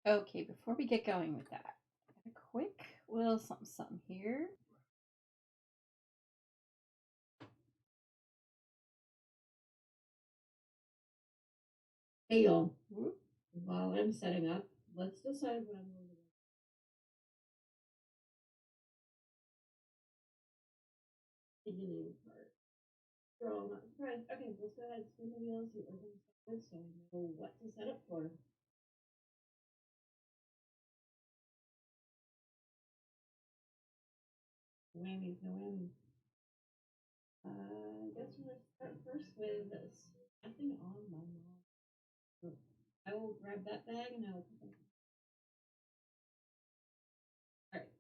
Okay, before we get going with that, a quick little something here. Hey y'all, while I'm setting up, let's decide what I'm going to do. Beginning part. Girl, not surprised. Okay, let's go ahead and spin the wheels and open the stars so I know what to set up for. Whammies, no whammies. I guess we're going to start first with nothing on my mind. So I will grab that bag and I will put them. All right.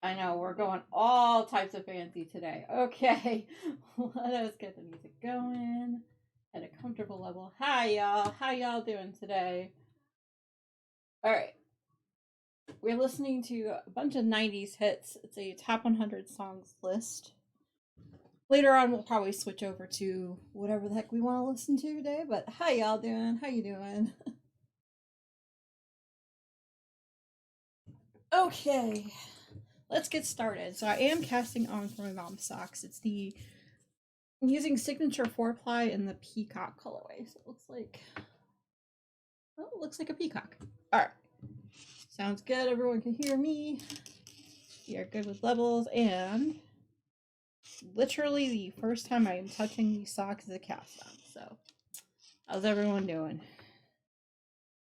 I know we're going all types of fancy today. Okay, let us get the music going at a comfortable level. Hi, y'all. How y'all doing today? All right, we're listening to a bunch of 90s hits. It's a top 100 songs list. Later on, we'll probably switch over to whatever the heck we want to listen to today. But how y'all doing? How you doing? Okay, let's get started. So I am casting on for my mom's socks. I'm using signature 4-ply in the peacock colorway. So it looks like a peacock. All right, sounds good. Everyone can hear me. We are good with levels, and literally the first time I am touching these socks is a cast on. So how's everyone doing?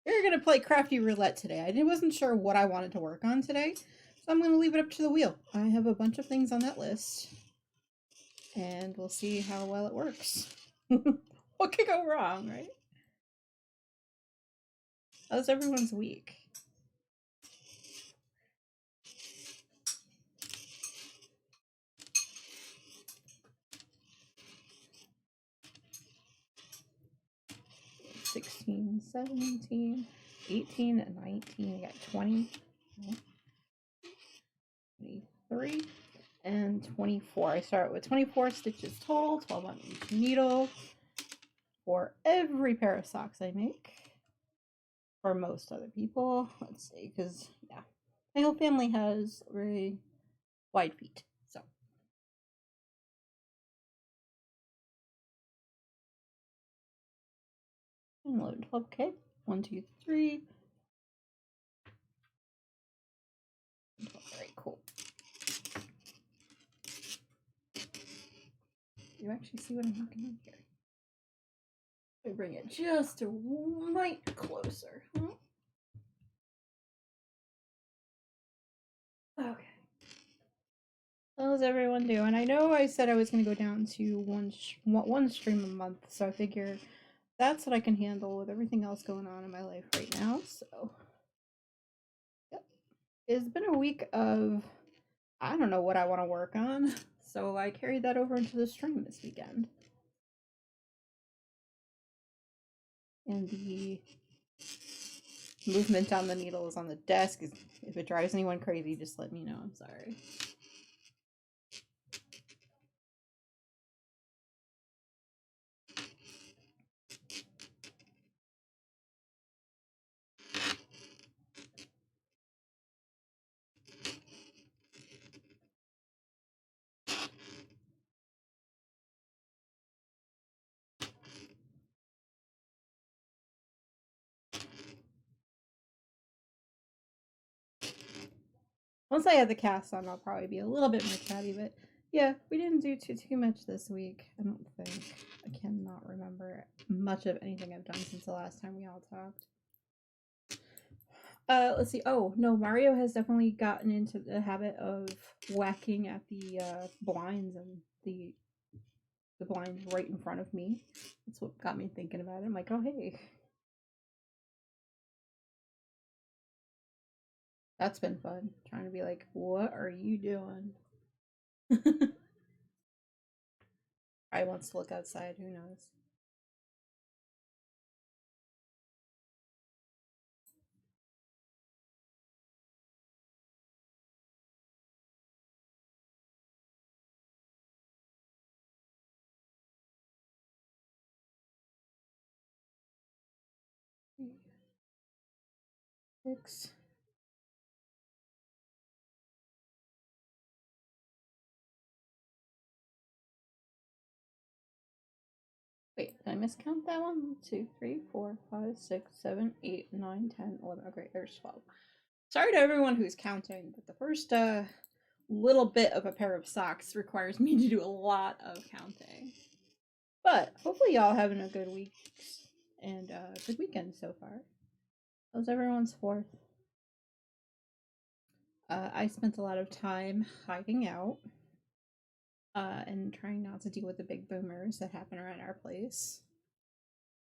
We're gonna play Crafty Roulette today. I wasn't sure what I wanted to work on today, so I'm gonna leave it up to the wheel. I have a bunch of things on that list, and we'll see how well it works. What could go wrong, right? How's everyone's week? $16, $17, $18, $19. I got 20, 23, and 24. I start with 24 stitches total, 12 on each needle for every pair of socks I make. For most other people, let's see, because yeah, my whole family has very wide feet. So 10, 11, 12. Okay, 1, 2, 3. 12. All right, cool. You actually see what I'm working on here? I bring it just a mite closer. Okay. How's everyone doing? I know I said I was going to go down to one stream a month, so I figure that's what I can handle with everything else going on in my life right now. So, yep. It's been a week of I don't know what I want to work on, so I carried that over into the stream this weekend. And the movement on the needle is on the desk. If it drives anyone crazy, just let me know. I'm sorry. Once I have the cast on, I'll probably be a little bit more chatty, but yeah, we didn't do too much this week. I don't think. I cannot remember much of anything I've done since the last time we all talked. Let's see. Oh no, Mario has definitely gotten into the habit of whacking at the blinds and the blinds right in front of me. That's what got me thinking about it. I'm like, oh hey, that's been fun. Trying to be like, what are you doing? I wants to look outside. Who knows? 6. Wait, did I miscount that one? 1, 2, 3, 4, 5, 6, 7, 8, 9, 10, 11. Okay, there's 12. Sorry to everyone who's counting, but the first little bit of a pair of socks requires me to do a lot of counting. But hopefully y'all having a good week and good weekend so far. How's everyone's 4th? I spent a lot of time hiding out and trying not to deal with the big boomers that happen around our place.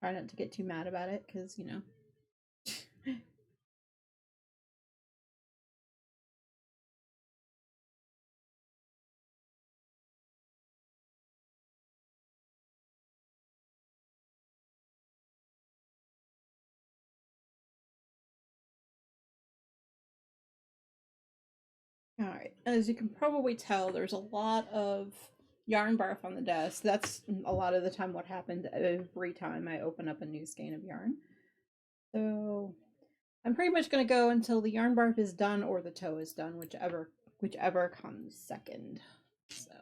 Try not to get too mad about it, because, you know. Alright, as you can probably tell, there's a lot of yarn barf on the desk. That's a lot of the time what happened every time I open up a new skein of yarn. So I'm pretty much going to go until the yarn barf is done or the toe is done, whichever comes second. So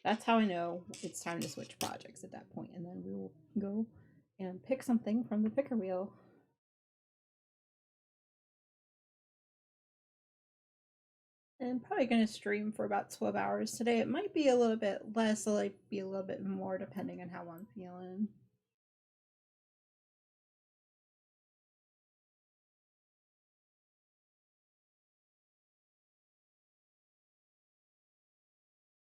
that's how I know it's time to switch projects at that point, and then we will go and pick something from the picker wheel. I'm probably going to stream for about 12 hours today. It might be a little bit less, it might be a little bit more, depending on how I'm feeling.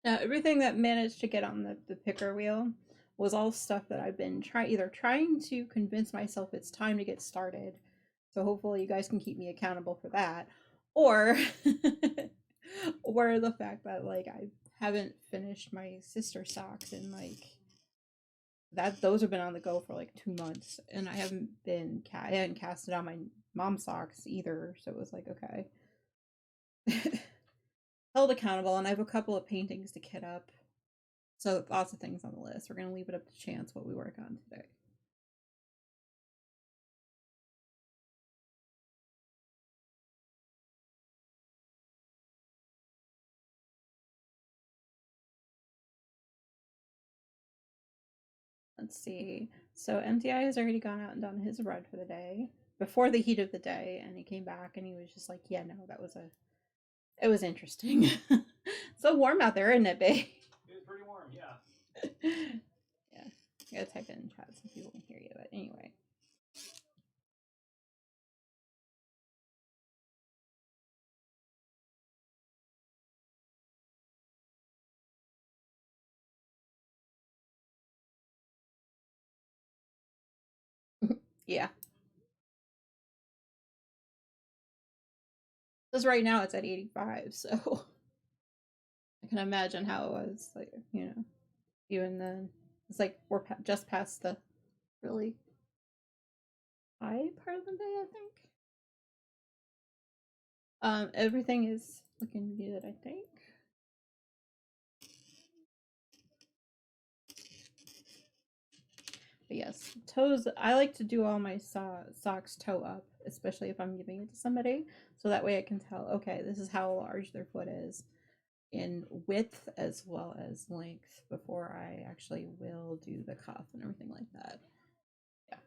Now, everything that managed to get on the picker wheel was all stuff that I've been either trying to convince myself it's time to get started. So hopefully you guys can keep me accountable for that. Or or the fact that like I haven't finished my sister socks, and like those have been on the go for like 2 months, and I hadn't casted on my mom's socks either, so it was like, okay. Held accountable, and I have a couple of paintings to kit up. So lots of things on the list. We're going to leave it up to chance what we work on today. Let's see. So MTI has already gone out and done his run for the day before the heat of the day, and he came back and he was just like, yeah, no, it was interesting. So warm out there, isn't it, babe? It was pretty warm, yeah. Yeah. I gotta type it in chat so people can hear you, but anyway. Yeah. Because right now it's at 85, so I can imagine how it was, like, you know, even then. It's like we're just past the really high part of the day, I think. Everything is looking good, I think. But yes, toes, I like to do all my socks toe up, especially if I'm giving it to somebody, so that way I can tell, okay, this is how large their foot is in width as well as length before I actually will do the cuff and everything like that. Yeah.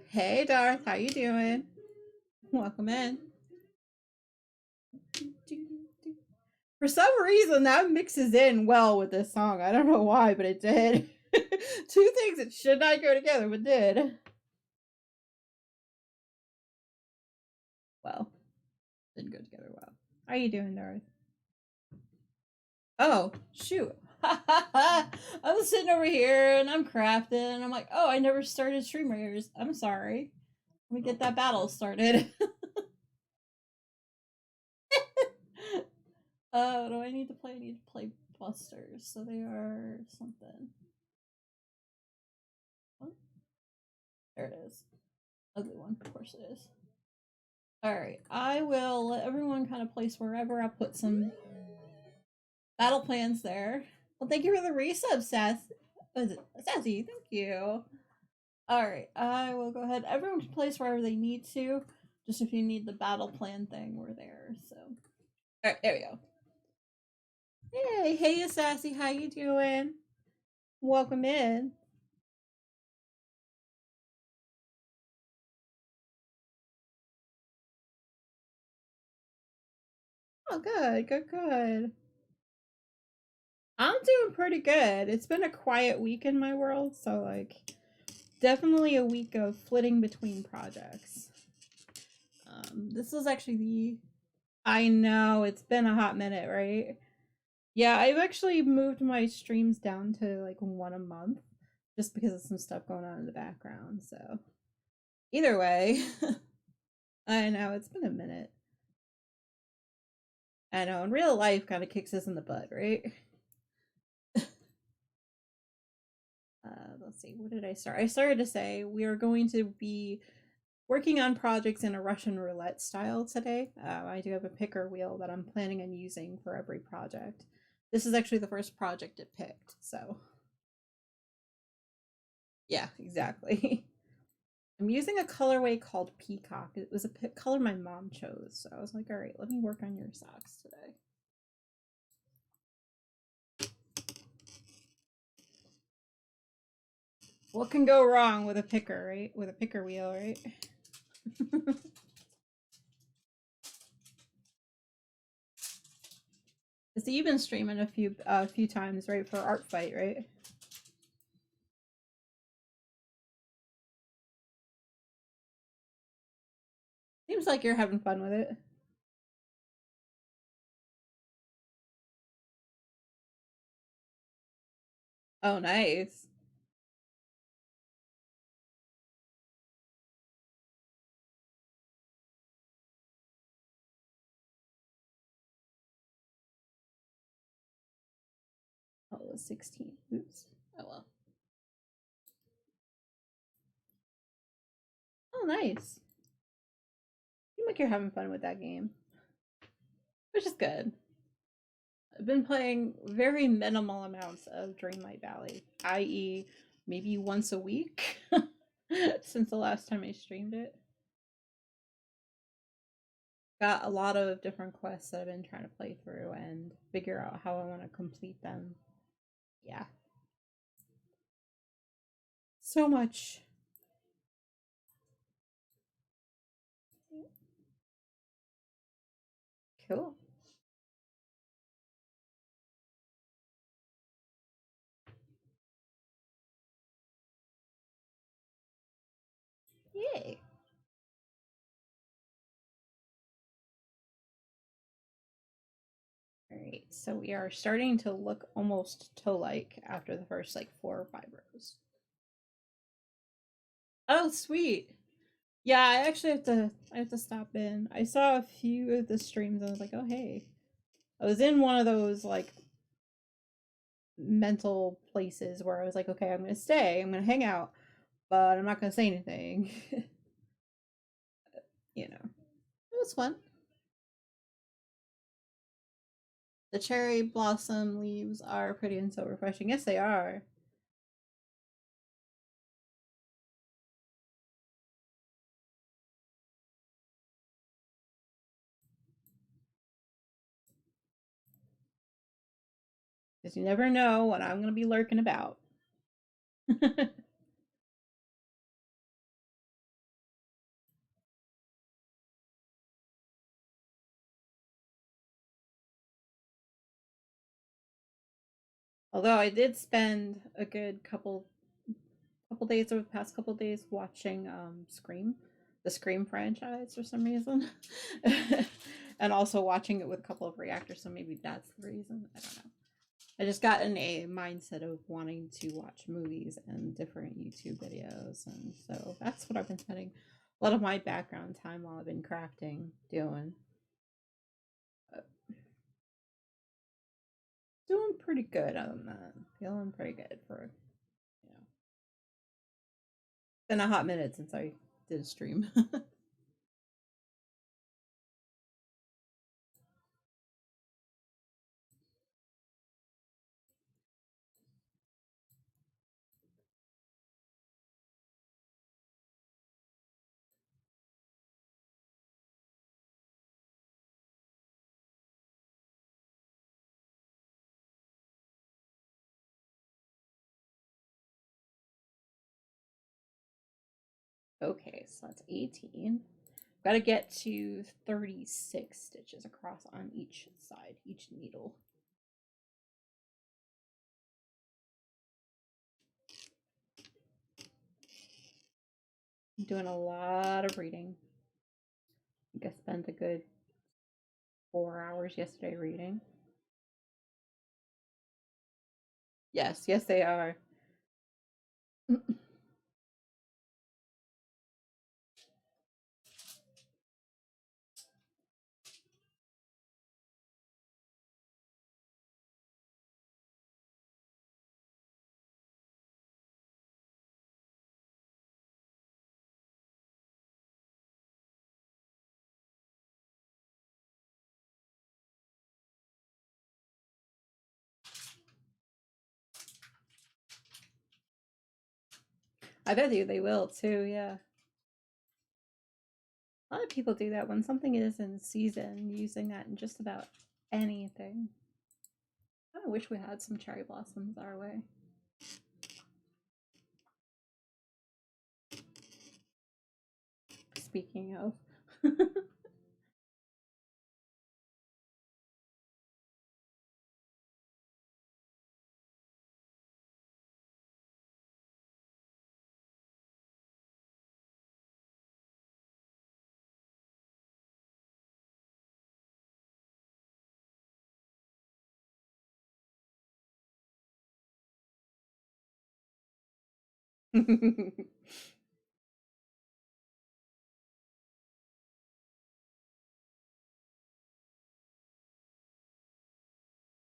Hey Darth, how you doing? Welcome in. For some reason, that mixes in well with this song. I don't know why, but it did. Two things that should not go together, but did. Well, didn't go together well. How you doing, Darth? Oh, shoot. I was sitting over here and I'm crafting, and I'm like, oh, I never started streamers. I'm sorry. Let me get that battle started. What do I need to play? I need to play Busters. So they are something. What? There it is. Ugly one. Of course it is. Alright, I will let everyone kind of place wherever. I'll put some battle plans there. Well, thank you for the resub, Seth. Sassy, thank you. Alright, I will go ahead. Everyone can place wherever they need to. Just if you need the battle plan thing, we're there. So, alright, there we go. Hey, Sassy, how you doing? Welcome in. Oh, good. I'm doing pretty good. It's been a quiet week in my world, so like definitely a week of flitting between projects. This was actually the I know it's been a hot minute, right? Yeah, I've actually moved my streams down to like one a month just because of some stuff going on in the background. So either way, I know it's been a minute. I know in real life kind of kicks us in the butt, right? Let's see, what did I start? I started to say we are going to be working on projects in a Russian roulette style today. I do have a picker wheel that I'm planning on using for every project. This is actually the first project it picked, so yeah, exactly. I'm using a colorway called Peacock. It was a color my mom chose, so I was like, all right, let me work on your socks today. What can go wrong with a picker, right? With a picker wheel, right? So you've been streaming a few times, right, for Art Fight, right? Seems like you're having fun with it. Oh, nice. Oh, it was 16. Oops. Oh well. Oh, nice. Seems like you're having fun with that game, which is good. I've been playing very minimal amounts of Dreamlight Valley, i.e., maybe once a week since the last time I streamed it. Got a lot of different quests that I've been trying to play through and figure out how I want to complete them. Yeah. So much. Cool. Yay. All right, so we are starting to look almost toe-like after the first like 4 or 5 rows. Oh, sweet. Yeah, I have to stop in. I saw a few of the streams and I was like, oh hey. I was in one of those like mental places where I was like, okay, I'm gonna stay, I'm gonna hang out, but I'm not gonna say anything. You know. It was fun. The cherry blossom leaves are pretty and so refreshing. Yes, they are. Because you never know what I'm gonna be lurking about. Although I did spend a good couple days over the past couple days watching Scream, the Scream franchise for some reason. And also watching it with a couple of reactors, so maybe that's the reason. I don't know. I just got in a mindset of wanting to watch movies and different YouTube videos, and so that's what I've been spending a lot of my background time while I've been crafting doing. But doing pretty good other than that. Feeling pretty good for been a hot minute since I did a stream. Okay, so that's 18. Got to get to 36 stitches across on each side, each needle. I'm doing a lot of reading. I think I spent a good 4 hours yesterday reading. Yes, yes, they are. I bet you they will too, yeah. A lot of people do that when something is in season, using that in just about anything. I wish we had some cherry blossoms our way. Speaking of.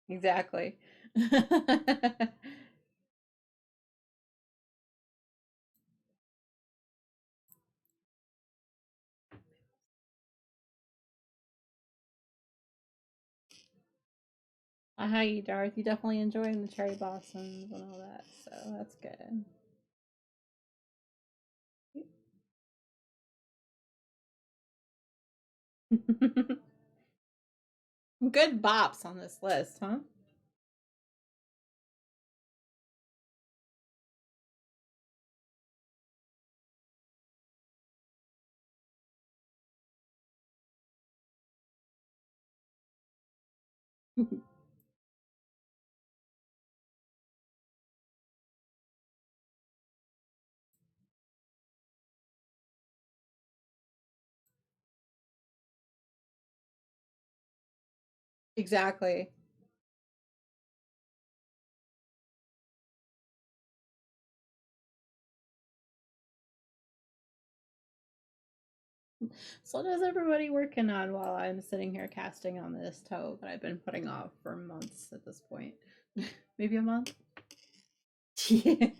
Exactly. Hi, Darth. You definitely enjoying the cherry blossoms and all that, so that's good. Good bops on this list, huh? Exactly. So what is everybody working on while I'm sitting here casting on this toe that I've been putting off for months at this point? Maybe a month? Yeah.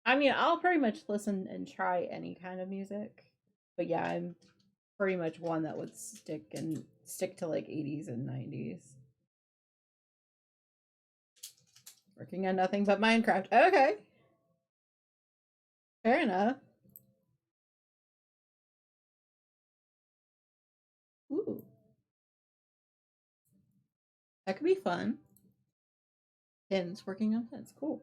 I mean, I'll pretty much listen and try any kind of music. But yeah, I'm pretty much one that would stick to like 80s and 90s. Working on nothing but Minecraft. Okay. Fair enough. Ooh. That could be fun. Pins, working on pins. Cool.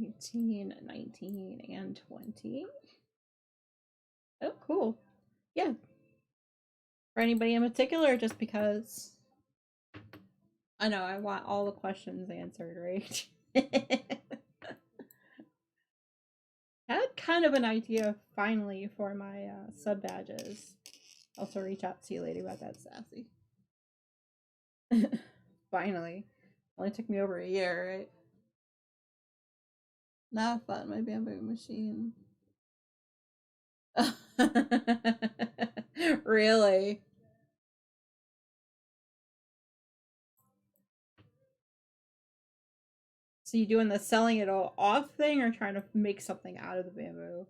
18, 19, and 20. Oh, cool. Yeah. For anybody in particular, just because I know I want all the questions answered, right? Had kind of an idea finally for my sub badges. Also, reach out to you later about that, Sassy. Finally. Only took me over a year, right? Now I found my bamboo machine. Really? So you doing the selling it all off thing or trying to make something out of the bamboo?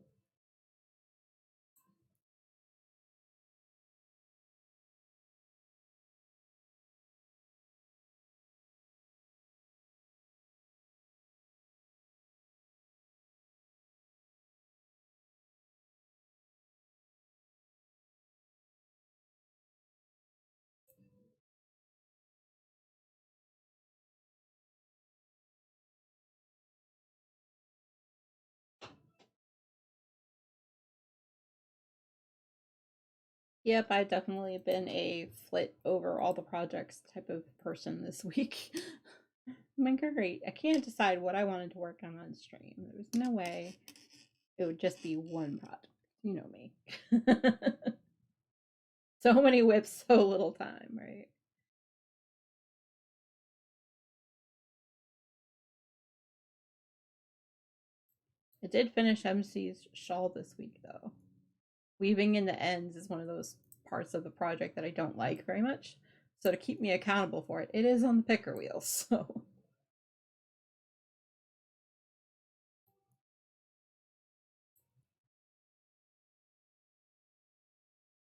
Yep, I've definitely been a flit over all the projects type of person this week. I'm like, great. I can't decide what I wanted to work on stream. There was no way it would just be one project. You know me. So many whips, so little time, right? I did finish MC's shawl this week, though. Weaving in the ends is one of those parts of the project that I don't like very much. So to keep me accountable for it, it is on the picker wheel. So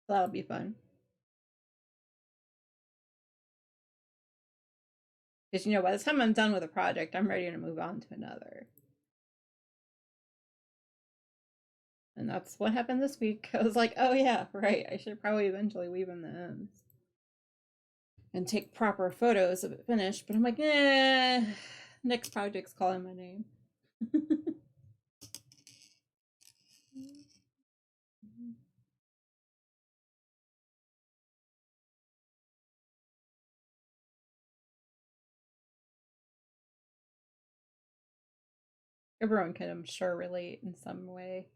that'll be fun. Because, by the time I'm done with a project, I'm ready to move on to another. And that's what happened this week. I was like, oh yeah, right. I should probably eventually weave in the ends and take proper photos of it finished. But I'm like, next project's calling my name. Everyone can, I'm sure, relate in some way.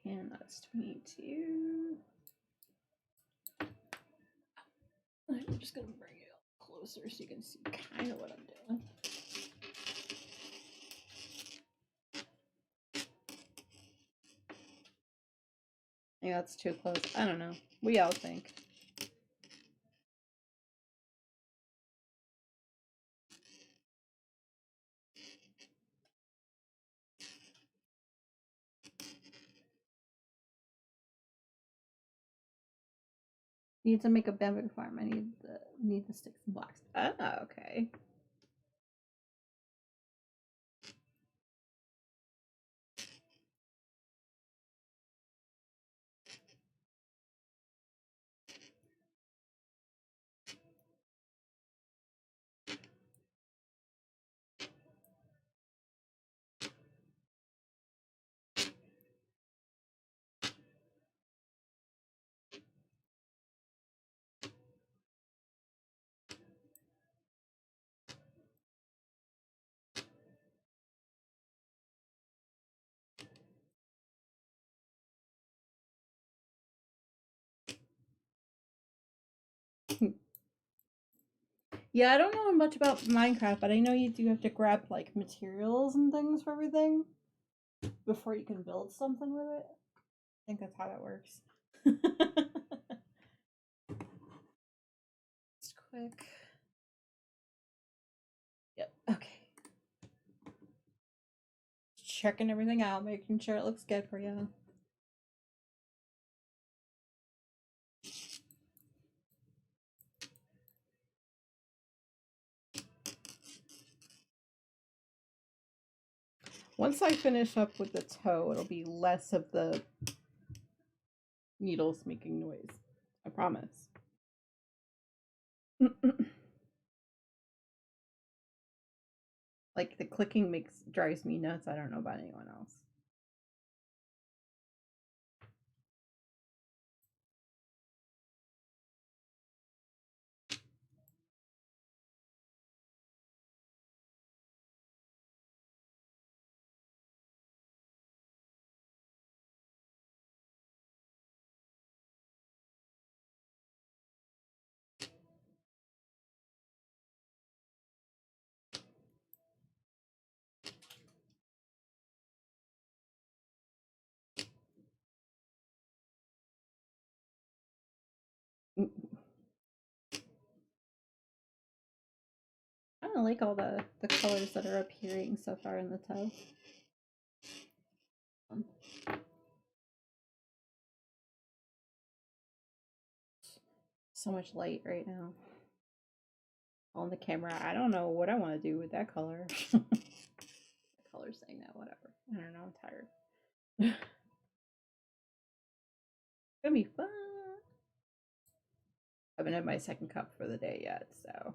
And that's 22. I'm just gonna bring it up closer so you can see kind of what I'm doing. Yeah, that's too close. I don't know. We all think. Need to make a bamboo farm. I need the sticks and blocks. Oh, okay. Yeah, I don't know much about Minecraft, but I know you do have to grab like materials and things for everything before you can build something with it. I think that's how that works. Just quick. Yep. Okay. Checking everything out, making sure it looks good for you. Once I finish up with the toe, it'll be less of the needles making noise. I promise. Like the clicking drives me nuts. I don't know about anyone else. kind of like all the colors that are appearing so far in the tub. So much light right now on the camera. I don't know what I want to do with that color. The color's saying that, whatever. I don't know, I'm tired. It's gonna be fun. I haven't had my second cup for the day yet, so.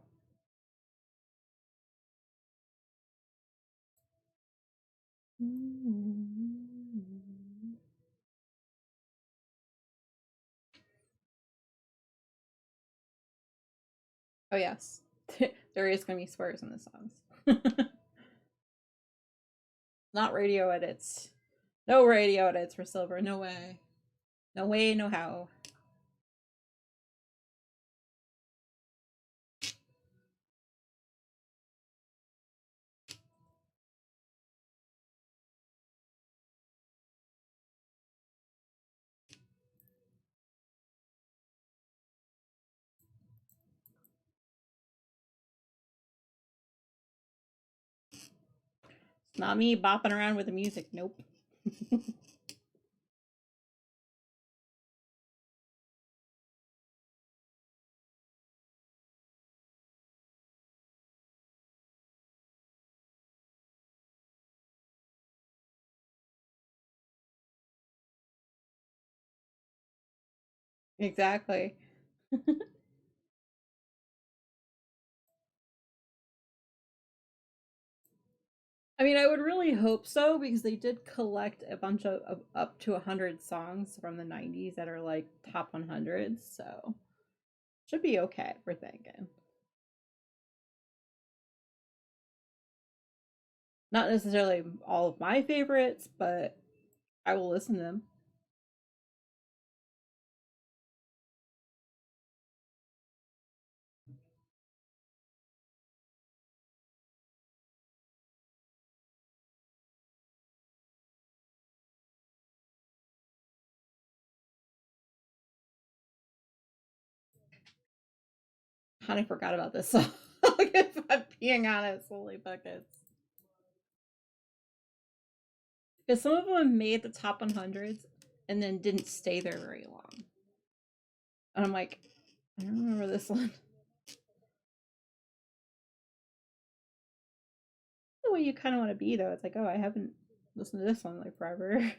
Oh yes, there is gonna be swears in the songs. Not radio edits. No radio edits for Silver. No way. No way, no how. It's not me bopping around with the music. Nope. Exactly. I mean, I would really hope so because they did collect a bunch of up to 100 songs from the 90s that are like top 100s, so should be okay, we're thinking. Not necessarily all of my favorites, but I will listen to them. Kind of forgot about this song. If I'm being honest, holy buckets. Because some of them made the top 100s and then didn't stay there very long. And I'm like, I don't remember this one. The way you kind of want to be, though. It's like, oh, I haven't listened to this one like forever.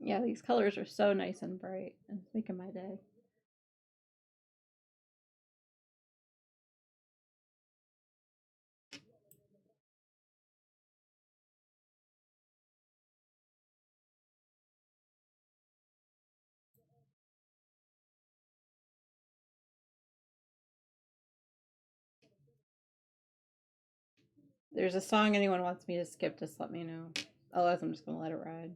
Yeah, these colors are so nice and bright. It's making my day. There's a song anyone wants me to skip, just let me know. Otherwise, I'm just going to let it ride.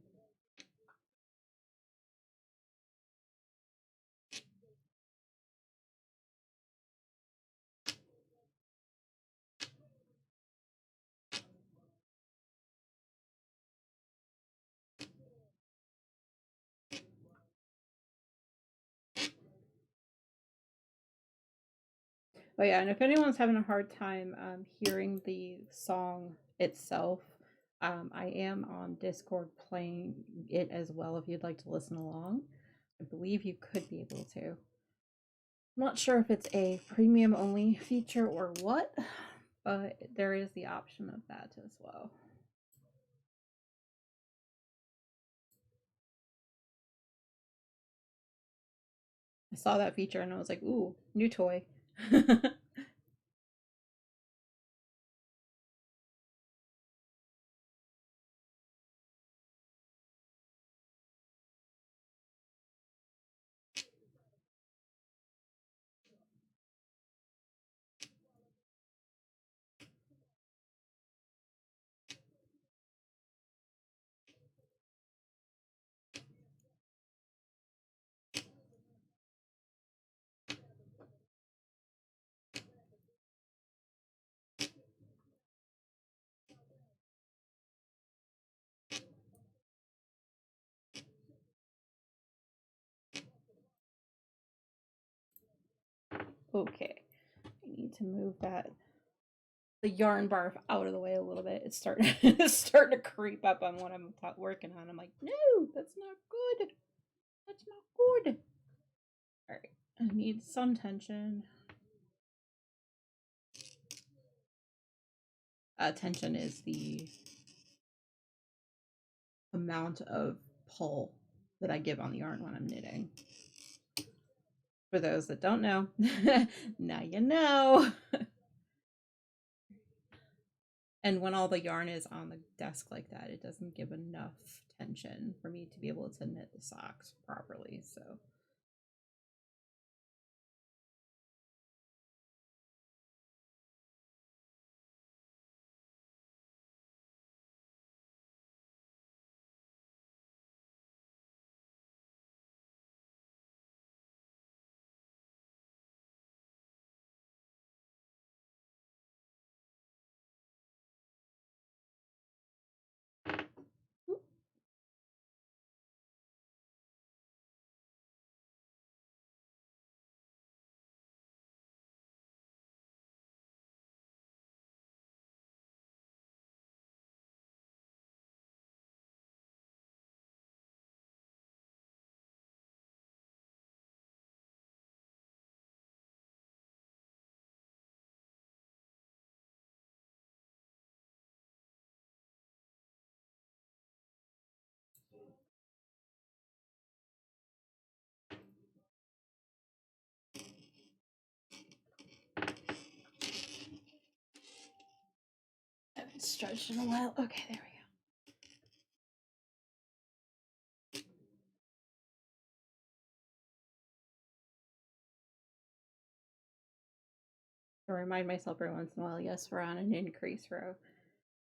But yeah, and if anyone's having a hard time hearing the song itself, I am on Discord playing it as well if you'd like to listen along. I believe you could be able to. I'm not sure if it's a premium only feature or what, but there is the option of that as well. I saw that feature and I was like, ooh, new toy. Okay, I need to move the yarn barf out of the way a little bit. It's starting it's starting to creep up on what I'm working on. I'm like, no, that's not good. That's not good. All right, I need some tension. Tension is the amount of pull that I give on the yarn when I'm knitting. For those that don't know, now you know. And when all the yarn is on the desk like that, it doesn't give enough tension for me to be able to knit the socks properly. So I haven't stretched in a while. Okay, there we go. I remind myself every once in a while, yes, we're on an increase row.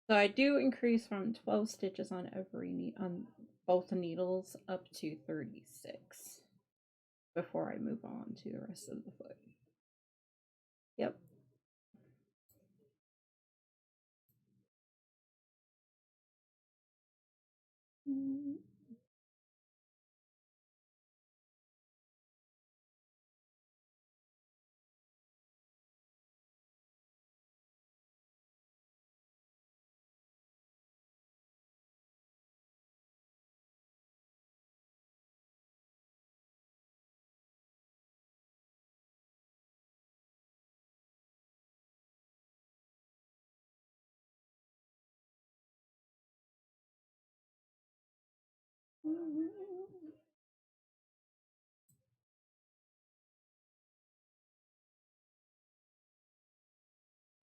So I do increase from 12 stitches on on both the needles up to 36 before I move on to the rest of the foot. Yep.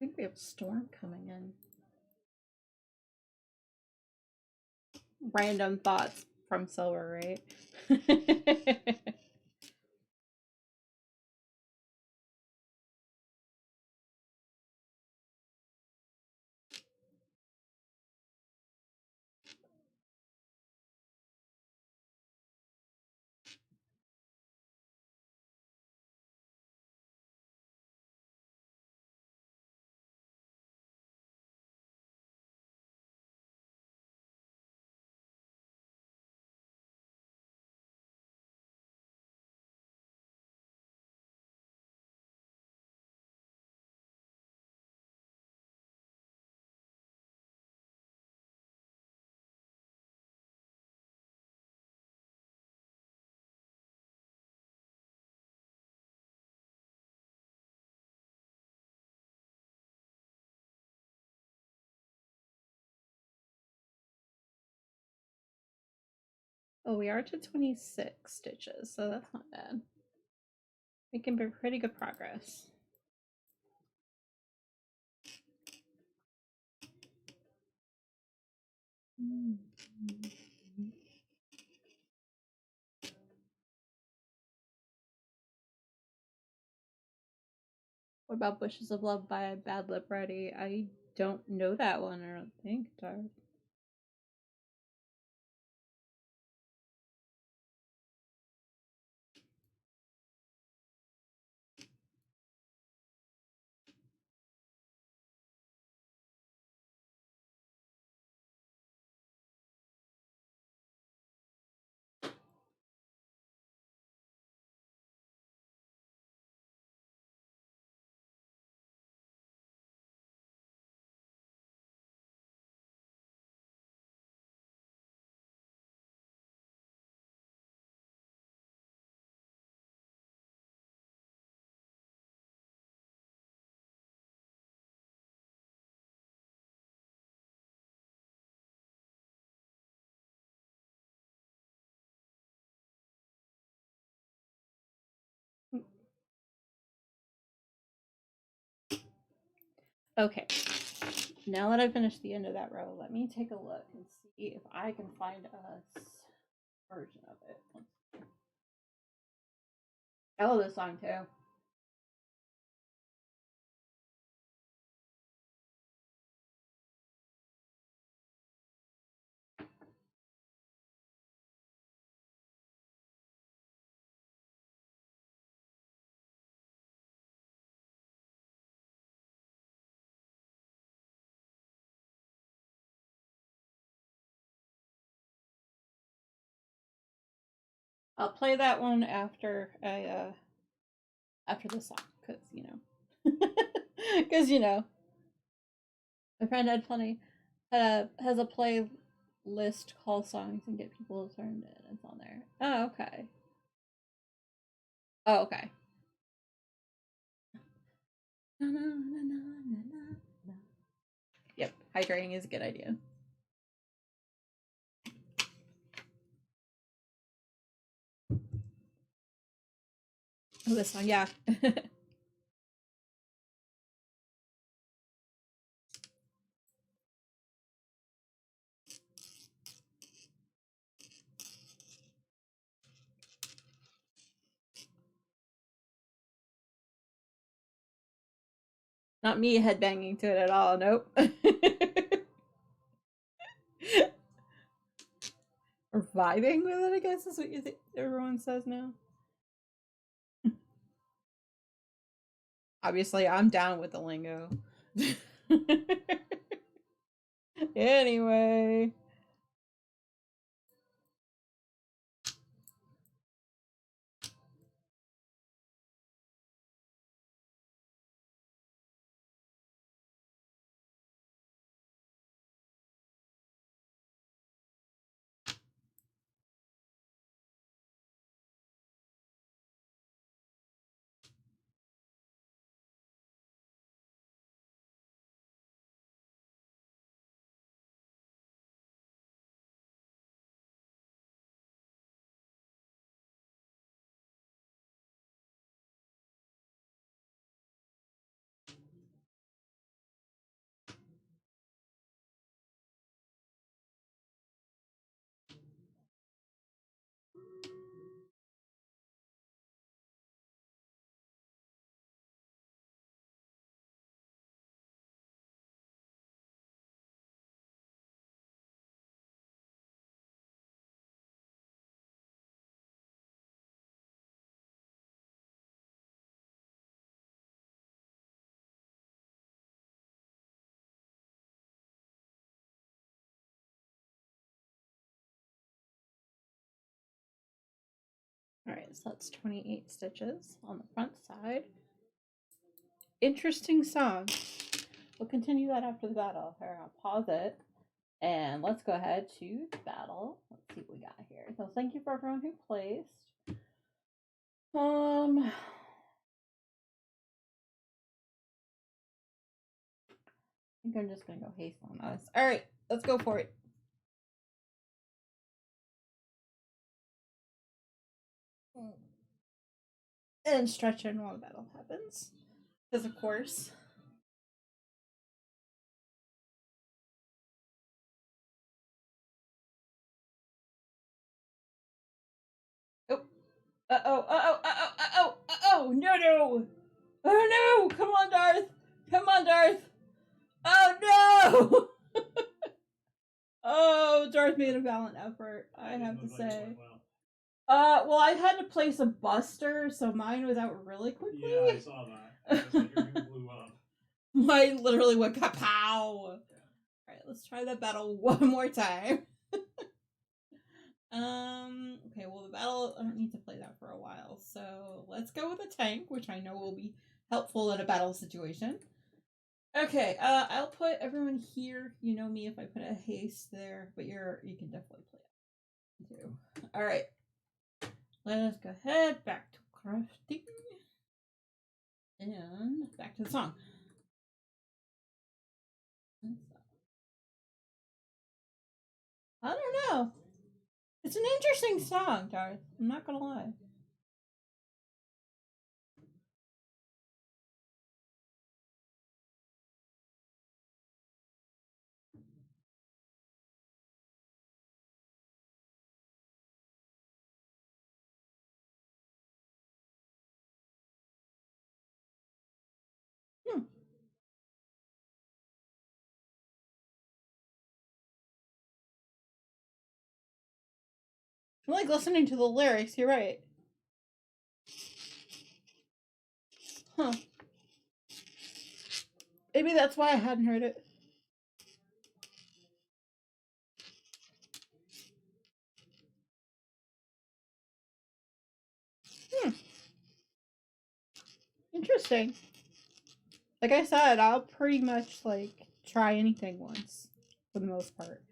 I think we have a storm coming in. Random thoughts from Silver, right? Oh, we are to 26 stitches, so that's not bad. Making pretty good progress. What about Bushes of Love by Bad Lip Ready? I don't know that one, I don't think, Dark. Okay. Now that I've finished the end of that row, let me take a look and see if I can find a version of it. I love this song too. I'll play that one after after the song, because my friend Ed Funny has a playlist called songs and get people turned in. It's on there. Oh, okay. Oh, okay. Yep, hydrating is a good idea. Oh, this song, yeah. Not me headbanging to it at all. Nope. Or vibing with it, I guess is what you think everyone says now. Obviously, I'm down with the lingo. Anyway. Alright, so that's 28 stitches on the front side. Interesting song. We'll continue that after the battle. Here, I'll pause it. And let's go ahead to the battle. Let's see what we got here. So thank you for everyone who placed. I think I'm just gonna go haste on us. Alright, let's go for it. And stretch in while the battle happens. Because, of course. Oh. Oh, no. Oh, no. Come on, Darth. Come on, Darth. Oh, no. Oh, Darth made a valiant effort, I have to say. Well, I had to place a buster, so mine was out really quickly. Yeah, I saw that. That's why everything blew up. Mine literally went kapow. Alright, let's try that battle one more time. Okay, well, the battle, I don't need to play that for a while, so let's go with a tank, which I know will be helpful in a battle situation. Okay, I'll put everyone here. You know me if I put a haste there, but you can definitely play it too. Alright. Let us go ahead, back to crafting. And back to the song. I don't know. It's an interesting song, Darth. I'm not gonna lie. I like listening to the lyrics, you're right. Huh. Maybe that's why I hadn't heard it. Interesting. Like I said, I'll pretty much like try anything once, for the most part.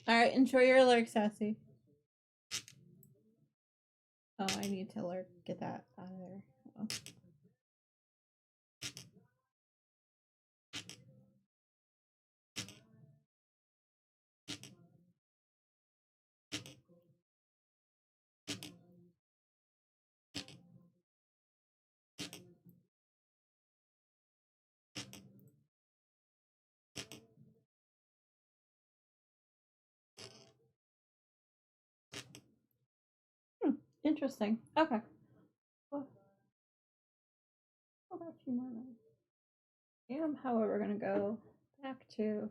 Alright, enjoy your lyrics, Sassy. Oh, I need to get that out of there. Oh. Interesting. Okay. Well, got a few more minutes. I am, however, going to go back to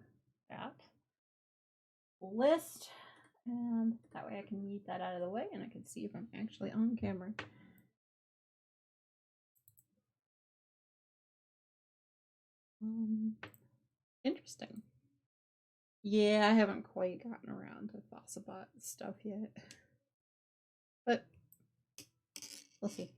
that list, and that way I can get that out of the way and I can see if I'm actually on camera. Interesting. Yeah, I haven't quite gotten around to Fossabot stuff yet, but we'll see.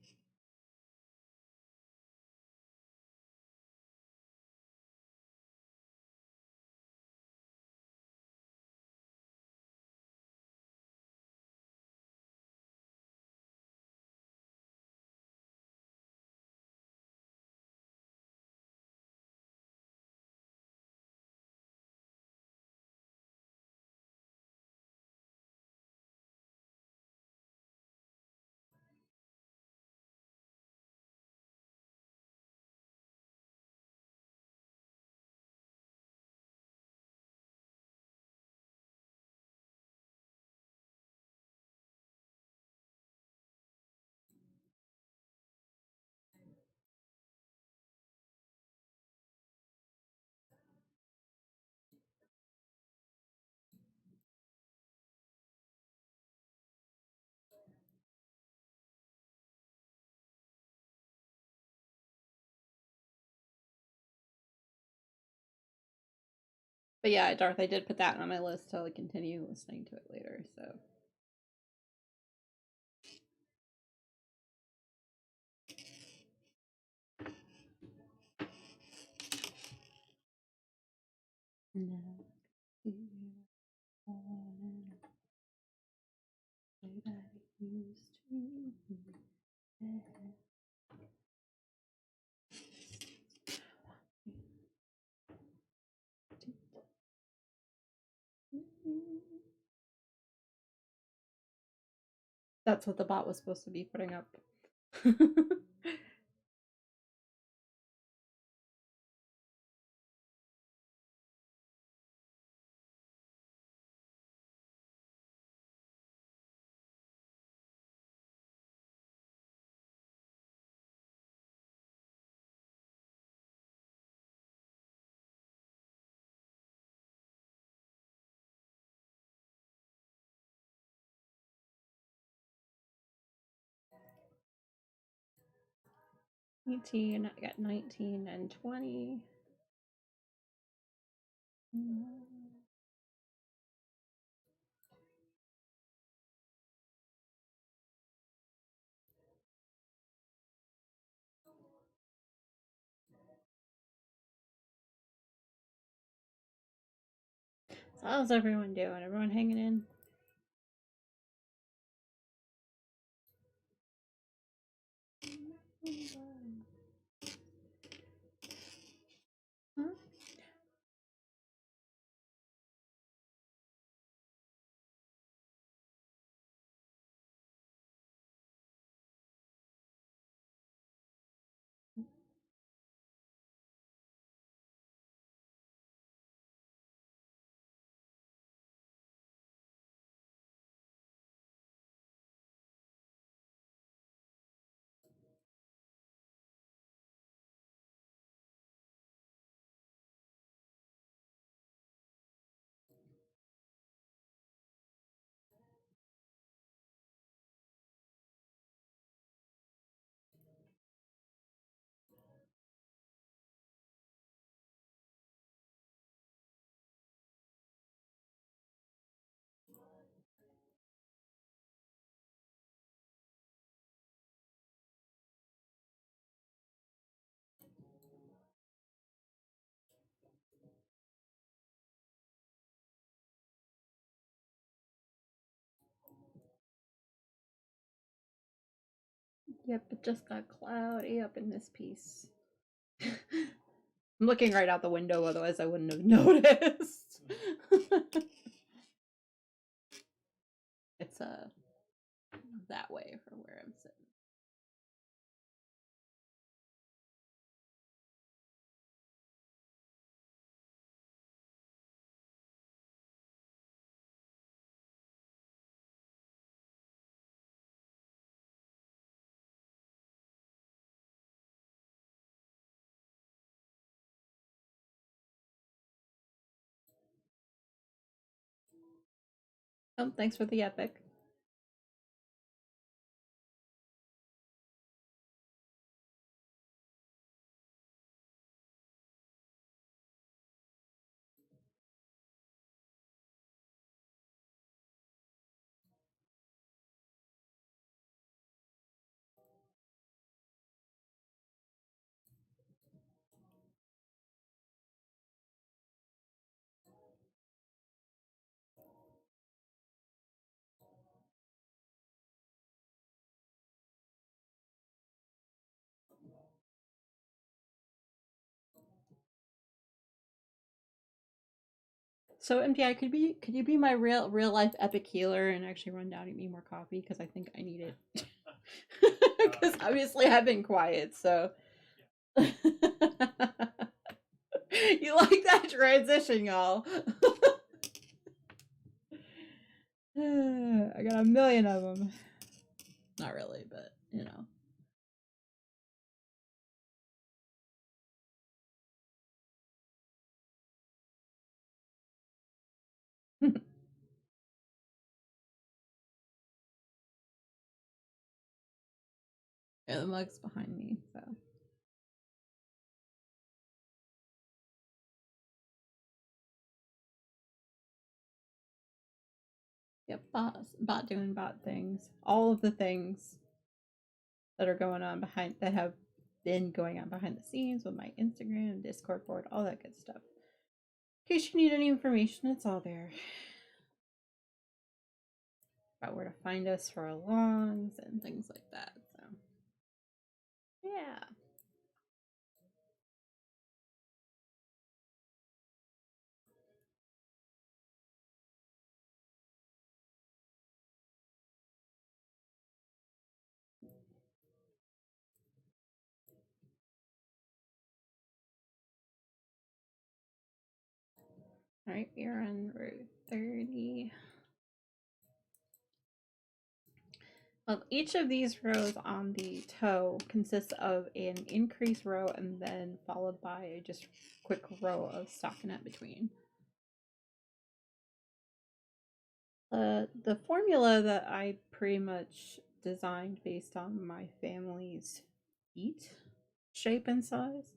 But yeah, Darth, I did put that on my list to like continue listening to it later, so. No. That's what the bot was supposed to be putting up. I got 19 and 20. So how's everyone doing? Everyone hanging in? Huh? Yep, it just got cloudy up in this piece. I'm looking right out the window, otherwise I wouldn't have noticed. It's that way from where I'm sitting. Oh, thanks for the epic. So MPI, could you be my real life epic healer and actually run down and get me more coffee? Because I think I need it. Because obviously I've been quiet, so you like that transition, y'all. I got a million of them. Not really, but you know. Yeah, the mug's behind me, so. Yep, bot doing bot things. All of the things that are going on that have been going on behind the scenes with my Instagram, Discord board, all that good stuff. In case you need any information, it's all there. About where to find us for our longs and things like that. So, yeah. Alright, we're on row 30. Well, each of these rows on the toe consists of an increased row and then followed by a just quick row of stockinette between. The formula that I pretty much designed based on my family's feet shape and size.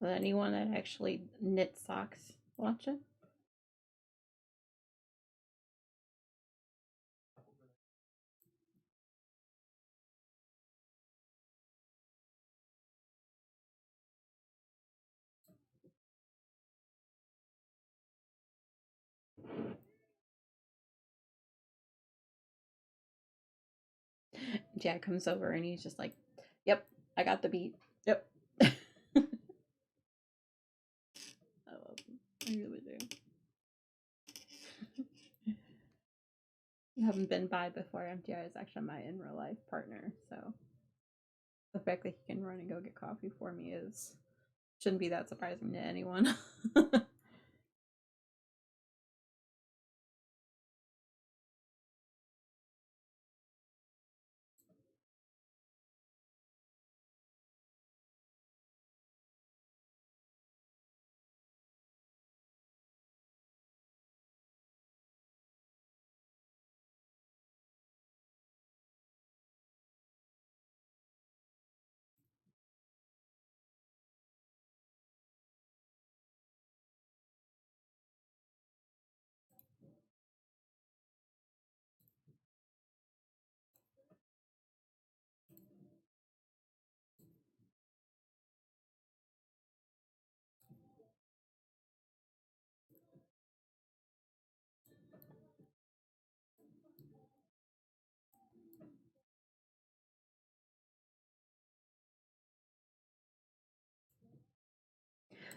Anyone that actually knit socks watching? Jack comes over and he's just like, "Yep, I got the beat. Yep." I love him. I really do. You haven't been by before. MTI is actually my in real life partner, so the fact that he can run and go get coffee for me shouldn't be that surprising to anyone.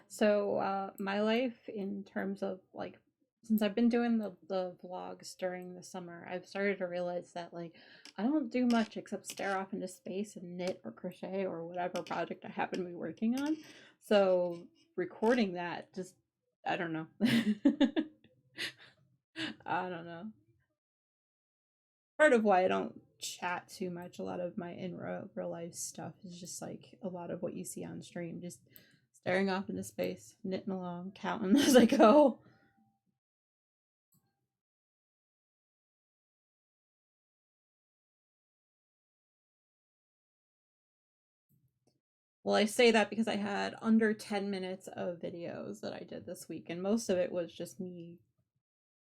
So my life in terms of like since I've been doing the vlogs during the summer, I've started to realize that like I don't do much except stare off into space and knit or crochet or whatever project I happen to be working on. So recording that just I don't know. I don't know. Part of why I don't chat too much, a lot of my in real life stuff is just like a lot of what you see on stream, just staring off into space, knitting along, counting as I go. Well, I say that because I had under 10 minutes of videos that I did this week, and most of it was just me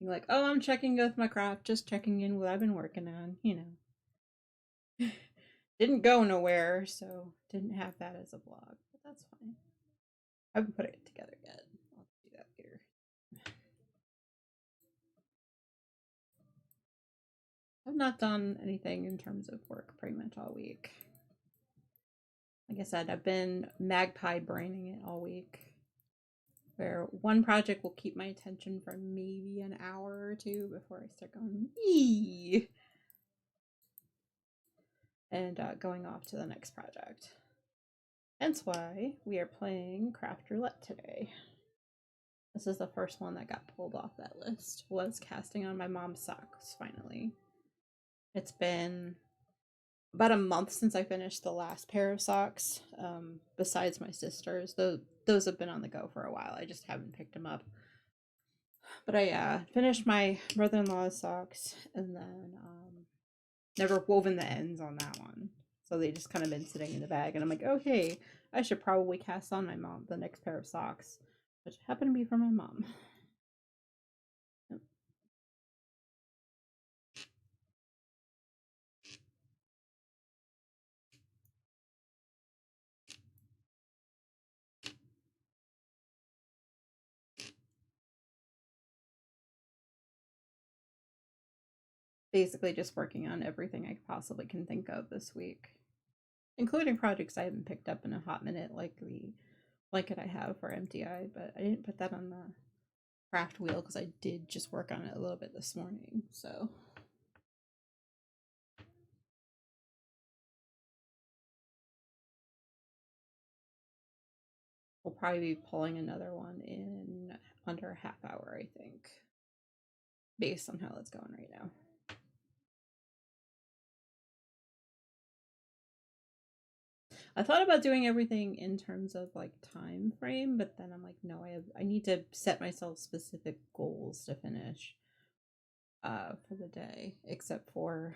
being like, oh, I'm checking with my craft, just checking in what I've been working on, you know. Didn't go nowhere, so didn't have that as a vlog, but that's fine. I haven't put it together yet. I'll do that later. I've not done anything in terms of work pretty much all week. Like I said, I've been magpie braining it all week. Where one project will keep my attention for maybe an hour or two before I start going, eee! And going off to the next project. Hence why we are playing Craft Roulette today. This is the first one that got pulled off that list, was casting on my mom's socks, finally. It's been about a month since I finished the last pair of socks, besides my sister's. Those have been on the go for a while, I just haven't picked them up. But I finished my brother-in-law's socks and then never woven the ends on that one. So they just kind of been sitting in the bag, and I'm like, okay, I should probably cast on my mom the next pair of socks, which happened to be for my mom. Yep. basically just working on everything I possibly can think of this week, including projects I haven't picked up in a hot minute, like the blanket I have for MTI, but I didn't put that on the craft wheel because I did just work on it a little bit this morning, so. We'll probably be pulling another one in under a half hour, I think, based on how it's going right now. I thought about doing everything in terms of like time frame, but then I'm like, no, I need to set myself specific goals to finish for the day, except for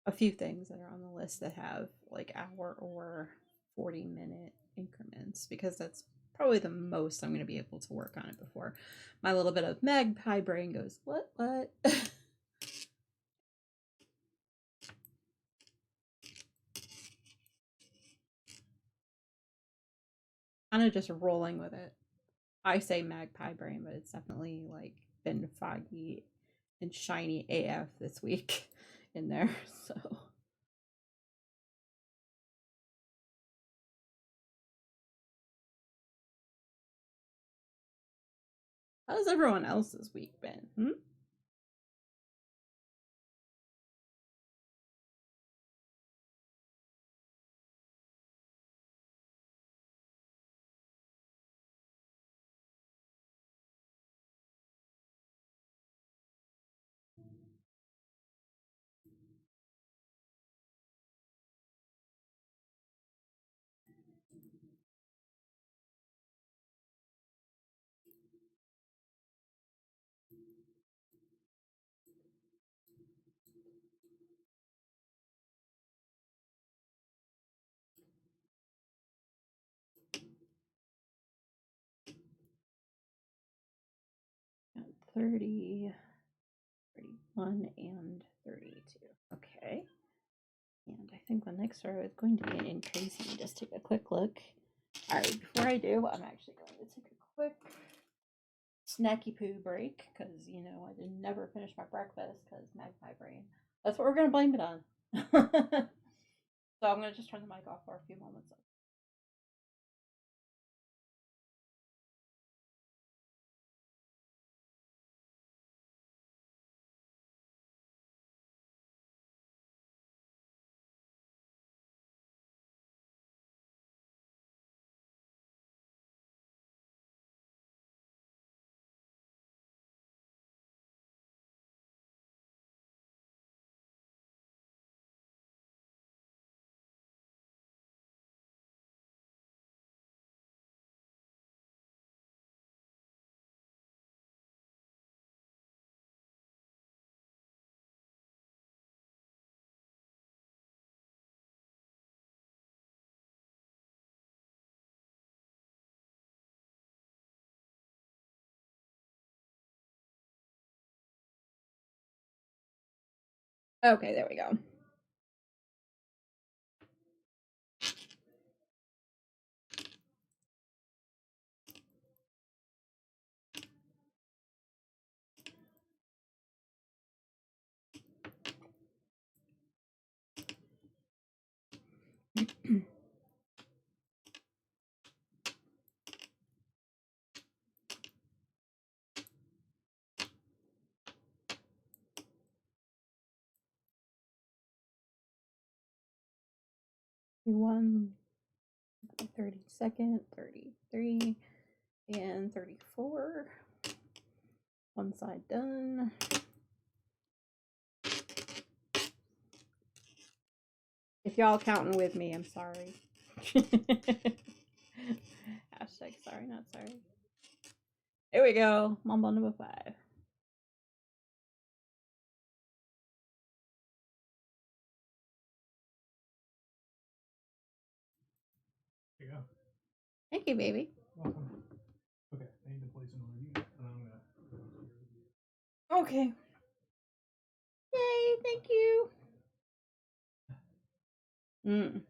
a few things that are on the list that have like hour or 40-minute increments, because that's probably the most I'm going to be able to work on it before my little bit of magpie brain goes, what? Kind of just rolling with it. I say magpie brain, but it's definitely like been foggy and shiny AF this week in there, so. How's everyone else's week been? Got 30, 31, and 32. Okay. And I think the next row is going to be an increase. Let me just take a quick look. All right, before I do, I'm actually going to take a quick snacky poo break because, you know, I did never finish my breakfast because magpie brain. That's what we're going to blame it on. So I'm going to just turn the mic off for a few moments. Okay, there we go. One, 32nd, 33, and 34. One side done. If y'all counting with me, I'm sorry. Hashtag sorry, not sorry. Here we go. Mambo number 5. There you go. Thank you, baby. Welcome. Okay, I need to place an order, and I'm gonna. Okay. Yay, thank you. Alright,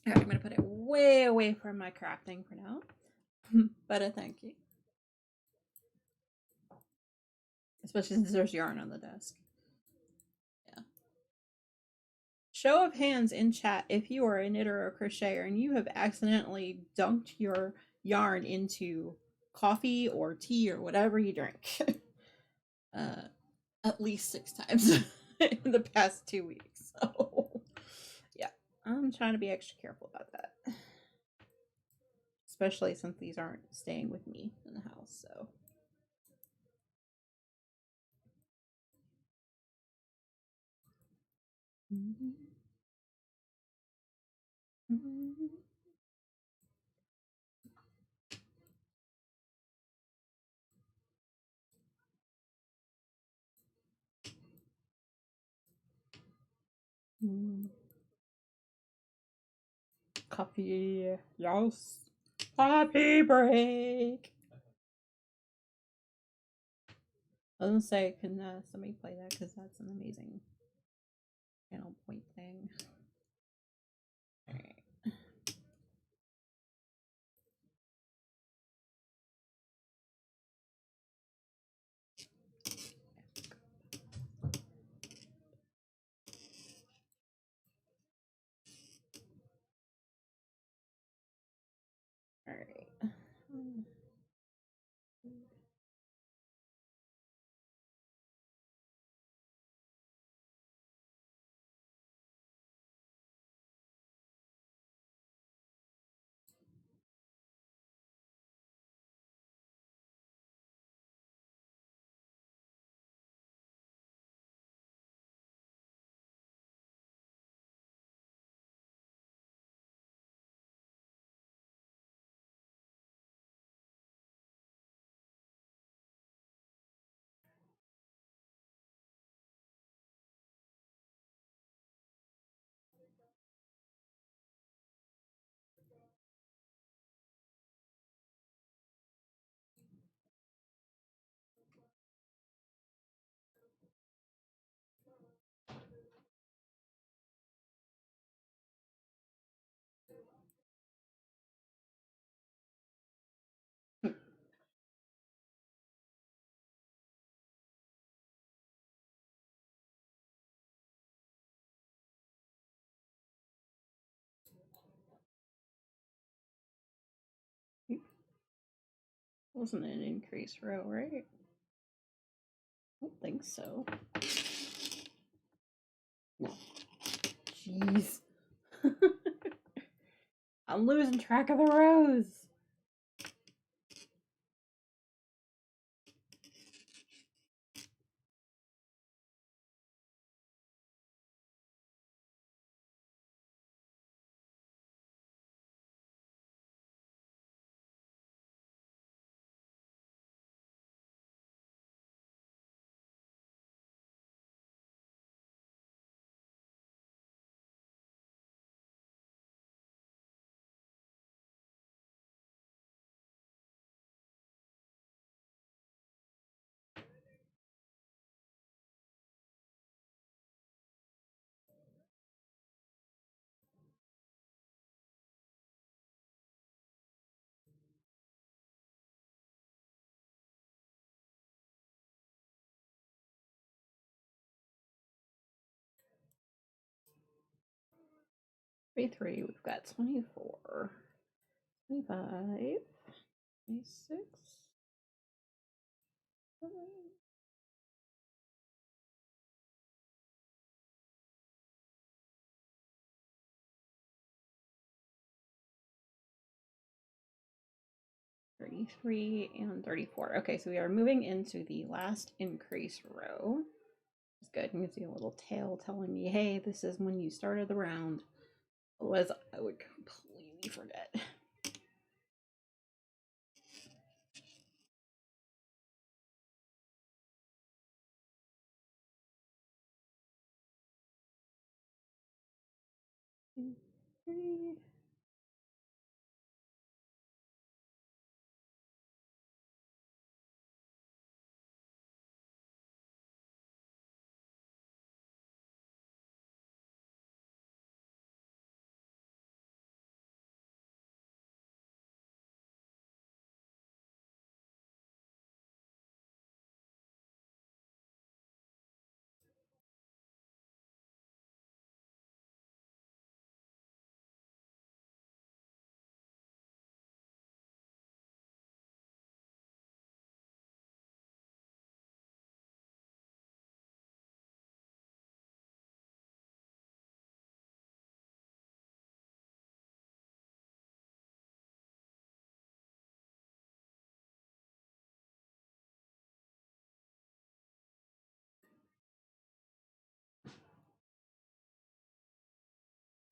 I'm gonna put it way away from my crafting for now. But a thank you. Especially since there's yarn on the desk. Show of hands in chat if you are a knitter or crocheter and you have accidentally dunked your yarn into coffee or tea or whatever you drink. At least 6 times in the past 2 weeks. So, yeah, I'm trying to be extra careful about that. Especially since these aren't staying with me in the house, so. Coffee, yes. Coffee break. I was gonna say, can somebody play that? Because that's an amazing channel point thing. Alright. Alright. 3. Wasn't an increase row, right? I don't think so. Jeez. I'm losing track of the rows. Three. We've got 24, 25, 26. 33 and 34. Okay, so we are moving into the last increase row. It's good. You can see a little tail telling me, hey, this is when you started the round. Otherwise, I would completely forget. Three.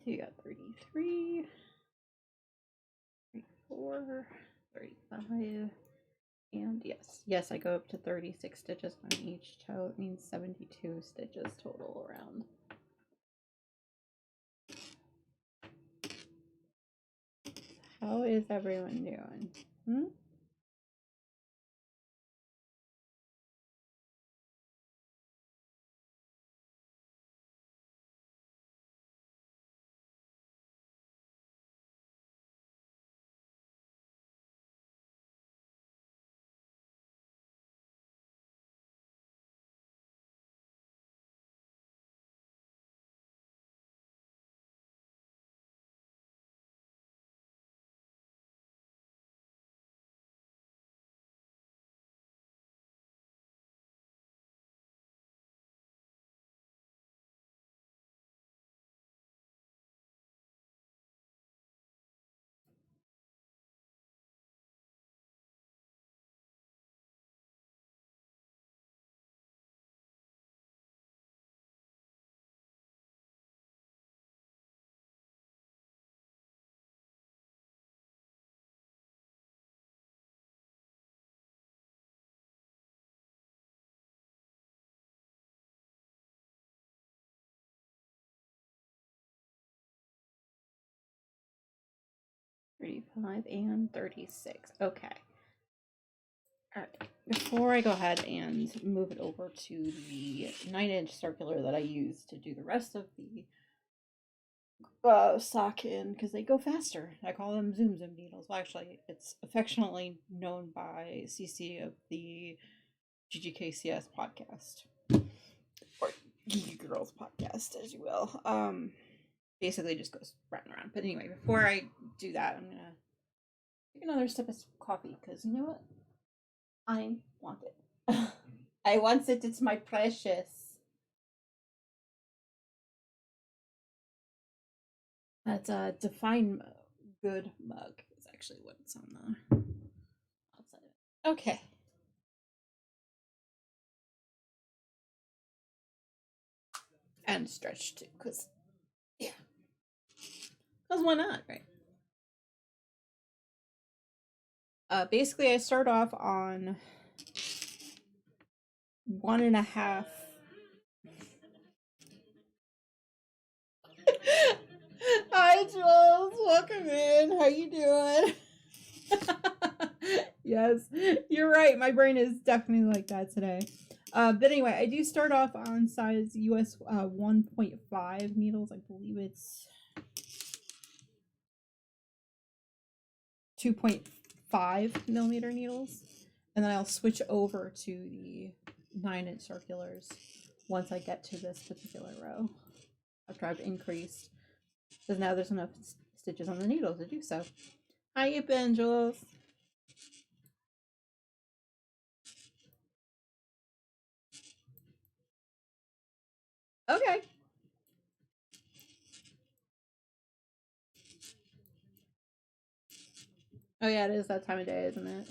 So you got 33, 34, 35, and yes, I go up to 36 stitches on each toe. It means 72 stitches total around. How is everyone doing? Hmm? $35 and $36. Okay. All right. Before I go ahead and move it over to the 9-inch circular that I use to do the rest of the sock in, because they go faster. I call them Zoom needles. Well, actually, it's affectionately known by CC of the GGKCS podcast, or Geeky Girls podcast, as you will. Basically just goes round and round. But anyway, before I do that, I'm gonna take another sip of coffee, because you know what? I want it. I want it. It's my precious. That's a Define Good mug. Is actually what it's on the outside of it. Okay. And stretch too, because yeah, because why not, right? Basically, I start off on 1.5. Hi, Jules. Welcome in. How you doing? Yes, you're right. My brain is definitely like that today. But anyway, I do start off on size US 1.5 needles. I believe it's 2.5 millimeter needles. And then I'll switch over to the 9-inch circulars once I get to this particular row. After I've increased, because now there's enough stitches on the needle to do so. How you been, Jules? Okay. Oh yeah, it is that time of day, isn't it?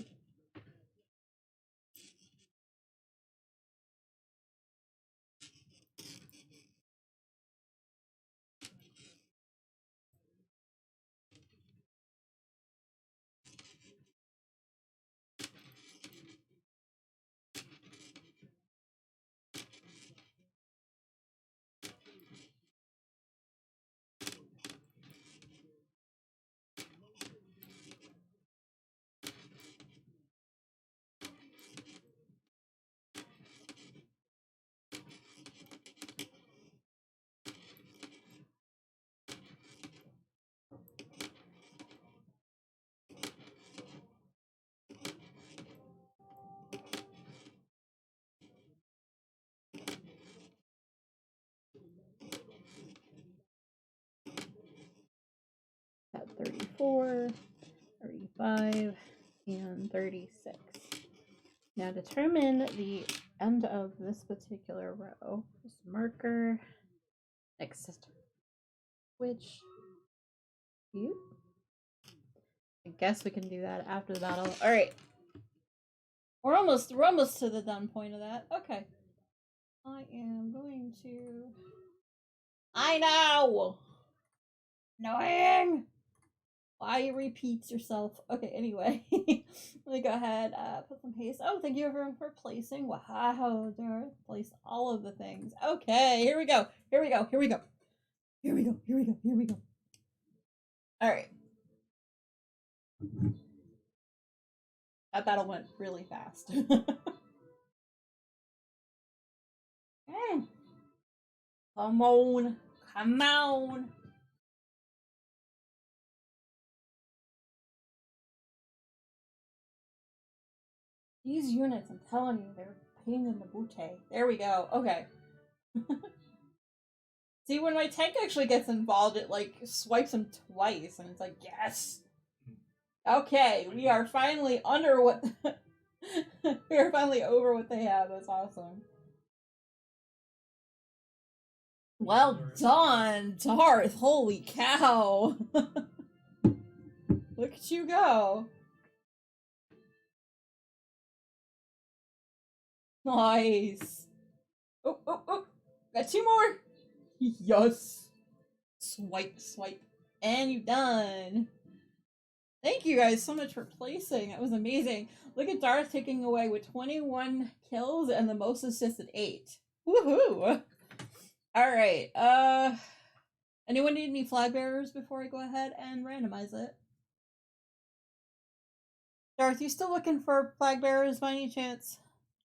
Got 34, 35, and 36. Now determine the end of this particular row. Just marker, next switch. You? I guess we can do that after the battle. All right. We're almost to the done point of that. Okay. I am going to. I know. Annoying! Why you repeats yourself? Okay, anyway. Let me go ahead, put some paste. Oh, thank you everyone for placing. Wow, Darth placed all of the things. Okay, here we go. Here we go. Here we go. Here we go. Here we go. Here we go. Alright. That battle went really fast. Come on. Come on. These units, I'm telling you, they're a pain in the booty. There we go. Okay. See, when my tank actually gets involved, it like swipes them twice, and it's like, yes. Okay, we are finally under what we are finally over what they have. That's awesome. Well done, Darth. Holy cow. Look at you go. Nice. Oh, oh, oh. Got two more. Yes. Swipe, swipe. And you're done. Thank you guys so much for placing. That was amazing. Look at Darth taking away with 21 kills and the most assists at 8. Woohoo! Alright, anyone need any flag bearers before I go ahead and randomize it? Darth, you still looking for flag bearers by any chance?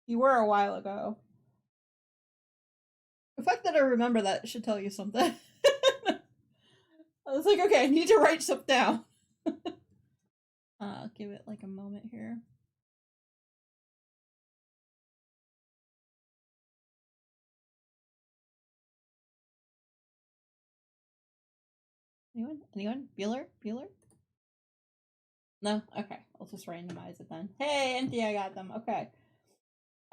You were a while ago. The fact that I remember that should tell you something. I was like, okay, I need to write stuff down. I'll give it like a moment here. Anyone? Anyone? Bueller? Bueller? No? Okay. I'll just randomize it then. Hey, Empty, I got them. Okay.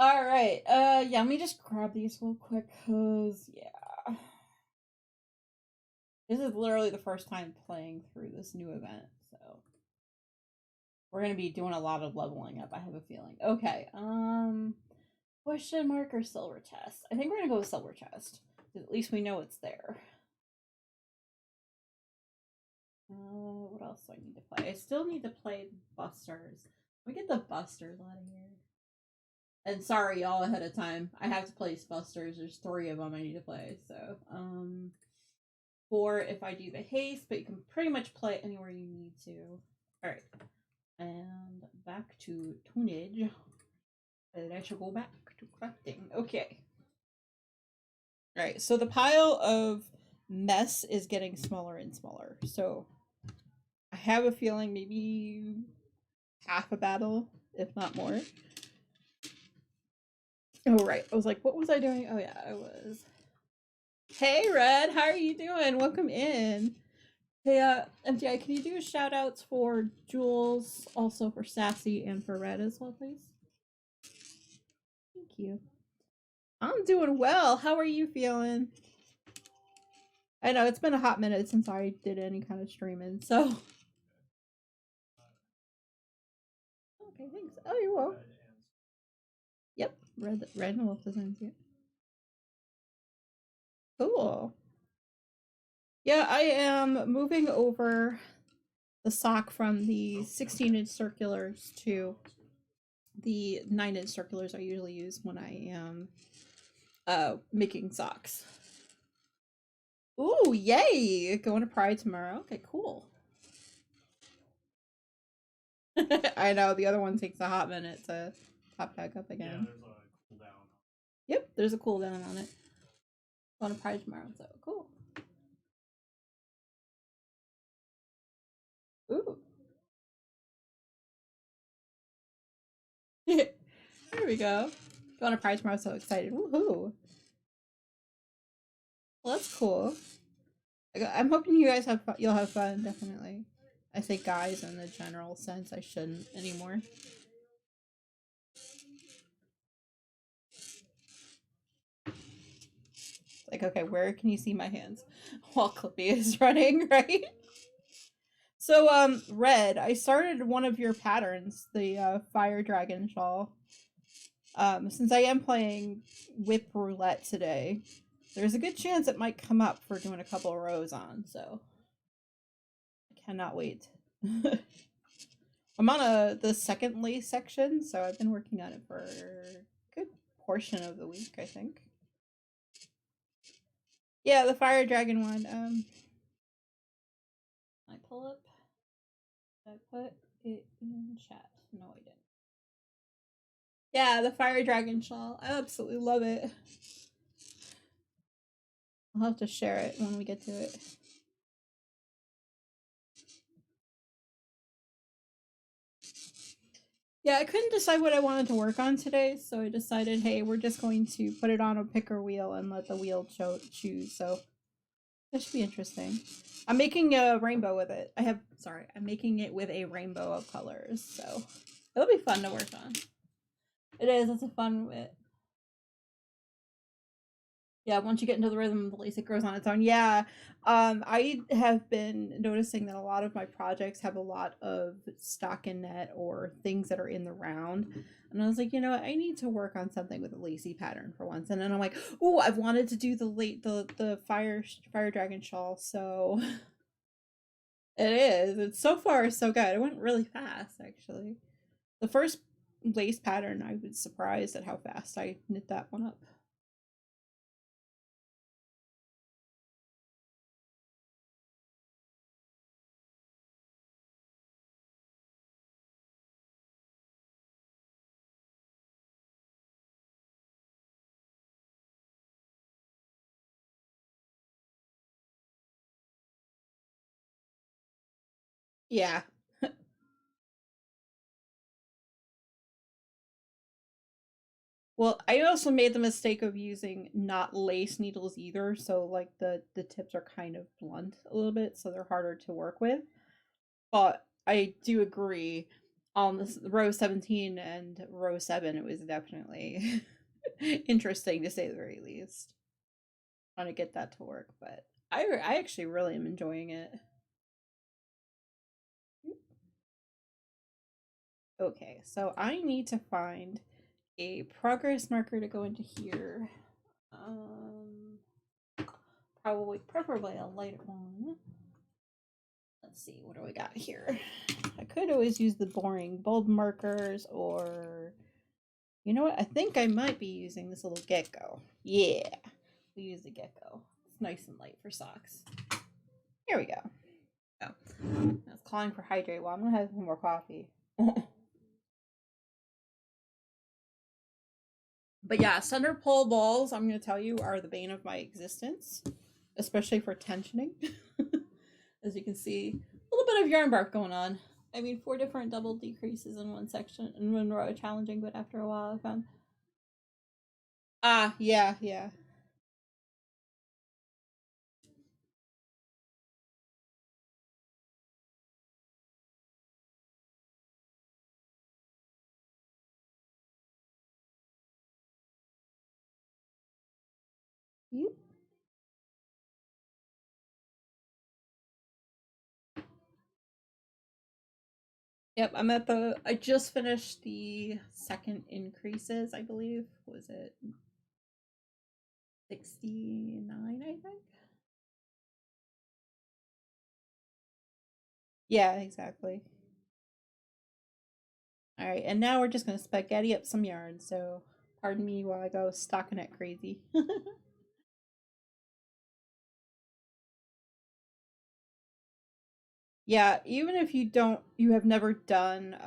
Alright. Yeah, let me just grab these real quick, cause, yeah. This is literally the first time playing through this new event, so. We're gonna be doing a lot of leveling up, I have a feeling. Okay, question mark or silver chest? I think we're gonna go with silver chest. At least we know it's there. What else do I need to play? I still need to play Busters. Let me get the Busters out of here. And sorry, y'all, ahead of time. I have to play Busters. There's 3 of them I need to play. So, 4 if I do the haste, but you can pretty much play anywhere you need to. All right, and back to tunage. And I should go back to crafting. Okay. All right. So the pile of mess is getting smaller and smaller. So I have a feeling maybe half a battle, if not more. Oh, right. I was like, what was I doing? Oh, yeah, I was. Hey, Red. How are you doing? Welcome in. Hey, MTI, can you do shout outs for Jules, also for Sassy, and for Red as well, please? Thank you. I'm doing well. How are you feeling? I know it's been a hot minute since I did any kind of streaming, so. Okay, thanks. Oh, you're welcome. Yep, red and wolf designs. Yeah. Cool. Yeah, I am moving over the sock from the 16-inch circulars to the 9-inch circulars I usually use when I am making socks. Ooh, yay! Going to Pride tomorrow. Okay, cool. I know, the other one takes a hot minute to pop back up again. Yeah, there's a cooldown. Yep, there's a cooldown on it. Going to Pride tomorrow, so cool. Ooh. There we go. Going to Pride tomorrow, so excited. Woohoo! Well, that's cool. I'm hoping you guys you'll have fun, definitely. I say guys in the general sense. I shouldn't anymore. Like, okay, where can you see my hands? While Clippy is running, right? So, Red, I started one of your patterns, the Fire Dragon Shawl. Since I am playing Whip Roulette today, there's a good chance it might come up for doing a couple of rows on, so. cannot wait. I'm on the second lace section, so I've been working on it for a good portion of the week, I think. Yeah, the fire dragon one. I pull up. Did I put it in chat? No, I didn't. Yeah, the fire dragon shawl. I absolutely love it. I'll have to share it when we get to it. Yeah, I couldn't decide what I wanted to work on today, so I decided, hey, we're just going to put it on a picker wheel and let the wheel choose. So that should be interesting. I'm making a rainbow with it. I'm making it with a rainbow of colors, so it'll be fun to work on. It is. It's a fun bit. Yeah, once you get into the rhythm of the lace, it grows on its own. Yeah, I have been noticing that a lot of my projects have a lot of stockinette or things that are in the round. And I was like, you know what? I need to work on something with a lacy pattern for once. And then I'm like, oh, I've wanted to do the fire dragon shawl. So it is. It's so far so good. It went really fast, actually. The first lace pattern, I was surprised at how fast I knit that one up. Yeah. Well, I also made the mistake of using not lace needles either, so like the tips are kind of blunt a little bit, so they're harder to work with. But I do agree on this row 17 and row 7, it was definitely interesting to say the very least. Trying to get that to work, but I actually really am enjoying it. Okay, so I need to find a progress marker to go into here. Preferably a lighter one. Let's see, what do we got here? I could always use the boring bulb markers, or you know what? I think I might be using this little gecko. Yeah, we use the gecko. It's nice and light for socks. Here we go. Oh, I was calling for hydrate. Well, I'm gonna have some more coffee. But yeah, center pole balls, I'm going to tell you, are the bane of my existence, especially for tensioning. As you can see, a little bit of yarn bark going on. I mean, 4 different double decreases in one section, in one row, challenging, but after a while I found... Ah, yeah. You? Yep, I just finished the second increases, I believe. Was it 69, I think? Yeah, exactly. All right, and now we're just gonna spaghetti up some yarn. So, pardon me while I go stockinette crazy. Yeah, even if you have never done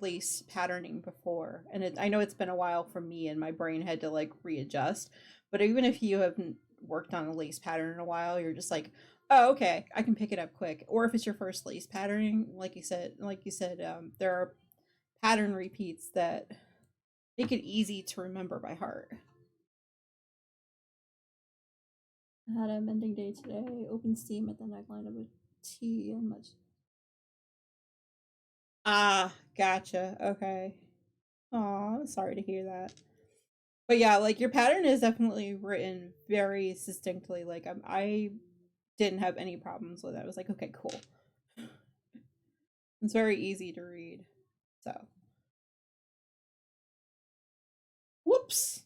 lace patterning before, and I know it's been a while for me, and my brain had to like readjust. But even if you haven't worked on a lace pattern in a while, you're just like, oh, okay, I can pick it up quick. Or if it's your first lace patterning, like you said, there are pattern repeats that make it easy to remember by heart. I had a mending day today. Open seam at the neckline of a tee and much. Ah, gotcha. Okay. Aw, sorry to hear that. But yeah, like your pattern is definitely written very succinctly. Like I didn't have any problems with it. I was like, okay, cool. It's very easy to read. So, whoops,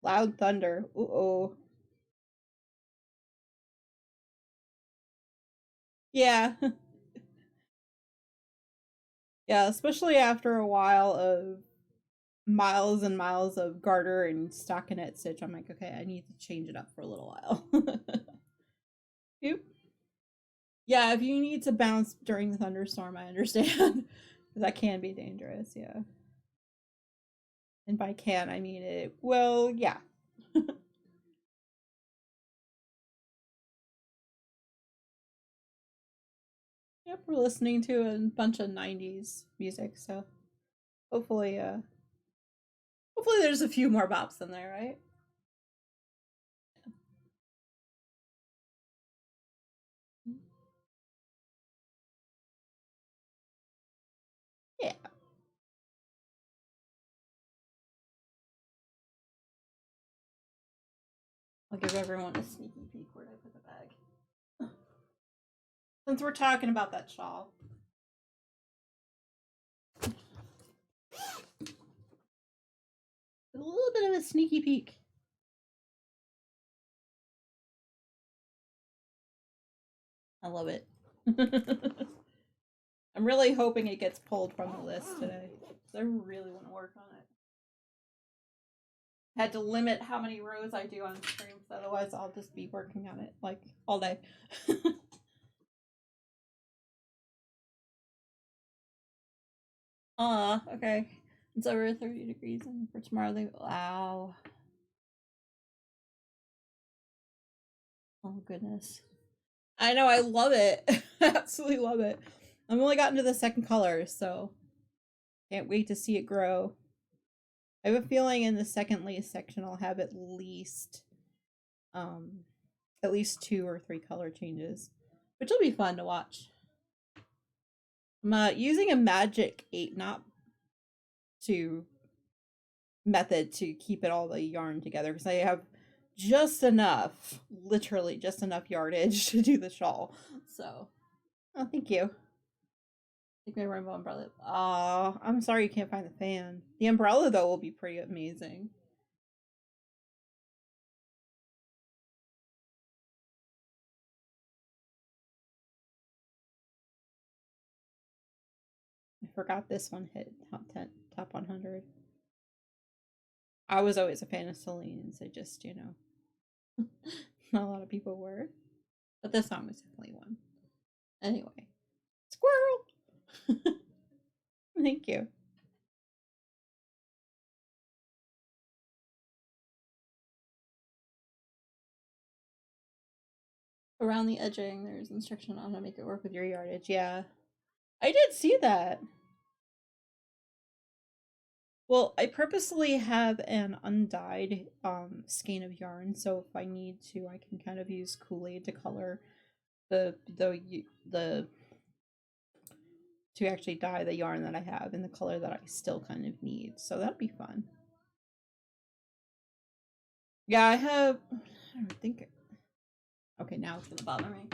loud thunder. Uh-oh. Yeah. Yeah, especially after a while of miles and miles of garter and stockinette stitch, I'm like, okay, I need to change it up for a little while. Yep. Yeah, if you need to bounce during the thunderstorm, I understand. That can be dangerous, yeah. And by can, I mean it. Well, yeah. Yep, we're listening to a bunch of 90s music, so hopefully, hopefully there's a few more bops in there, right? Yeah. I'll give everyone a sneaky peek where I put the bag. Since we're talking about that shawl. A little bit of a sneaky peek. I love it. I'm really hoping it gets pulled from the list today. I really want to work on it. Had to limit how many rows I do on streams, otherwise I'll just be working on it like all day. Okay. It's over 30 degrees and for tomorrow they wow. Oh goodness. I know, I love it. Absolutely love it. I've only gotten to the second color, so can't wait to see it grow. I have a feeling in the second lace section I'll have um at least 2 or 3 color changes, which will be fun to watch. I'm using a magic 8-knot to method to keep it all the yarn together because I have just enough, literally just enough yardage to do the shawl. So, oh, thank you. Take my rainbow umbrella. Oh, I'm sorry you can't find the fan. The umbrella though will be pretty amazing. I forgot this one hit top 10, top 100. I was always a fan of Celine's. I just, not a lot of people were. But this song was definitely one. Anyway, squirrel! Thank you. Around the edging, there's instruction on how to make it work with your yardage. Yeah. I did see that. Well, I purposely have an undyed skein of yarn, so if I need to, I can kind of use Kool-Aid to color the to actually dye the yarn that I have in the color that I still kind of need. So that'd be fun. Yeah, I have. I don't think. Okay, now it's gonna bother me.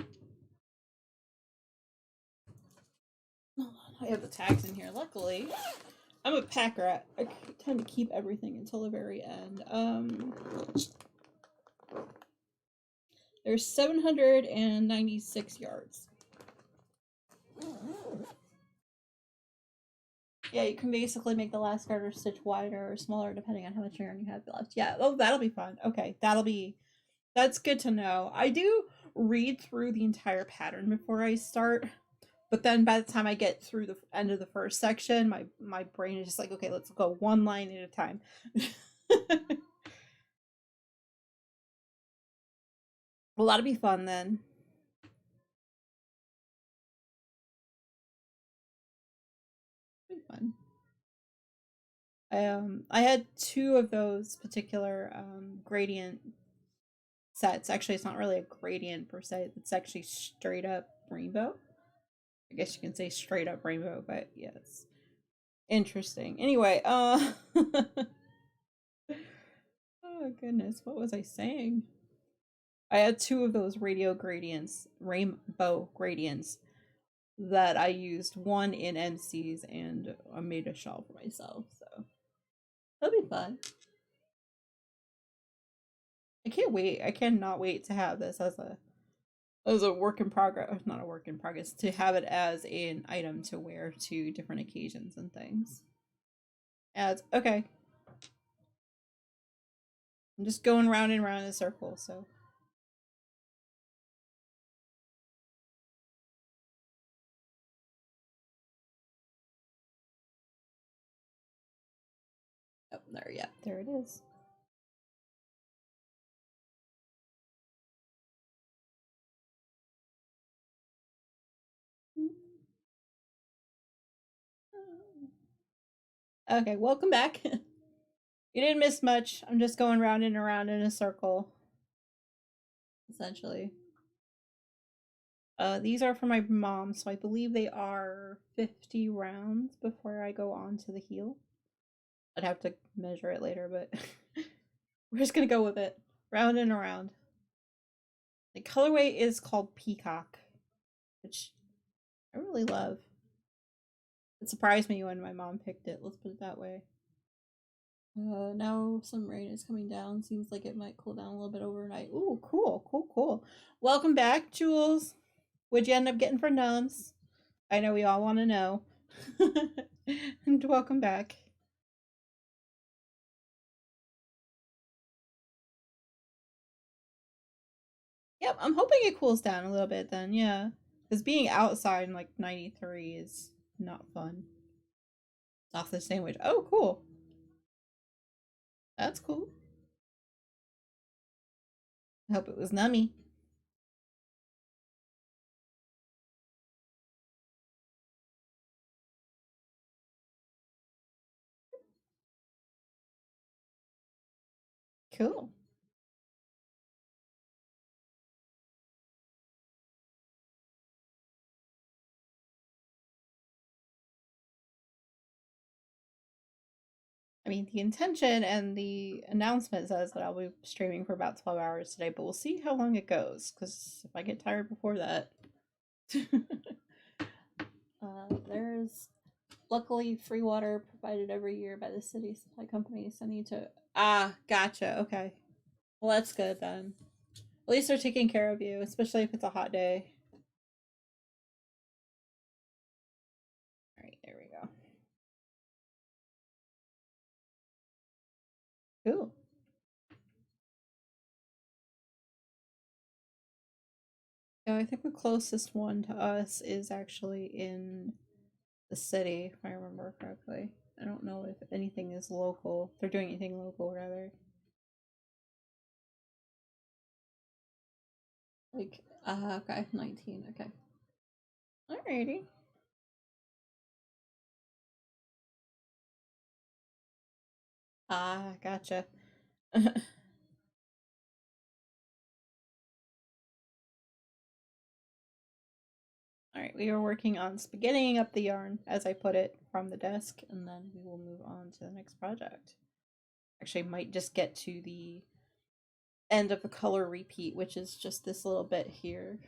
I have the tags in here. Luckily, I'm a pack rat. I tend to keep everything until the very end. There's 796 yards. Yeah, you can basically make the last garter stitch wider or smaller depending on how much yarn you have left. Yeah, oh, that'll be fun. Okay, that's good to know. I do read through the entire pattern before I start, but then by the time I get through the end of the first section, my brain is just like, okay, let's go one line at a time. Well, that'll be fun then. Be fun. I had 2 of those particular gradient sets. Actually, it's not really a gradient per se. It's actually straight up rainbow. I guess you can say straight up rainbow, but yes. Interesting. Anyway, oh goodness, what was I saying? I had 2 of those rainbow gradients that I used, one in MCs and I made a shawl for myself, so that'll be fun. I can't wait. I cannot wait to have this as a as a work in progress, not a work in progress, to have it as an item to wear to different occasions and things. As okay, I'm just going round and round in a circle, so. Oh, there, yeah, there it is. Okay, welcome back. You didn't miss much. I'm just going round and around in a circle, essentially. These are for my mom, so I believe they are 50 rounds before I go on to the heel. I'd have to measure it later, but we're just gonna go with it. Round and around. The colorway is called Peacock, which I really love. It surprised me when my mom picked it, let's put it that way. Now some rain is coming down. Seems like it might cool down a little bit overnight. Ooh, cool, cool, cool. Welcome back, Jules. What'd you end up getting for nums? I know we all want to know. And welcome back. Yep, I'm hoping it cools down a little bit then, yeah. Because being outside in like 93 is not fun. Off the sandwich. Oh, cool. That's cool. I hope it was nummy. Cool. I mean, the intention and the announcement says that I'll be streaming for about 12 hours today, but we'll see how long it goes, because if I get tired before that. There's luckily free water provided every year by the city supply company, so I need to. Ah, gotcha. Okay. Well, that's good then. At least they're taking care of you, especially if it's a hot day. Alright, there we go. Cool. Yeah, I think the closest one to us is actually in the city, if I remember correctly. I don't know if anything is local. If they're doing anything local, rather. Like, okay, 19, okay. Alrighty. Ah, gotcha. Alright, we are working on spaghettiing up the yarn, as I put it, from the desk, and then we will move on to the next project. Actually, might just get to the end of the color repeat, which is just this little bit here,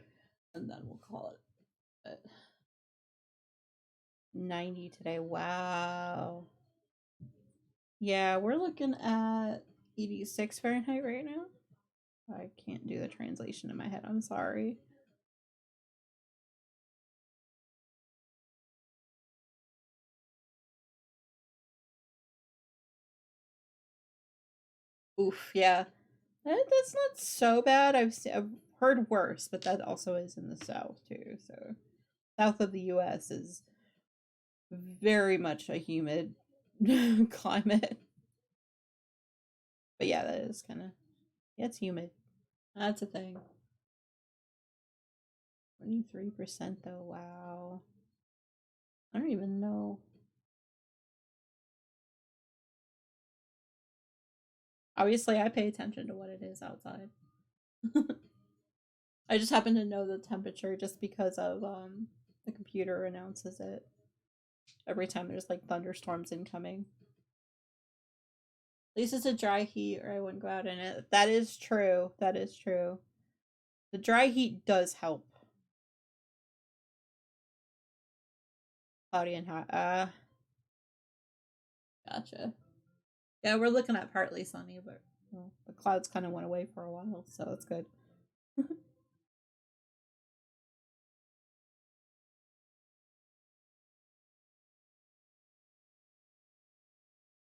and then we'll call it. But 90 today. Wow. Yeah, we're looking at 86 Fahrenheit right now. I can't do the translation in my head. I'm sorry. Oof, yeah. That's not so bad. I've heard worse, but that also is in the south too. So, south of the U.S. is very much a humid climate. But yeah, that is kind of, yeah, it's humid. That's a thing. 23% though. Wow. I don't even know. Obviously, I pay attention to what it is outside. I just happen to know the temperature just because of the computer announces it every time there's like thunderstorms incoming. At least it's a dry heat, or I wouldn't go out in it. That is true. That is true. The dry heat does help. Cloudy and hot. Gotcha. Yeah, we're looking at partly sunny, but well, the clouds kind of went away for a while, so that's good.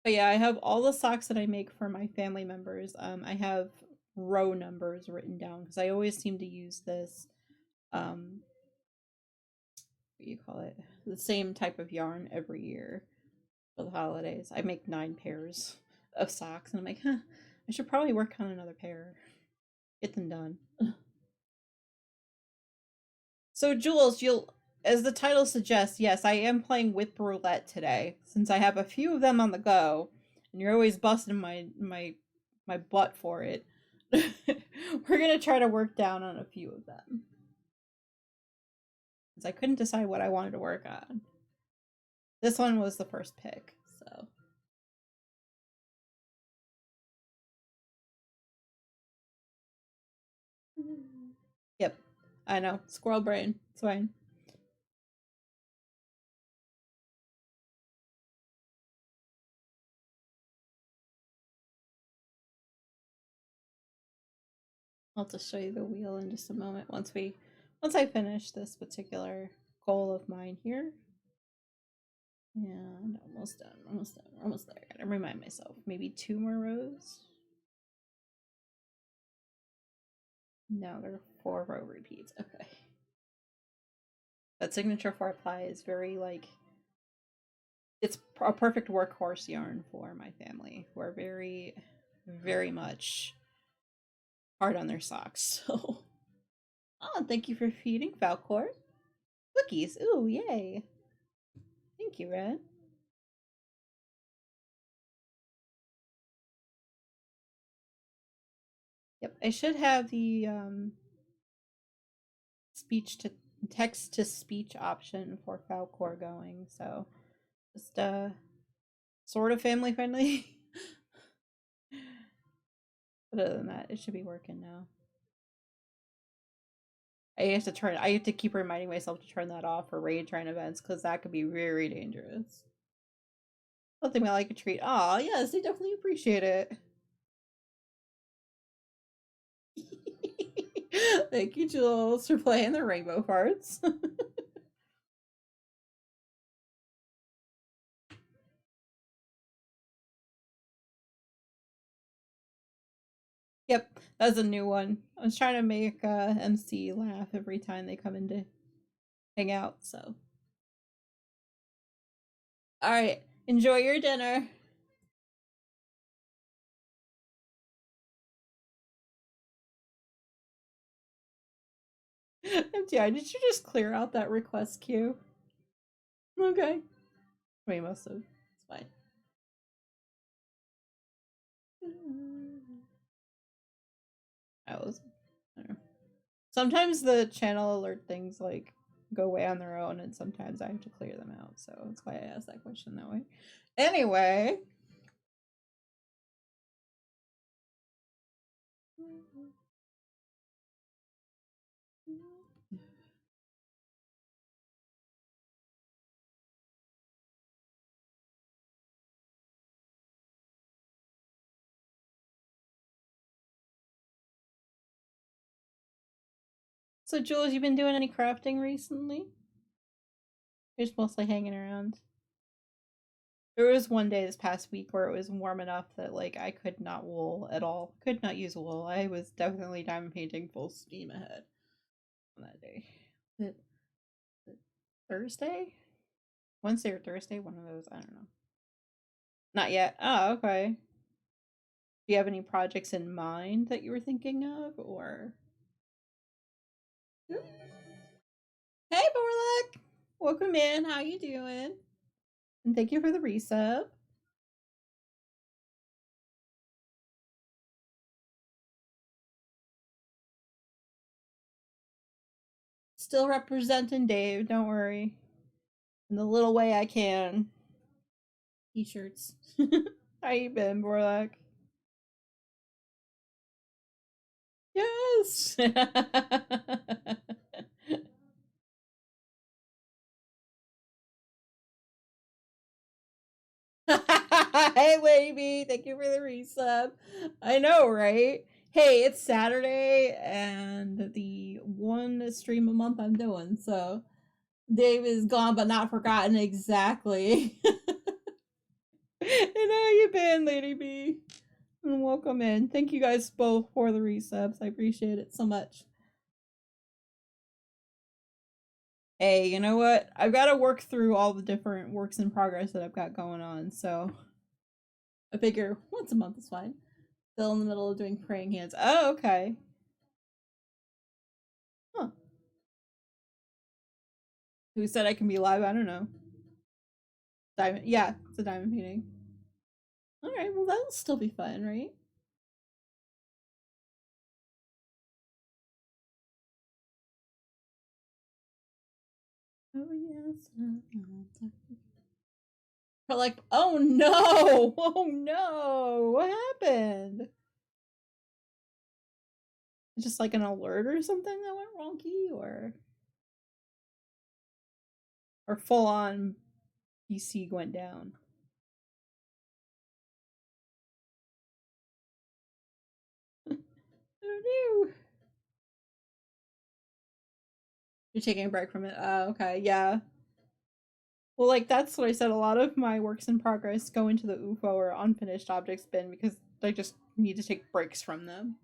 But yeah, I have all the socks that I make for my family members. I have row numbers written down because I always seem to use this what do you call it? The same type of yarn every year for the holidays. I make 9 pairs of socks and I'm like, huh, I should probably work on another pair. Get them done. So Jules, you'll as the title suggests, yes, I am playing Whip Roulette today, since I have a few of them on the go, and you're always busting my butt for it. We're gonna try to work down on a few of them. Because I couldn't decide what I wanted to work on. This one was the first pick, so. Yep. I know. Squirrel brain. It's fine. I'll just show you the wheel in just a moment once I finish this particular goal of mine here. And almost done, almost done, almost there. Gotta remind myself. Maybe 2 more rows. No, there are 4 row repeats. Okay. That signature 4 ply is very like it's a perfect workhorse yarn for my family who are very, very much hard on their socks. So, oh, thank you for feeding Falcor. Cookies. Ooh, yay. Thank you, Red. Yep, I should have the speech to text to speech option for Falcor going, so just sort of family friendly. But other than that, it should be working now. I have to keep reminding myself to turn that off for raid train events because that could be very dangerous. Something like a treat. Aw, yes, they definitely appreciate it. Thank you, Jules, for playing the rainbow parts. Yep, that's a new one. I was trying to make MC laugh every time they come in to hang out, so. Alright, enjoy your dinner. MTI, did you just clear out that request queue? Okay. We must have. It's fine. I was. I don't know. Sometimes the channel alert things like go away on their own, and sometimes I have to clear them out. So that's why I asked that question that way. Anyway. So Jules, you been doing any crafting recently? You're just mostly hanging around. There was one day this past week where it was warm enough that like I could not wool at all. Could not use wool. I was definitely diamond painting full steam ahead on that day. It Thursday? Wednesday or Thursday? One of those. I don't know. Not yet. Oh, okay. Do you have any projects in mind that you were thinking of, or? Hey, Borlak! Welcome in. How you doing? And thank you for the resub. Still representing Dave. Don't worry. In the little way I can. T-shirts. How you been, Borlak? Yes. Hey, Wavy. Thank you for the resub. I know, right? Hey, it's Saturday and the one stream a month I'm doing, so Dave is gone but not forgotten exactly. And how you been, Lady B? And welcome in. Thank you guys both for the resubs. I appreciate it so much. Hey, you know what? I've got to work through all the different works in progress that I've got going on, so I figure once a month is fine. Still in the middle of doing praying hands. Oh, okay. Huh. Who said I can be live? I don't know. Diamond. Yeah, it's a diamond painting. Alright, well, that'll still be fun, right? Oh, yes. But like, oh no! Oh no! What happened? Just like an alert or something that went wonky, or full on PC went down. Oh no! You're taking a break from it. Okay, yeah. Well, like that's what I said. A lot of my works in progress go into the UFO or unfinished objects bin because I just need to take breaks from them.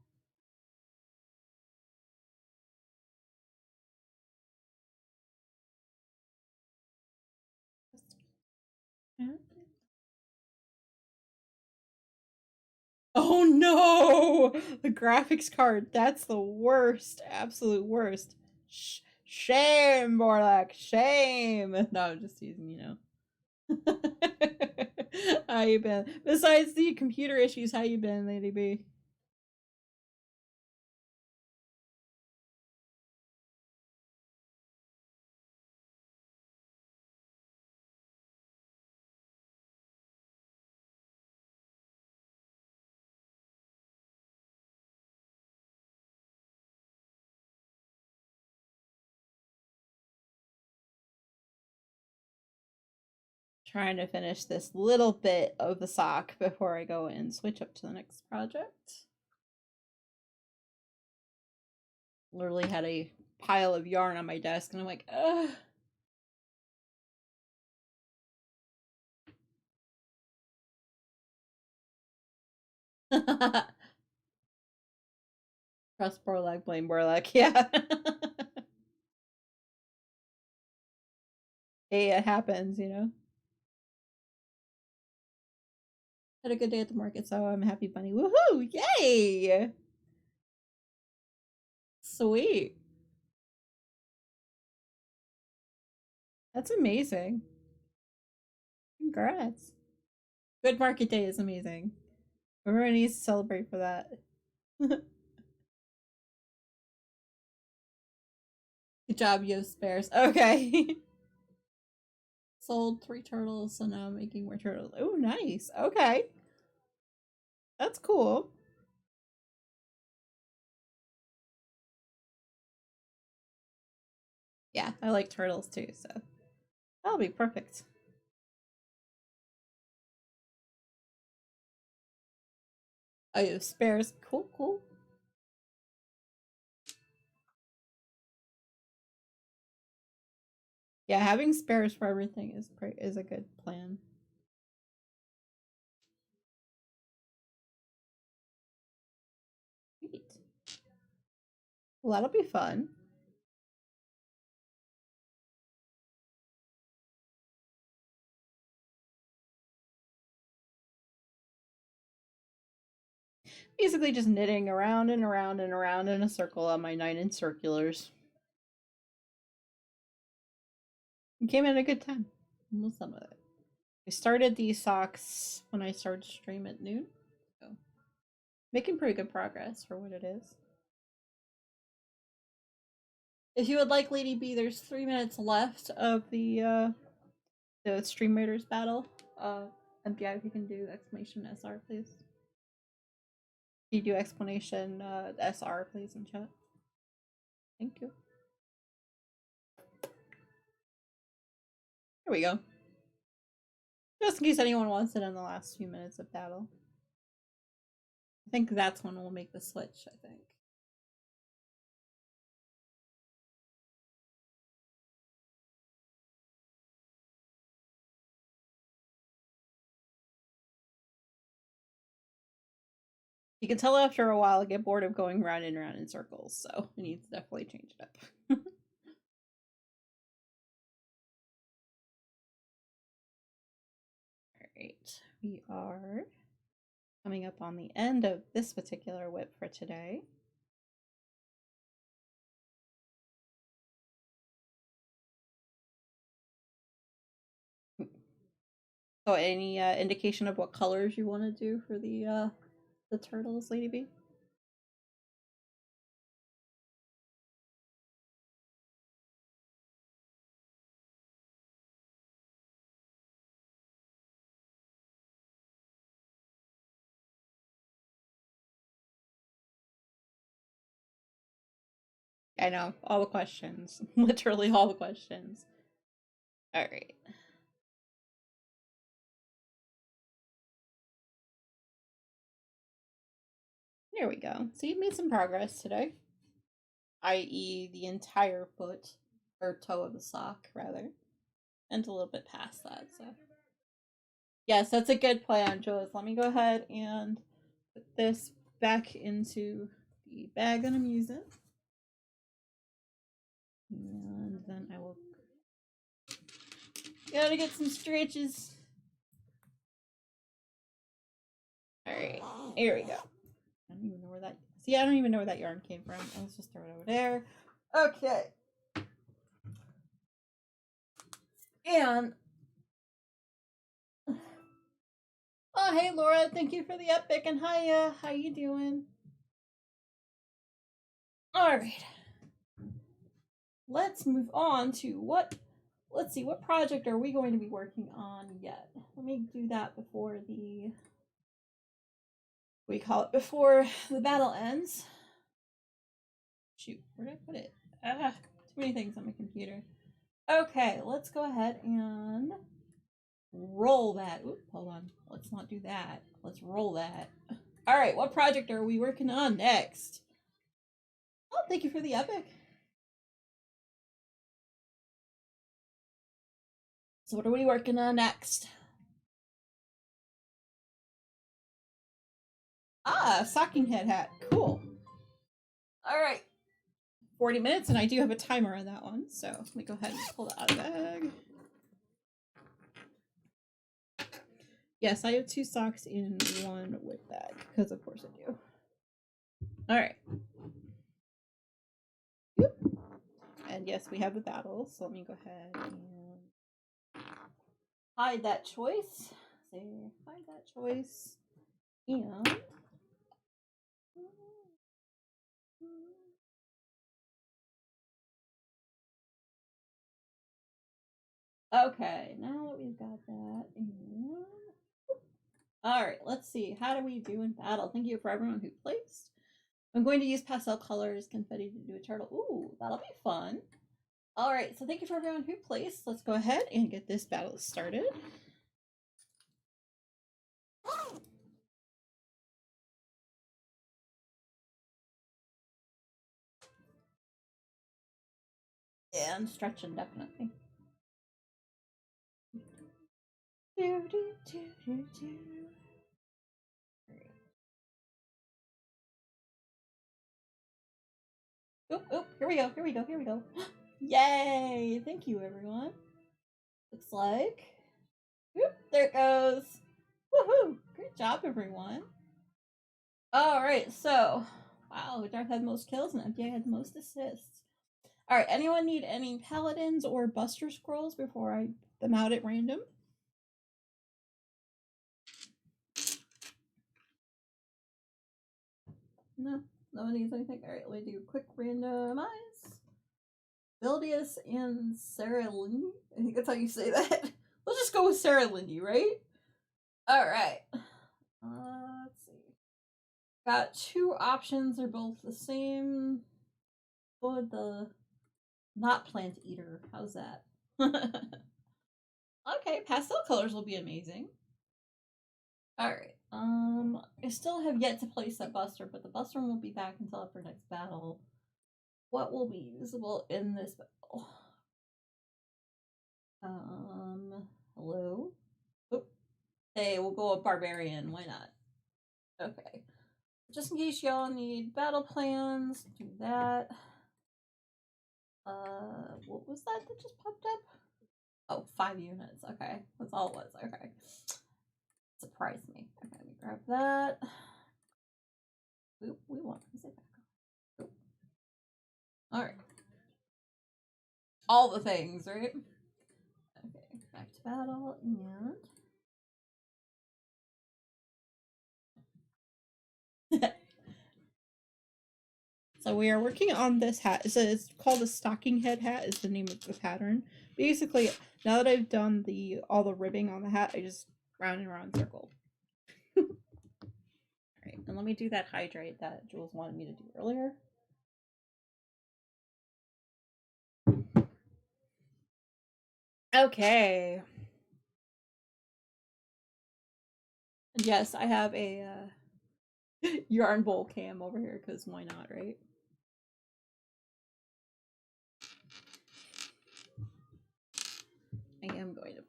Oh no! The graphics card. That's the worst. Absolute worst. Shame, Borlak. Shame. No, I'm just teasing, you know. How you been? Besides the computer issues, how you been, Lady B? Trying to finish this little bit of the sock before I go and switch up to the next project. Literally had a pile of yarn on my desk and I'm like, ugh. Trust Borlak, blame Borlak. Yeah. Hey, it happens, you know. Had a good day at the market, so I'm happy bunny. Woohoo! Yay! Sweet. That's amazing. Congrats. Good market day is amazing. Everyone needs to celebrate for that. Good job, you have spares. Okay. Sold 3 turtles, so now I'm making more turtles. Oh, nice. Okay. That's cool. Yeah, I like turtles too, so that'll be perfect. Oh, you have spares. Cool, cool. Yeah, having spares for everything is a good plan. Sweet. Well, that'll be fun. Basically just knitting around and around and around in a circle on my 9-inch circulars. It came at a good time. Almost done with it. I started these socks when I started stream at noon. So making pretty good progress for what it is. If you would like Lady B, there's 3 minutes left of the Stream Raiders battle. MPI, if you can do exclamation SR, please. Can you do explanation SR, please, in chat? Thank you. There we go. Just in case anyone wants it in the last few minutes of battle. I think that's when we'll make the switch, I think. You can tell after a while I get bored of going round and round in circles, so we need to definitely change it up. Alright, we are coming up on the end of this particular whip for today. So any indication of what colors you want to do for the turtles, Lady B? I know, all the questions. Literally all the questions. Alright. There we go. So you've made some progress today. I.e. the entire foot, or toe of the sock, rather. And a little bit past that, so. Yes, that's a good plan, Jules. Let me go ahead and put this back into the bag that I'm using. And then I will gotta get some stretches. Alright, here we go. I don't even know where that I don't even know where that yarn came from. Let's just throw it over there. Okay. And oh hey Laura, thank you for the epic, and hiya, how you doing? Alright. Let's move on to let's see, what project are we going to be working on yet? Let me do that before before the battle ends. Shoot, where did I put it? Too many things on my computer. Okay, let's go ahead and roll that. Oop, hold on. Let's not do that. Let's roll that. Alright, what project are we working on next? Oh, thank you for the epic. So what are we working on next? Ah, stocking head hat. Cool. Alright. 40 minutes, and I do have a timer on that one, so let me go ahead and pull that out of the bag. Yes, I have 2 socks in 1 whip bag, because of course I do. Alright. And yes, we have the battle, so let me go ahead and hide that choice. Say, hide that choice. And okay, now that we've got that, alright, let's see. How do we do in battle? Thank you for everyone who placed. I'm going to use pastel colors confetti to do a turtle. Ooh, that'll be fun. Alright, so thank you for everyone who placed. Let's go ahead and get this battle started. And stretching, definitely. Oop, here we go. Yay! Thank you, everyone. Looks like. Oop, there it goes. Woohoo! Great job, everyone. Alright, so. Wow, Darth had the most kills and MJ had the most assists. Alright, anyone need any paladins or buster scrolls before I put them out at random? No, no one needs anything. Alright, let me do a quick randomize. Vildius and Sarah Lindy? I think that's how you say that. Let's just go with Sarah Lindy, right? Alright. Let's see. Got 2 options. They're both the same. Go with the not plant eater. How's that? Okay, pastel colors will be amazing. Alright. I still have yet to place that buster, but the buster won't be back until after next battle. What will be usable in this battle? Hello? Oh. Hey, we'll go with barbarian. Why not? Okay. Just in case y'all need battle plans, do that. What was that just popped up? Oh, 5 units. Okay, that's all it was. Okay, surprised me. Okay, let me grab that. Oop, we want to sit back. Oop. All right, all the things, right? Okay, back to battle and. So we are working on this hat. So it's called a stocking head hat is the name of the pattern. Basically, now that I've done all the ribbing on the hat, I just round and round circle. Alright, and let me do that hydrate that Jules wanted me to do earlier. Okay. Yes, I have a yarn bowl cam over here because why not, right? I am going to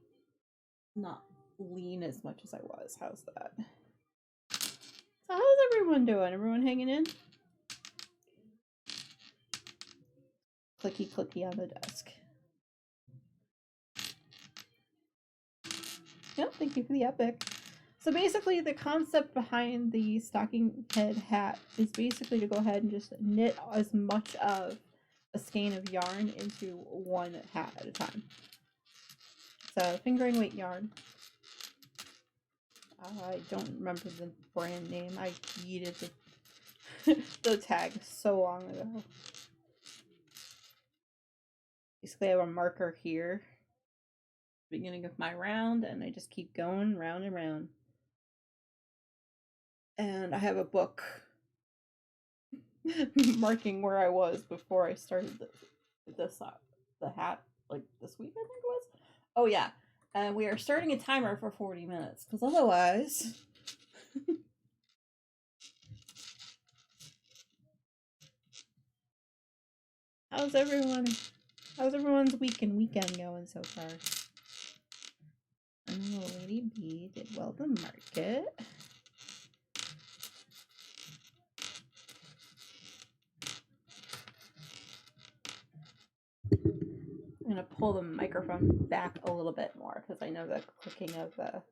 not lean as much as I was. How's that? So how's everyone doing? Everyone hanging in? Clicky clicky on the desk. Yep, thank you for the epic. So basically the concept behind the stocking head hat is basically to go ahead and just knit as much of a skein of yarn into one hat at a time. So fingering weight yarn. I don't remember the brand name. I yeeted the tag so long ago. Basically I have a marker here. Beginning of my round, and I just keep going round and round. And I have a book marking where I was before I started the hat, like this week I think it was. Oh yeah, and we are starting a timer for 40 minutes because otherwise. How's everyone's week and weekend going so far? I know Lady B did well the market. I'm gonna pull the microphone back a little bit more because I know the clicking of the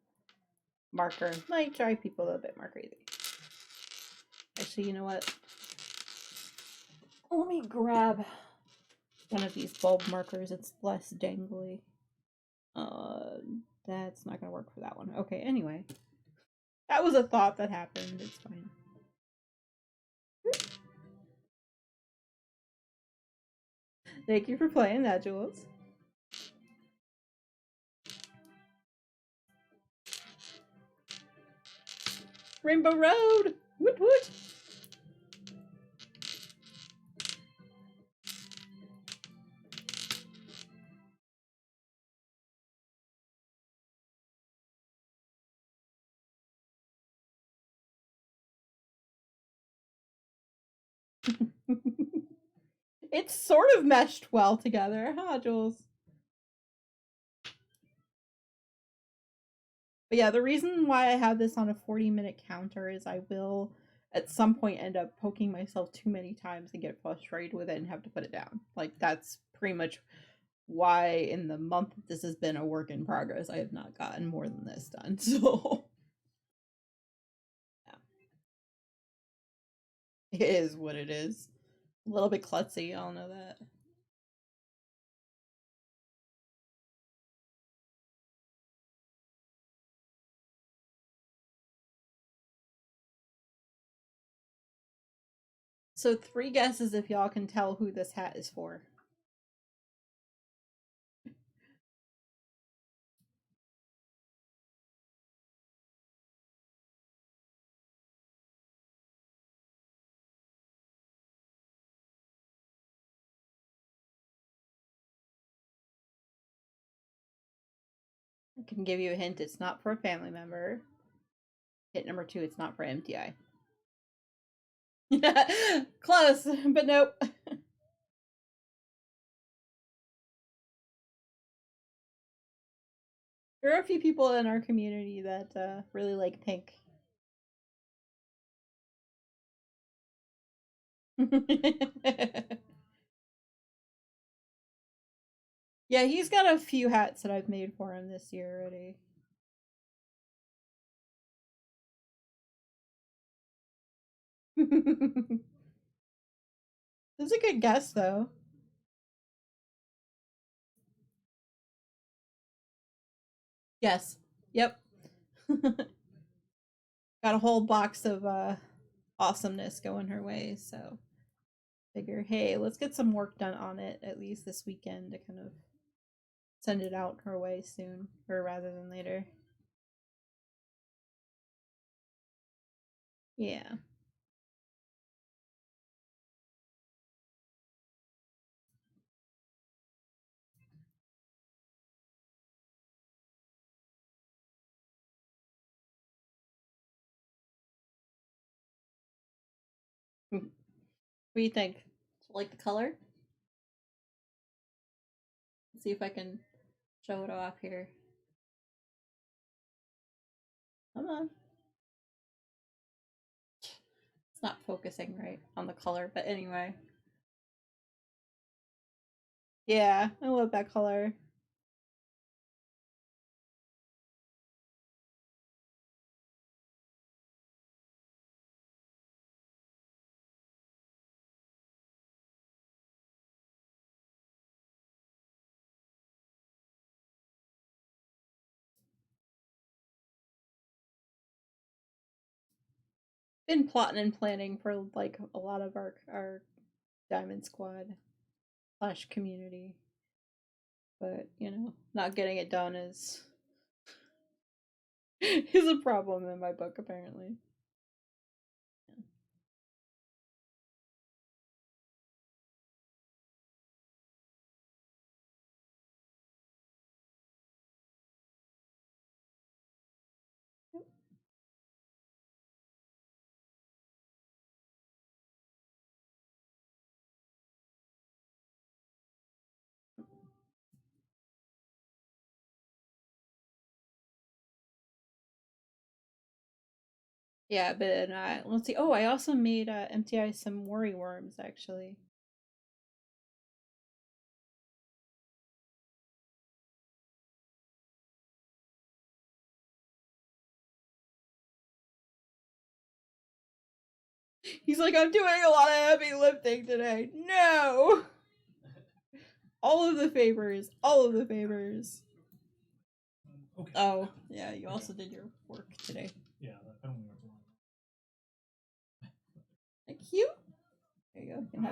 marker might drive people a bit more crazy. Actually, you know what? Let me grab one of these bulb markers. It's less dangly. That's not gonna work for that one. Okay, anyway. That was a thought that happened. It's fine. Thank you for playing that, Jules. Rainbow Road! Woot woot! It's sort of meshed well together, huh, Jules? But yeah, the reason why I have this on a 40-minute counter is I will at some point end up poking myself too many times and get frustrated with it and have to put it down. Like that's pretty much why in the month that this has been a work in progress, I have not gotten more than this done. So yeah. It is what it is. A little bit klutzy, y'all know that. So 3 guesses if y'all can tell who this hat is for. I can give you a hint, it's not for a family member. Hint number 2, it's not for MTI. Close, but nope. There are a few people in our community that really like pink. Yeah, he's got a few hats that I've made for him this year already. That's a good guess, though. Yes. Yep. Got a whole box of awesomeness going her way, so figure, hey, let's get some work done on it at least this weekend to kind of send it out her way soon, or rather than later. Yeah. What do you think? Like the color? Let's see if I can show it off here. Come on. It's not focusing right on the color, but anyway. Yeah, I love that color. Been plotting and planning for like a lot of our Diamond Squad slash community, but not getting it done is is a problem in my book apparently. Yeah, but let's see. Oh, I also made MTI some worry worms actually. He's like, I'm doing a lot of heavy lifting today. No, all of the favors, all of the favors. Okay. Oh, yeah, you also did your work today. Yeah, I don't remember. Thank you. There you go. You can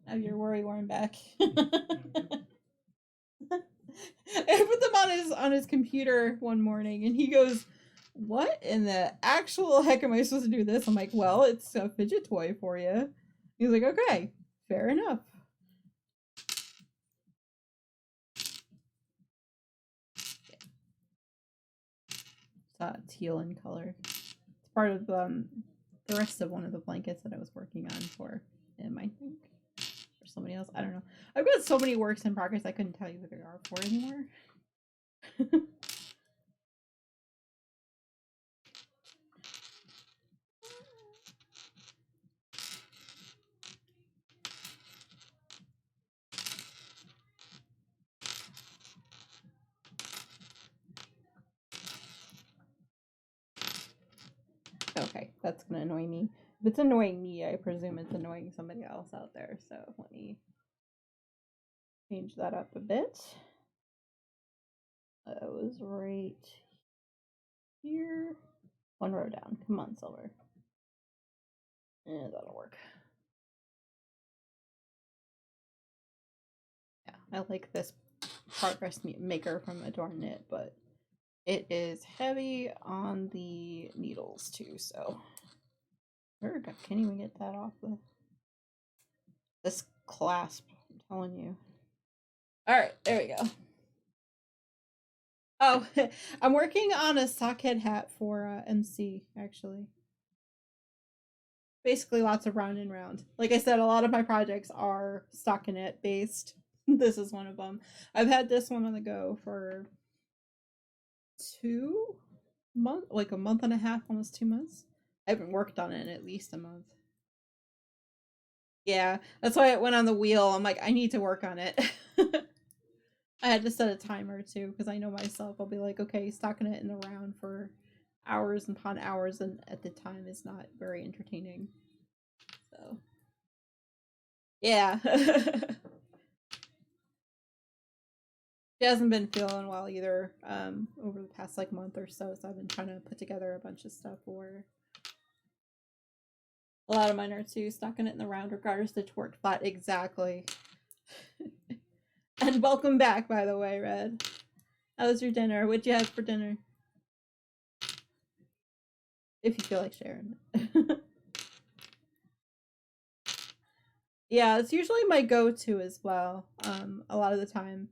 have your worry worm back. I put them on his computer one morning, and he goes, "What in the actual heck am I supposed to do this?" I'm like, "Well, it's a fidget toy for you." He's like, "Okay, fair enough." It's teal in color. It's part of the rest of one of the blankets that I was working on for him, I think, or somebody else. I don't know. I've got so many works in progress I couldn't tell you who they are for anymore. Okay, that's gonna annoy me. If it's annoying me, I presume it's annoying somebody else out there. So let me change that up a bit. That was right here. One row down. Come on, Silver. That'll work. Yeah, I like this progress maker from Adorn Knit, but it is heavy on the needles too, so I can't even get that off this clasp, I'm telling you. Alright, there we go. Oh, I'm working on a sockhead hat for MC, actually. Basically, lots of round and round. Like I said, a lot of my projects are stockinette based. This is one of them. I've had this one on the go for 2 months, like a month and a half, almost 2 months. I haven't worked on it in at least a month. Yeah, that's why it went on the wheel. I'm like, I need to work on it. I had to set a timer too because I know myself. I'll be like, okay, stocking it in the round for hours and upon hours, and at the time is not very entertaining. So, yeah. She hasn't been feeling well either over the past like month or so, so I've been trying to put together a bunch of stuff for a lot of mine are too, stocking it in the round regardless to work flat. Exactly. And welcome back, by the way, Red. How was your dinner? What'd you have for dinner? If you feel like sharing. Yeah, it's usually my go-to as well. A lot of the time,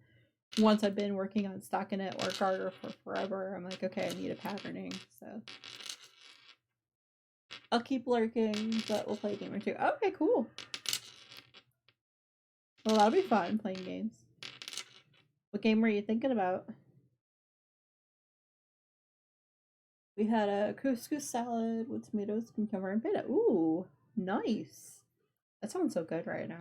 once I've been working on stocking it or garter for forever, I'm like, okay, I need a patterning. So I'll keep lurking, but we'll play a game or two. Okay, cool. Well, that'll be fun playing games. What game were you thinking about? We had a couscous salad with tomatoes, cucumber, and pita. Ooh, nice. That sounds so good right now.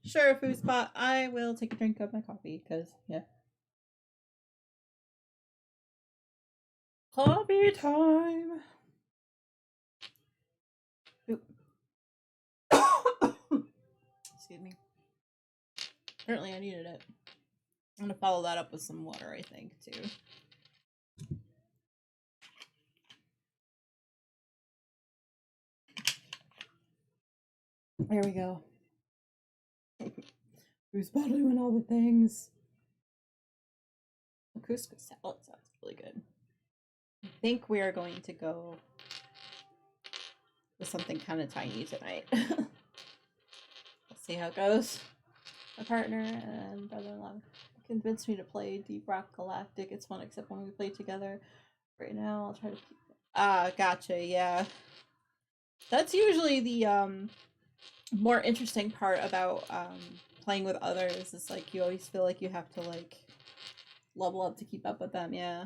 Sure, food spot. I will take a drink of my coffee because, yeah. Coffee time. Oop. Excuse me. Apparently, I needed it. I'm gonna follow that up with some water, I think, too. There we go. Who's doing all the things? The couscous salad sounds really good. I think we are going to go with something kind of tiny tonight. We'll see how it goes. My partner and brother-in-law convinced me to play Deep Rock Galactic. It's fun except when we play together. Right now, I'll try to keep it. Ah, gotcha, yeah. That's usually the more interesting part about playing with others. Is like you always feel like you have to like level up to keep up with them, yeah.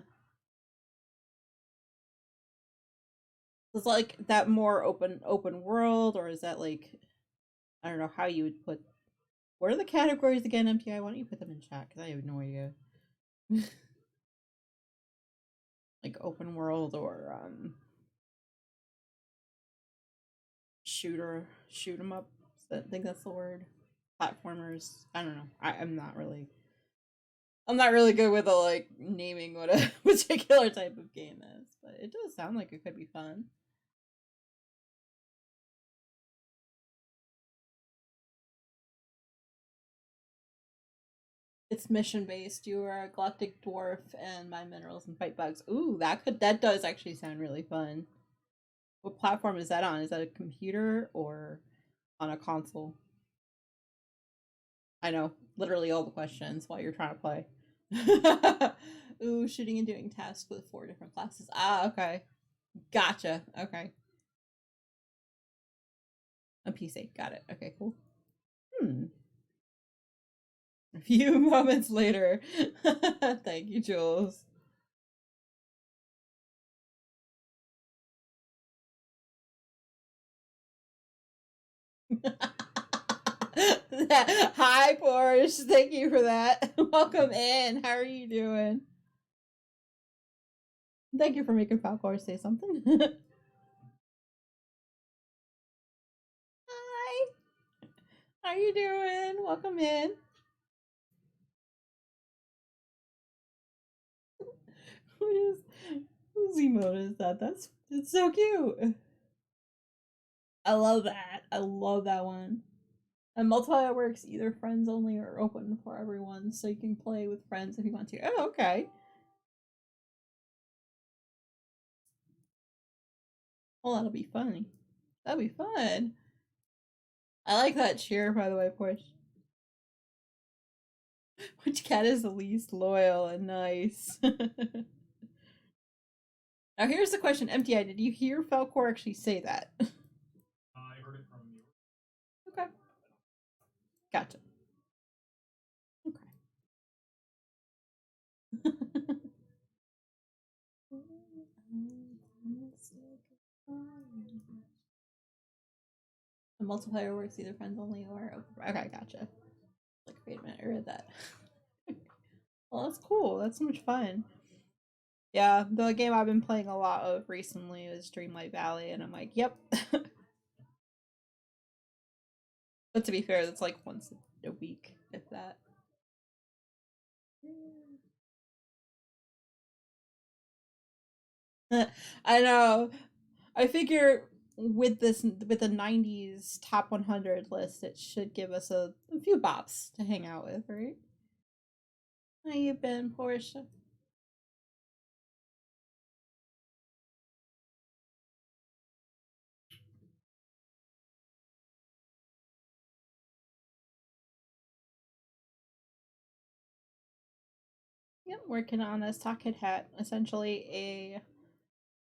It's like that more open world, or is that like I don't know how you would put what are the categories again, MTI? Why don't you put them in chat? Because I have no idea. Like open world or shoot 'em up. I think that's the word. Platformers. I don't know. I'm not really good with the like naming what a particular type of game is, but it does sound like it could be fun. It's mission based. You are a galactic dwarf and mine minerals and fight bugs. Ooh, that does actually sound really fun. What platform is that on? Is that a computer or on a console? I know, literally all the questions while you're trying to play. Ooh, shooting and doing tasks with 4 different classes. Ah, okay. Gotcha. Okay. A PC. Got it. Okay, cool. A few moments later. Thank you, Jules. Hi, Porsche. Thank you for that. Welcome in. How are you doing? Thank you for making Falcor say something. Hi. How you doing? Welcome in. Whose emote is that? It's so cute. I love that. I love that one. And multiplayer works either friends only or open for everyone, so you can play with friends if you want to. Oh, okay. Well, that'll be funny. That'll be fun. I like that cheer, by the way, Porsche. Which cat is the least loyal and nice? Now, here's the question, MTI. Did you hear Falcor actually say that? I heard it from you. Okay. Gotcha. Okay. multiplayer works either friends only or okay, gotcha. Like, wait a minute, I read that. Well, that's cool. That's so much fun. Yeah, the game I've been playing a lot of recently is Dreamlight Valley, and I'm like, yep. But to be fair, that's like once a week, if that. I know. I figure with the 90s top 100 list, it should give us a few bops to hang out with, right? How you been, Portia? Yep, working on a socket hat, essentially a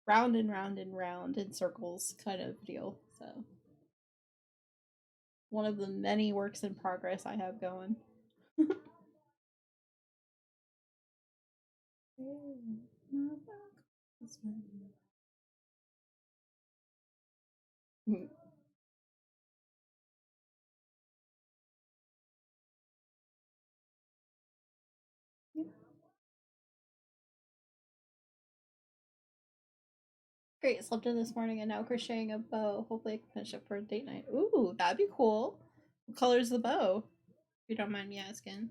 round and round and round in circles kind of deal. So one of the many works in progress I have going. Great, slept in this morning and now crocheting a bow. Hopefully I can finish it for a date night. Ooh, that'd be cool. What color's the bow? If you don't mind me asking.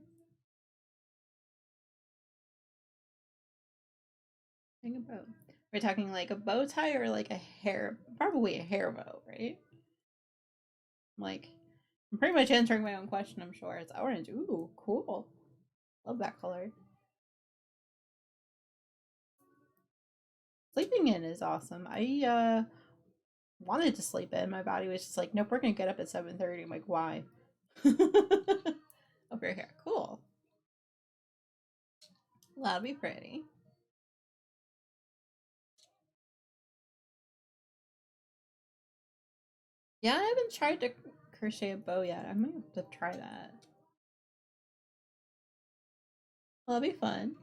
A bow. We're talking like a bow tie or like a hair, probably a hair bow, right? Like, I'm pretty much answering my own question, I'm sure. It's orange. Ooh, cool. Love that color. Sleeping in is awesome. I wanted to sleep in. My body was just like, nope, we're gonna get up at 7:30. I'm like, why? Over here. Cool. That'll be pretty. Yeah, I haven't tried to crochet a bow yet. I might have to try that. Well, that'll be fun.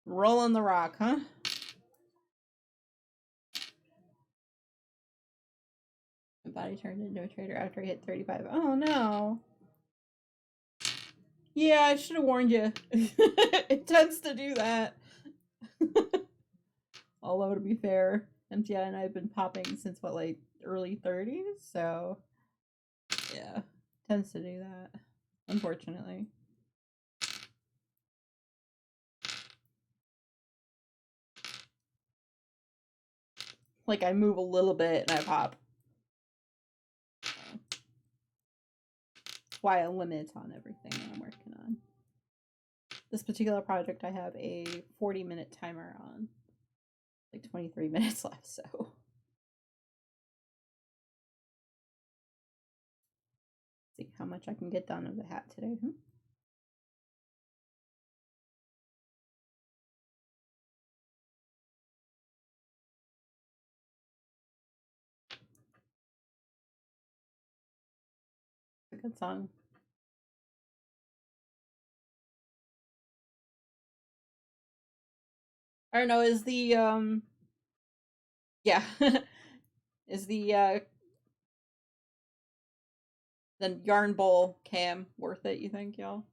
Rolling the rock, huh? My body turned into a traitor after I hit 35. Oh no. Yeah, I should have warned you. It tends to do that. Although, to be fair, MTI and I have been popping since what, like early 30s? So, yeah, tends to do that, unfortunately. Like, I move a little bit and I pop. That's why I limit on everything that I'm working on. This particular project, I have a 40-minute timer on. Like 23 minutes left, so. See how much I can get done of the hat today. It's a good song. I don't know, is the yeah. Is the yarn bowl cam worth it, you think, y'all?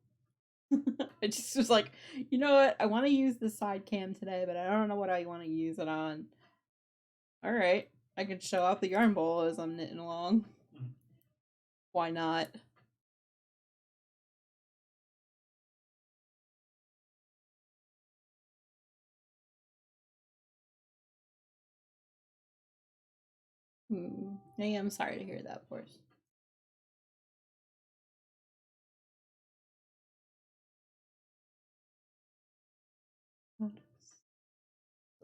I just was like, you know what? I want to use the side cam today, but I don't know what I want to use it on. All right, I can show off the yarn bowl as I'm knitting along. Why not? I am sorry to hear that, of course.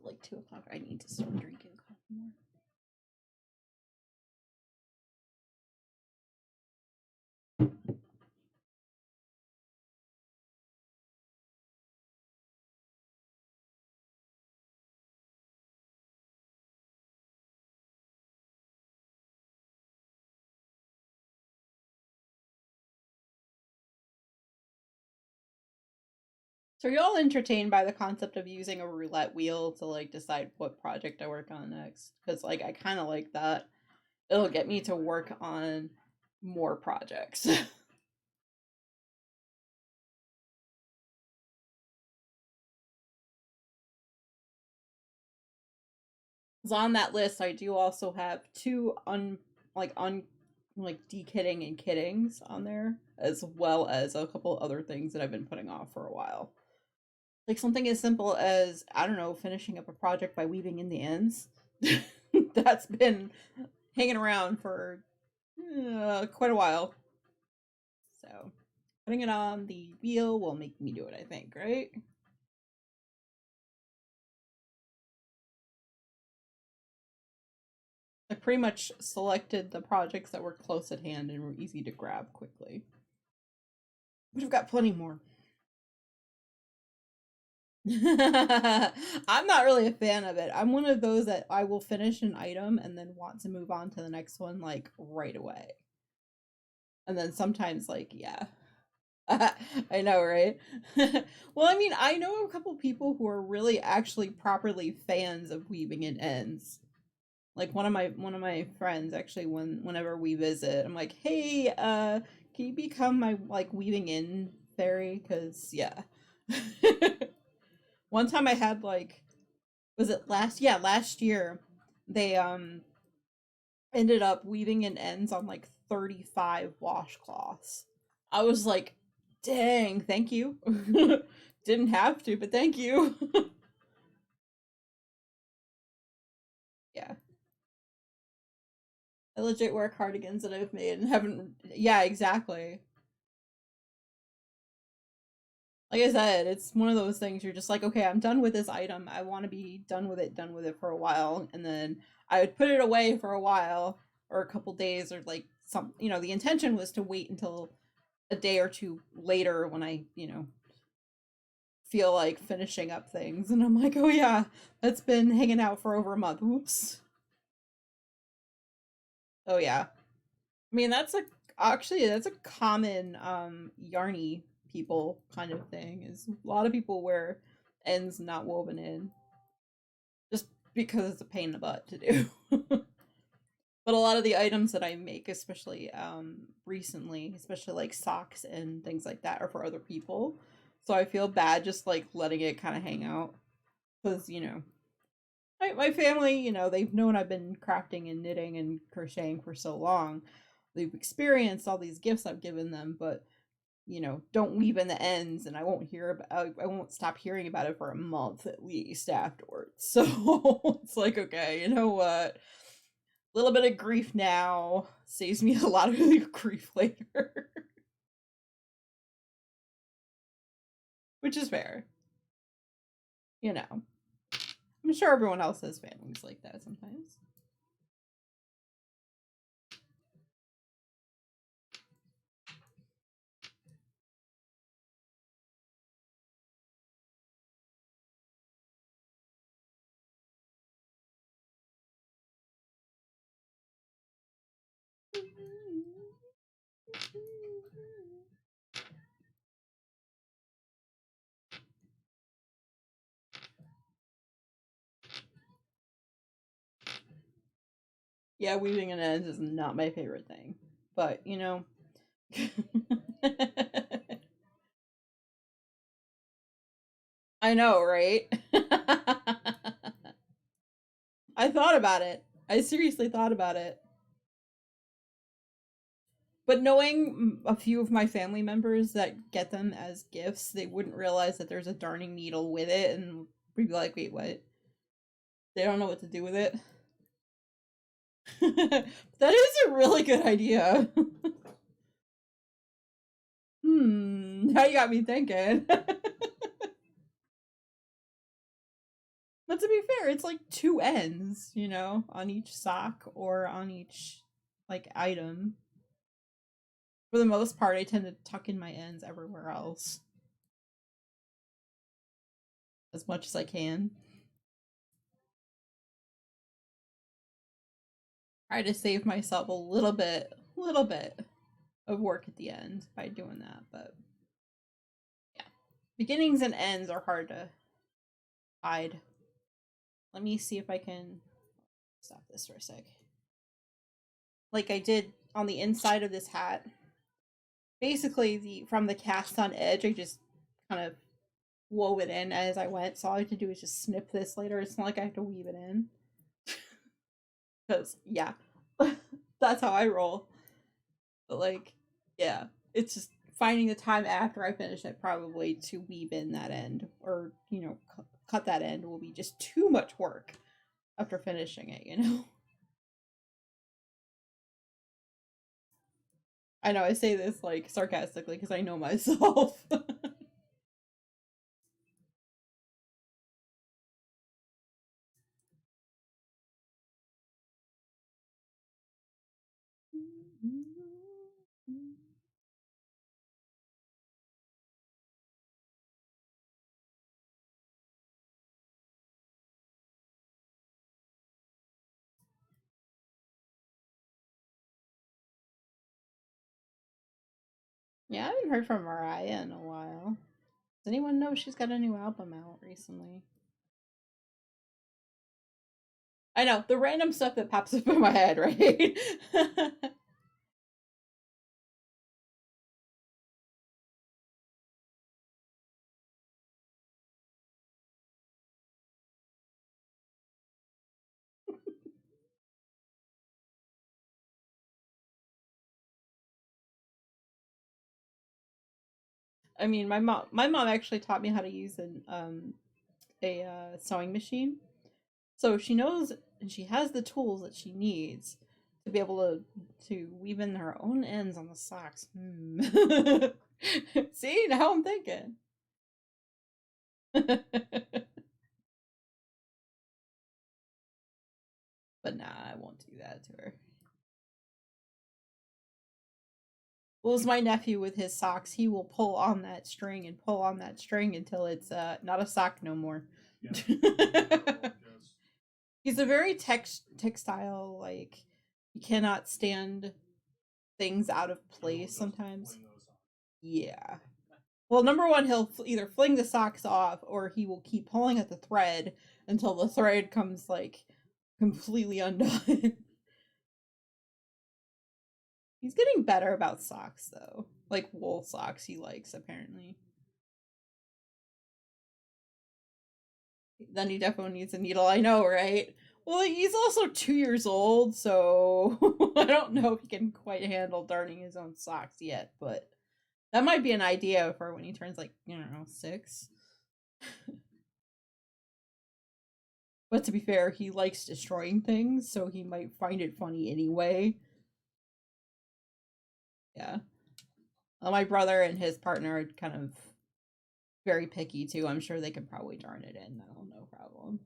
Like 2 o'clock. I need to start drinking coffee more. So are you all entertained by the concept of using a roulette wheel to like decide what project I work on next? Because like I kind of like that. It'll get me to work on more projects. So on that list, I do also have two dekitting and kittings on there, as well as a couple other things that I've been putting off for a while. Like something as simple as, I don't know, finishing up a project by weaving in the ends. That's been hanging around for quite a while. So putting it on the wheel will make me do it, I think, right? I pretty much selected the projects that were close at hand and were easy to grab quickly. But I've got plenty more. I'm not really a fan of it. I'm one of those that I will finish an item and then want to move on to the next one like right away. And then sometimes like, yeah. I know, right? Well, I mean, I know a couple people who are really actually properly fans of weaving in ends. Like one of my friends actually whenever we visit, I'm like, "Hey, can you become my like weaving in fairy cuz yeah." One time I had like, was it last year they ended up weaving in ends on like 35 washcloths. I was like, "Dang, thank you." Didn't have to, but thank you. Yeah. I legit wear cardigans that I've made and haven't, yeah, exactly. Like I said, it's one of those things you're just like, okay, I'm done with this item. I want to be done with it for a while. And then I would put it away for a while or a couple days or like some, the intention was to wait until a day or two later when I, feel like finishing up things. And I'm like, oh yeah, that's been hanging out for over a month. Oops. Oh yeah. I mean, that's a common yarny people kind of thing. Is a lot of people wear ends not woven in just because it's a pain in the butt to do. But a lot of the items that I make, especially recently, especially like socks and things like that, are for other people. So I feel bad just like letting it kind of hang out because my family, they've known I've been crafting and knitting and crocheting for so long. They've experienced all these gifts I've given them, but don't weave in the ends, and I won't stop hearing about it for a month at least afterwards. So it's like, okay, you know what? A little bit of grief now saves me a lot of grief later, which is fair. I'm sure everyone else has families like that sometimes. Yeah, weaving in ends is not my favorite thing. But, I know, right? I thought about it. I seriously thought about it. But knowing a few of my family members that get them as gifts, they wouldn't realize that there's a darning needle with it and we'd be like, wait, what? They don't know what to do with it. That is a really good idea. Now you got me thinking. But to be fair, it's like two ends, on each sock or on each like item. For the most part, I tend to tuck in my ends everywhere else as much as I can. Try to save myself a little bit of work at the end by doing that, but yeah. beginnings and ends are hard to hide. Let me see if I can stop this for a sec. Like I did on the inside of this hat. Basically, from the cast on edge, I just kind of wove it in as I went. So all I have to do is just snip this later. It's not like I have to weave it in. Because, yeah, that's how I roll. But, like, yeah, it's just finding the time after I finish it probably to weave in that end. Or, cut that end will be just too much work after finishing it. I know I say this, like, sarcastically because I know myself. Yeah, I haven't heard from Mariah in a while. Does anyone know she's got a new album out recently? I know, the random stuff that pops up in my head, right? I mean, my mom actually taught me how to use a sewing machine. So she knows and she has the tools that she needs to be able to weave in her own ends on the socks. See, now I'm thinking. But nah, I won't do that to her. Well, as my nephew with his socks, he will pull on that string and pull on that string until it's not a sock no more. Yeah. He's a very textile, like, you cannot stand things out of place sometimes. Yeah. Well, number one, he'll either fling the socks off or he will keep pulling at the thread until the thread comes, like, completely undone. He's getting better about socks, though. Like, wool socks he likes, apparently. Then he definitely needs a needle, I know, right? Well, he's also 2 years old, so I don't know if he can quite handle darning his own socks yet, but that might be an idea for when he turns, like, 6. But to be fair, he likes destroying things, so he might find it funny anyway. Yeah. My brother and his partner are kind of very picky too. I'm sure they could probably darn it in. No problem.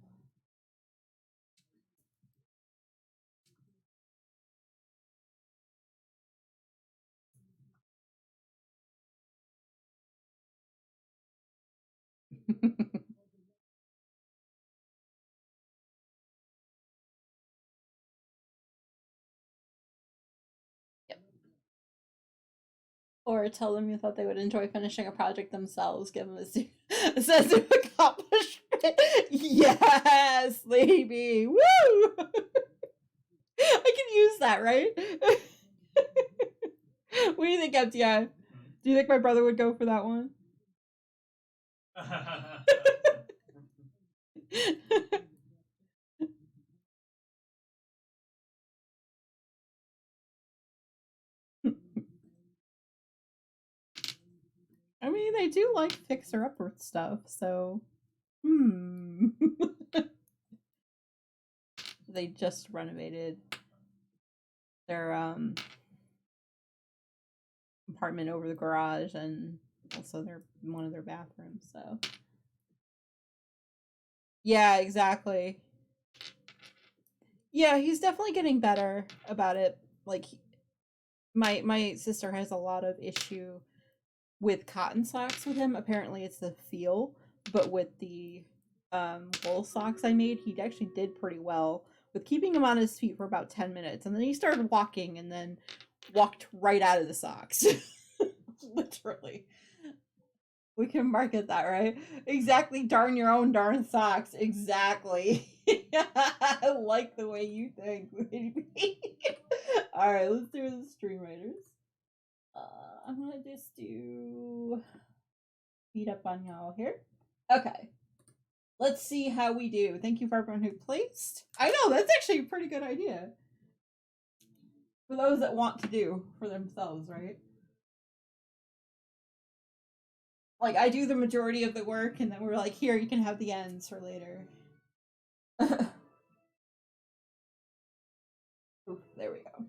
Yep. Or tell them you thought they would enjoy finishing a project themselves. Give them a sense of accomplishment. Yes, Lady B. Woo! I can use that, right? What do you think, MTI? Do you think my brother would go for that one? I mean, they do like fixer-upper stuff, so They just renovated their apartment over the garage and also one of their bathrooms, so yeah, exactly. Yeah, he's definitely getting better about it. Like, my sister has a lot of issue with cotton socks with him. Apparently it's the feel, but with the wool socks I made, he actually did pretty well with keeping him on his feet for about 10 minutes, and then he started walking and then walked right out of the socks. Literally. We can market that, right? Exactly. Darn your own darn socks. Exactly. I like the way you think, baby. All right, let's do the stream writers. I'm gonna just do beat up on y'all here. Okay. Let's see how we do. Thank you for everyone who placed. I know, that's actually a pretty good idea. For those that want to do for themselves, right? Like, I do the majority of the work, and then we're like, here, you can have the ends for later. Oof, there we go.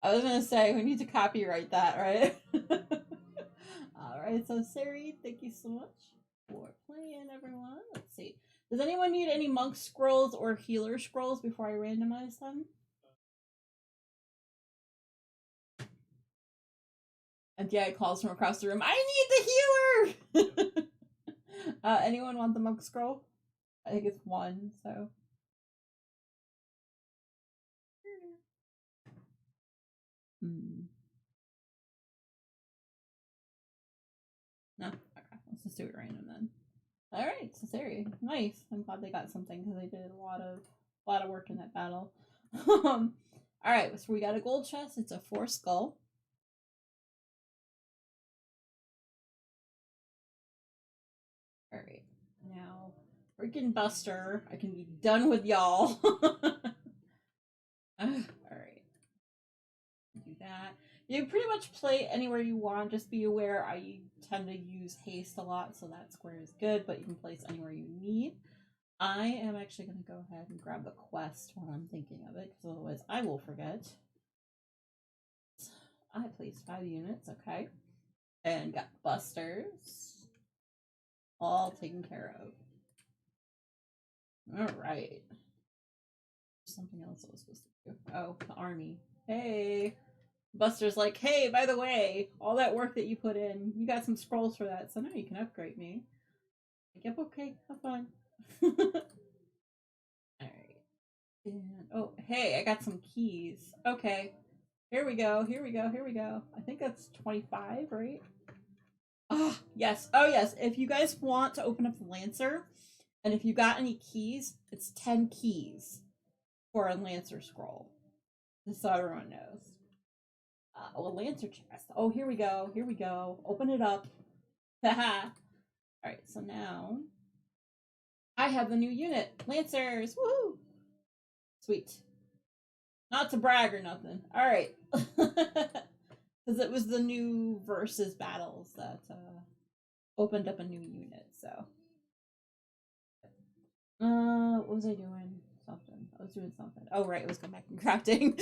I was gonna say, we need to copyright that, right? Alright, so Sari, thank you so much for playing, everyone. Let's see. Does anyone need any monk scrolls or healer scrolls before I randomize them? And yeah, it calls from across the room, I need the healer! Anyone want the monk scroll? I think it's one, so. No? Okay, let's just do it random then. Alright, so Sari. Nice. I'm glad they got something because they did a lot of work in that battle. Alright, so we got a gold chest. It's a 4 skull. Alright. Now, freaking Buster. I can be done with y'all. Alright. Do that. You can pretty much play anywhere you want. Just be aware I tend to use haste a lot, so that square is good, but you can place anywhere you need. I am actually going to go ahead and grab the quest while I'm thinking of it, because otherwise I will forget. I placed 5 units, okay. And got busters. All taken care of. Alright. Something else I was supposed to do. Oh, the army. Hey! Buster's like, hey, by the way, all that work that you put in, you got some scrolls for that, so now you can upgrade me. Like, yep, okay, have fun. Alright. And, oh, hey, I got some keys. Okay. Here we go, here we go, here we go. I think that's 25, right? Oh, yes. Oh, yes. If you guys want to open up the Lancer, and if you got any keys, it's 10 keys for a Lancer scroll. Just so everyone knows. A Lancer chest. Oh, here we go. Here we go. Open it up. Haha. Alright, so now I have the new unit. Lancers. Woo! Sweet. Not to brag or nothing. Alright. Because it was the new versus battles that opened up a new unit, so. What was I doing? Something. I was doing something. Oh, right, it was going back and crafting.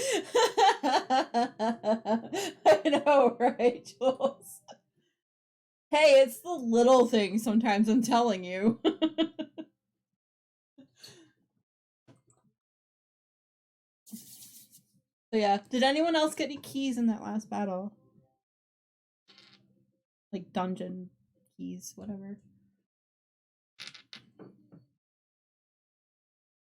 I know, right, Jules? Hey, it's the little things sometimes, I'm telling you. So yeah, did anyone else get any keys in that last battle? Like dungeon keys, whatever.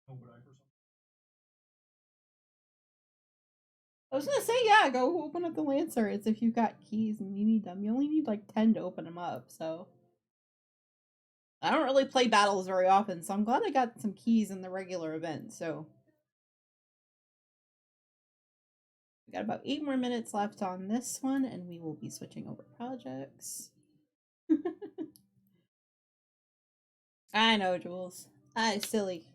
Oh, but I for some I was gonna say, yeah, go open up the Lancer. It's if you've got keys and you need them. You only need like 10 to open them up, so. I don't really play battles very often, so I'm glad I got some keys in the regular event, so. We got about 8 more minutes left on this one, and we will be switching over projects. I know, Jules. I silly.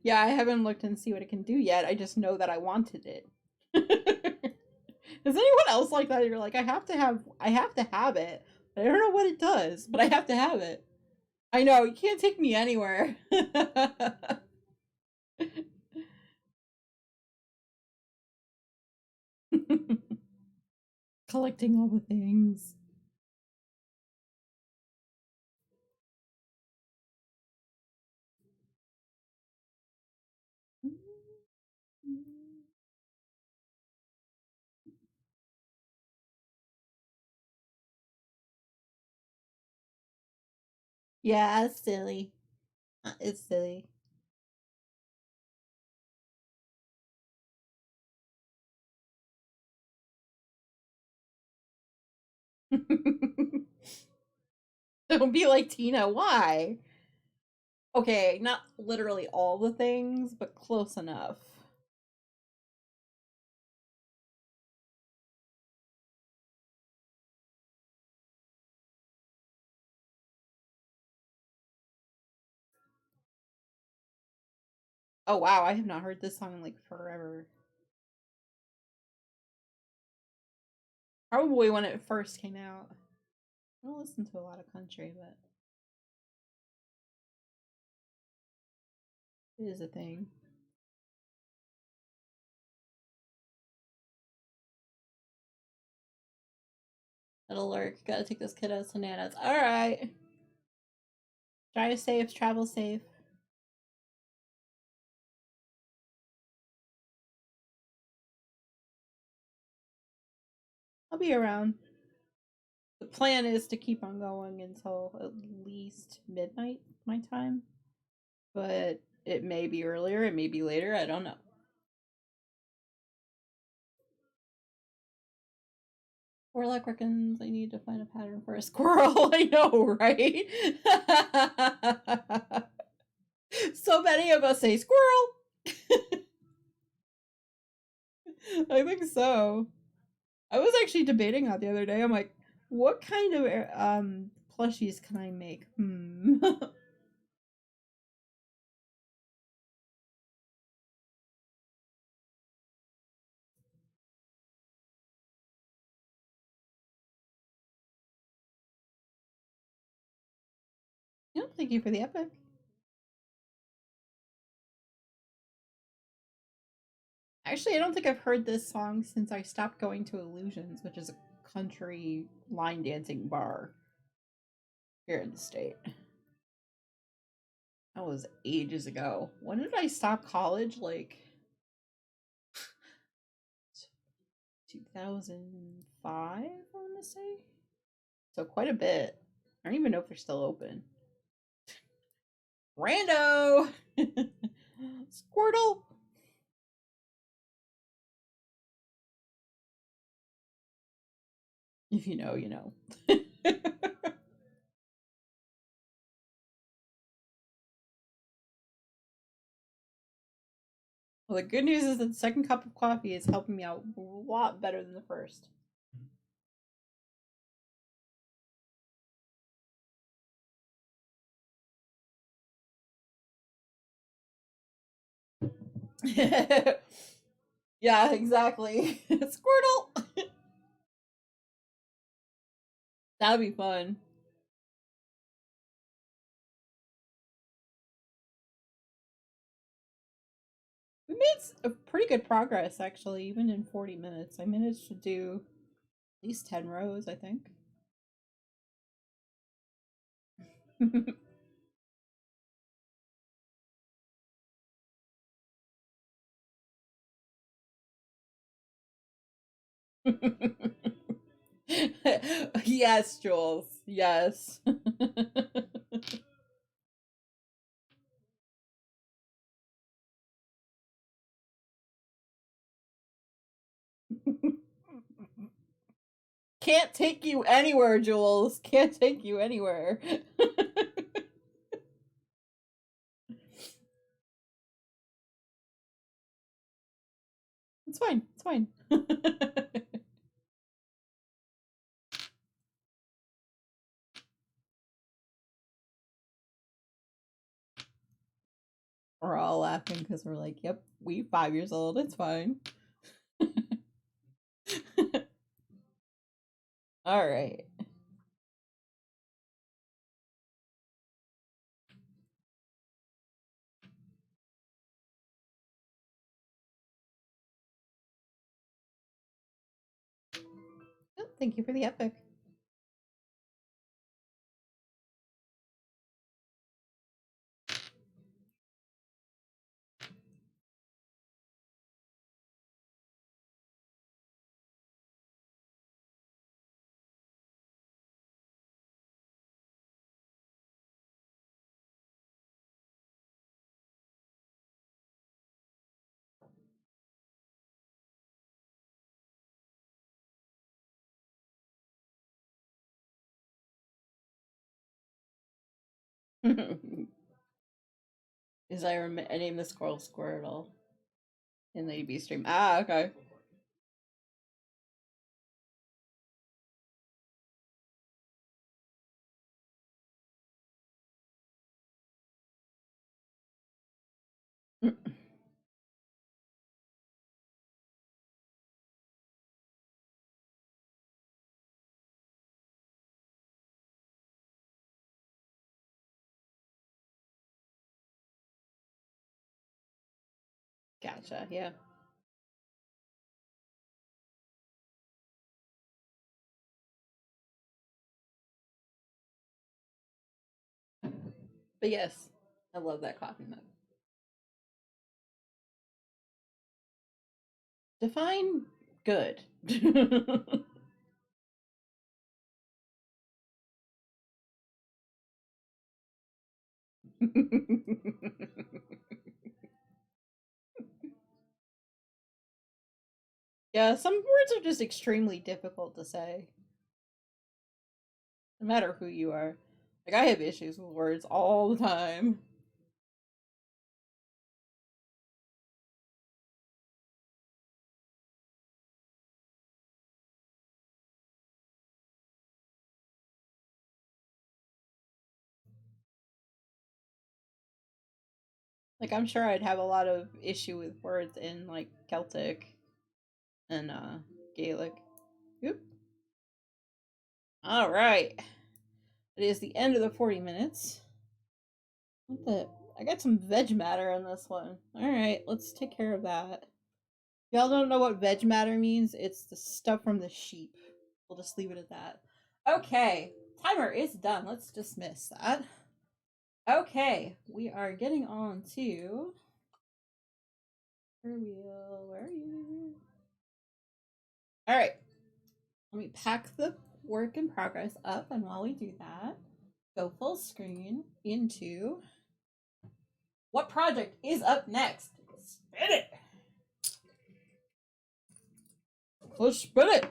Yeah, I haven't looked and see what it can do yet. I just know that I wanted it. Does anyone else like that? You're like, I have to have it. I don't know what it does, but I have to have it. I know, you can't take me anywhere. Collecting all the things. Yeah, it's silly. It's silly. Don't be like Tina. Why? Okay, not literally all the things, but close enough. Oh wow, I have not heard this song in like forever. Probably when it first came out. I don't listen to a lot of country, but it is a thing. It'll lurk. Gotta take this kid out to Nana's. Alright. Drive safe, travel safe. I'll be around. The plan is to keep on going until at least midnight my time. But it may be earlier, it may be later, I don't know. Warlock reckons I need to find a pattern for a squirrel. I know, right? So many of us say squirrel. I think so. I was actually debating that the other day. I'm like, what kind of plushies can I make? Yep, thank you for the epic. Actually, I don't think I've heard this song since I stopped going to Illusions, which is a country line dancing bar here in the state. That was ages ago. When did I stop college? Like 2005, I want to say. So quite a bit. I don't even know if they're still open. Rando! Squirtle! If you know, you know. Well, the good news is that the second cup of coffee is helping me out a lot better than the first. Yeah, exactly. Squirtle! That'd be fun. We made a pretty good progress, actually, even in 40 minutes. I managed to do at least 10 rows, I think. Yes, Jules. Yes. Can't take you anywhere, Jules. Can't take you anywhere. It's fine. It's fine. We're all laughing because we're like, yep, we 5 years old. It's fine. All right. Oh, thank you for the epic. Is I named the squirrel Squirtle in the AB stream. Ah, okay. Gotcha, yeah. But yes, I love that coffee mug. Define good. Yeah, some words are just extremely difficult to say. No matter who you are. Like, I have issues with words all the time. Like, I'm sure I'd have a lot of issue with words in, like, Celtic and, Gaelic. Oop. Alright. It is the end of the 40 minutes. What the? I got some veg matter in this one. Alright, let's take care of that. If y'all don't know what veg matter means, it's the stuff from the sheep. We'll just leave it at that. Okay, timer is done. Let's dismiss that. Okay, we are getting on to. Where are you? Alright, let me pack the work in progress up, and while we do that, go full screen into what project is up next. Spin it! Let's spin it!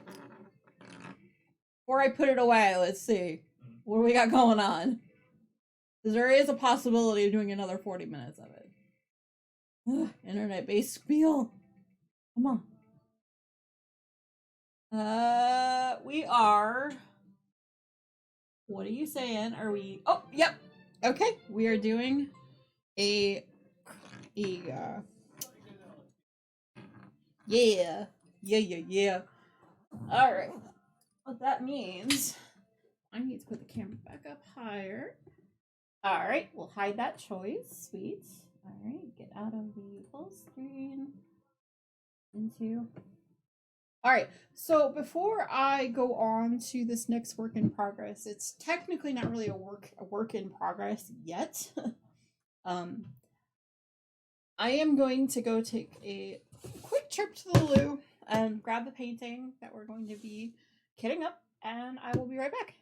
Before I put it away, let's see. What do we got going on? Because there is a possibility of doing another 40 minutes of it. Ugh, internet-based spiel. Come on. We are. What are you saying? Are we? Oh, yep. Okay, we are doing a yeah, yeah. All right. What that means, I need to put the camera back up higher. All right, we'll hide that choice. Sweet. All right, get out of the full screen into. All right, so before I go on to this next work in progress, it's technically not really a work in progress yet. I am going to go take a quick trip to the loo and grab the painting that we're going to be kitting up, and I will be right back.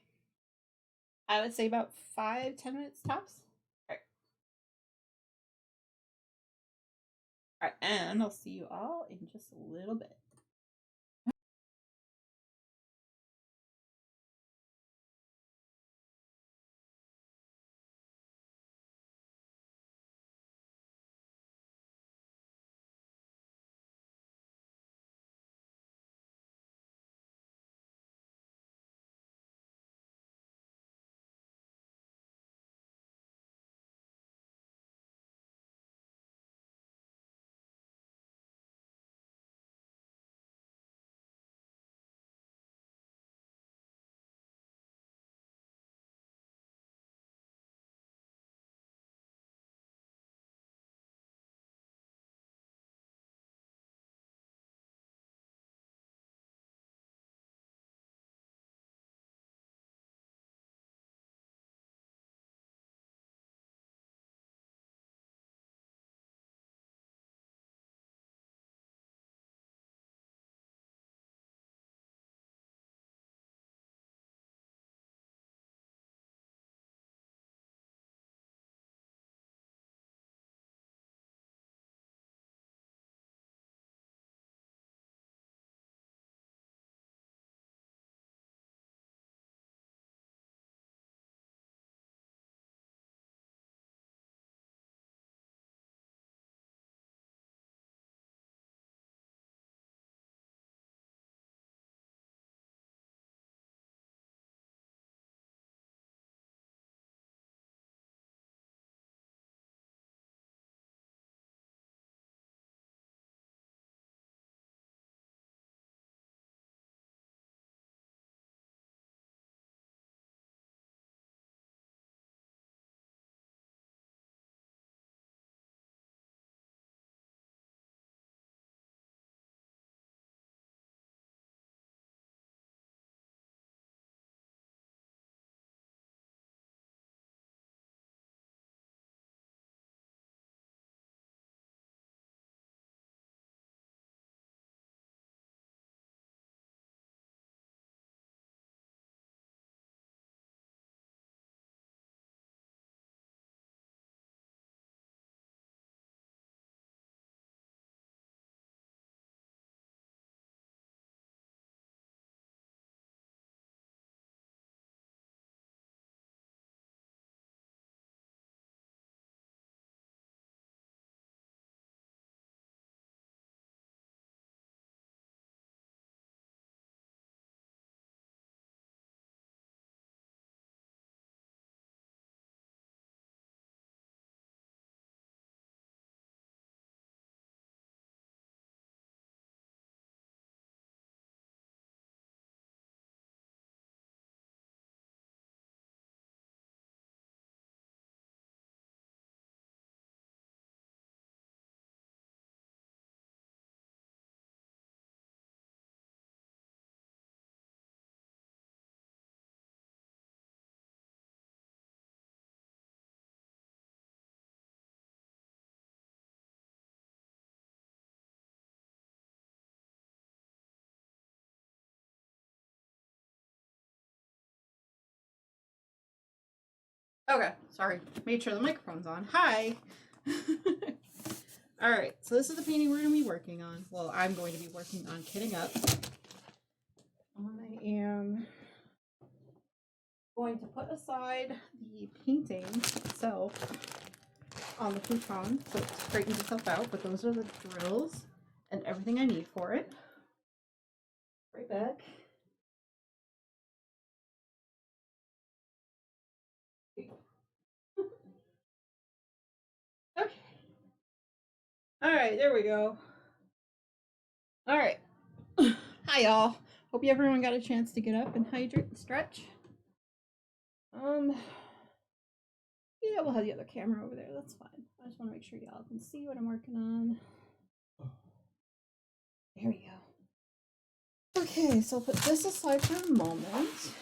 I would say about 5-10 minutes tops. All right, and I'll see you all in just a little bit. Okay, sorry. Made sure the microphone's on. Hi! Alright, so this is the painting we're going to be working on. Well, I'm going to be working on kitting up. I am going to put aside the painting itself on the futon so it straightens itself out, but those are the drills and everything I need for it. Right back. Okay. Alright, there we go. Alright. Hi y'all. Hope everyone got a chance to get up and hydrate and stretch. Yeah, we'll have the other camera over there. That's fine. I just want to make sure y'all can see what I'm working on. There we go. Okay, so I'll put this aside for a moment.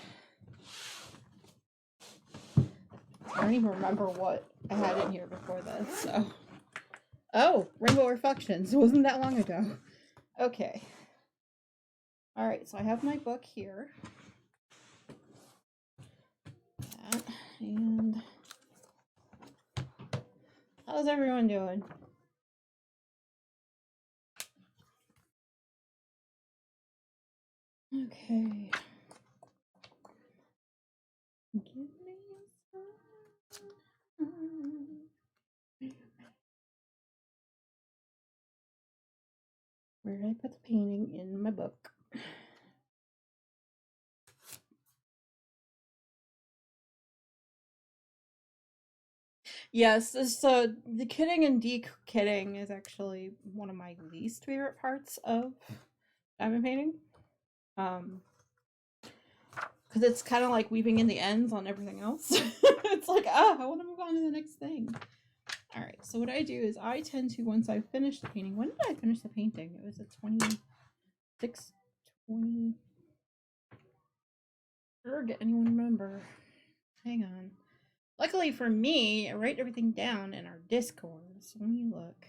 I don't even remember what I had in here before this, so. Oh, Rainbow Reflections. It wasn't that long ago. Okay. Alright, so I have my book here. That, and how's everyone doing? Okay. Give me some. Where did I put the painting in my book? Yes, so the kitting and de-kitting is actually one of my least favorite parts of diamond painting. Because it's kind of like weaving in the ends on everything else. It's like, I want to move on to the next thing. All right, so what I do is I tend to, once I finish the painting, when did I finish the painting? It was a 26, 20. Did anyone remember? Hang on. Luckily for me, I write everything down in our Discord. So let me look.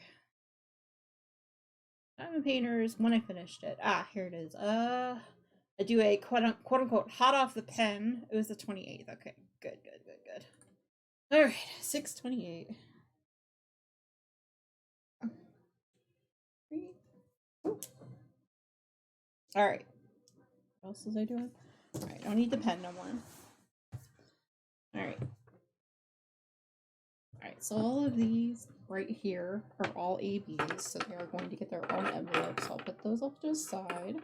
Diamond Painters, when I finished it. Here it is. I do a quote unquote hot off the pen. It was the 28th. Okay, good. All right, 6/28. All right. What else was I doing? All right, I don't need the pen no more. All right. All right, so all of these right here are all ABs, so they are going to get their own envelopes. I'll put those off to the side.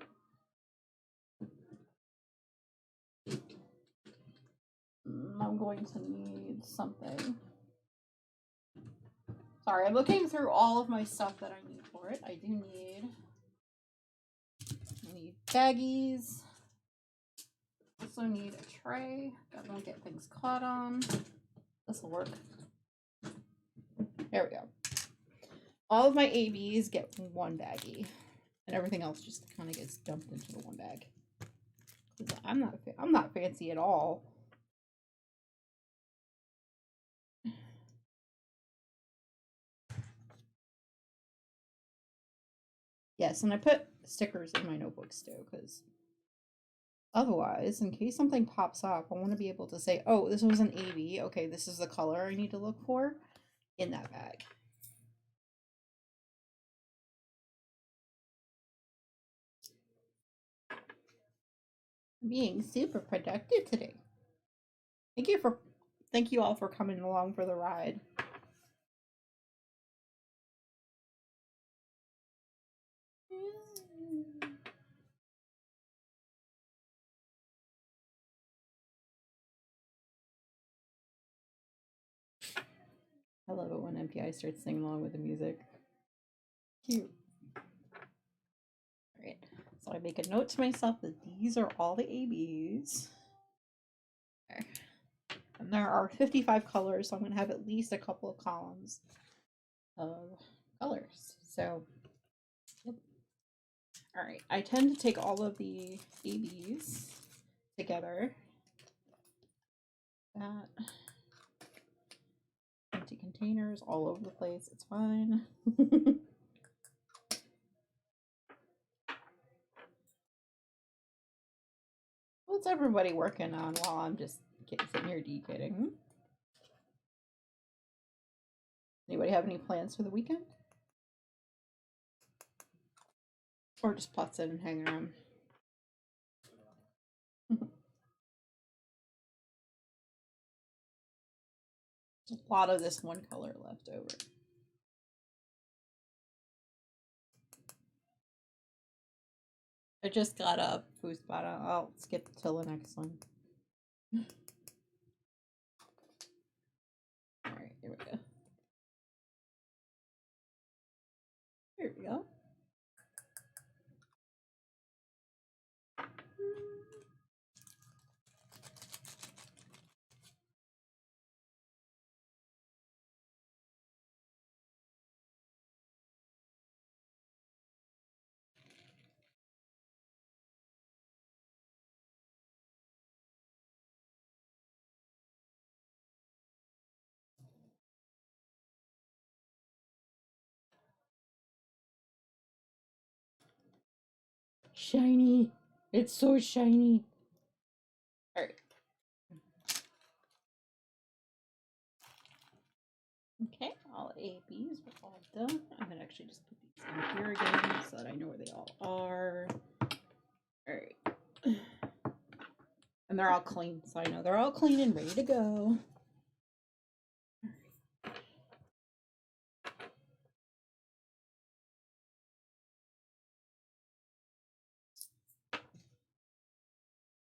I'm going to need something. Sorry, I'm looking through all of my stuff that I need for it. I need baggies. Also need a tray that won't get things caught on. This will work. There we go. All of my ABs get one baggie, and everything else just kind of gets dumped into the one bag. I'm not fancy at all. Yes, and I put stickers in my notebooks too, because otherwise, in case something pops up, I want to be able to say, oh, this was an AB. Okay, this is the color I need to look for in that bag. I'm being super productive today. Thank you all for coming along for the ride. I love it when MPI starts singing along with the music. Cute. Alright, so I make a note to myself that these are all the ABs. Okay. And there are 55 colors, so I'm going to have at least a couple of columns of colors. So, yep. Alright, I tend to take all of the ABs together. That. Empty containers all over the place, it's fine. What's everybody working on while I'm just sitting here de-kitting? Anybody have any plans for the weekend? Or just putts in and hang around? There's a lot of this one color left over. I just got a food spot. I'll skip till the next one. Alright, here we go. Here we go. Shiny. It's so shiny. Alright. Okay, all ABs are all done. I'm gonna actually just put these in here again so that I know where they all are. Alright. And they're all clean, so I know they're all clean and ready to go.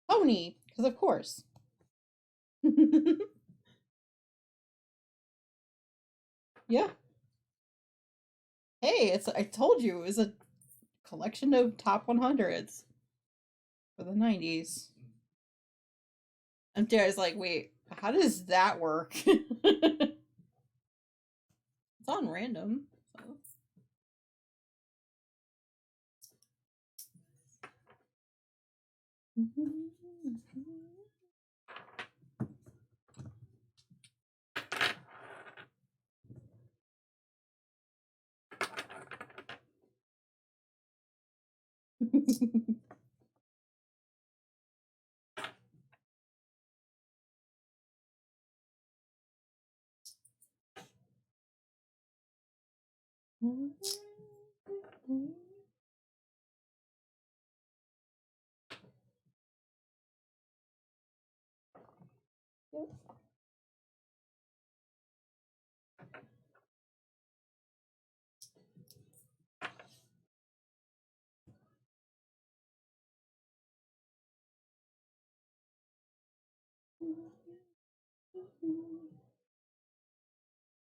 Pony, because of course. Yeah. Hey, I told you it was a collection of top 100s for the 90s. And Dara's like, wait, how does that work? It's on random. So.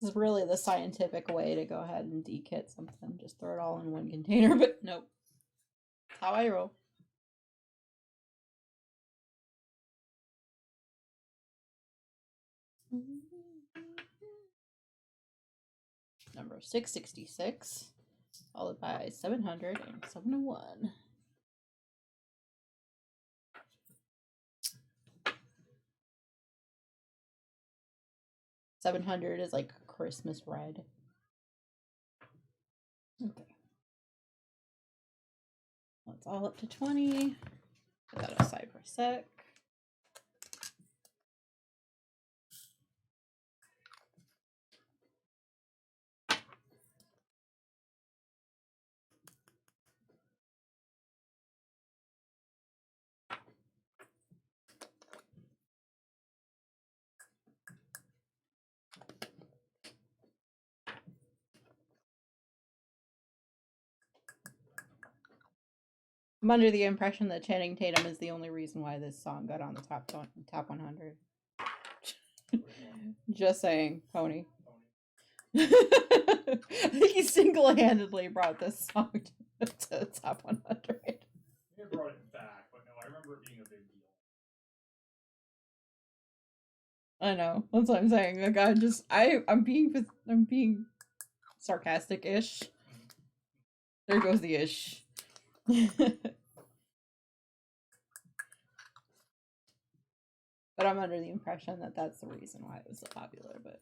This is really the scientific way to go ahead and dekit something. Just throw it all in one container, but nope. That's how I roll. Number 666, followed by 700 and 701. $700 is like Christmas red. Okay. That's all up to 20. Put that aside for a sec. I'm under the impression that Channing Tatum is the only reason why this song got on the top 100. Just saying, Pony. I think he single-handedly brought this song to the top 100. He brought it back, but no, I remember it being a big deal. I know. That's what I'm saying. Like I'm being sarcastic-ish. There goes the ish. But I'm under the impression that that's the reason why it was so popular, but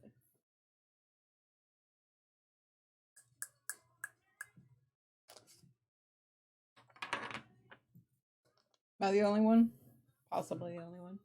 am I the only one? Possibly the only one.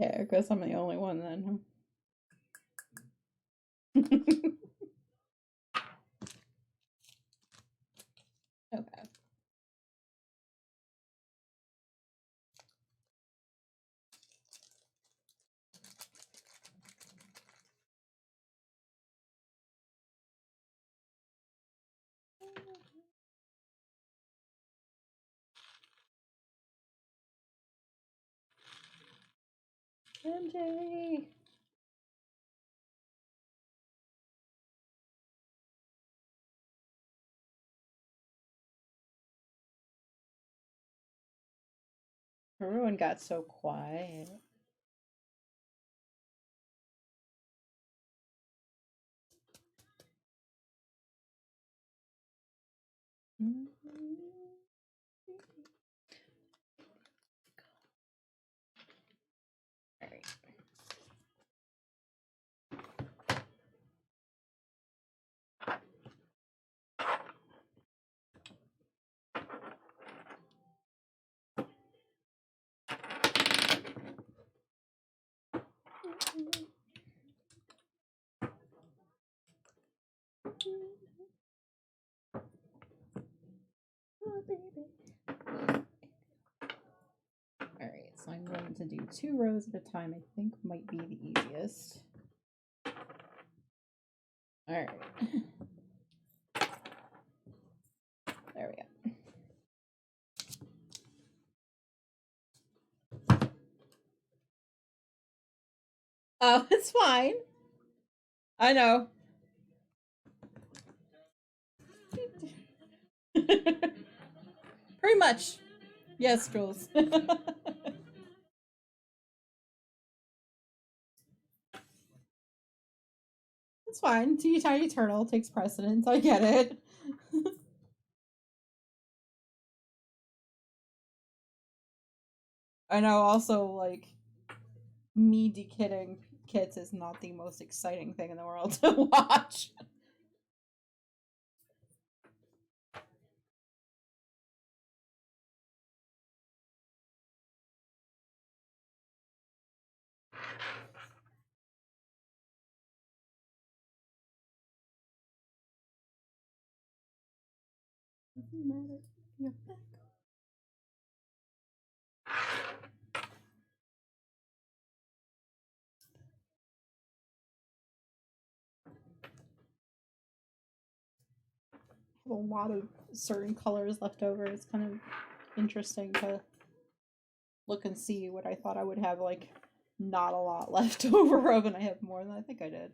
Okay, I guess I'm the only one then. Okay. MJ. Everyone got so quiet. All right. Oh, baby. Alright, so I'm going to do 2 rows at a time. I think might be the easiest. Alright. There we go. Oh, it's fine. I know. Pretty much. Yes, Jules. It's fine. Teeny Tiny Turtle takes precedence. I get it. I know also, like, me dekitting kits is not the most exciting thing in the world to watch. Doesn't matter. You're back. A lot of certain colors left over. It's kind of interesting to look and see what I thought I would have, like, not a lot left over of, and I have more than I think I did.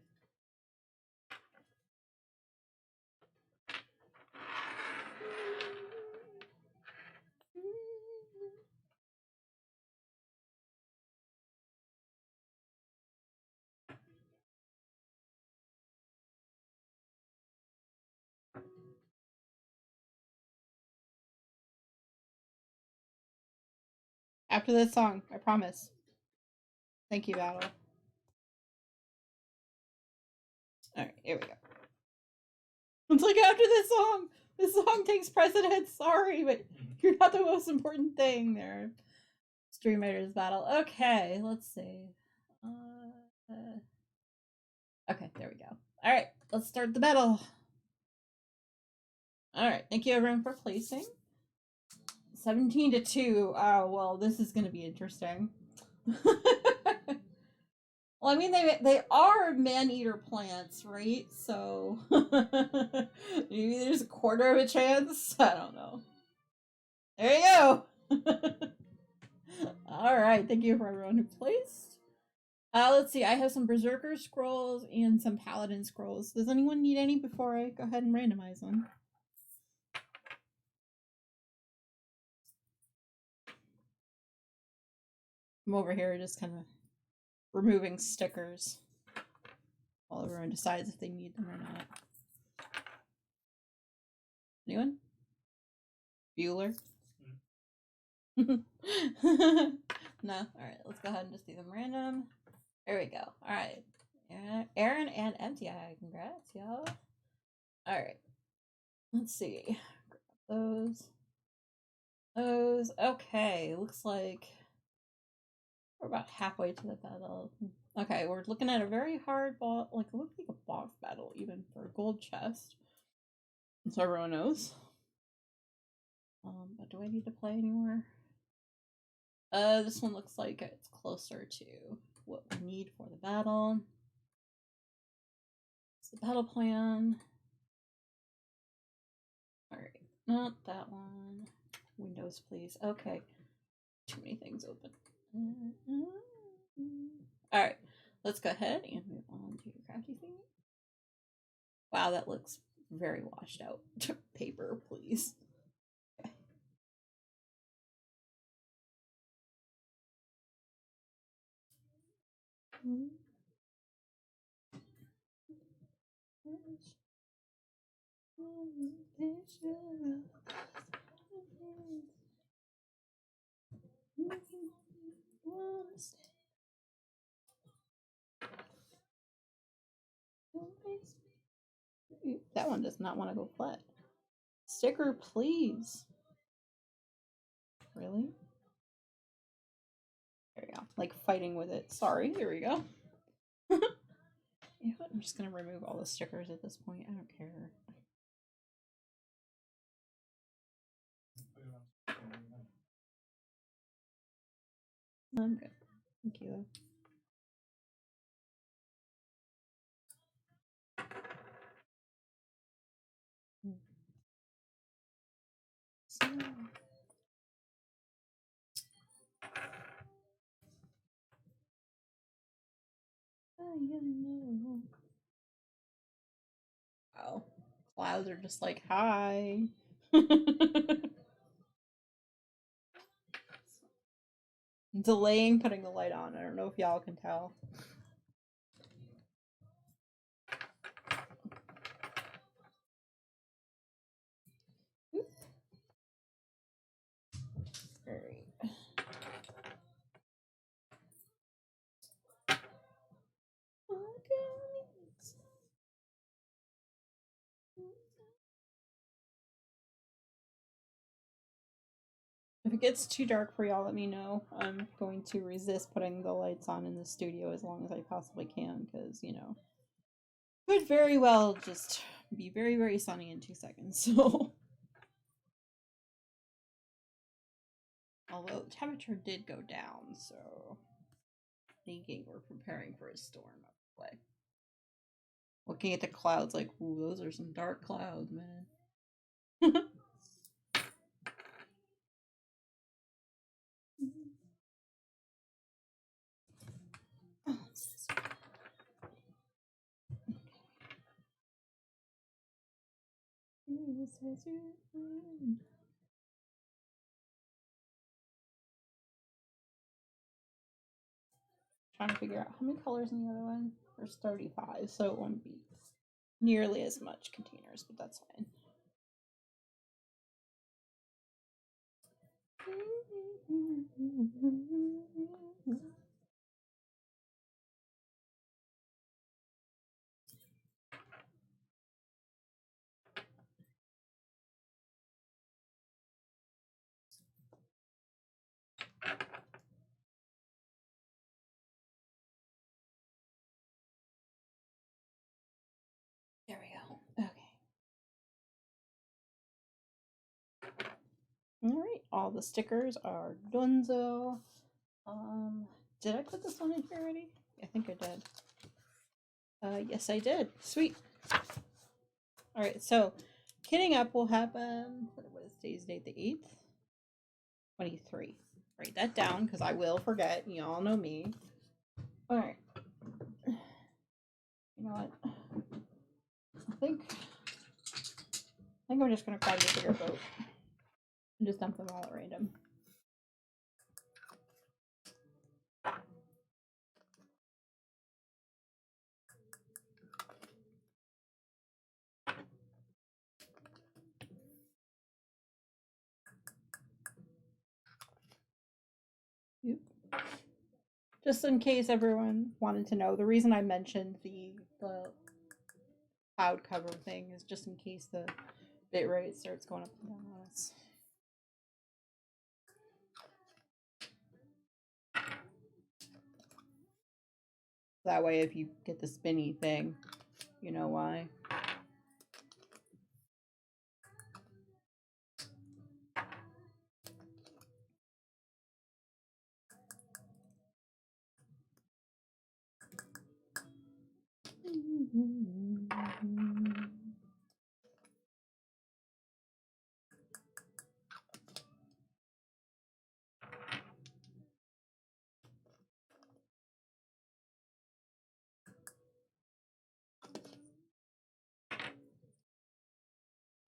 After this song, I promise. Thank you, Battle. Alright, here we go. It's like, after this song takes precedence. Sorry, but you're not the most important thing there. Stream Raiders Battle. Okay, let's see. Okay, there we go. Alright, let's start the battle. Alright, thank you everyone for placing. 17-2. Oh, well, this is going to be interesting. Well, I mean, they are man-eater plants, right? So maybe there's a quarter of a chance. I don't know. There you go. All right, thank you for everyone who placed. Let's see. I have some Berserker scrolls and some Paladin scrolls. Does anyone need any before I go ahead and randomize them? I'm over here just kind of removing stickers while everyone decides if they need them or not. Anyone? Bueller? No? Alright, let's go ahead and just do them random. There we go. Alright. Aaron and MTI. Congrats, y'all. Alright. Let's see. Grab those. Okay. Looks like We're about halfway to the battle. Okay, we're looking at a very hard ball, like it looks like a boss battle, even for a gold chest. So everyone knows. But do I need to play anymore? This one looks like it's closer to what we need for the battle. It's the battle plan. Alright, not that one. Windows, please. Okay. Too many things open. Alright, let's go ahead and move on to your crafty thing. Wow, that looks very washed out. Paper, please. Okay. That one does not want to go flat. Sticker, please. Really? There we go. Like fighting with it. Sorry. Here we go. You know what? I'm just gonna remove all the stickers at this point. I don't care. I'm good. Thank you. So... Oh, clouds are just like, hi. Delaying putting the light on. I don't know if y'all can tell. Alright. If it gets too dark for y'all, let me know. I'm going to resist putting the lights on in the studio as long as I possibly can, because, you know, could very well just be very, very sunny in 2 seconds, so. Although the temperature did go down, so thinking we're preparing for a storm up the way. Looking at the clouds like, ooh, those are some dark clouds, man. Trying to figure out how many colors in the other one. There's 35, so it wouldn't be nearly as much containers, but that's fine. There we go. Okay. Alright, all the stickers are donezo. Did I put this one in here already? I think I did. Yes I did. Sweet. Alright, so kitting up will happen, what is today's date? The 8th? 23. Write that down, because I will forget. You all know me. Alright. You know what? I think I'm just gonna grab a bigger boat and just dump them all at random. Yep. Just in case everyone wanted to know, the reason I mentioned the cloud cover thing is just in case the bitrate starts going up and down on us. That way, if you get the spinny thing, you know why.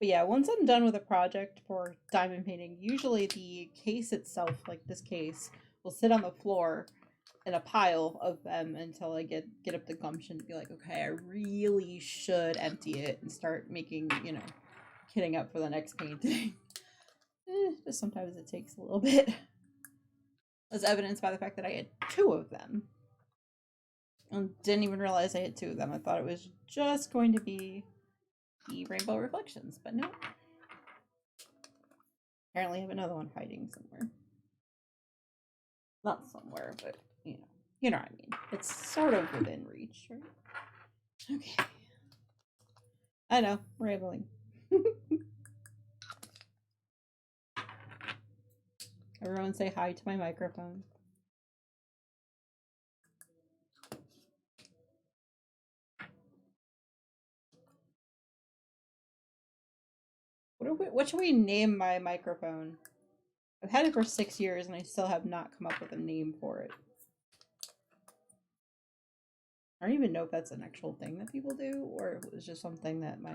But yeah, once I'm done with a project for diamond painting, usually the case itself, like this case, will sit on the floor in a pile of them until I get up the gumption to be like, okay, I really should empty it and start making, kitting up for the next painting. Just sometimes it takes a little bit. As evidenced by the fact that I had 2 of them. And didn't even realize I had 2 of them. I thought it was just going to be the rainbow reflections, but no. Apparently I have another one hiding somewhere. Not somewhere, but you know what I mean. It's sort of within reach, right? Okay. I know, rambling. Everyone say hi to my microphone. What should we name my microphone? I've had it for 6 years and I still have not come up with a name for it. I don't even know if that's an actual thing that people do, or if it was just something that my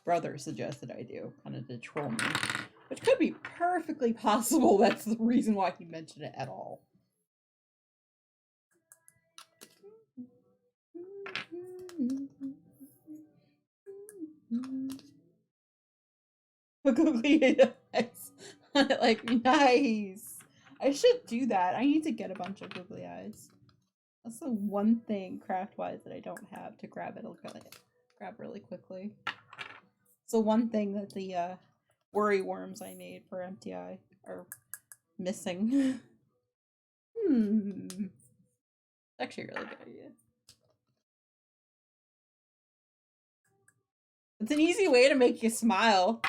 brother suggested I do, kind of to troll me. Which could be perfectly possible that's the reason why he mentioned it at all. Like, nice. I should do that. I need to get a bunch of googly eyes. That's the one thing craft-wise that I don't have to grab really quickly. It's the one thing that the worry worms I made for MTI are missing. It's actually a really good idea. It's an easy way to make you smile.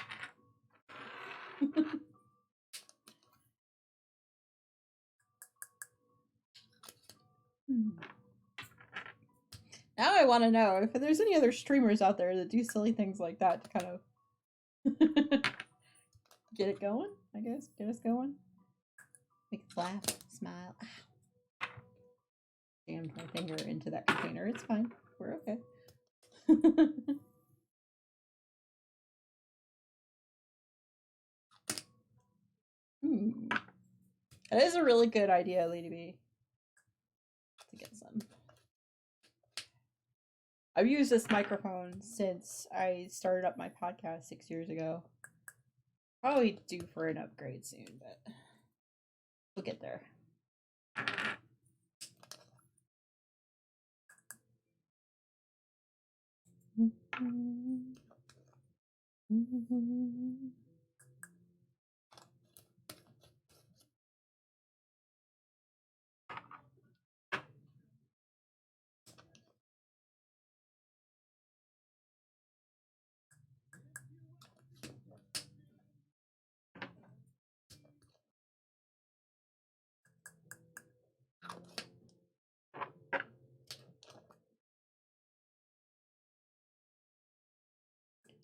Now I want to know if there's any other streamers out there that do silly things like that to kind of get it going, I guess. Get us going. Make us laugh, smile. Ow. Jammed my finger into that container. It's fine. We're okay. That is a really good idea, Lady B. To get some. I've used this microphone since I started up my podcast 6 years ago. Probably due for an upgrade soon, but we'll get there.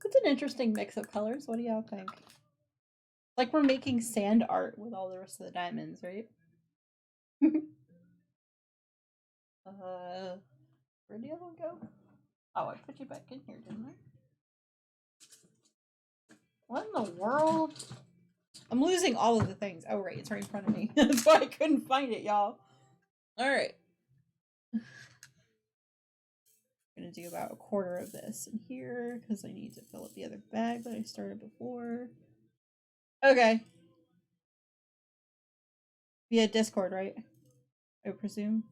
It's an interesting mix of colors. What do y'all think? Like we're making sand art with all the rest of the diamonds, right? Where'd the other one go? Oh, I put you back in here, didn't I? What in the world? I'm losing all of the things. Oh, right, it's right in front of me. That's why I couldn't find it, y'all. All right. I'm gonna do about a quarter of this in here because I need to fill up the other bag that I started before. Okay. Via Discord, right? I presume.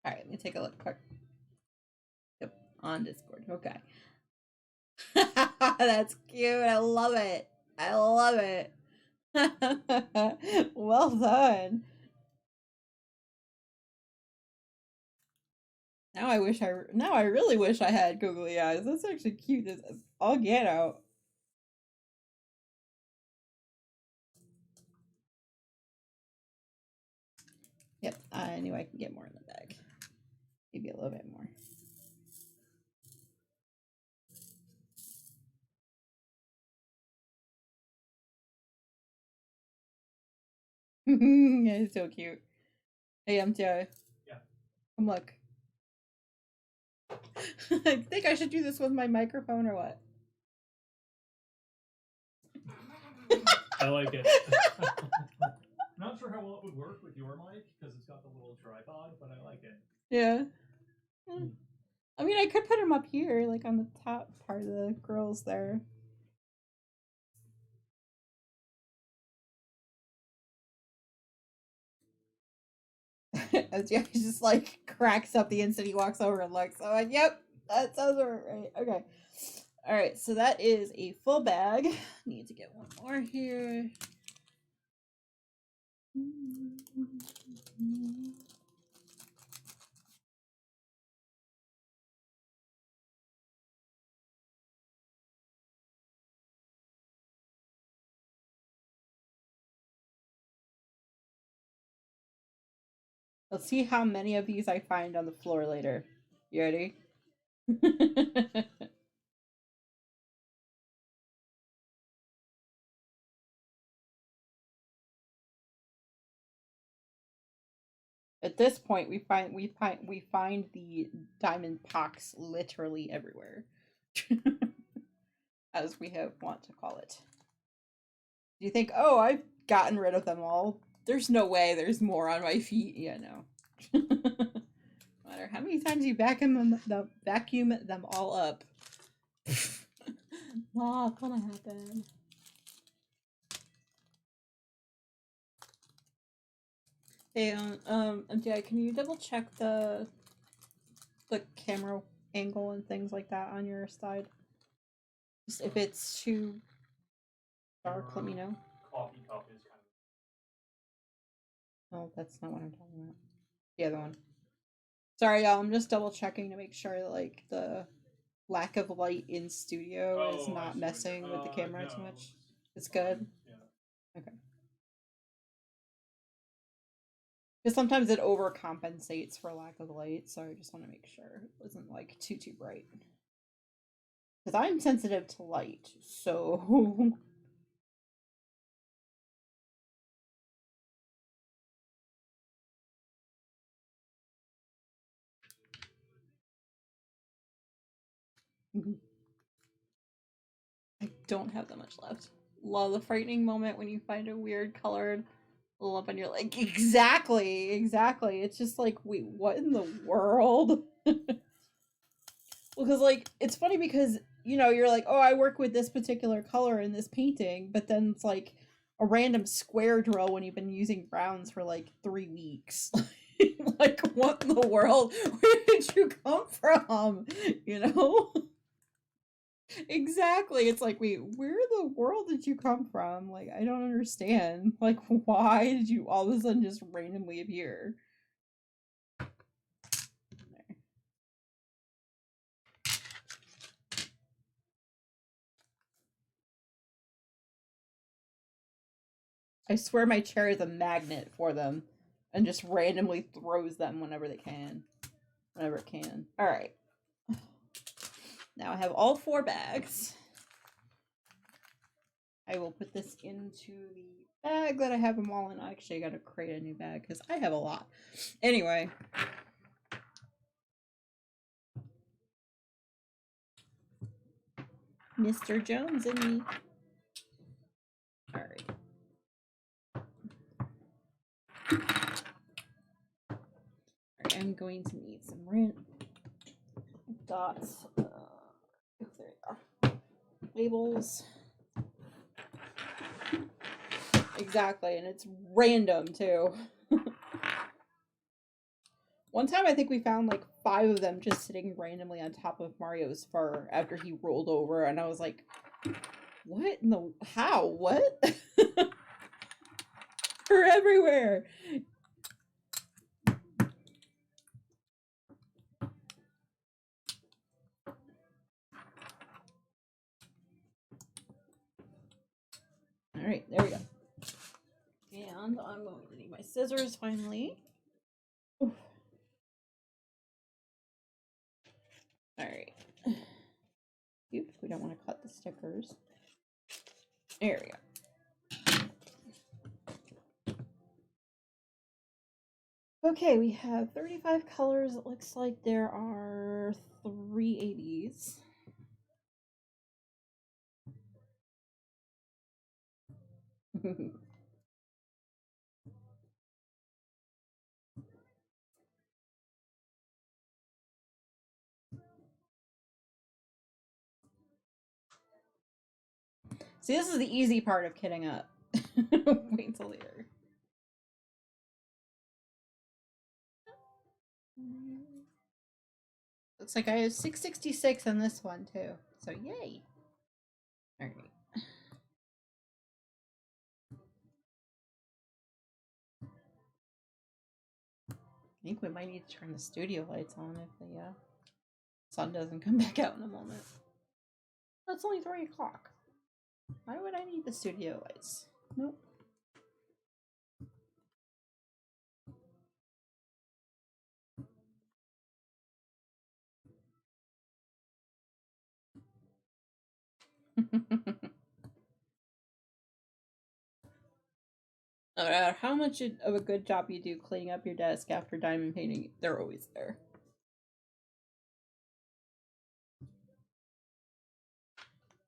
All right, let me take a look quick. Yep, on Discord. Okay. That's cute. I love it. I love it. Well done. Now I really wish I had googly eyes. That's actually cute as all get out. Yep, I knew I could get more in the bag. Maybe a little bit more. It's so cute. Hey, MTI. Yeah. Come look. I think I should do this with my microphone or what? I like it. Not sure how well it would work with your mic because it's got the little tripod, but I like it. Yeah. I mean, I could put him up here, like on the top part of the grills there. As he just like cracks up the instant he walks over and looks. I'm like, yep, that sounds right. Okay. All right, so that is a full bag. Need to get one more here. Let's see how many of these I find on the floor later. You ready? At this point, we find the diamond pox literally everywhere, as we have want to call it. Do you think, oh, I've gotten rid of them all? There's no way. There's more on my feet. Yeah, no. No matter how many times you vacuum them all up, not gonna happen. Hey, MJ, can you double check the camera angle and things like that on your side? Just if it's too dark, let me know. Coffee cup is kind of. Oh, that's not what I'm talking about. The other one. Sorry, y'all. I'm just double checking to make sure that like the lack of light in studio is not messing with the camera too much. It's good. Yeah. Okay. Because sometimes it overcompensates for lack of light, so I just want to make sure it wasn't like too bright. Because I'm sensitive to light, so. I don't have that much left. Love the frightening moment when you find a weird colored lump and you're like, exactly. It's just like, wait, what in the world? Well, because like it's funny because you're like, oh, I work with this particular color in this painting, but then it's like a random square drill when you've been using browns for like 3 weeks. Like, what in the world? Where did you come from? Exactly. It's like, wait, where the world did you come from? Like, I don't understand. Like, why did you all of a sudden just randomly appear? I swear my chair is a magnet for them and just randomly throws them whenever it can. All right. Now I have all 4 bags. I will put this into the bag that I have them all in. Actually, I gotta create a new bag because I have a lot. Anyway. Mr. Jones and me. All right. I'm going to need some dots. There they are. Labels. Exactly, and it's random too. One time I think we found like 5 of them just sitting randomly on top of Mario's fur after he rolled over, and I was like, what in the how? What? They're everywhere. All right, there we go. And I'm going to need my scissors finally. Oof. All right. Oops, we don't want to cut the stickers. There we go. Okay, we have 35 colors. It looks like there are 3 80s. See, this is the easy part of kitting up. Wait till later. Looks like I have 666 on this one too. So yay. All right. I think we might need to turn the studio lights on if the sun doesn't come back out in a moment. That's only 3 o'clock. Why would I need the studio lights? Nope. No matter how much of a good job you do cleaning up your desk after diamond painting, they're always there.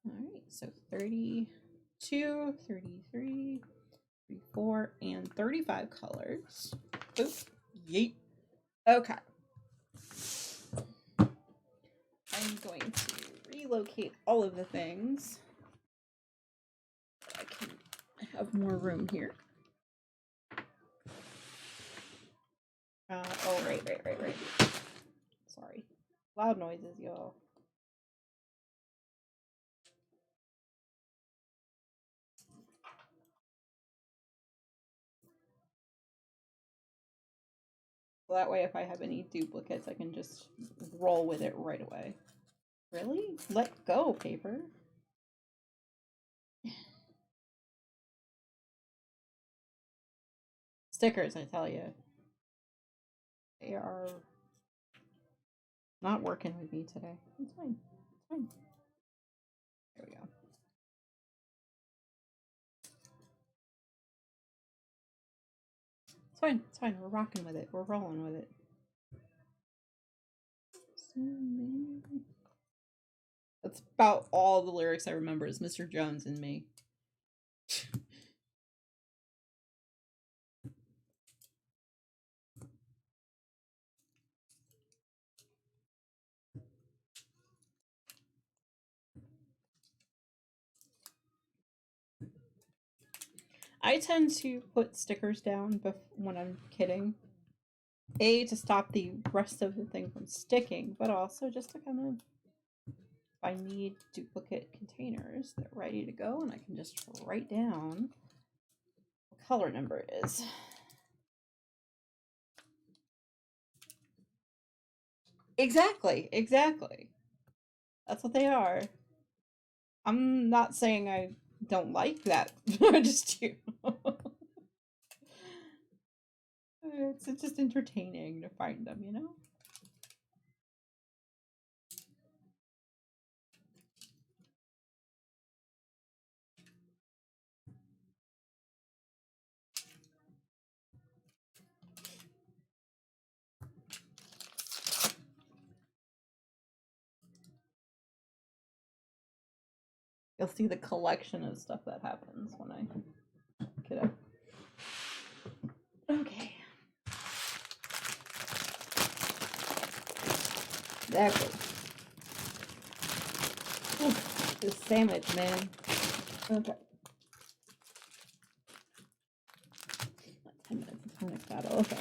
Alright, so 32, 33, 34, and 35 colors. Oop, yeet. Okay. I'm going to relocate all of the things. I can have more room here. Oh, right. Sorry. Loud noises, y'all. So that way, if I have any duplicates, I can just roll with it right away. Really? Let go, paper. Stickers, I tell you. They are not working with me today. It's fine. It's fine. There we go. It's fine. It's fine. We're rocking with it. We're rolling with it. That's about all the lyrics I remember is Mr. Jones and me. I tend to put stickers down when I'm kidding. A, to stop the rest of the thing from sticking, but also just to kind of, if I need duplicate containers, they're ready to go, and I can just write down what color number it is. Exactly. That's what they are. I'm not saying I don't like that. I just do. It's just entertaining to find them, you know? You'll see the collection of stuff that happens when I get up. Okay. Exactly. Ooh, this sandwich, man. Okay. 10 minutes until next battle. Okay.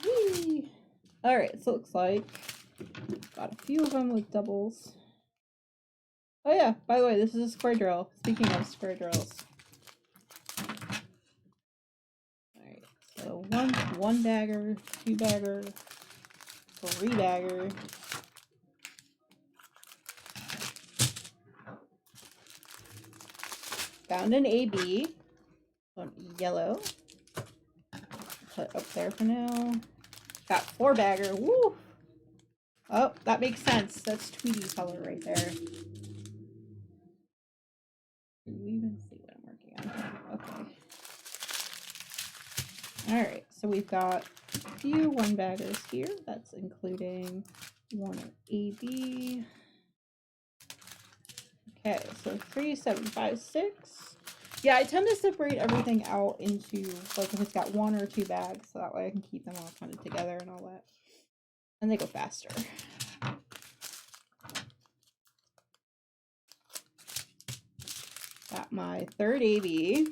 Whee! Alright, so it looks like got a few of them with doubles. Oh yeah, by the way, this is a square drill. Speaking of square drills. Alright, so one bagger, 2 bagger, 3 bagger. Found an AB. One yellow. Put up there for now. Got 4 bagger. Woo! Oh, that makes sense. That's Tweety color right there. Can you even see what I'm working on? Okay. Alright, so we've got a few 1 baggers here. That's including 1 AB. Okay, so 3, 7, 5, 6. Yeah, I tend to separate everything out into, like, if it's got 1 or 2 bags, so that way I can keep them all kind of together and all that. And they go faster. Got my 3rd AB.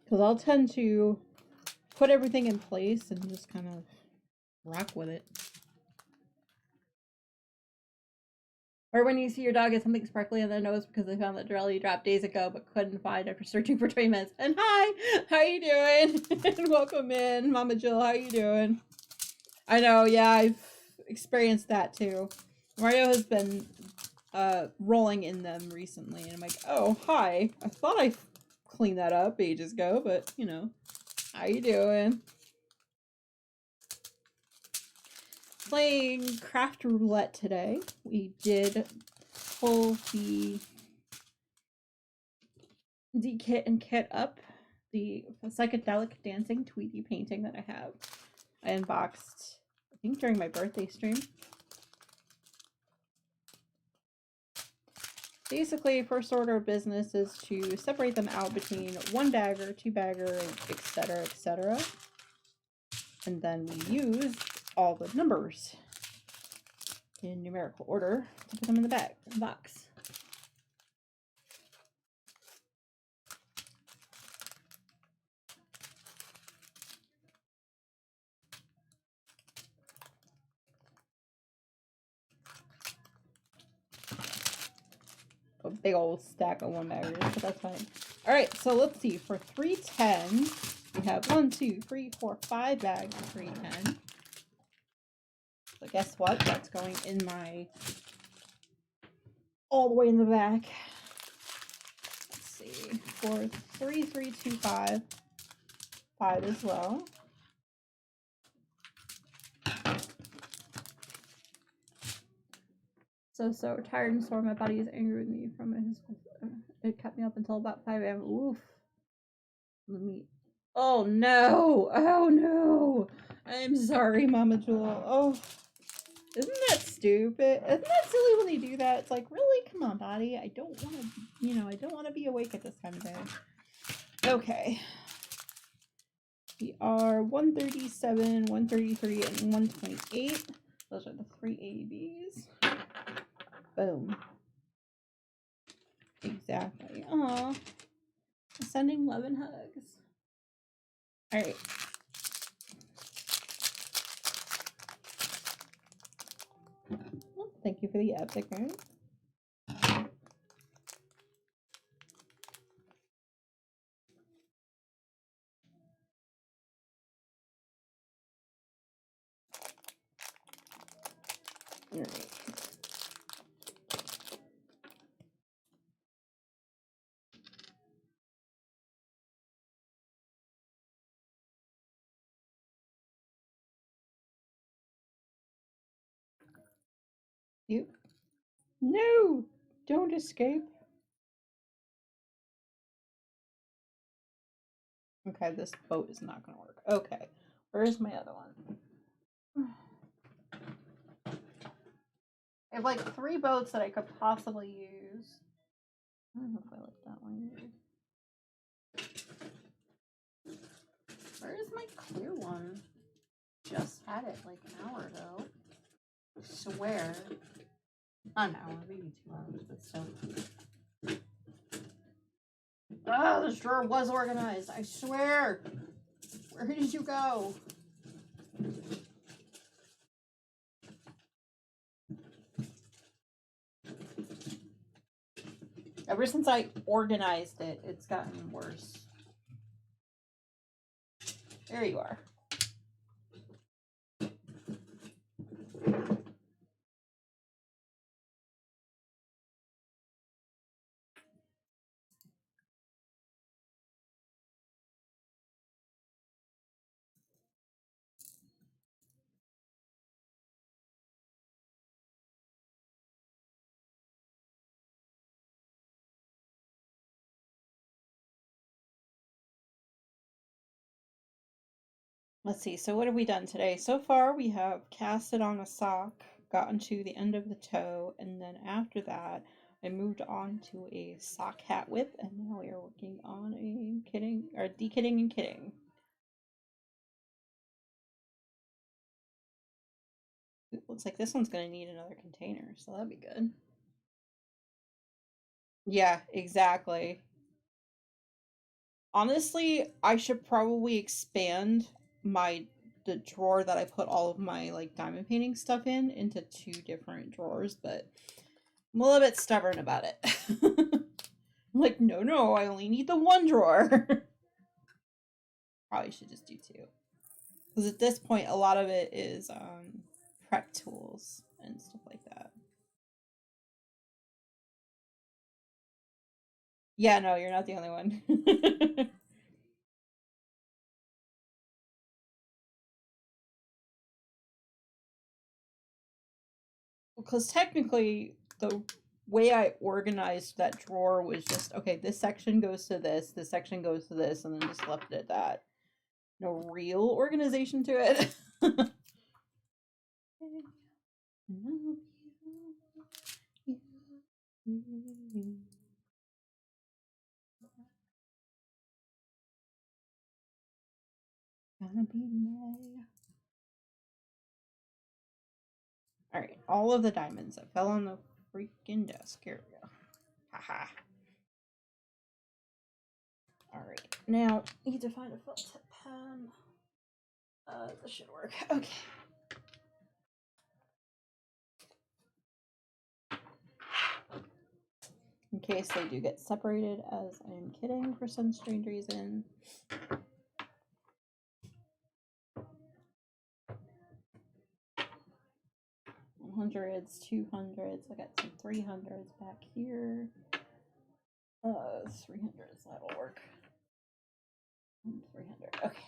Because I'll tend to put everything in place and just kind of rock with it. Or when you see your dog get something sparkly on their nose because they found the drill you dropped days ago but couldn't find after searching for 20 minutes. And hi! How you doing? And welcome in. Mama Jill, how you doing? I know, yeah, I've experienced that too. Mario has been rolling in them recently, and I'm like, oh, hi. I thought I cleaned that up ages ago, but, you know, how you doing? Playing Craft Roulette today. We did pull the kit and kit up, the psychedelic dancing Tweety painting that I have. I unboxed, I think, during my birthday stream. Basically, first order of business is to separate them out between 1 bagger, 2 bagger, etc., etc. And then we use all the numbers in numerical order to put them in the box. A big old stack of 1 baggers, but that's fine. Alright, so let's see. For 310, we have 1, 2, 3, 4, 5 bags of 310. So guess what? That's going in my, all the way in the back. Let's see. For 3, 3, 2, 5, 5 as well. So tired and sore. My body is angry with me from it kept me up until about 5 a.m. Oof. Let me. Oh no! Oh no! I'm sorry, Mama Jewel. Oh, isn't that stupid? Isn't that silly when they do that? It's like, really? Come on, body. I don't want to, you know, I don't want to be awake at this time of day. Okay. We are 137, 133, and 128. Those are the 3 ABs. Boom. Exactly. Aw. Sending love and hugs. Alright. Well, thank you for the epic, right? Alright. You? No! Don't escape. Okay, this boat is not gonna work. Okay. Where's my other one? I have like 3 boats that I could possibly use. I don't know if I like that one either. Where is my clear one. Just had it like an hour ago. I swear. Not an hour, maybe 2 hours, but still. Ah, this drawer was organized. I swear. Where did you go? Ever since I organized it, it's gotten worse. There you are. Let's see, so what have we done today? So far, we have casted on a sock, gotten to the end of the toe, and then after that, I moved on to a sock hat whip, and now we are working on a kitting, or dekitting and kitting. It looks like this one's going to need another container, so that'd be good. Yeah, exactly. Honestly, I should probably expand the drawer that I put all of my like diamond painting stuff in into 2 different drawers, but I'm a little bit stubborn about it. I'm like, no, I only need the 1 drawer. Probably should just do 2. Because at this point, a lot of it is prep tools and stuff like that. Yeah, no, you're not the only one. Because technically, the way I organized that drawer was just, okay, this section goes to this section goes to this, and then just left it at that. No real organization to it. Gonna be May. Alright, all of the diamonds that fell on the freaking desk. Here we go. Haha. Alright, now need to find a felt tip pen. This should work. Okay. In case they do get separated, as I am kidding for some strange reason. Hundreds, 200s. I got some 300s back here. 300s. That'll work. 300. Okay.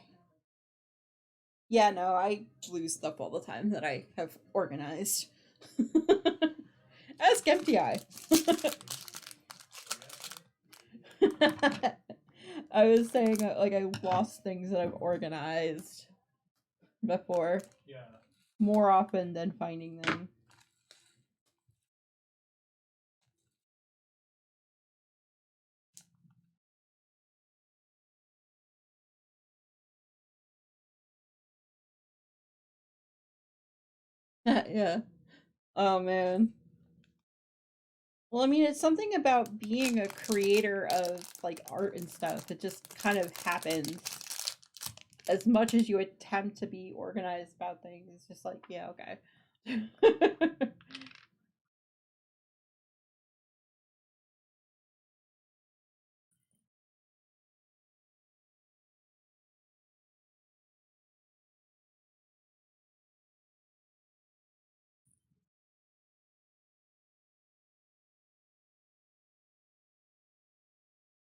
Yeah, no, I lose stuff all the time that I have organized. Ask MTI. I was saying, like, I lost things that I've organized before. Yeah. More often than finding them. Yeah. Oh, man. Well, I mean, it's something about being a creator of, like, art and stuff. It just kind of happens. As much as you attempt to be organized about things, it's just like, yeah, okay.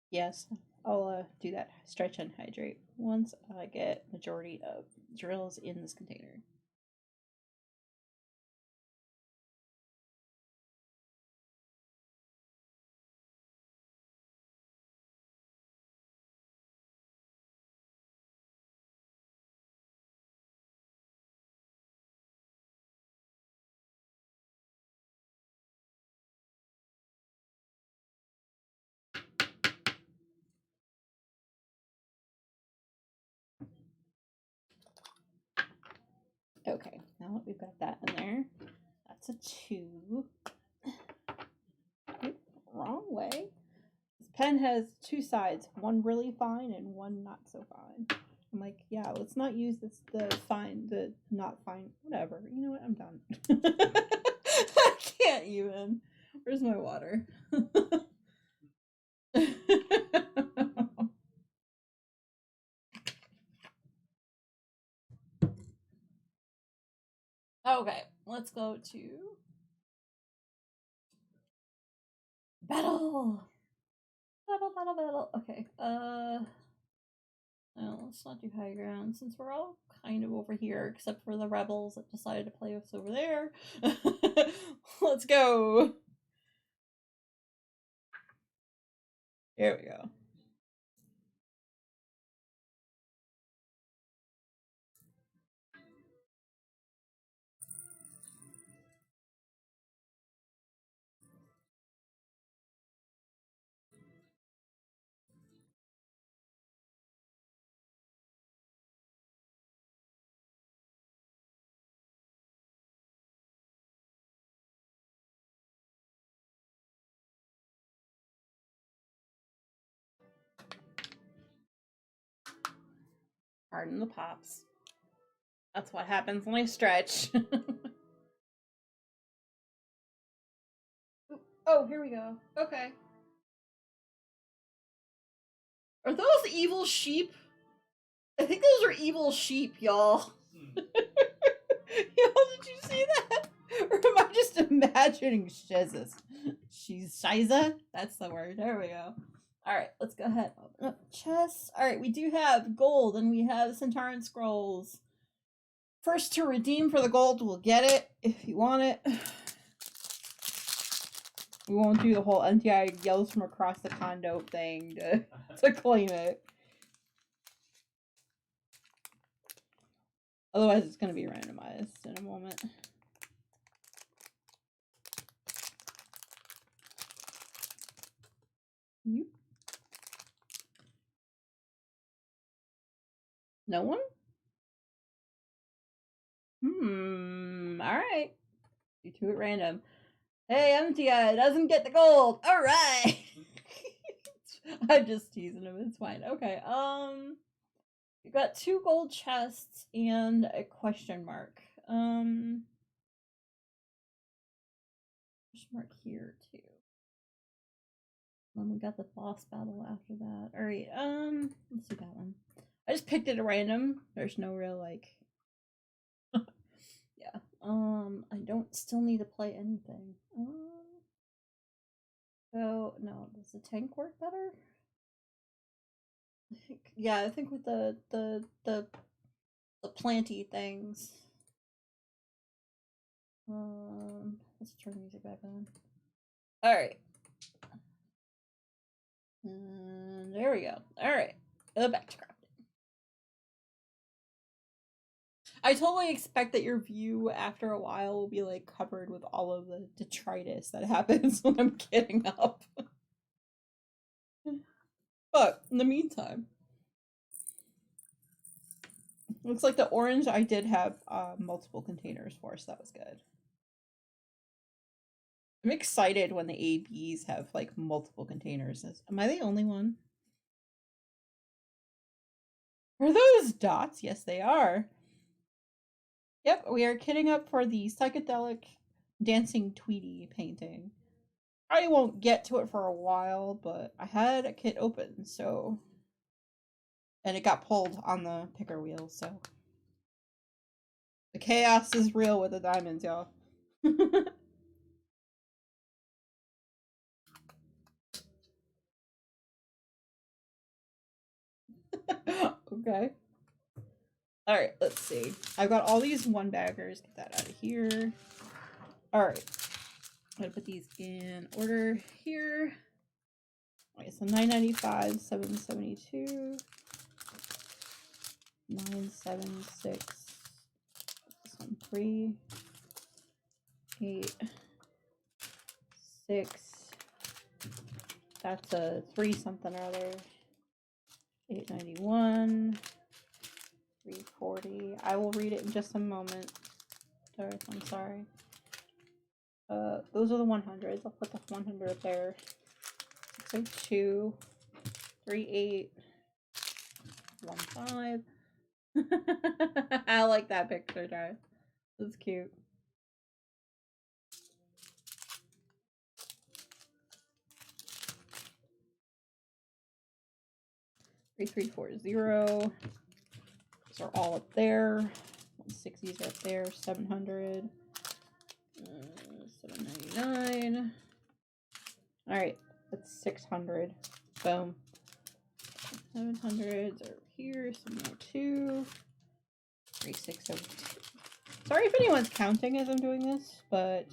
Yes, I'll do that stretch and hydrate once I get majority of drills in this container. Okay, now that we've got that in there, that's a 2. Oop, wrong way. This pen has 2 sides, one really fine and one not so fine. I'm like, yeah, let's not use this, the fine, the not fine, whatever. You know what? I'm done. I can't even. Where's my water? Okay, let's go to battle. Battle. Okay, no, let's not do high ground since we're all kind of over here, except for the rebels that decided to play us over there. Let's go. There we go. Pardon the pops. That's what happens when I stretch. Oh, here we go. Okay. Are those evil sheep? I think those are evil sheep, y'all. Y'all, did you see that? Or am I just imagining shizzes? Shiza? That's the word. There we go. Alright, let's go ahead. Open up chest. Alright, we do have gold and we have Centauran scrolls. First to redeem for the gold will get it if you want it. We won't do the whole NTI yells from across the condo thing to claim it. Otherwise, it's going to be randomized in a moment. No one? Alright. Do 2 at random. Hey, MTI doesn't get the gold. Alright. I'm just teasing him. It's fine. Okay. We got 2 gold chests and a question mark. Question mark here too. Then we got the boss battle after that. Alright, let's do that one. I just picked it at random. There's no real like yeah. I don't still need to play anything. So no, does the tank work better? I think with the planty things. Let's turn music back on. Alright. And there we go. Alright. Back to crafting. I totally expect that your view after a while will be like covered with all of the detritus that happens when I'm getting up. But in the meantime, looks like the orange I did have multiple containers for, so that was good. I'm excited when the ABs have like multiple containers. Am I the only one? Are those dots? Yes, they are. Yep, we are kitting up for the psychedelic dancing Tweety painting. I won't get to it for a while, but I had a kit open, so... And it got pulled on the picker wheel, so... The chaos is real with the diamonds, y'all. Okay. Alright, let's see. I've got all these 1-baggers. Get that out of here. Alright. I'm gonna put these in order here. Okay, so $9.95, $7.72, $9.76. This one 3, 8, 6. That's a 3 something or other. $8.91. 340. I will read it in just a moment. Darth, I'm sorry. Those are the 100s. I'll put the 100 up there. 602, 38, 15. I like that picture, Darth. That's cute. Three, 4, 0. These are all up there. 160s are up there. 700. 799. Alright, that's 600. Boom. 700s are here. 702. 3602. Sorry if anyone's counting as I'm doing this, but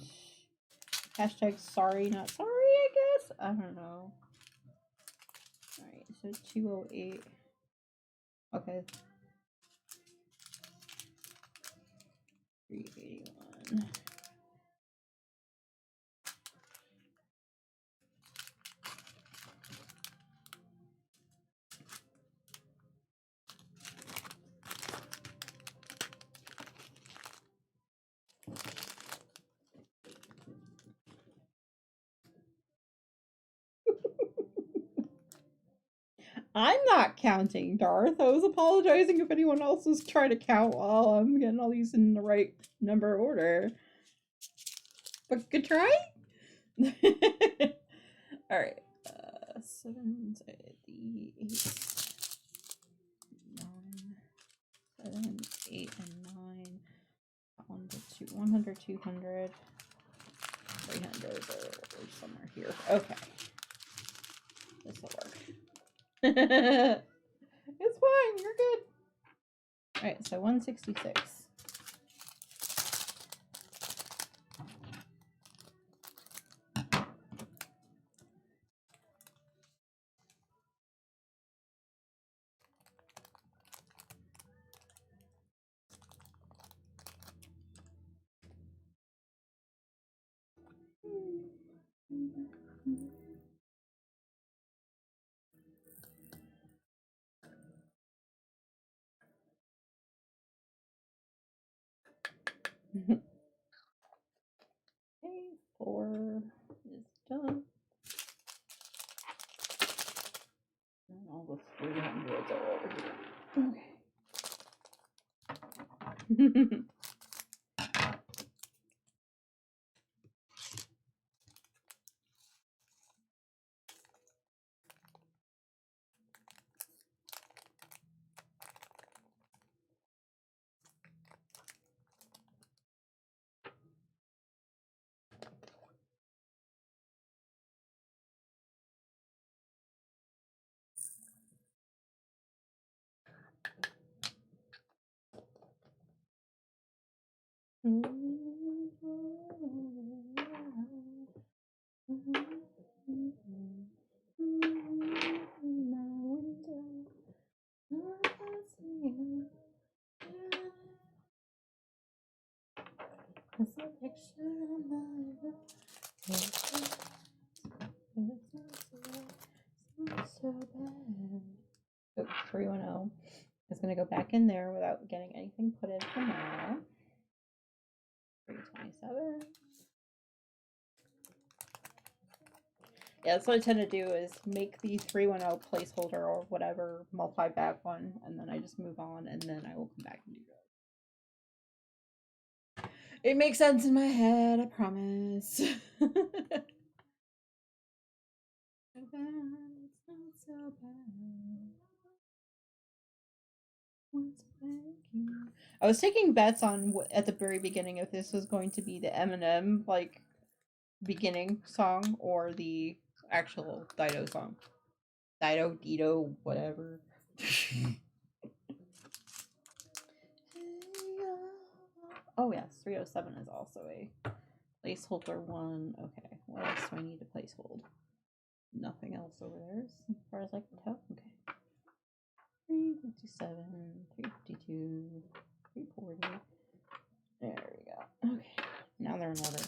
hashtag sorry, not sorry, I guess. I don't know. Alright, so 208. Okay. 381. I'm not counting, Darth. I was apologizing if anyone else was trying to count while I'm getting all these in the right number order. But good try? Alright. 7, the 8, 9, 7, 8, and 9. 100, 200. 300 are somewhere here. Okay. This'll work. It's fine, you're good. Alright, so 166. Okay, 4 is done. And all the 300s are over here. Okay. So bad. Oh, 310 is going to go back in there without getting anything put in for now. 327. Yeah, that's what I tend to do is make the 310 placeholder or whatever multi-back one, and then I just move on, and then I will come back and do that. It makes sense in my head, I promise. It's not so bad. I was taking bets on at the very beginning if this was going to be the Eminem like beginning song or the actual Dido song. Dido, whatever. Oh yes, 307 is also a placeholder one. Okay, what else do I need to placehold? Nothing else over there as far as I can tell. Okay. 357, 352, 340. There we go. Okay, now they're in order.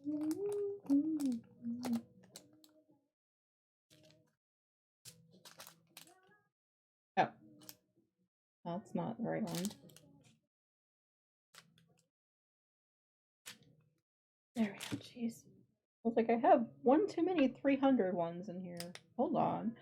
Oh. That's not the right one. There we go, jeez. Looks like I have one too many 300 ones in here. Hold on.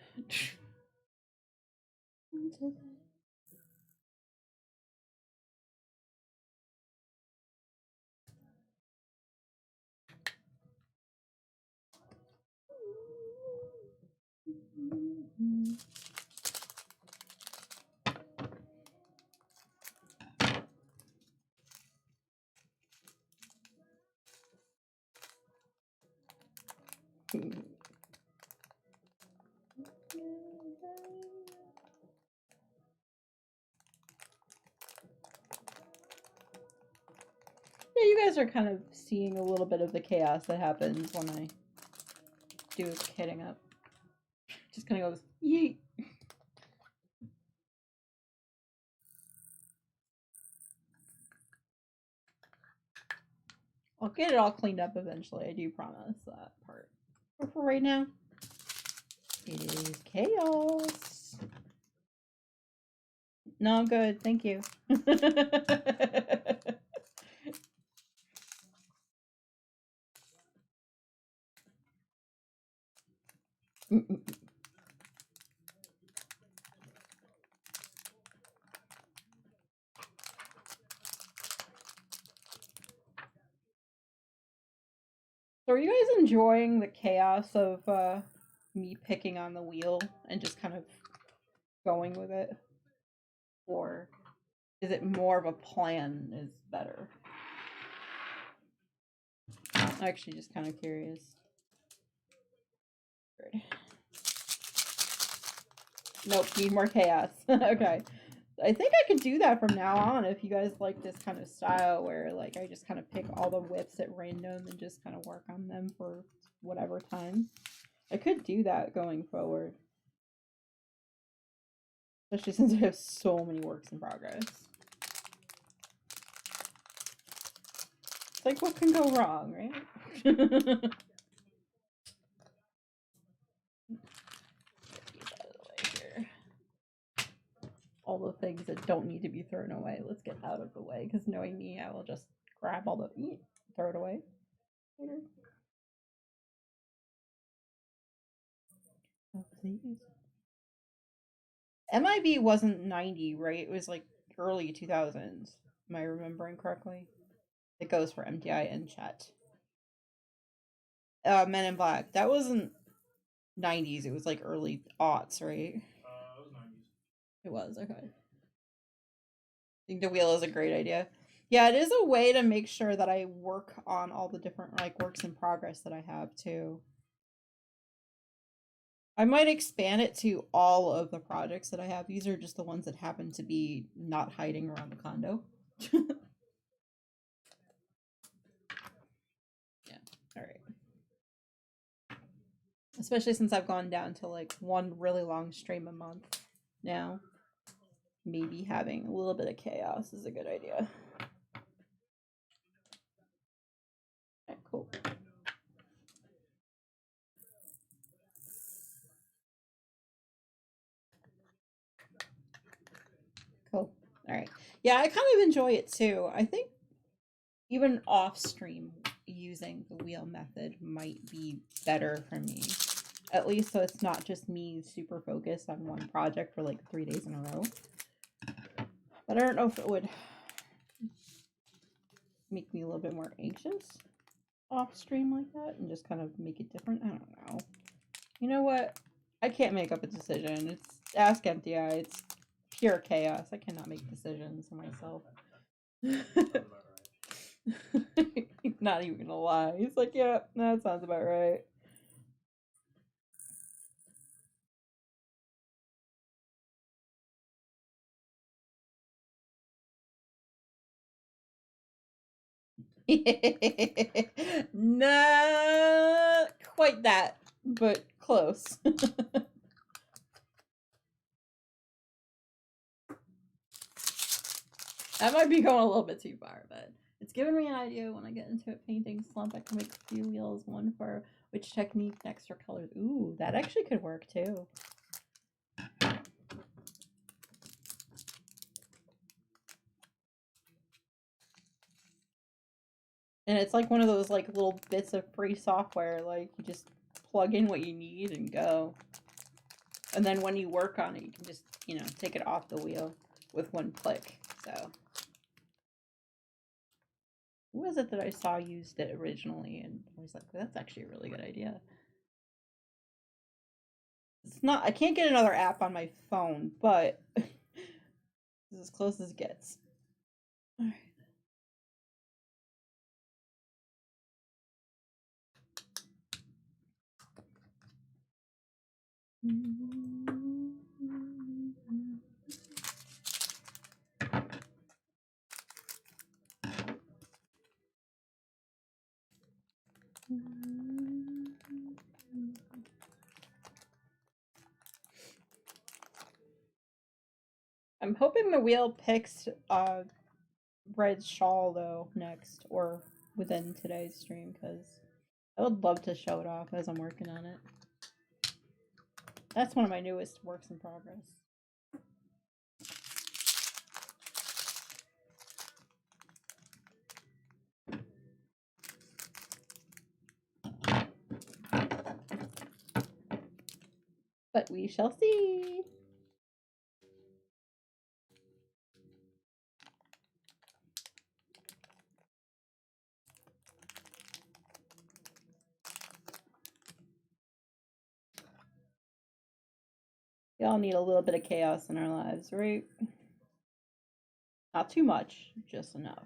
Yeah, you guys are kind of seeing a little bit of the chaos that happens when I do kitting up. Just kind of goes, yeet. I'll get it all cleaned up eventually, I do promise that part. But for right now, it is chaos. No, I'm good, thank you. So are you guys enjoying the chaos of me picking on the wheel and just kind of going with it? Or is it more of a plan is better? I'm actually just kind of curious. Nope, need more chaos. Okay. I think I could do that from now on if you guys like this kind of style where like I just kind of pick all the whips at random and just kind of work on them for whatever time. I could do that going forward. Especially since I have so many works in progress. It's like, what can go wrong, right? All the things that don't need to be thrown away. Let's get out of the way, because knowing me, I will just grab all the throw it away later. Oh, please. MIB wasn't 90, right? It was like early 2000s. Am I remembering correctly? It goes for MTI and chat. Men in Black. That wasn't 90s. It was like early aughts, right? It was 90s. It was, okay. I think the wheel is a great idea. Yeah, it is a way to make sure that I work on all the different like works in progress that I have too. I might expand it to all of the projects that I have. These are just the ones that happen to be not hiding around the condo. Yeah, all right. Especially since I've gone down to like one really long stream a month now. Maybe having a little bit of chaos is a good idea. Alright, cool. Cool. Alright. Yeah, I kind of enjoy it too. I think even off stream using the wheel method might be better for me. At least so it's not just me super focused on one project for like 3 days in a row. But I don't know if it would make me a little bit more anxious off stream like that and just kind of make it different. I don't know. You know what? I can't make up a decision. It's Ask MTI. It's pure chaos. I cannot make decisions for myself. He's not even gonna lie. He's like, yeah, that sounds about right. Not quite that, but close. That might be going a little bit too far, but It's given me an idea when I get into a painting slump. I can make a few wheels, one for which technique next or colors. Ooh, that actually could work too. And it's like one of those like little bits of free software, like you just plug in what you need and go. And then when you work on it, you can just, you know, take it off the wheel with one click. So who was it that I saw used it originally? And I was like, that's actually a really good idea. It's not, I can't get another app on my phone, but it's as close as it gets. All right. I'm hoping the wheel picks Red's shawl though next or within today's stream because I would love to show it off as I'm working on it. That's one of my newest works in progress. But we shall see. We all need a little bit of chaos in our lives, right? Not too much, just enough.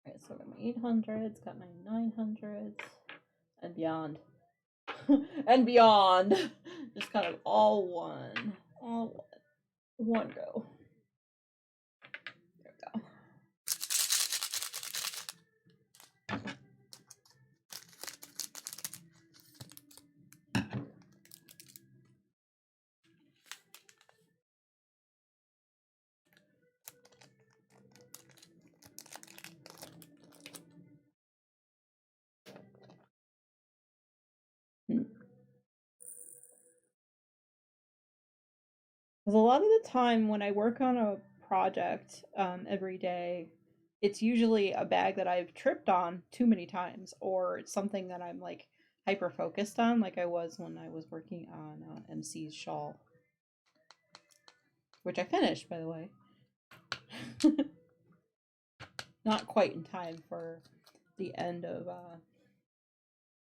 Alright, so I got my 800s, got my 900s, and beyond. And beyond. Just kind of all one. All one go. There we go. Because a lot of the time when I work on a project every day, it's usually a bag that I've tripped on too many times, or it's something that I'm like hyper focused on, like I was when I was working on MC's shawl, which I finished, by the way. Not quite in time for the end of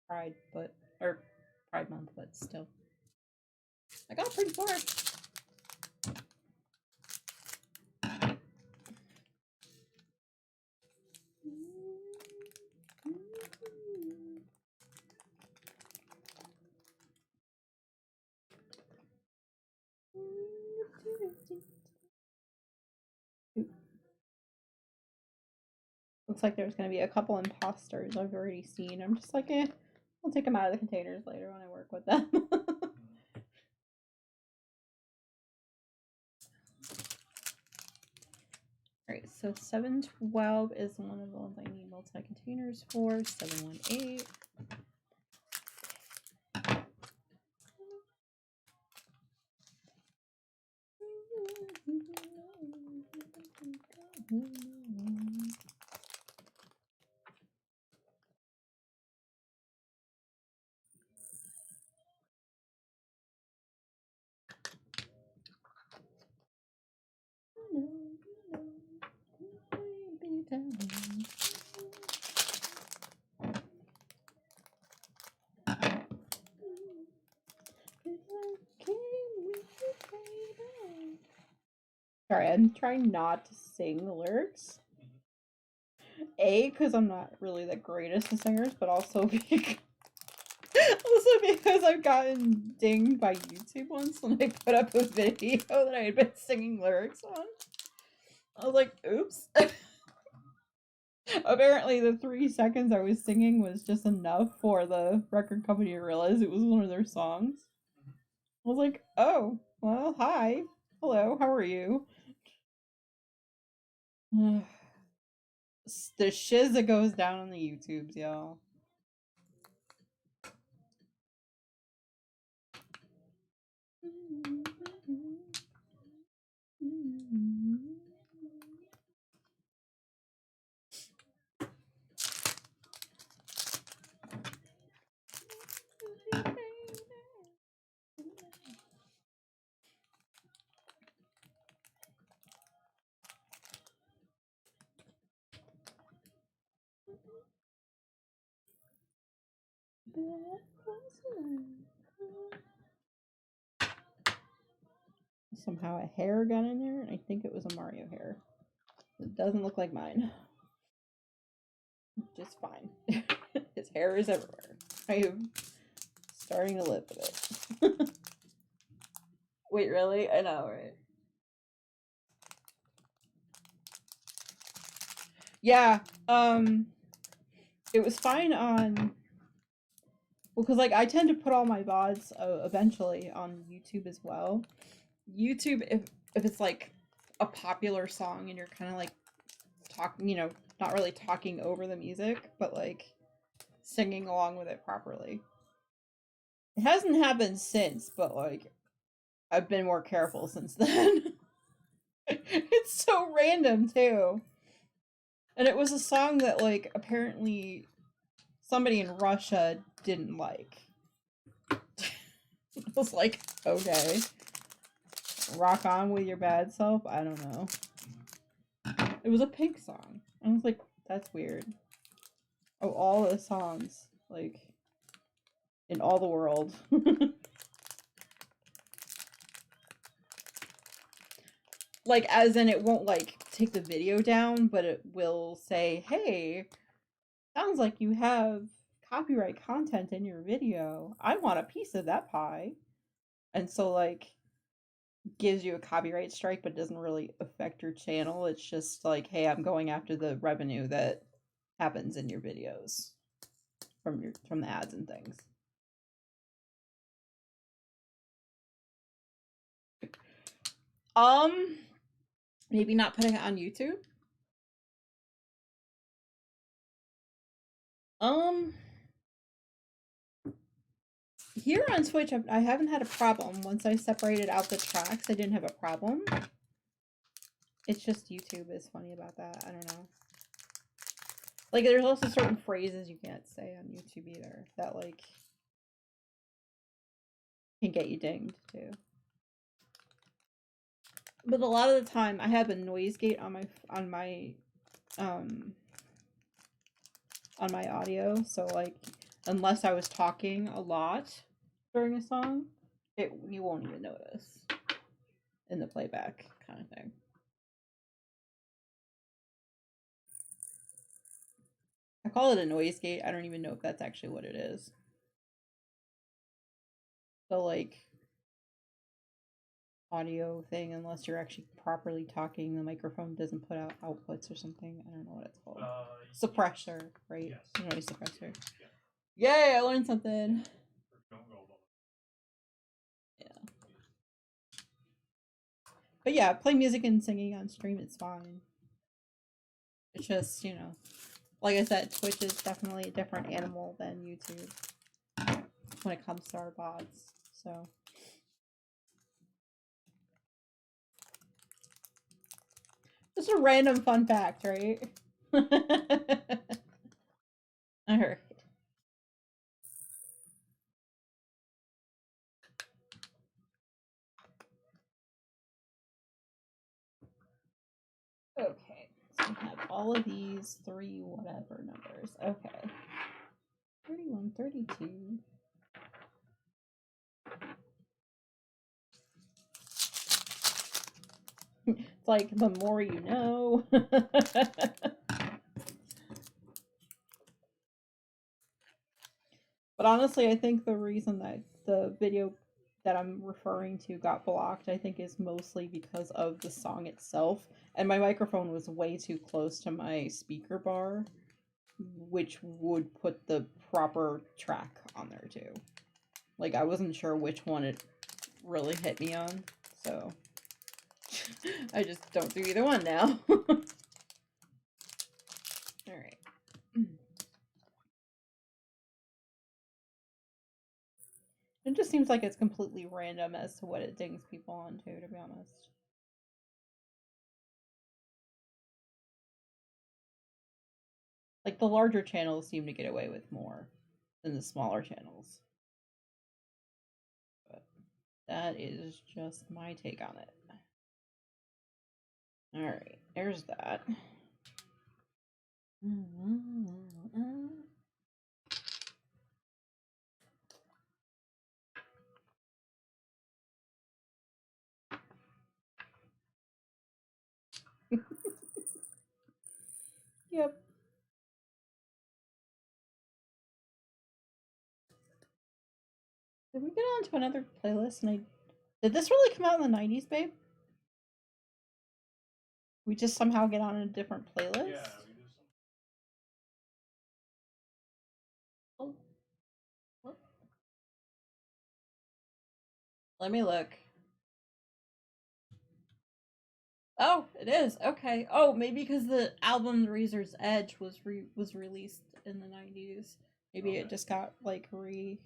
Pride, but or Pride Month, but still, I got pretty far. Looks like there's going to be a couple imposters I've already seen. I'm just like, I'll take them out of the containers later when I work with them. Alright, so 712 is one of the ones I need multi-containers for. 718. Sorry, I'm trying not to sing the lyrics. A, because I'm not really the greatest of singers, but also because also because I've gotten dinged by YouTube once when I put up a video that I had been singing lyrics on. I was like, oops. Apparently the 3 seconds I was singing was just enough for the record company to realize it was one of their songs. I was like, oh, well, hi. Hello, how are you? The shiz that goes down on the YouTubes, y'all. Somehow a hair got in there, and I think it was a Mario hair. It doesn't look like mine. Just fine. His hair is everywhere. I am starting to live with it. Wait, really? I know, right? Yeah, it was fine on, well, because, like, I tend to put all my VODs eventually on YouTube as well. YouTube, if it's, like, a popular song and you're kind of, like, talking, you know, not really talking over the music, but, like, singing along with it properly. It hasn't happened since, but, like, I've been more careful since then. It's so random, too. And it was a song that, like, apparently somebody in Russia didn't like. I was like, okay. Rock on with your bad self? I don't know. It was a Pink song. I was like, that's weird. Of all the songs, like, in all the world. Like, as in, it won't, like, take the video down, but it will say, hey, sounds like you have copyright content in your video. I want a piece of that pie. And so, like, gives you a copyright strike, but doesn't really affect your channel. It's just like, hey, I'm going after the revenue that happens in your videos from the ads and things. Maybe not putting it on YouTube. Here on Twitch, I haven't had a problem. Once I separated out the tracks, I didn't have a problem. It's just YouTube is funny about that. I don't know. Like, there's also certain phrases you can't say on YouTube either that, like, can get you dinged, too. But a lot of the time, I have a noise gate on my audio, so, like, unless I was talking a lot during a song, you won't even notice in the playback kind of thing. I call it a noise gate. I don't even know if that's actually what it is. So, like, audio thing, unless you're actually properly talking, the microphone doesn't put out outputs or something. I don't know what it's called. Suppressor, right? Yes. Noise suppressor. Yeah. Yay, I learned something. Yeah. But yeah, play music and singing on stream, it's fine. It's just, you know, like I said, Twitch is definitely a different animal than YouTube when it comes to our VODs, so. Just a random fun fact, right? Alright. Okay, so we have all of these 3 whatever numbers. Okay. 31, 32. It's like, the more you know. But But honestly, I think the reason that the video that I'm referring to got blocked, I think, is mostly because of the song itself. And my microphone was way too close to my speaker bar, which would put the proper track on there too. Like, I wasn't sure which one it really hit me on, so I just don't do either one now. Alright. It just seems like it's completely random as to what it dings people onto, to be honest. Like, the larger channels seem to get away with more than the smaller channels. But that is just my take on it. Alright, there's that. Yep. Did we get on to another playlist? And did this really come out in the 90s, babe? We just somehow get on a different playlist? Yeah, we just. Oh. What? Let me look. Oh, it is. Okay. Oh, maybe because the album The Razor's Edge was released in the 90s. Maybe Okay. it just got like They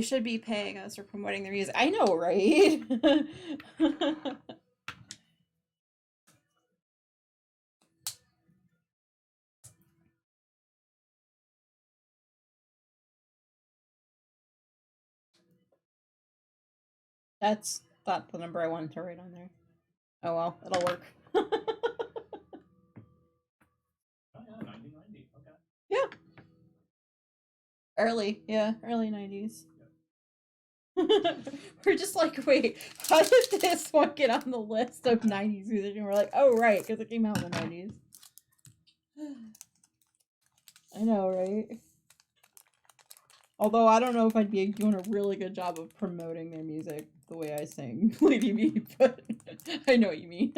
should be paying us for promoting their music. I know, right? That's not the number I wanted to write on there. Oh well, it'll work. Oh yeah, 1990. Okay. Yeah. Early 90s. Yep. We're just like, wait, how did this one get on the list of 90s music? And we're like, oh, right, because it came out in the 90s. I know, right? Although I don't know if I'd be doing a really good job of promoting their music the way I sing Lady B, but I know what you mean.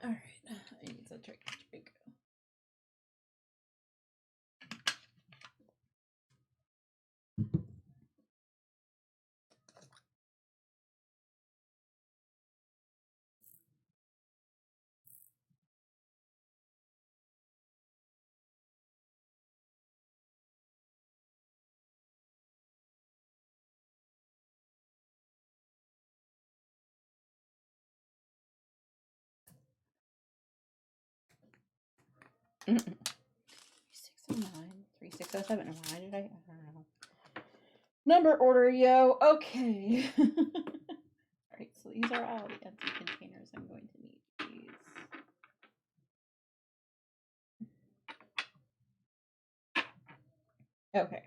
Alright, I need to drink. Mm-mm. 3609, 3607. Why did I don't know. Number order, yo. Okay. Alright, so these are all the empty containers I'm going to need. These. Okay.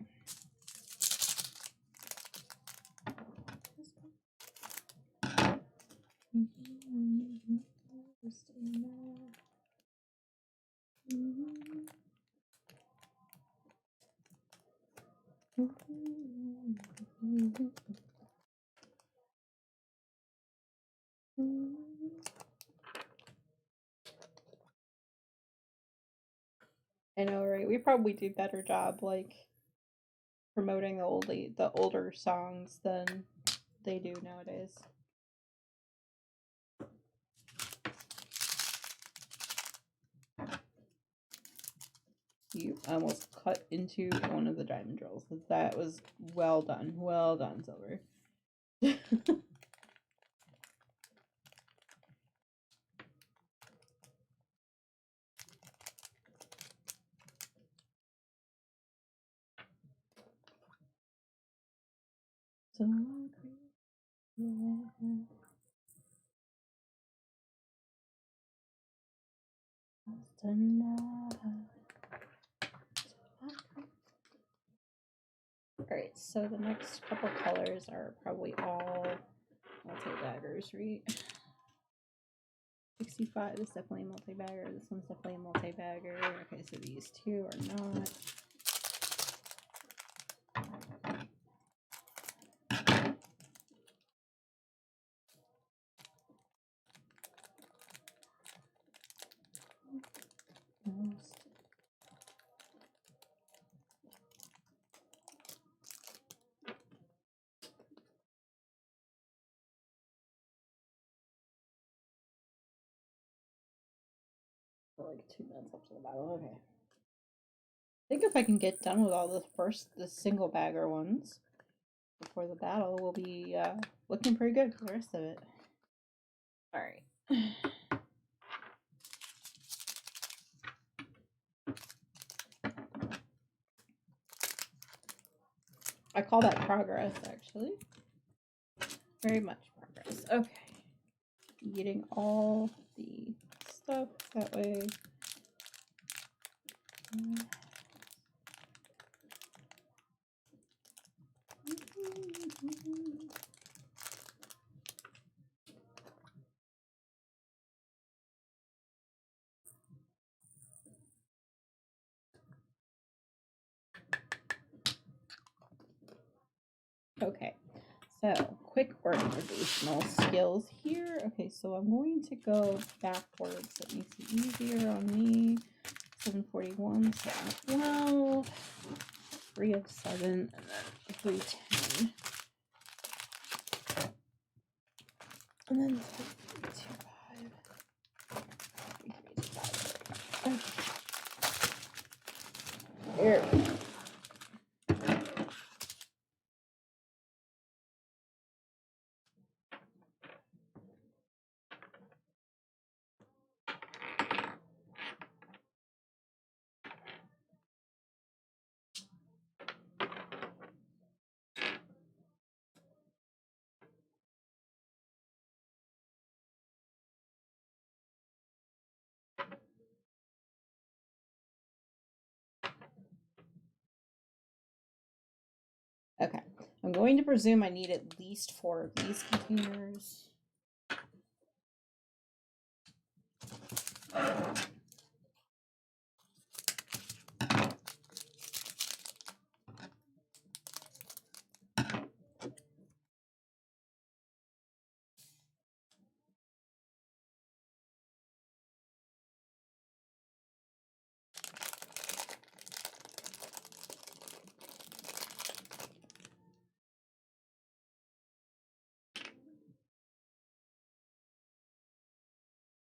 I know, right? We probably do better job, like, promoting the older songs than they do nowadays. You almost cut into one of the diamond drills. That was well done. Well done, Silver. So yeah. Alright, so the next couple colors are probably all multi-daggers, right? 65 is definitely a multi-bagger. This one's definitely a multi-bagger. Okay, so these two are not. Almost. Like 2 minutes up to the battle. Okay. I think if I can get done with all the single bagger ones before the battle, we'll be looking pretty good for the rest of it. All right. I call that progress, actually. Very much progress. Okay. Getting all the stuff that way. Okay, so quick organizational skills here. Okay, so I'm going to go backwards. That makes it easier on me. 741, 712, 3 of 7, and then 310. And then 325. 325. Okay. There we go. Okay, I'm going to presume I need at least 4 of these containers.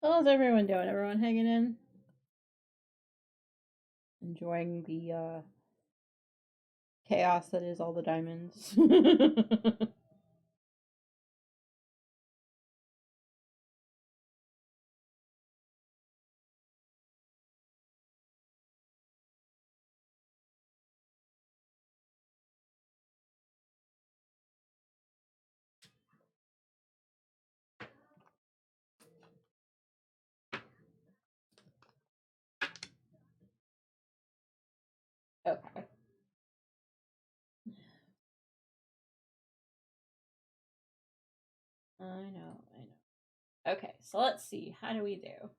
How's everyone doing? Everyone hanging in? Enjoying the chaos that is all the diamonds. Okay. I know. Okay, so let's see. How do we do?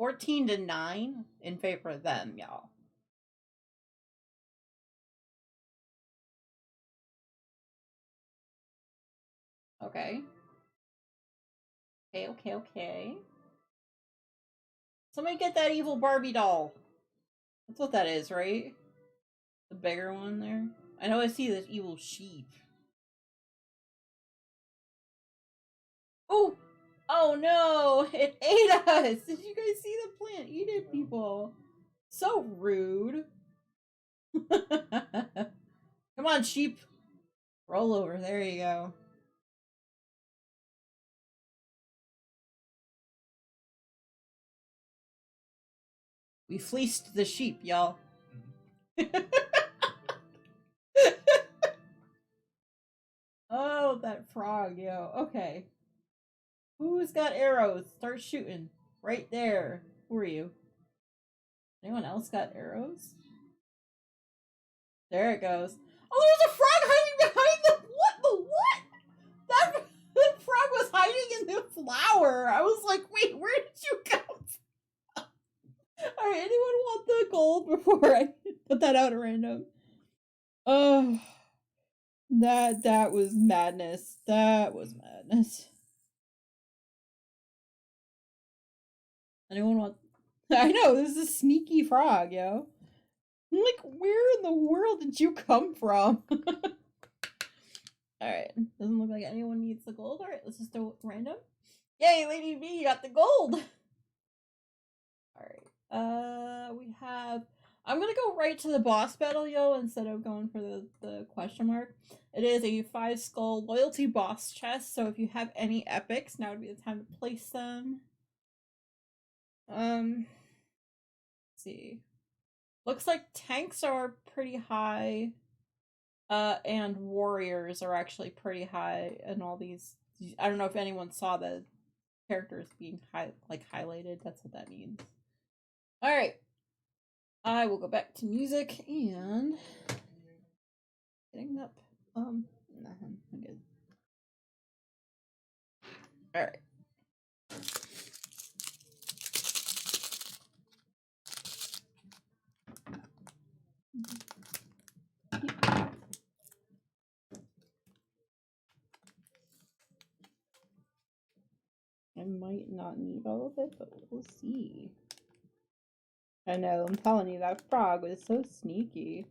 14-9 in favor of them, y'all. Okay. Okay. Somebody get that evil Barbie doll. That's what that is, right? The bigger one there. I know I see this evil sheep. Oh! Oh no! It ate us! Did you guys see the plant eat it, people? So rude. Come on, sheep. Roll over. There you go. We fleeced the sheep, y'all. Oh, that frog, yo. Okay. Who's got arrows? Start shooting. Right there. Who are you? Anyone else got arrows? There it goes. Oh, there's a frog hiding behind the hiding in the flower. I was like, wait, where did you come from? Alright, anyone want the gold before I put that out at random? Oh, that was madness. That was madness. Anyone want? I know, this is a sneaky frog, yo. I'm like, where in the world did you come from? Alright, doesn't look like anyone needs the gold. Alright, let's just do it random. Yay, Lady V, you got the gold! Alright, we have... I'm gonna go right to the boss battle, yo, instead of going for the question mark. It is a 5 skull loyalty boss chest, so if you have any epics, now would be the time to place them. Let's see. Looks like tanks are pretty high, and warriors are actually pretty high, and all these. I don't know if anyone saw the characters being highlighted. That's what that means. All right, I will go back to music and getting up. Nothing. I'm good. All right. I might not need all of it, but we'll see. I know, I'm telling you, that frog was so sneaky.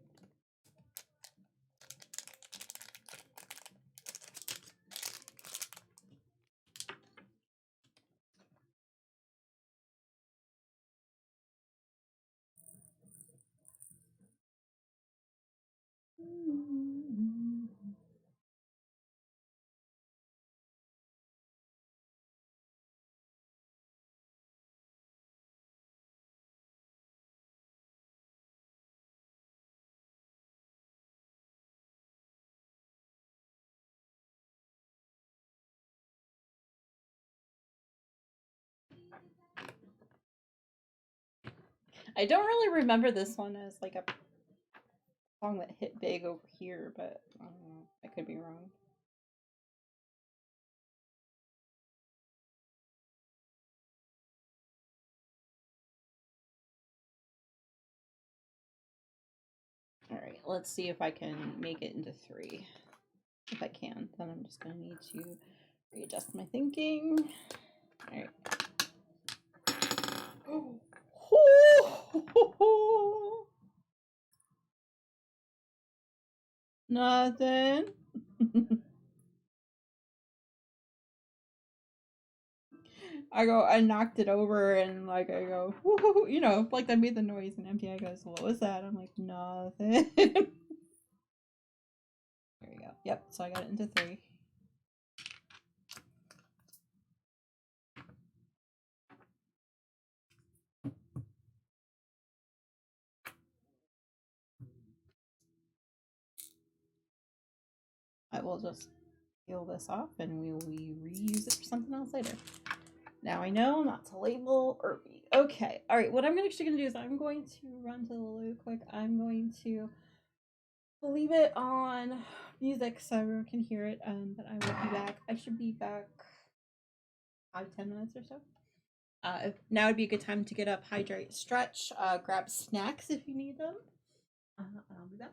I don't really remember this one as like a song that hit big over here, but I don't know. I could be wrong. Alright, let's see if I can make it into 3. If I can, then I'm just gonna need to readjust my thinking. Alright. Nothing. I knocked it over and like I go, woohoo, you know, like I made the noise and MTI goes, what was that? I'm like, nothing. There we go. Yep, so I got it into 3. I will just peel this off and we will reuse it for something else later. Now I know not to label Irby. Okay, alright, what I'm actually going to do is I'm going to run to the loo quick. I'm going to leave it on music so everyone can hear it, but I will be back. I should be back 5-10 minutes or so. Now would be a good time to get up, hydrate, stretch, grab snacks if you need them. I'll be back.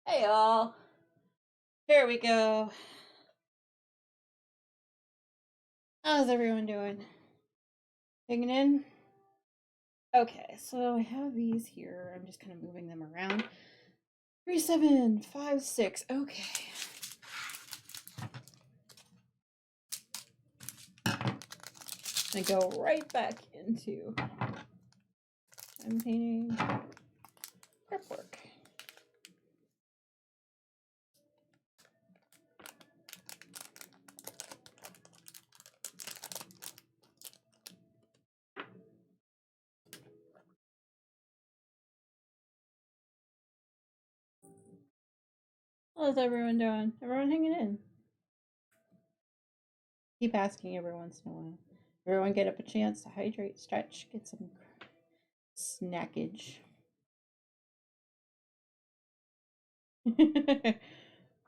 Hey all. Here we go. How's everyone doing? Hanging in? Okay, so I have these here. I'm just kind of moving them around. 3, 7, 5, 6. Okay. And go right back into I'm painting prep work. How's everyone doing? Everyone hanging in? Keep asking every once in a while. Everyone get up a chance to hydrate, stretch, get some snackage.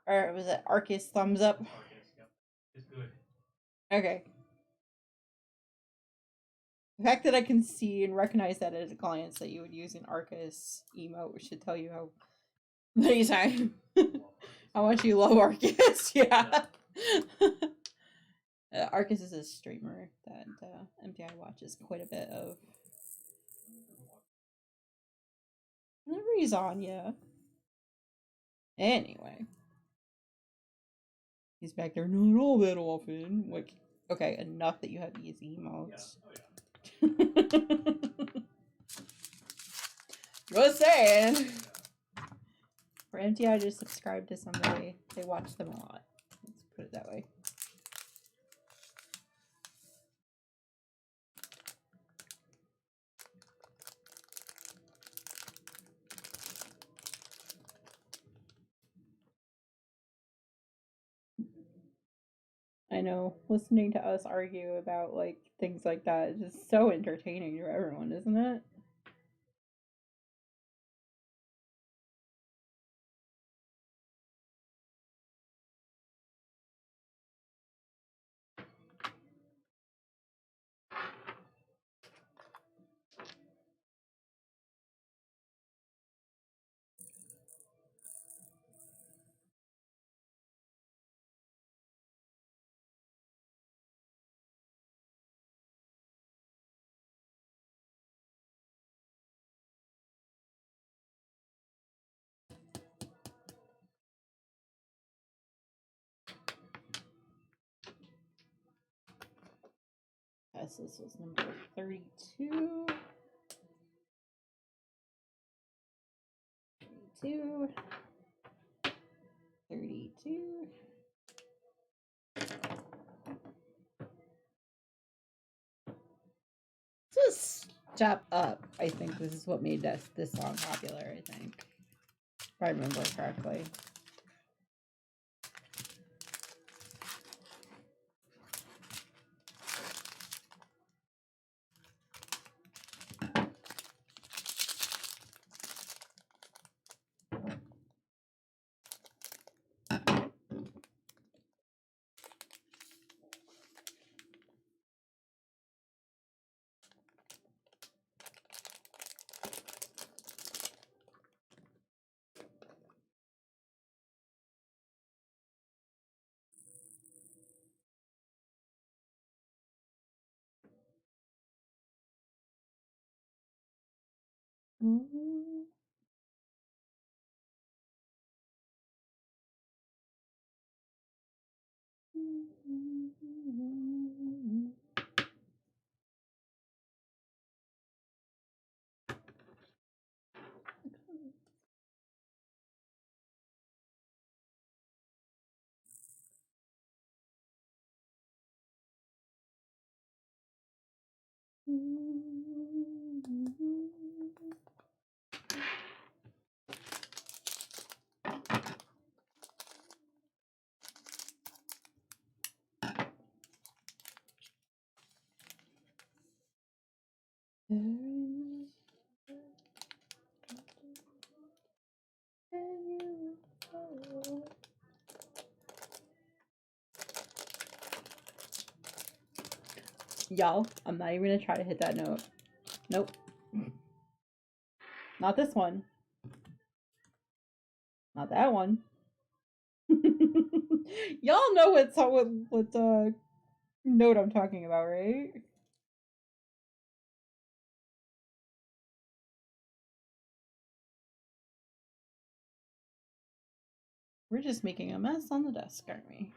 Or was it Arcus thumbs up? Arcus, yep. It's good. Okay. The fact that I can see and recognize that at a glance that you would use an Arcus emote should tell you how many times how much you love Arcus. Yeah. Arcus is a streamer that MTI watches quite a bit of. Whenever he's on, yeah. Anyway. He's back there not all that often. Like, okay, enough that you have easy emotes. Yeah. Oh, yeah. Just saying. For MTI just subscribe to somebody. They watch them a lot. Let's put it that way. I know, listening to us argue about like things like that is just so entertaining to everyone, isn't it? Yes, this was number 32. 32. 32. Just Step Up, I think this is what made this song popular, I think. If I remember correctly. Y'all, I'm not even gonna try to hit that note. Nope. Not this one. Not that one. Y'all know what note I'm talking about, right? We're just making a mess on the desk, aren't we?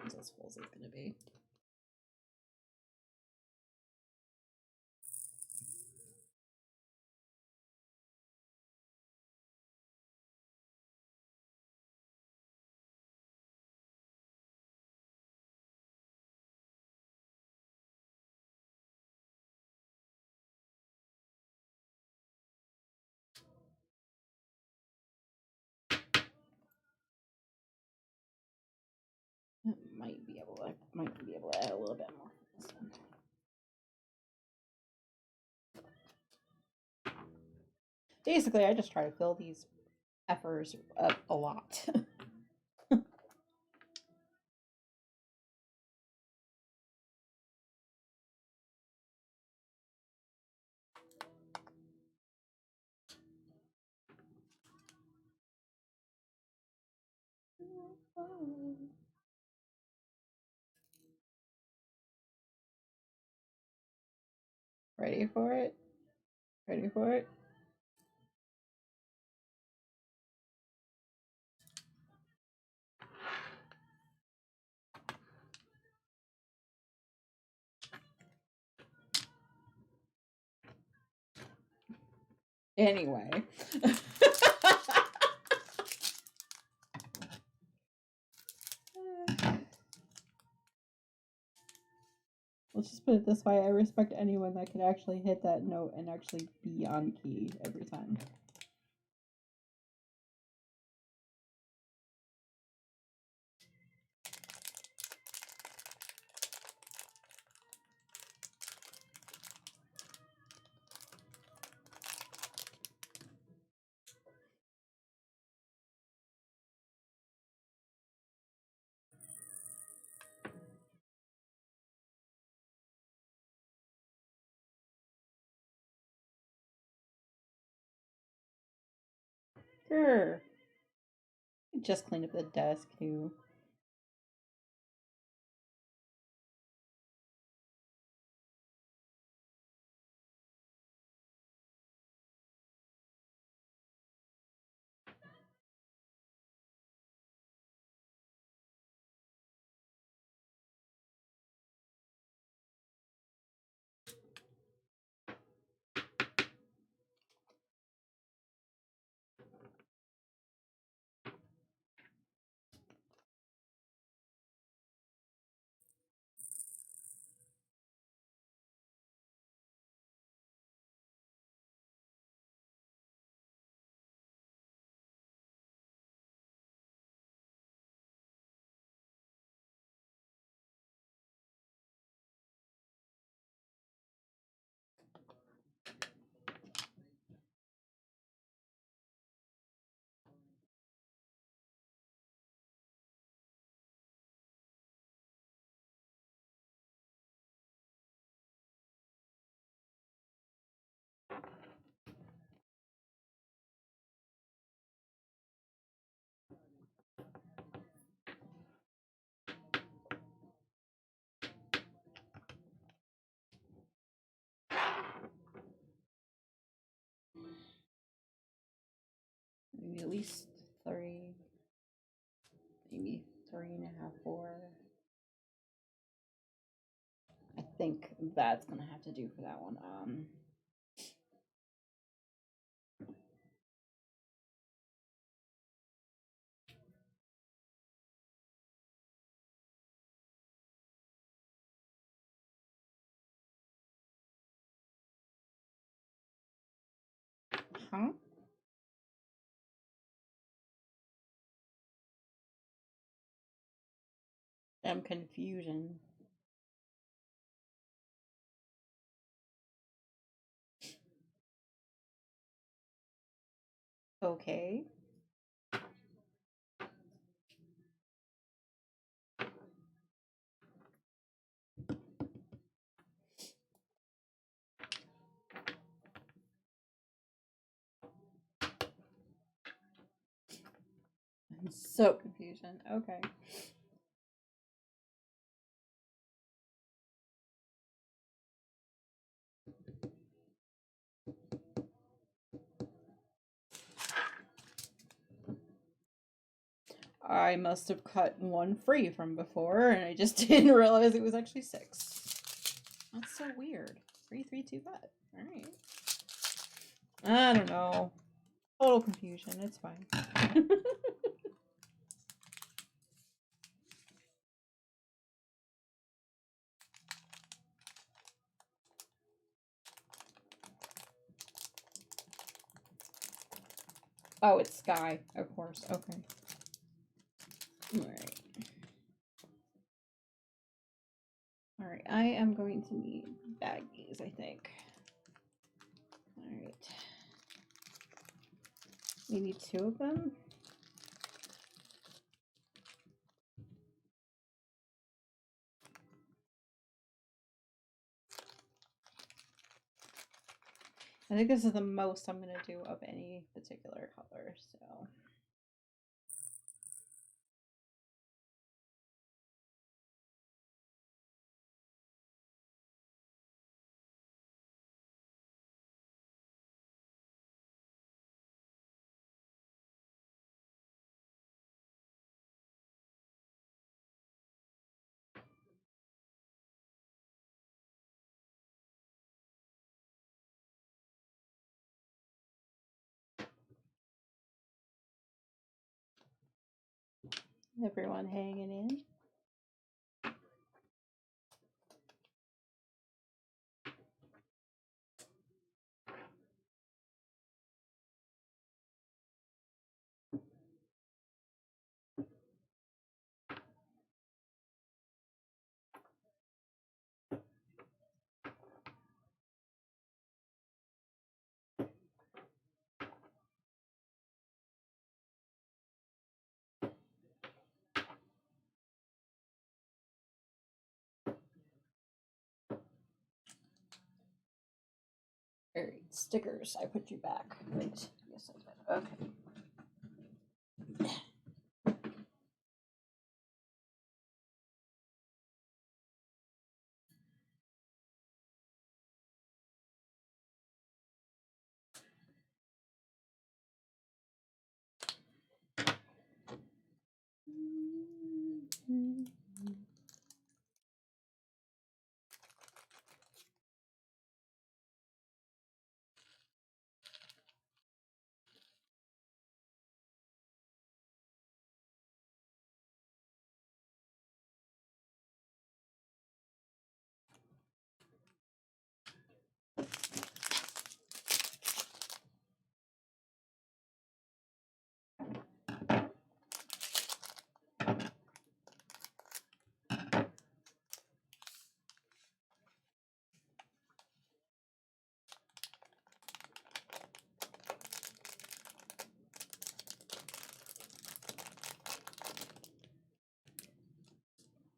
It's as full as it's gonna be. Might be able to add a little bit more for this one. Basically, I just try to fill these effers up a lot. Ready for it? Ready for it? Anyway. Let's just put it this way, I respect anyone that could actually hit that note and actually be on key every time. Grr. Just cleaned up the desk too. Maybe at least 3, maybe 3.5, 4. I think that's gonna have to do for that one. Huh? Confusion. Okay. Soap confusion. Okay. I must have cut one free from before, and I just didn't realize it was actually 6. That's so weird. 3, 3, 2 cut. All right. I don't know. Total confusion. It's fine. Oh, it's Sky, of course. Okay. Alright. Alright, I am going to need baggies, I think. Alright. Maybe 2 of them? I think this is the most I'm going to do of any particular color, so... Everyone hanging in. Alright, stickers. I put you back. Right. Yes, I did. Okay.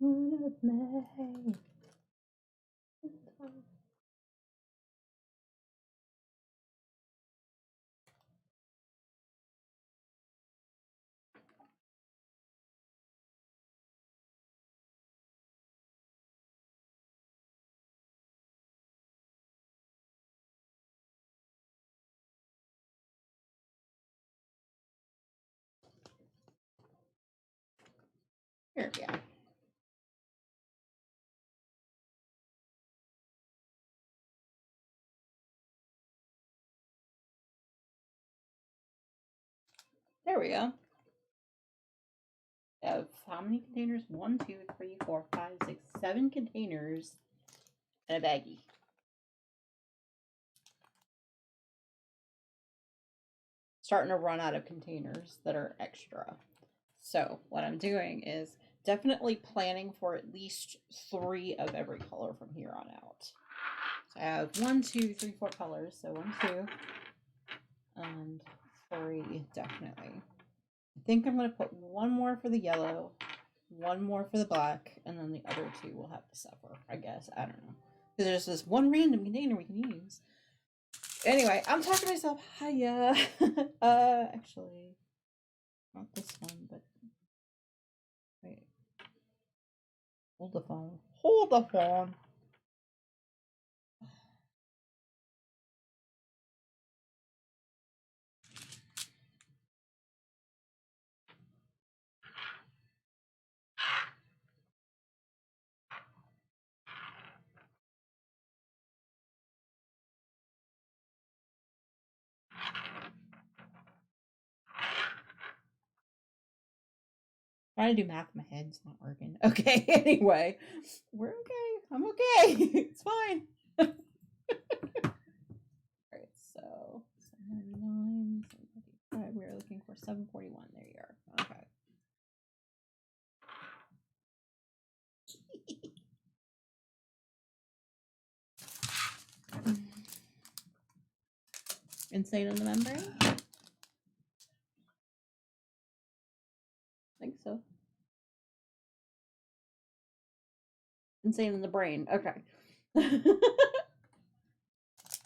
One of May. Here we go. There we go. Of how many containers? 1, 2, 3, 4, 5, 6, 7 containers and a baggie. Starting to run out of containers that are extra. So what I'm doing is definitely planning for at least 3 of every color from here on out. So I have 1, 2, 3, 4 colors. So 1, 2, and 3 definitely. I think I'm going to put 1 more for the yellow, 1 more for the black, and then the other 2 will have to suffer, I guess. I don't know. Because there's this one random container we can use. Anyway, I'm talking to myself. Hiya. Actually, Not this one, but wait. Hold the phone. Hold the phone. Trying to do math in my head, it's not working. Okay, anyway. We're okay. I'm okay. It's fine. Alright, so 799, 755. We are looking for 741. There you are. Okay. Insane in the membrane? I think so. Insane in the brain. Okay.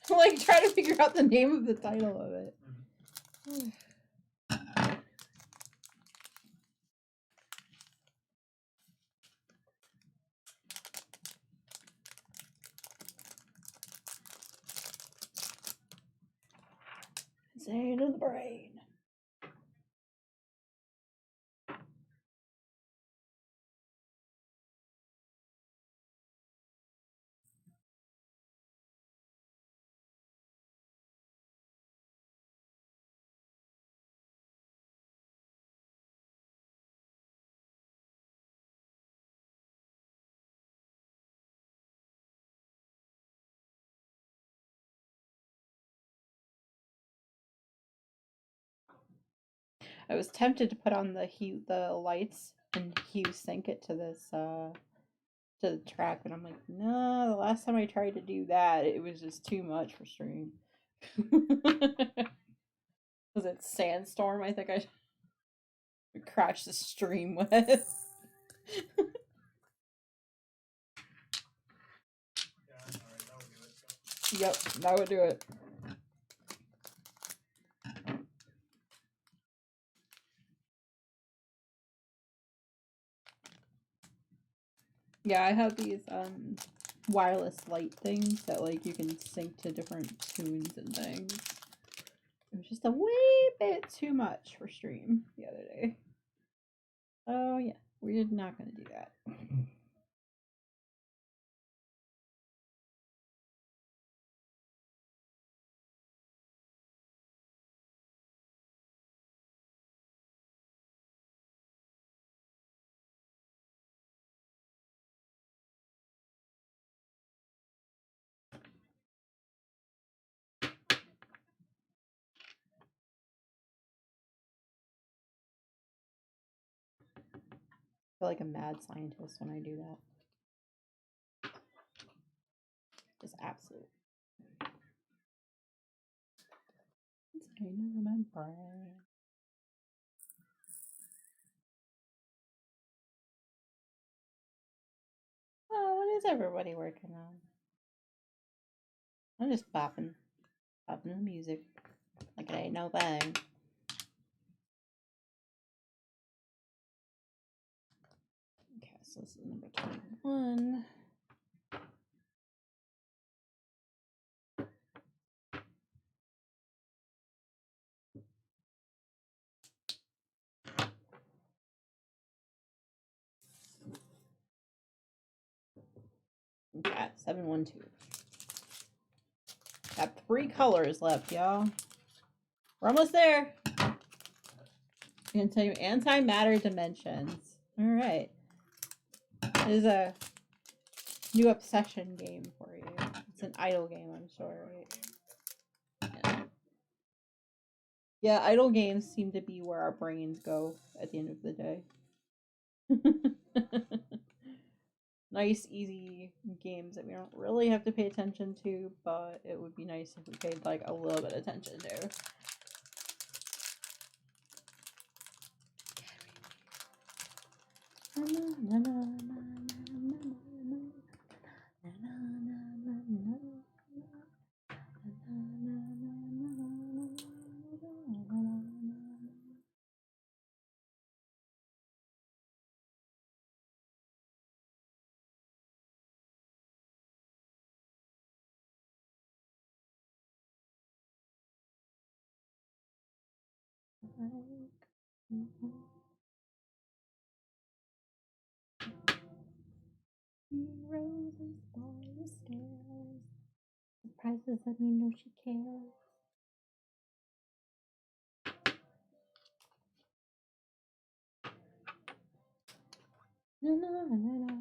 Like, try to figure out the name of the title of it. Insane in the brain. I was tempted to put on the lights and hue sync it to this to the track, but I'm like, no, the last time I tried to do that, it was just too much for stream. Was it Sandstorm? I think I crashed the stream with. Yeah, alright, that would do it. Go. Yep, that would do it. Yeah, I have these wireless light things that like you can sync to different tunes and things. It was just a wee bit too much for stream the other day. Oh yeah, we're not gonna do that. I feel like a mad scientist when I do that. Just absolute. I don't remember. Oh, what is everybody working on? I'm just bopping the music like it ain't no thing. Okay, so this is number 21. Okay, 712. Got 3 colors left, y'all. We're almost there. Antimatter dimensions. All right. This is a new obsession game for you. It's an idle game, I'm sure, right? Yeah. Yeah, idle games seem to be where our brains go at the end of the day. Nice, easy games that we don't really have to pay attention to, but it would be nice if we paid like a little bit of attention to. Na, na, na, Roses by the stairs. Surprises let me know she cares. Na, na, na, na, na,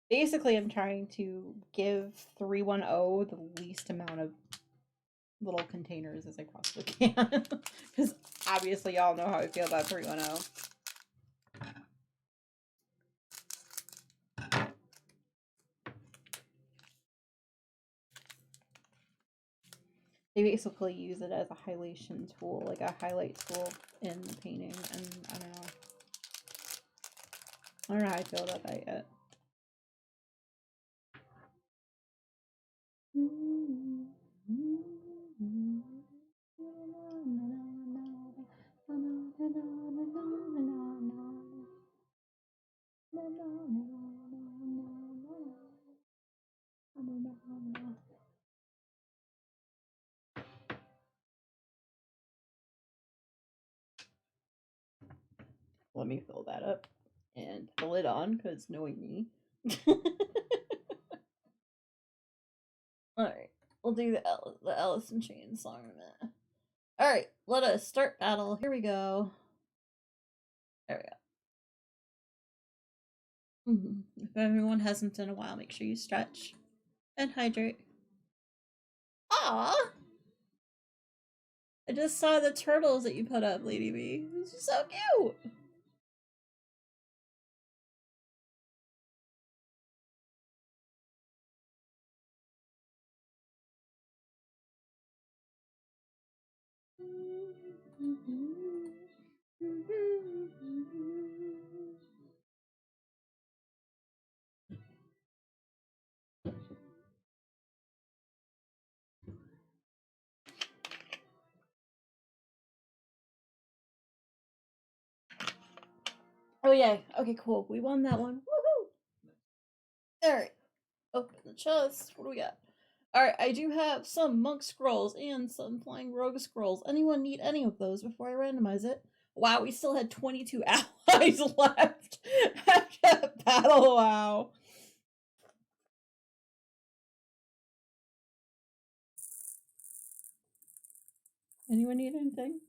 basically, I'm trying to give 310 the least amount of little containers as I possibly can. Because obviously, y'all know how I feel about 310. They basically use it as a highlightation tool, like a highlight tool in the painting, and I don't know how I feel about that yet. Let me fill that up and put the lid on, because knowing me. Alright, we'll do the Alice in Chains song in a minute. Alright, let us start battle. Here we go. There we go. If everyone hasn't in a while, make sure you stretch and hydrate. Aww! I just saw the turtles that you put up, Lady B. This is so cute! Oh yeah, okay, cool. We won that one. Woohoo! Alright, open the chest. What do we got? Alright, I do have some monk scrolls and some flying rogue scrolls. Anyone need any of those before I randomize it? Wow, we still had 22 allies left after that battle. Wow. Anyone need anything?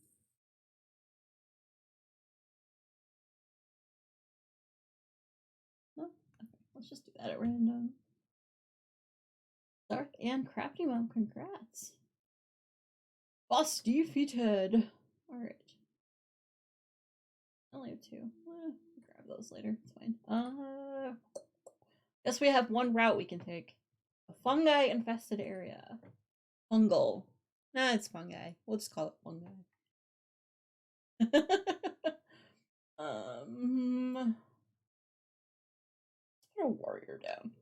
No? Okay, let's just do that at random. Dark and Crafty Mom, congrats. Boss defeated. Alright. I only have 2. Grab those later. It's fine. Guess we have one route we can take. A fungi infested area. Fungal. Nah, it's fungi. We'll just call it fungi. Let's put a warrior down.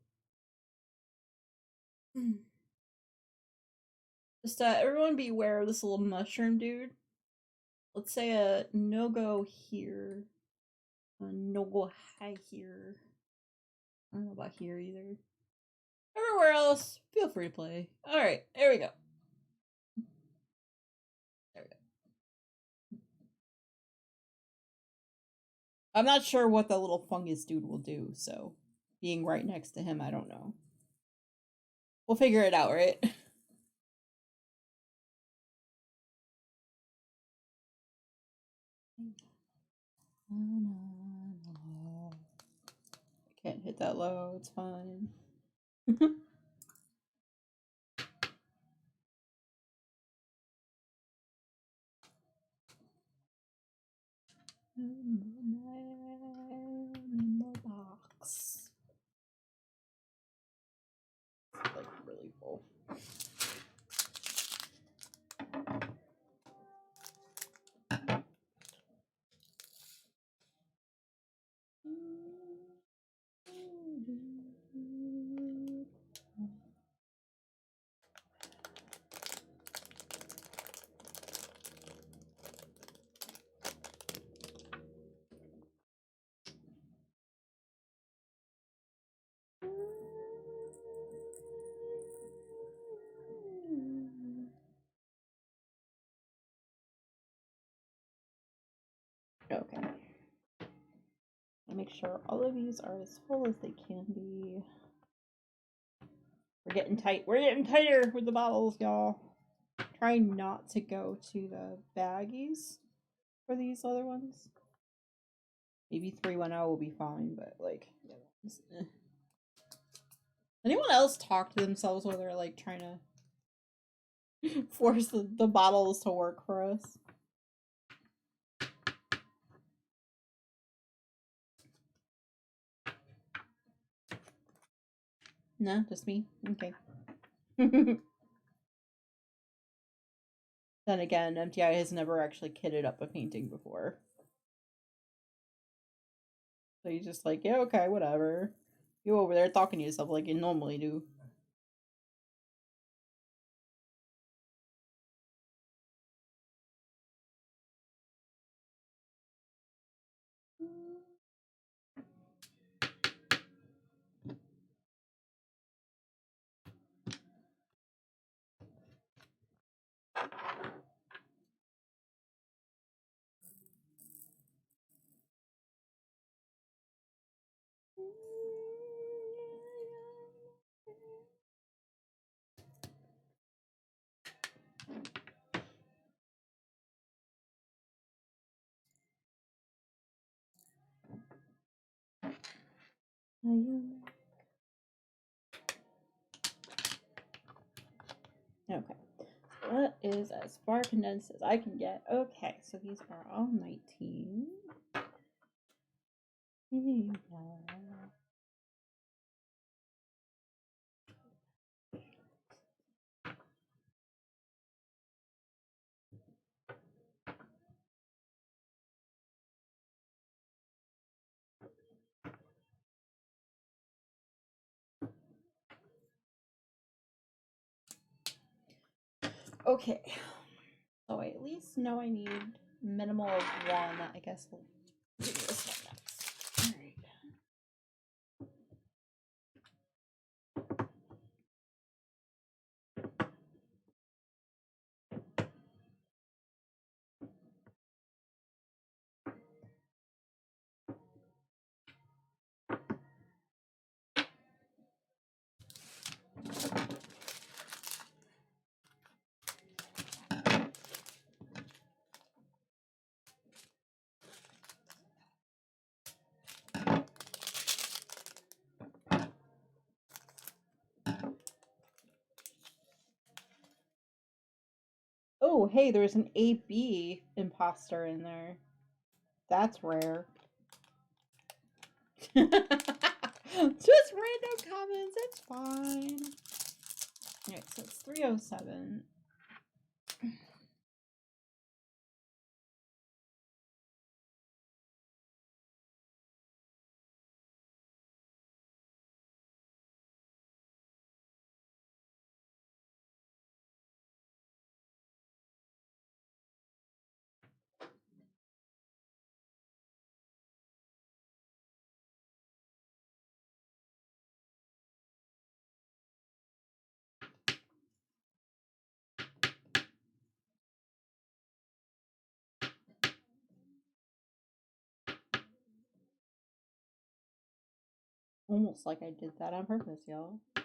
Just everyone be aware of this little mushroom dude. Let's say a no-go here. A no-go high here. I don't know about here either. Everywhere else, feel free to play. Alright, there we go. There we go. I'm not sure what the little fungus dude will do, so being right next to him, I don't know. We'll figure it out, right? I can't hit that low, it's fine. Box. It's like really full. Okay. I'll make sure all of these are as full as they can be. We're getting tight. We're getting tighter with the bottles, y'all. Try not to go to the baggies for these other ones. Maybe 310 will be fine, but like the other ones, eh. Anyone else talk to themselves while they're like trying to force the bottles to work for us? No, just me? Okay. Then again, MTI has never actually kitted up a painting before. So he's just like, yeah, okay, whatever. You over there talking to yourself like you normally do. Okay. So that is as far condensed as I can get. Okay, so these are all 19. Okay. So I at least know I need minimal of one. I guess we'll do this one next. Alright. Oh, hey, there's an AB imposter in there. That's rare. Just random comments, it's fine. Alright, so it's 307. Almost like I did that on purpose, y'all. I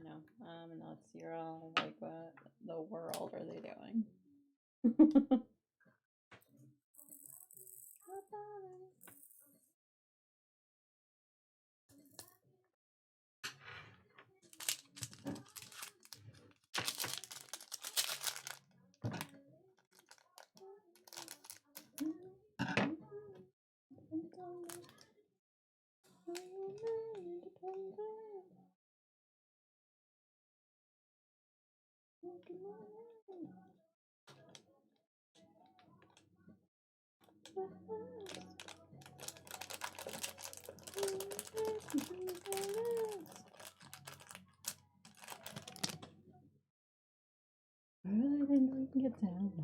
know. I'm not zero. Like, what the world are they doing? I really didn't know you can get down now.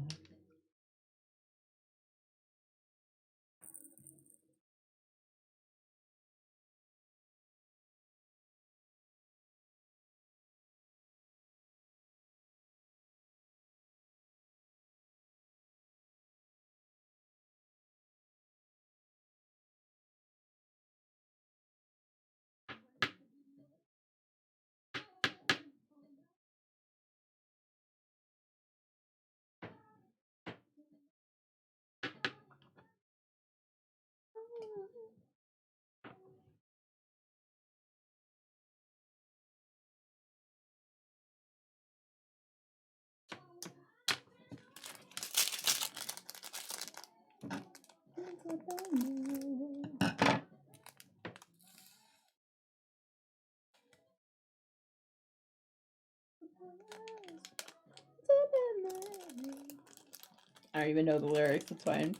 I don't even know the lyrics, it's fine.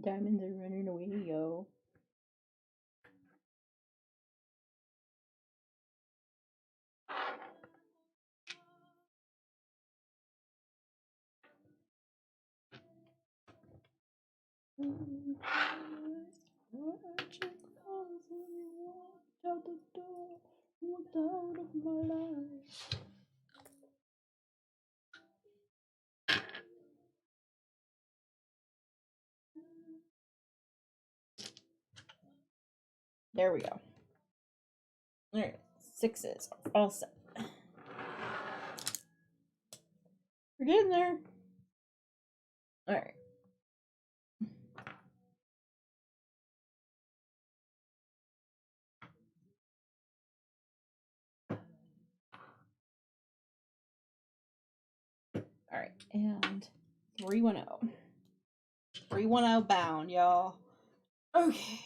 Diamonds are running away, yo. There we go. Alright, 6s. All set. We're getting there. Alright. Alright, and 310. 310 bound, y'all. Okay.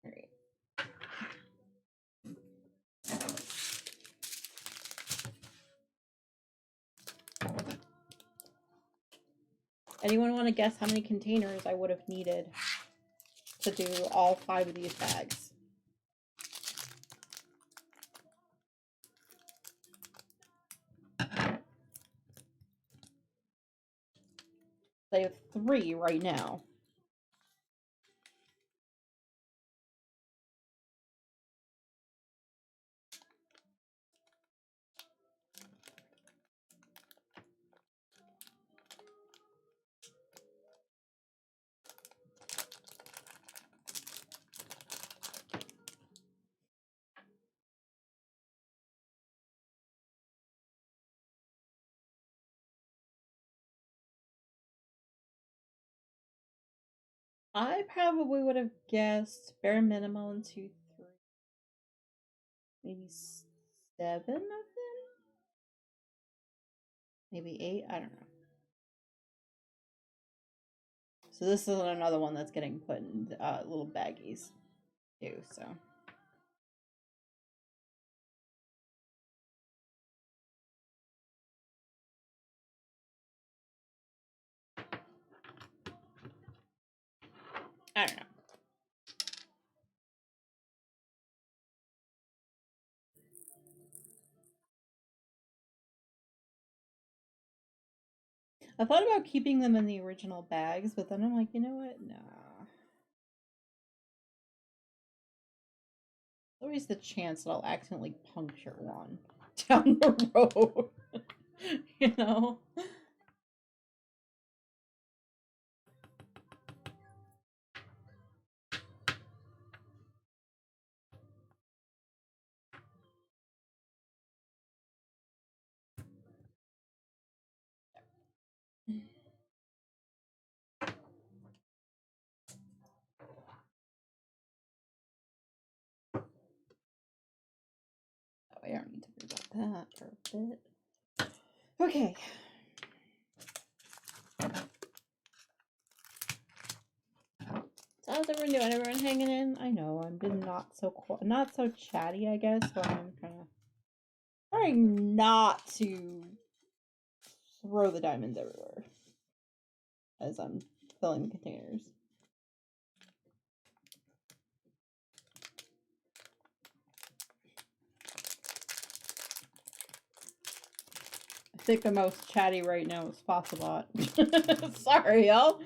Alright. Anyone want to guess how many containers I would have needed to do all 5 of these bags? I have 3 right now. I probably would have guessed bare minimum 2, 3, maybe 7 of them? Maybe 8? I don't know. So this is another one that's getting put in little baggies too, so. I don't know. I thought about keeping them in the original bags, but then I'm like, you know what? Nah. Always the chance that I'll accidentally puncture one down the road. You know? Oh, I don't need to worry about that for a bit. Okay. So how's everyone doing? Everyone hanging in? I know I'm been not so chatty, I guess, but I'm kind of trying not to throw the diamonds everywhere as I'm filling the containers. I think the most chatty right now is Fossilbot. Sorry, y'all.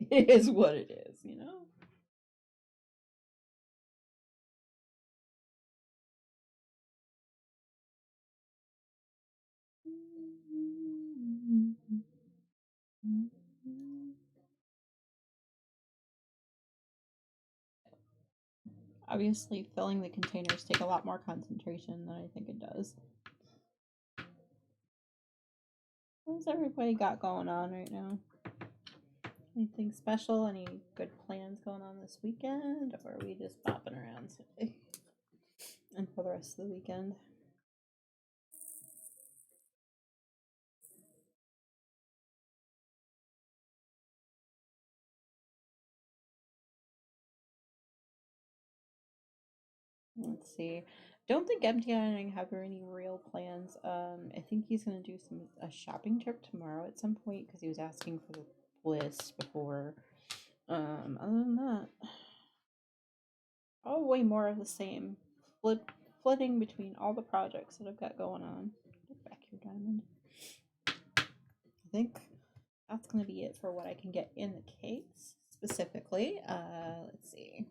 It is what it is, you know? Obviously, filling the containers take a lot more concentration than I think it does. What's everybody got going on right now? Anything special? Any good plans going on this weekend? Or are we just bopping around today? And for the rest of the weekend? Let's see. Don't think MTI and I have any real plans. I think he's gonna do a shopping trip tomorrow at some point because he was asking for the list before. Other than that, oh, way more of the same. Flitting between all the projects that I've got going on. Get back here, Diamond. I think that's gonna be it for what I can get in the case specifically. Let's see.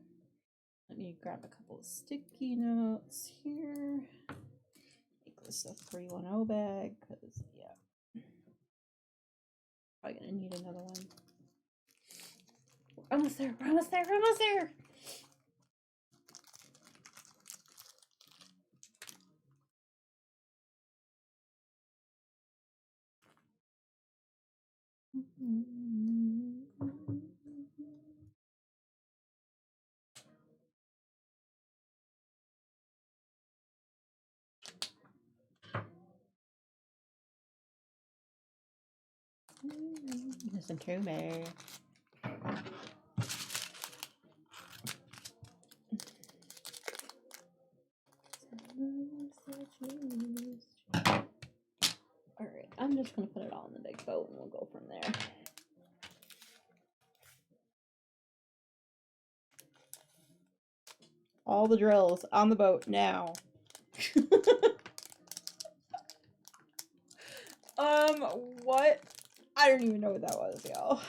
Let me grab a couple of sticky notes here. Make this a 310 bag, because, yeah. Probably gonna need another one. We're almost there, we're almost there, we're almost there! Listen to me. Alright, I'm just gonna put it all in the big boat and we'll go from there. All the drills on the boat now. What? I don't even know what that was, y'all.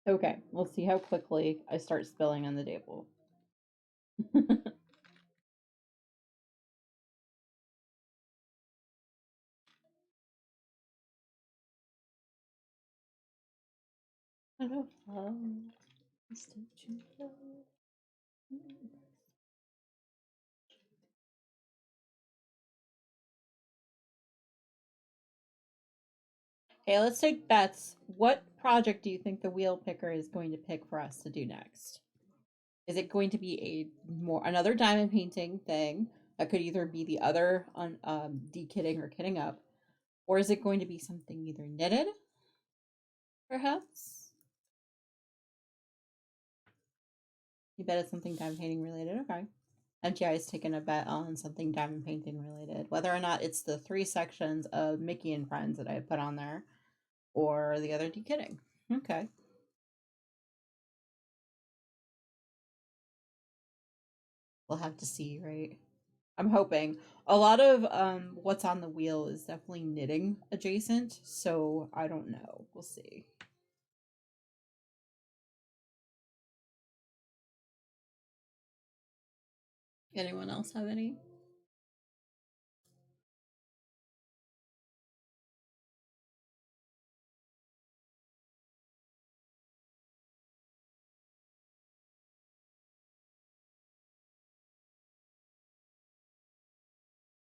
Okay, we'll see how quickly I start spilling on the table. Okay, let's take bets. What project do you think the wheel picker is going to pick for us to do next? Is it going to be another diamond painting thing that could either be the other on de-kitting or kitting up, or is it going to be something either knitted, perhaps? You bet it's something diamond painting related. Okay. MTI has taken a bet on something diamond painting related, whether or not it's the 3 sections of Mickey and Friends that I put on there, or the other de-kitting. Okay. We'll have to see, right? I'm hoping. A lot of what's on the wheel is definitely knitting adjacent, so I don't know. We'll see. Anyone else have any?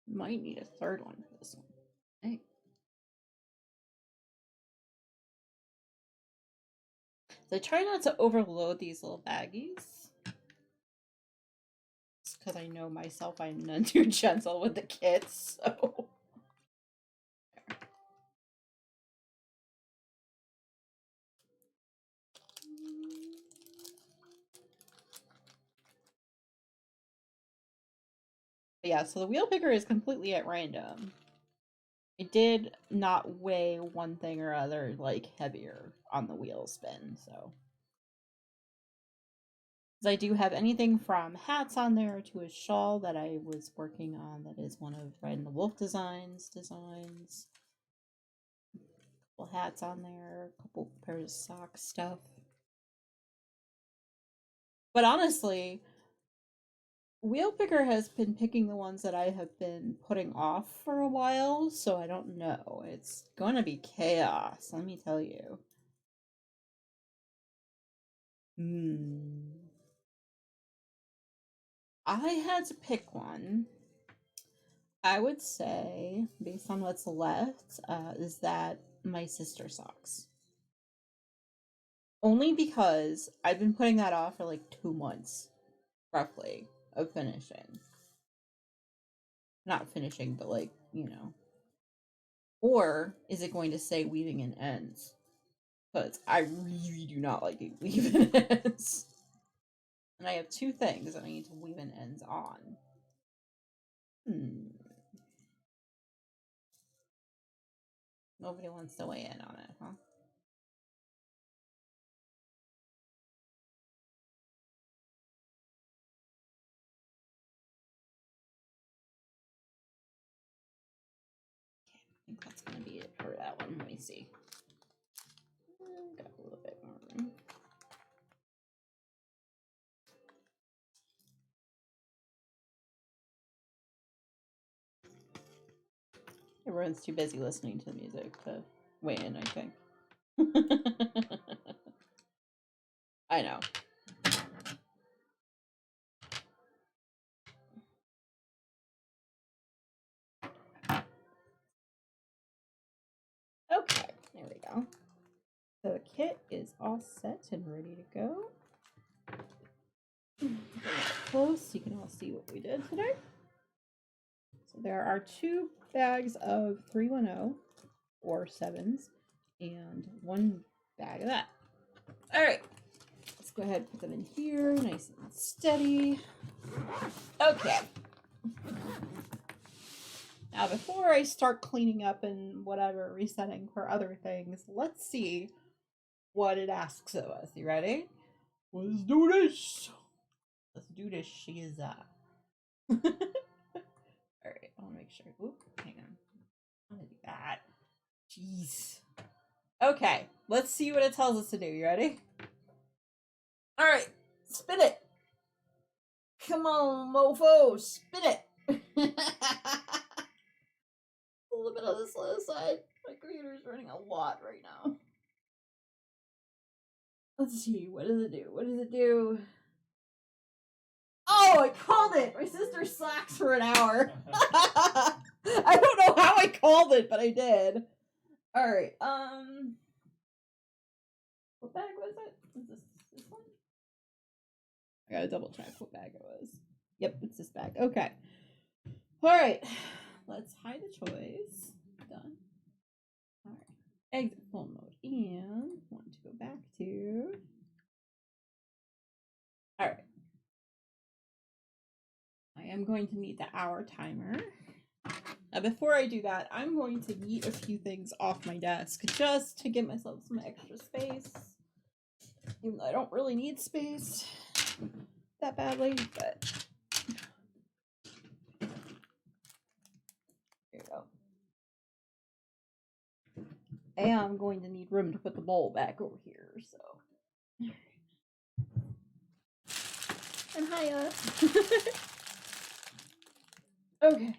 Might need a third one for this one. Hey. So I try not to overload these little baggies. Just because I know myself I'm not too gentle with the kits, so. But yeah, so the wheel picker is completely at random. It did not weigh one thing or other like heavier on the wheel spin, so. I do have anything from hats on there to a shawl that I was working on that is one of Red and the Wolf designs. Couple hats on there, a couple pairs of sock stuff. But honestly, Wheel Picker has been picking the ones that I have been putting off for a while, so I don't know. It's gonna be chaos, let me tell you. I had to pick one. I would say, based on what's left, is that my sister socks. Only because I've been putting that off for like 2 months, roughly, of finishing. Not finishing, but like, you know. Or is it going to say weaving in ends? Because I really do not like weaving ends. And I have 2 things that I need to weave in ends on. Nobody wants to weigh in on it, huh? Okay, I think that's going to be it for that one. Let me see. Got a little bit more room. Everyone's too busy listening to the music to weigh in, I think. I know. Okay, there we go. So the kit is all set and ready to go. Bring it close so you can all see what we did today. So there are 2 bags of 310 or 7s and 1 bag of that. All right, let's go ahead and put them in here, nice and steady. Okay. Now, before I start cleaning up and whatever, resetting for other things, let's see what it asks of us. You ready? Let's do this. Let's do this shiza. Alright, I want to make sure. Oop, hang on. I want to do that. Jeez. Okay, let's see what it tells us to do. You ready? Alright, spin it. Come on, mofo, spin it. A little bit on this other side. My computer's running a lot right now. Let's see, what does it do? What does it do? Oh, I called it! My sister slacks for an hour. I don't know how I called it, but I did. All right. What bag was it? Is this one? I gotta double check what bag it was. Yep, it's this bag. Okay. All right. Let's hide the choice. Done. All right. Exit full mode and want to go back to. All right. I am going to need the hour timer. Now, before I do that, I'm going to yeet a few things off my desk just to give myself some extra space. Even though I don't really need space that badly, but there you go. And I'm going to need room to put the bowl back over here, so. And hiya. Okay.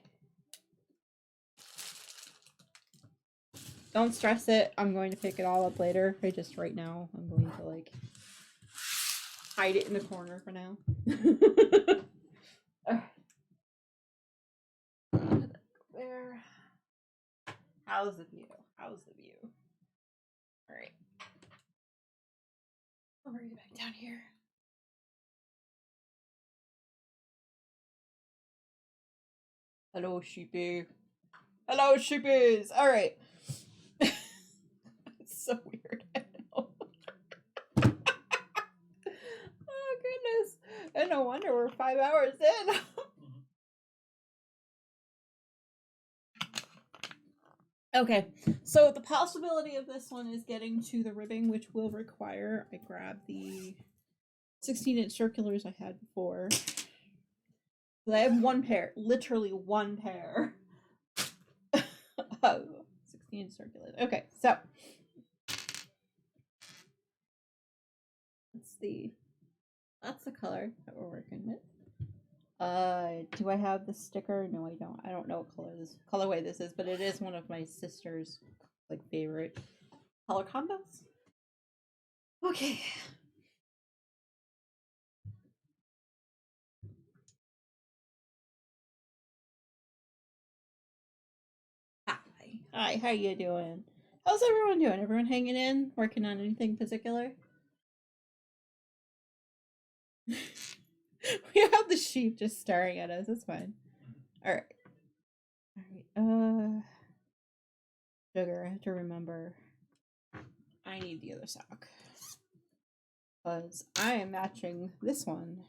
Don't stress it. I'm going to pick it all up later. I just right now I'm going to like hide it in the corner for now. There. How's the view? How's the view? All right. I'll bring it back down here. Hello, sheepy. Hello, sheepies. All right. It's so weird. I know. Oh goodness! And no wonder we're 5 hours in. Okay, so the possibility of this one is getting to the ribbing, which will require I grab the 16-inch circulars I had before. But I have one pair, literally one pair of 16-inch circulars. Okay, so that's the color that we're working with. Do I have the sticker? No, I don't. I don't know what colorway this is, but it is one of my sister's like favorite color combos. Okay. Hi, how you doing? How's everyone doing? Everyone hanging in? Working on anything particular? We have the sheep just staring at us. It's fine. Alright. Alright, sugar, I have to remember I need the other sock. Because I am matching this one. I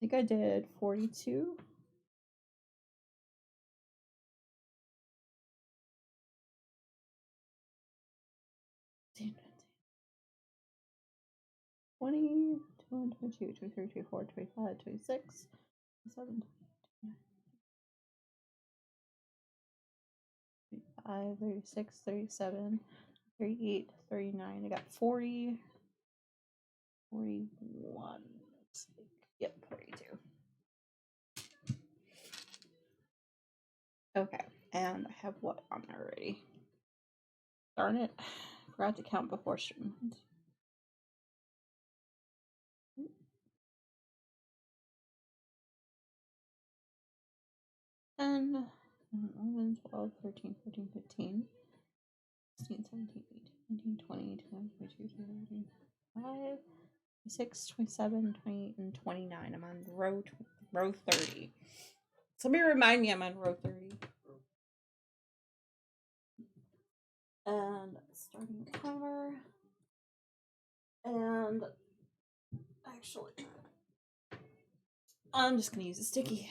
think I did 42. $20, $21, $22, $23, $24, $25, $26, $27, $25, $36, $37, $38, $39. I got 40, 41. Yep, 42. Okay, and I have what on there already? Darn it. Forgot to count before shipment. 10, 11, 12, 13, 14, 15, 16, 17, 18, 19, 20, 21, 22, 23, 25, 26, 27, 28, and 29. I'm on row 30. Somebody remind me I'm on row 30. And starting the timer. And actually, I'm just going to use a sticky.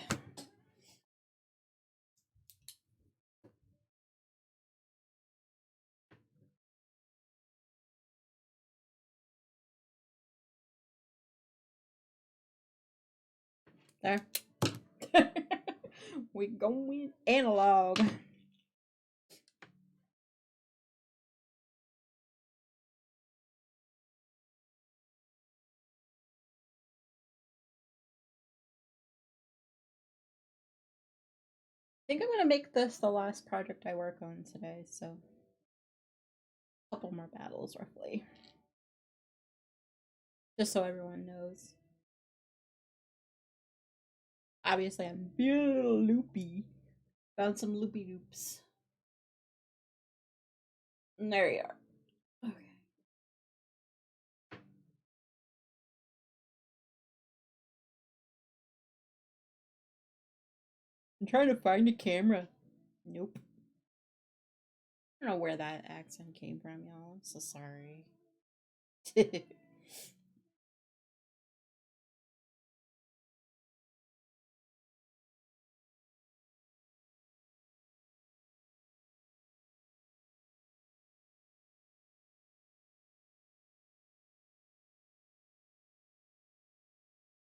There. We going analog. I think I'm gonna make this the last project I work on today, so a couple more battles roughly. Just so everyone knows. Obviously I'm real loopy. Found some loopy loops. And there you are. Okay. I'm trying to find a camera. Nope. I don't know where that accent came from, y'all. I'm so sorry.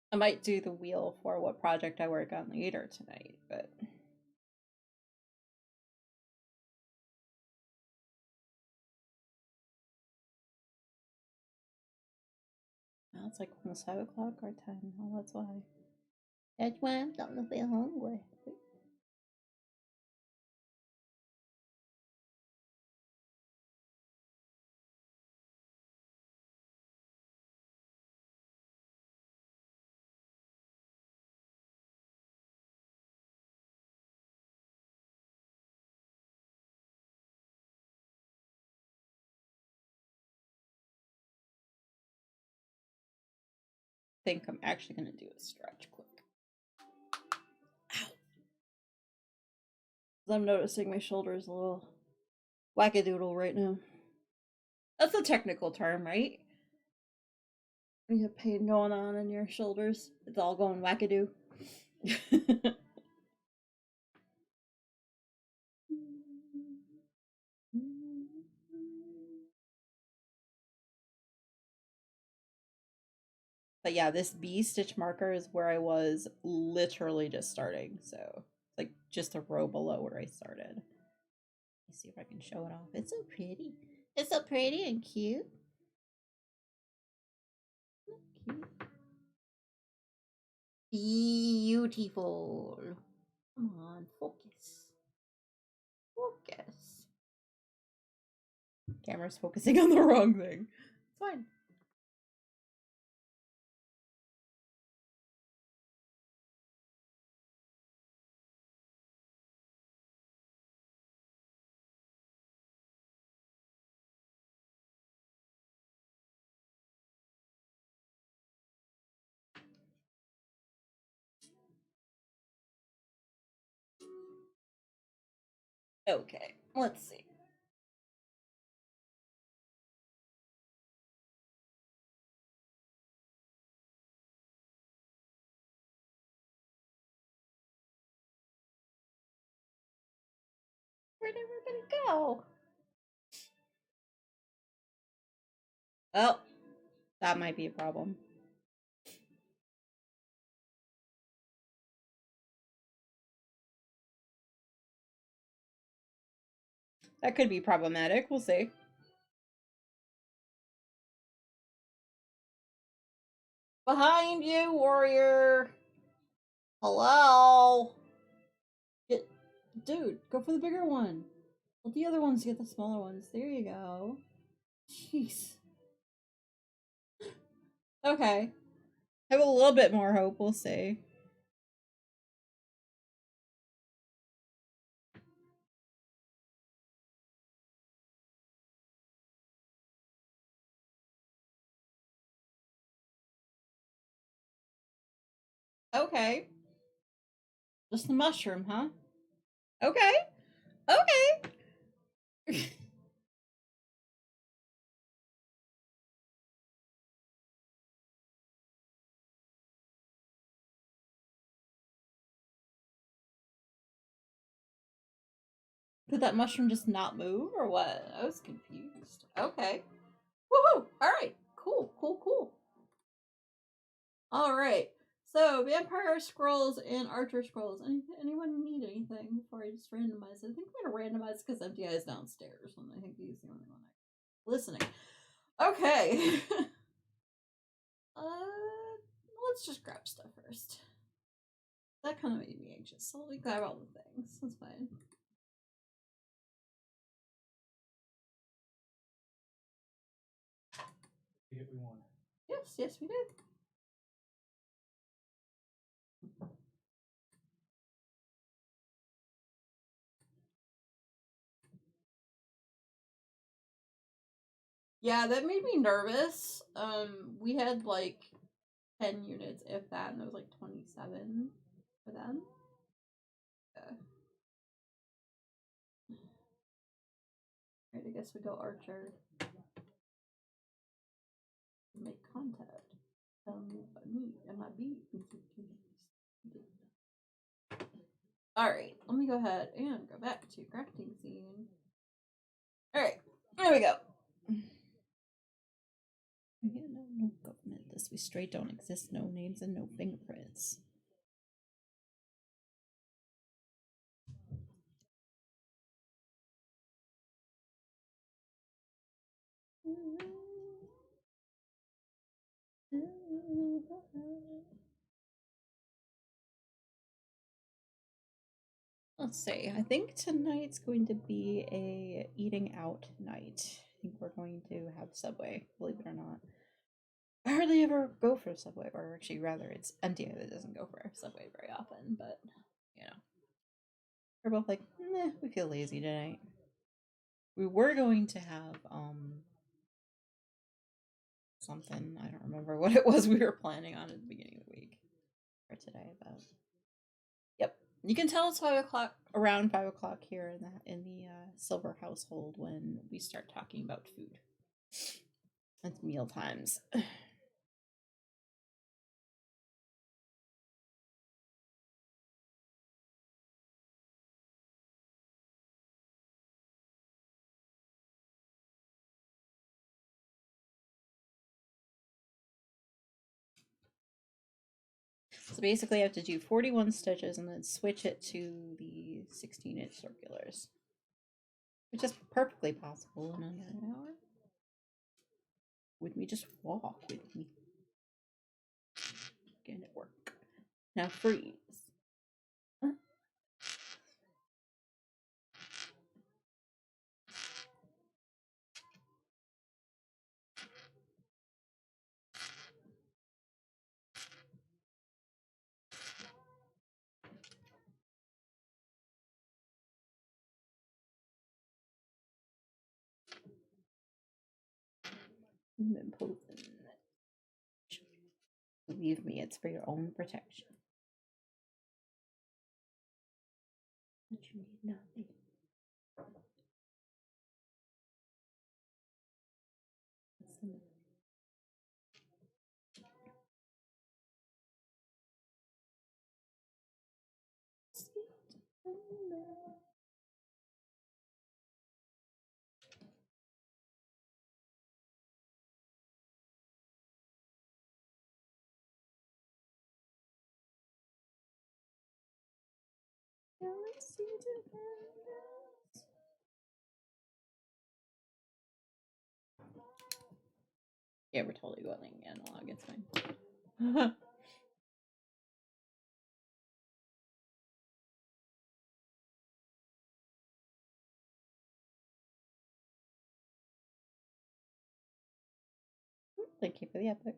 I might do the wheel for what project I work on later tonight, but now it's like almost 5 o'clock our time. Oh, that's why. That's why I'm starting to feel hungry. I think I'm actually gonna do a stretch quick. Ow. I'm noticing my shoulder's a little wackadoodle right now. That's a technical term, right? You have pain going on in your shoulders. It's all going wackadoo. But yeah, this B stitch marker is where I was literally just starting. So like just a row below where I started. Let's see if I can show it off. It's so pretty. It's so pretty and cute. Cute. Beautiful. Come on, focus. Focus. Camera's focusing on the wrong thing. It's fine. Okay, let's see. Where'd everybody go? Oh, that might be a problem. That could be problematic. We'll see. Behind you, warrior. Hello. Dude, go for the bigger one. Let the other ones get the smaller ones. There you go. Jeez. Okay. Have a little bit more hope. We'll see. Okay. Just the mushroom, huh? Okay. Okay. Did that mushroom just not move or what? I was confused. Okay. Woohoo! Alright. Cool, cool, cool. Alright. So, Vampire Scrolls and Archer Scrolls. Anyone need anything before I just randomize it? I think I'm gonna randomize because MTI is downstairs, and I think he's the only one listening. Okay. Let's just grab stuff first. That kind of made me anxious, so let me grab all the things. That's fine. We won. Yes, we did. Yeah, that made me nervous. We had like 10 units, if that, and there was like 27 for them. Yeah. Alright, I guess we go Archer. Make contact. Me and my bee. Alright, let me go ahead and go back to crafting scene. Alright, there we go. Yeah, no government. This we straight don't exist. No names and no fingerprints. Let's see. I think tonight's going to be a eating out night. I think we're going to have Subway, believe it or not. I hardly ever go for Subway, or actually, rather, it's MTV that doesn't go for Subway very often. But you know, we're both like, nah, we feel lazy tonight. We were going to have something. I don't remember what it was we were planning on at the beginning of the week for today, but yep, you can tell it's 5 o'clock, around 5 o'clock here in the Silver household when we start talking about food. It's meal times. So basically, I have to do 41 stitches and then switch it to the 16-inch circulars, which is perfectly possible in under an hour. With me, just walk with me. Get it work. Now freeze. Huh? Imposing. Believe me, it's for your own protection. But you need nothing. Yeah, we're totally going analog. It's fine. Thank you for the epic.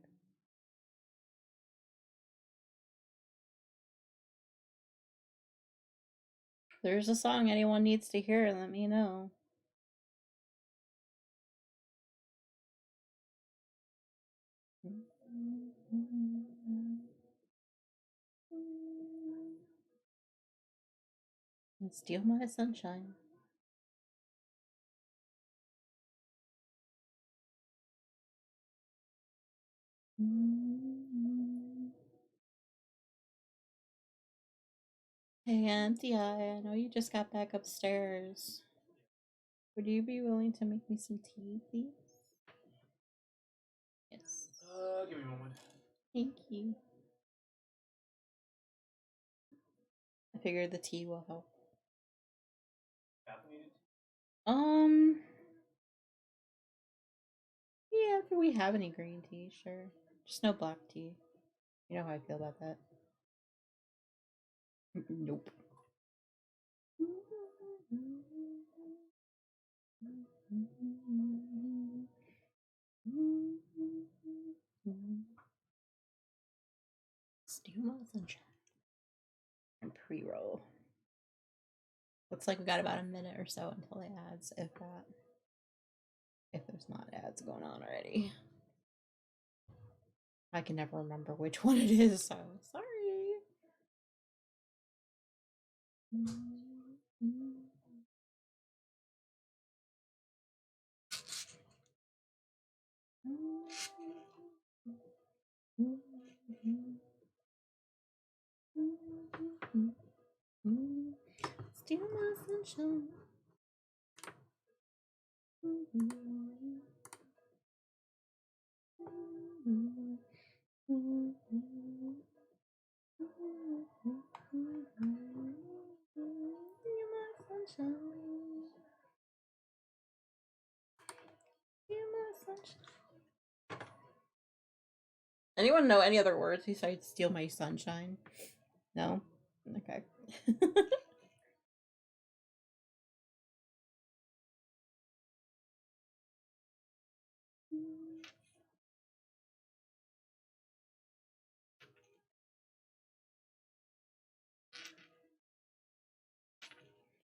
If there's a song anyone needs to hear, let me know. And steal my sunshine. Hey, Empty Eye, I know you just got back upstairs. Would you be willing to make me some tea, please? Yes. Give me a moment. Thank you. I figured the tea will help. Caffeinated? Yeah, if we have any green tea, sure. Just no black tea. You know how I feel about that. Nope. Steal my sunshine. And pre-roll. Looks like we got about a minute or so until it adds, if that. If there's not ads going on already. I can never remember which one it is, so sorry. Steal my sunshine. Steal my sunshine. Steal my sunshine. Anyone know any other words besides steal my sunshine? No? Okay.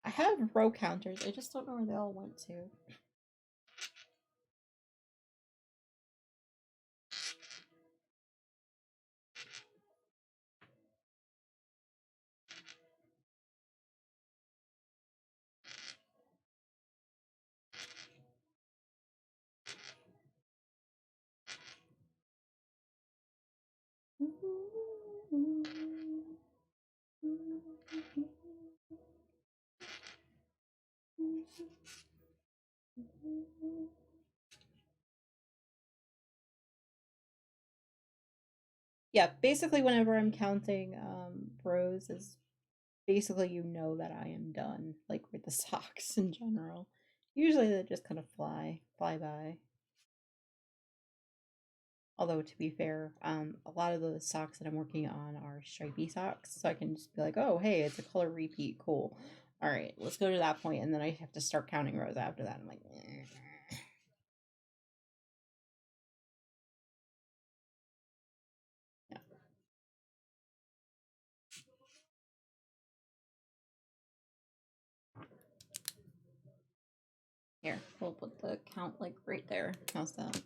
I have row counters. I just don't know where they all went to. Yeah, basically whenever I'm counting rows is basically you know that I am done, like with the socks in general. Usually they just kind of fly by. Although to be fair, a lot of the socks that I'm working on are stripy socks, so I can just be like, oh hey, it's a color repeat, cool. All right, let's go to that point, and then I have to start counting rows after that. I'm like, yeah. Here, we'll put the count like right there. How's that?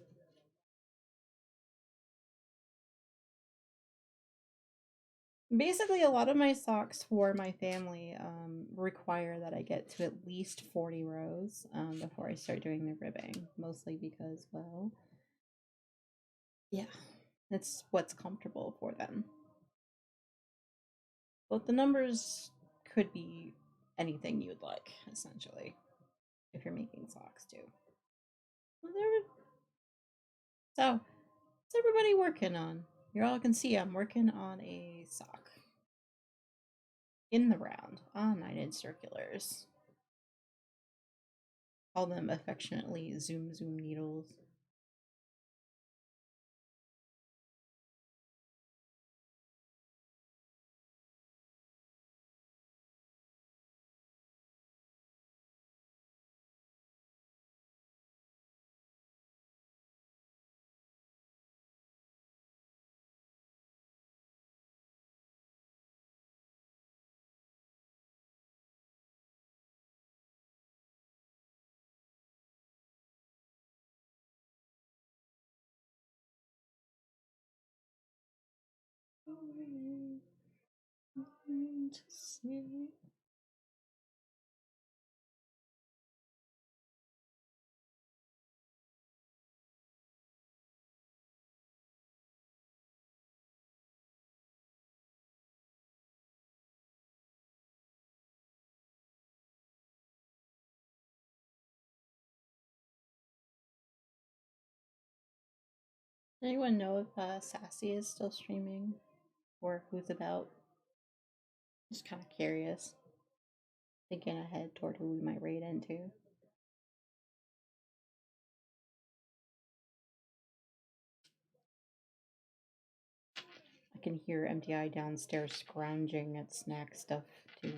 Basically, a lot of my socks for my family require that I get to at least 40 rows before I start doing the ribbing. Mostly because, well, yeah, it's what's comfortable for them. But the numbers could be anything you'd like, essentially, if you're making socks too. So, what's everybody working on? You all can see I'm working on a sock. In the round on 9-inch circulars. Call them affectionately zoom needles. Anyone know if Sassy is still streaming or who's about? Just kind of curious. Thinking ahead toward who we might raid into. I can hear MTI downstairs scrounging at snack stuff too.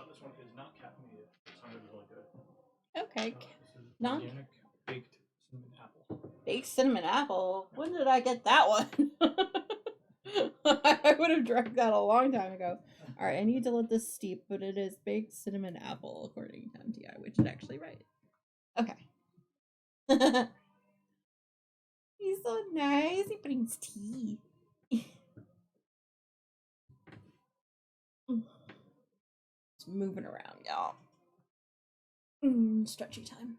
This one is not caffeinated. It sounded really good. Okay. This is Non organic baked cinnamon apple. baked cinnamon apple. When did I get that one? I would have drank that a long time ago. All right, I need to let this steep, but it is baked cinnamon apple according to MTI, which is actually right. Okay. He's so nice. He brings tea. It's moving around, y'all. Stretchy time.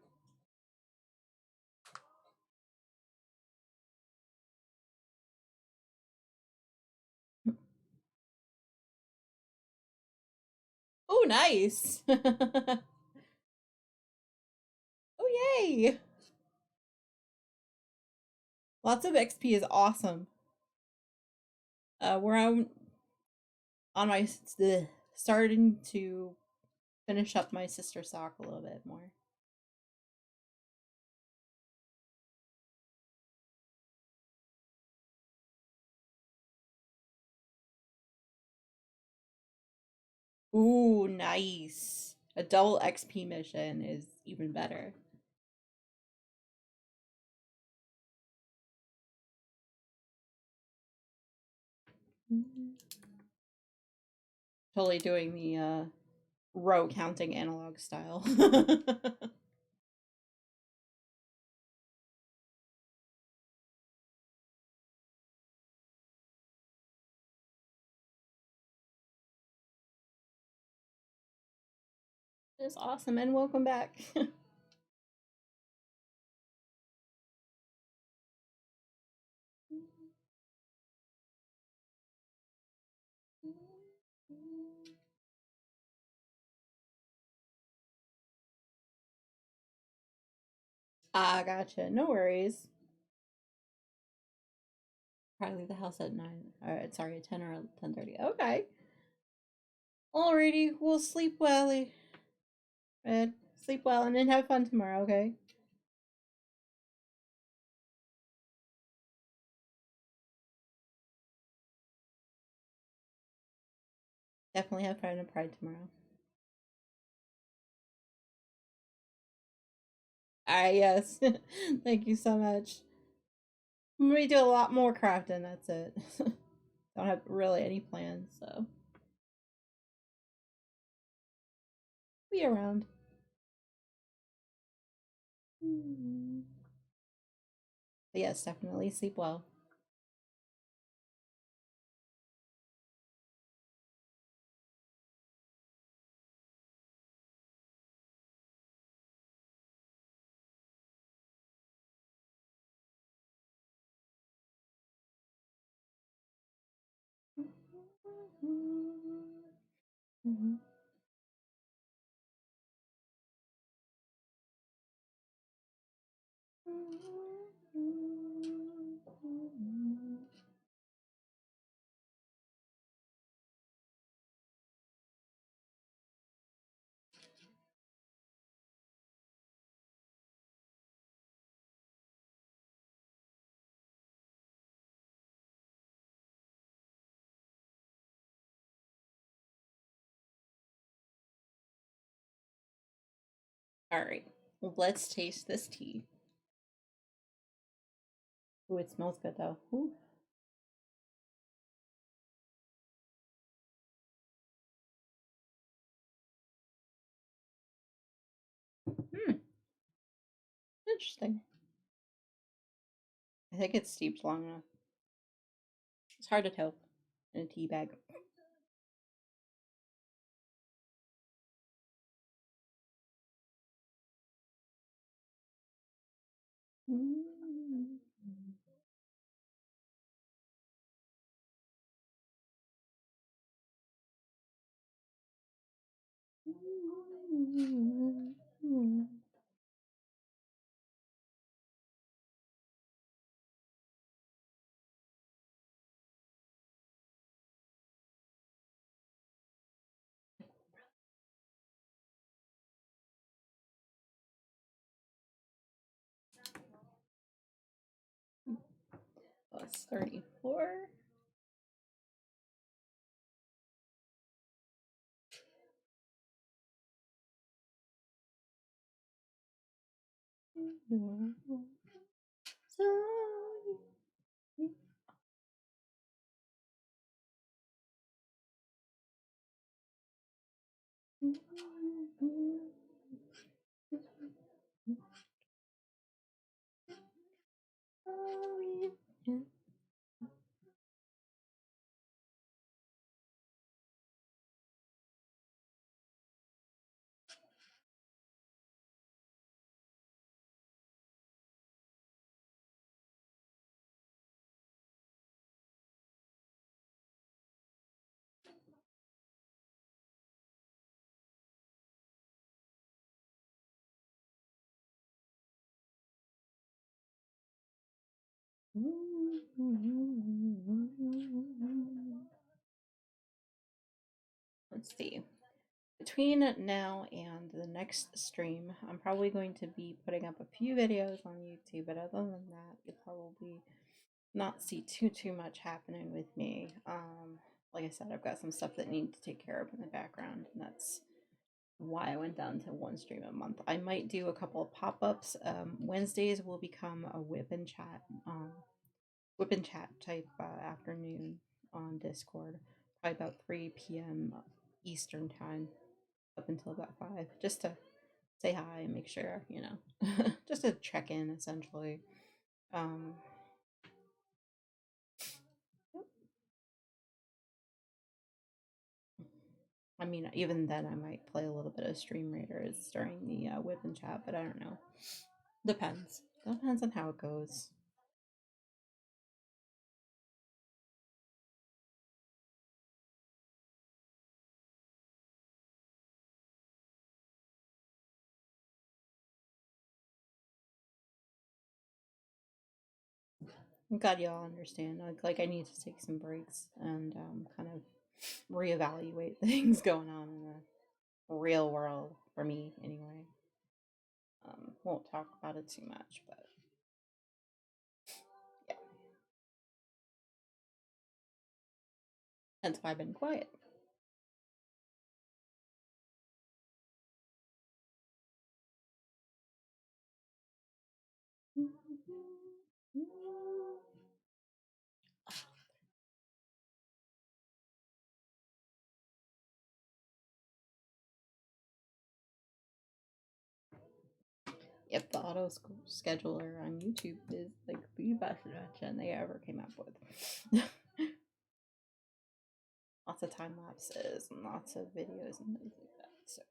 Oh, nice. Oh, yay. Lots of XP is awesome. Where I'm on my starting to finish up my sister sock a little bit more. Ooh, nice. A double XP mission is even better. Totally doing the row counting analog style. It's awesome, and welcome back. Ah, gotcha. No worries. Probably leave the house at 9. Alright, sorry, 10 or 10:30. Okay. Alrighty, we'll sleep well. Red. Sleep well and then have fun tomorrow, okay? Definitely have fun and pride tomorrow. Alright, yes. Thank you so much. I'm gonna do a lot more crafting, that's it. Don't have really any plans, so. Be around. But yes, definitely sleep well. Alright, let's taste this tea. Ooh, it smells good though. Ooh. Interesting. I think it's steeped long enough. It's hard to tell in a tea bag. Plus 34. Let's see. Between now and the next stream, I'm probably going to be putting up a few videos on YouTube, but other than that, you'll probably not see too much happening with me. Like I said, I've got some stuff that need to take care of in the background, and that's why I went down to one stream a month. I might do a couple of pop-ups. Wednesdays will become a whip and chat type afternoon on Discord, probably about 3 p.m. Eastern time up until about 5, just to say hi and make sure, just to check in essentially. I mean, even then, I might play a little bit of Stream Raiders during the whip and chat, but I don't know. Depends. Depends on how it goes. I'm glad y'all understand. Like I need to take some breaks and kind of reevaluate things going on in the real world for me, anyway. Won't talk about it too much, but yeah. That's why I've been quiet. Yep, the auto scheduler on YouTube is like the best invention they ever came up with. Lots of time lapses and lots of videos and things like that. So.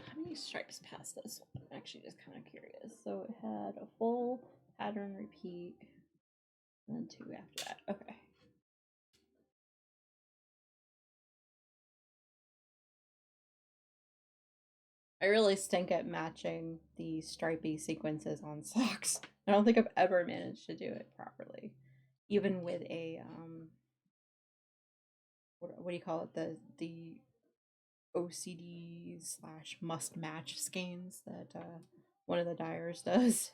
How many strikes past this one? I'm actually just kind of curious. So it had a full pattern repeat, and then 2 after that. Okay. I really stink at matching the stripy sequences on socks. I don't think I've ever managed to do it properly. Even with a what do you call it? The OCD / must match skeins that one of the dyers does.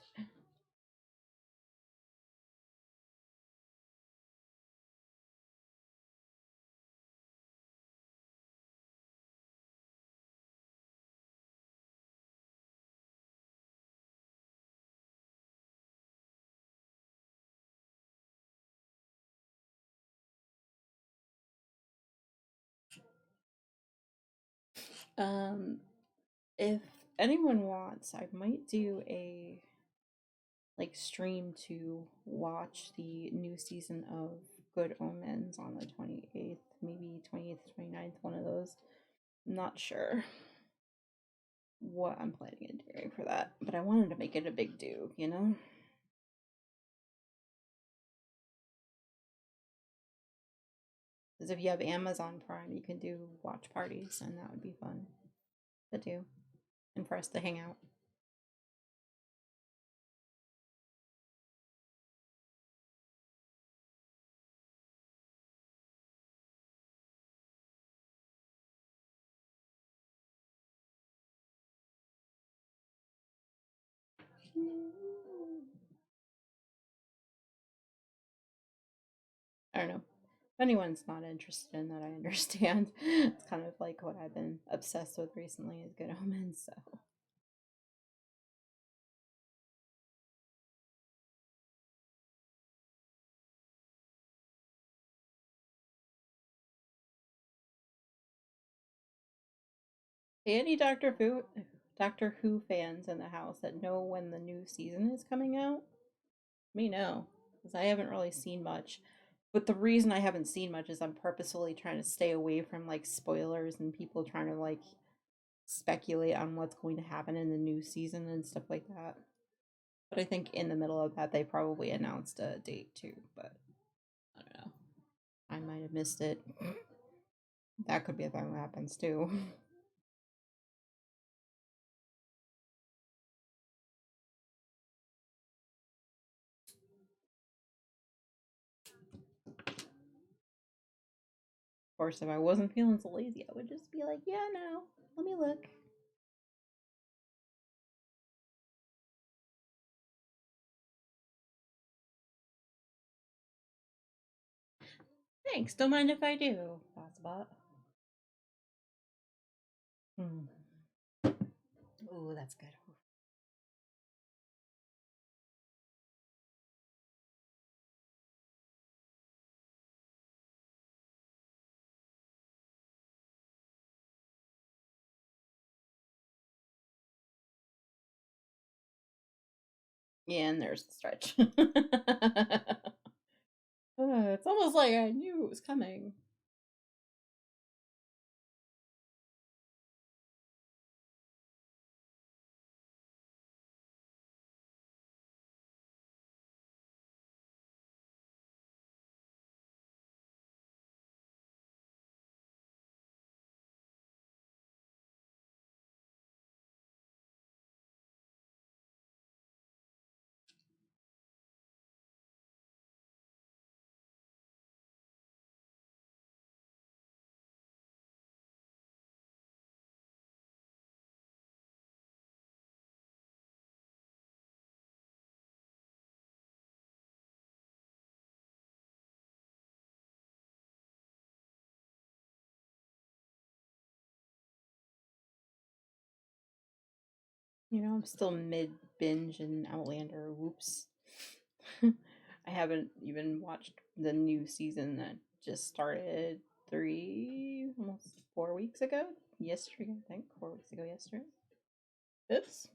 If anyone wants, I might do a stream to watch the new season of Good Omens on the 28th, maybe 28th, 29th, one of those. I'm not sure what I'm planning on doing for that, but I wanted to make it a big do, Because if you have Amazon Prime, you can do watch parties, and that would be fun to do, and for us to hang out. I don't know. If anyone's not interested in that, I understand. It's kind of like what I've been obsessed with recently is Good Omens, so. Any Doctor Who fans in the house that know when the new season is coming out? Let me know, because I haven't really seen much. But the reason I haven't seen much is I'm purposefully trying to stay away from like spoilers and people trying to like speculate on what's going to happen in the new season and stuff like that. But I think in the middle of that they probably announced a date too, but I don't know. I might have missed it. That could be a thing that happens too. Of course, if I wasn't feeling so lazy, I would just be like, yeah, no, let me look. Thanks, don't mind if I do, Bossbot. Ooh, that's good. Yeah, and there's the stretch. It's almost like I knew it was coming. You know, I'm still mid binge in Outlander. Whoops. I haven't even watched the new season that just started almost 4 weeks ago. Yesterday, I think. 4 weeks ago, yesterday. Oops.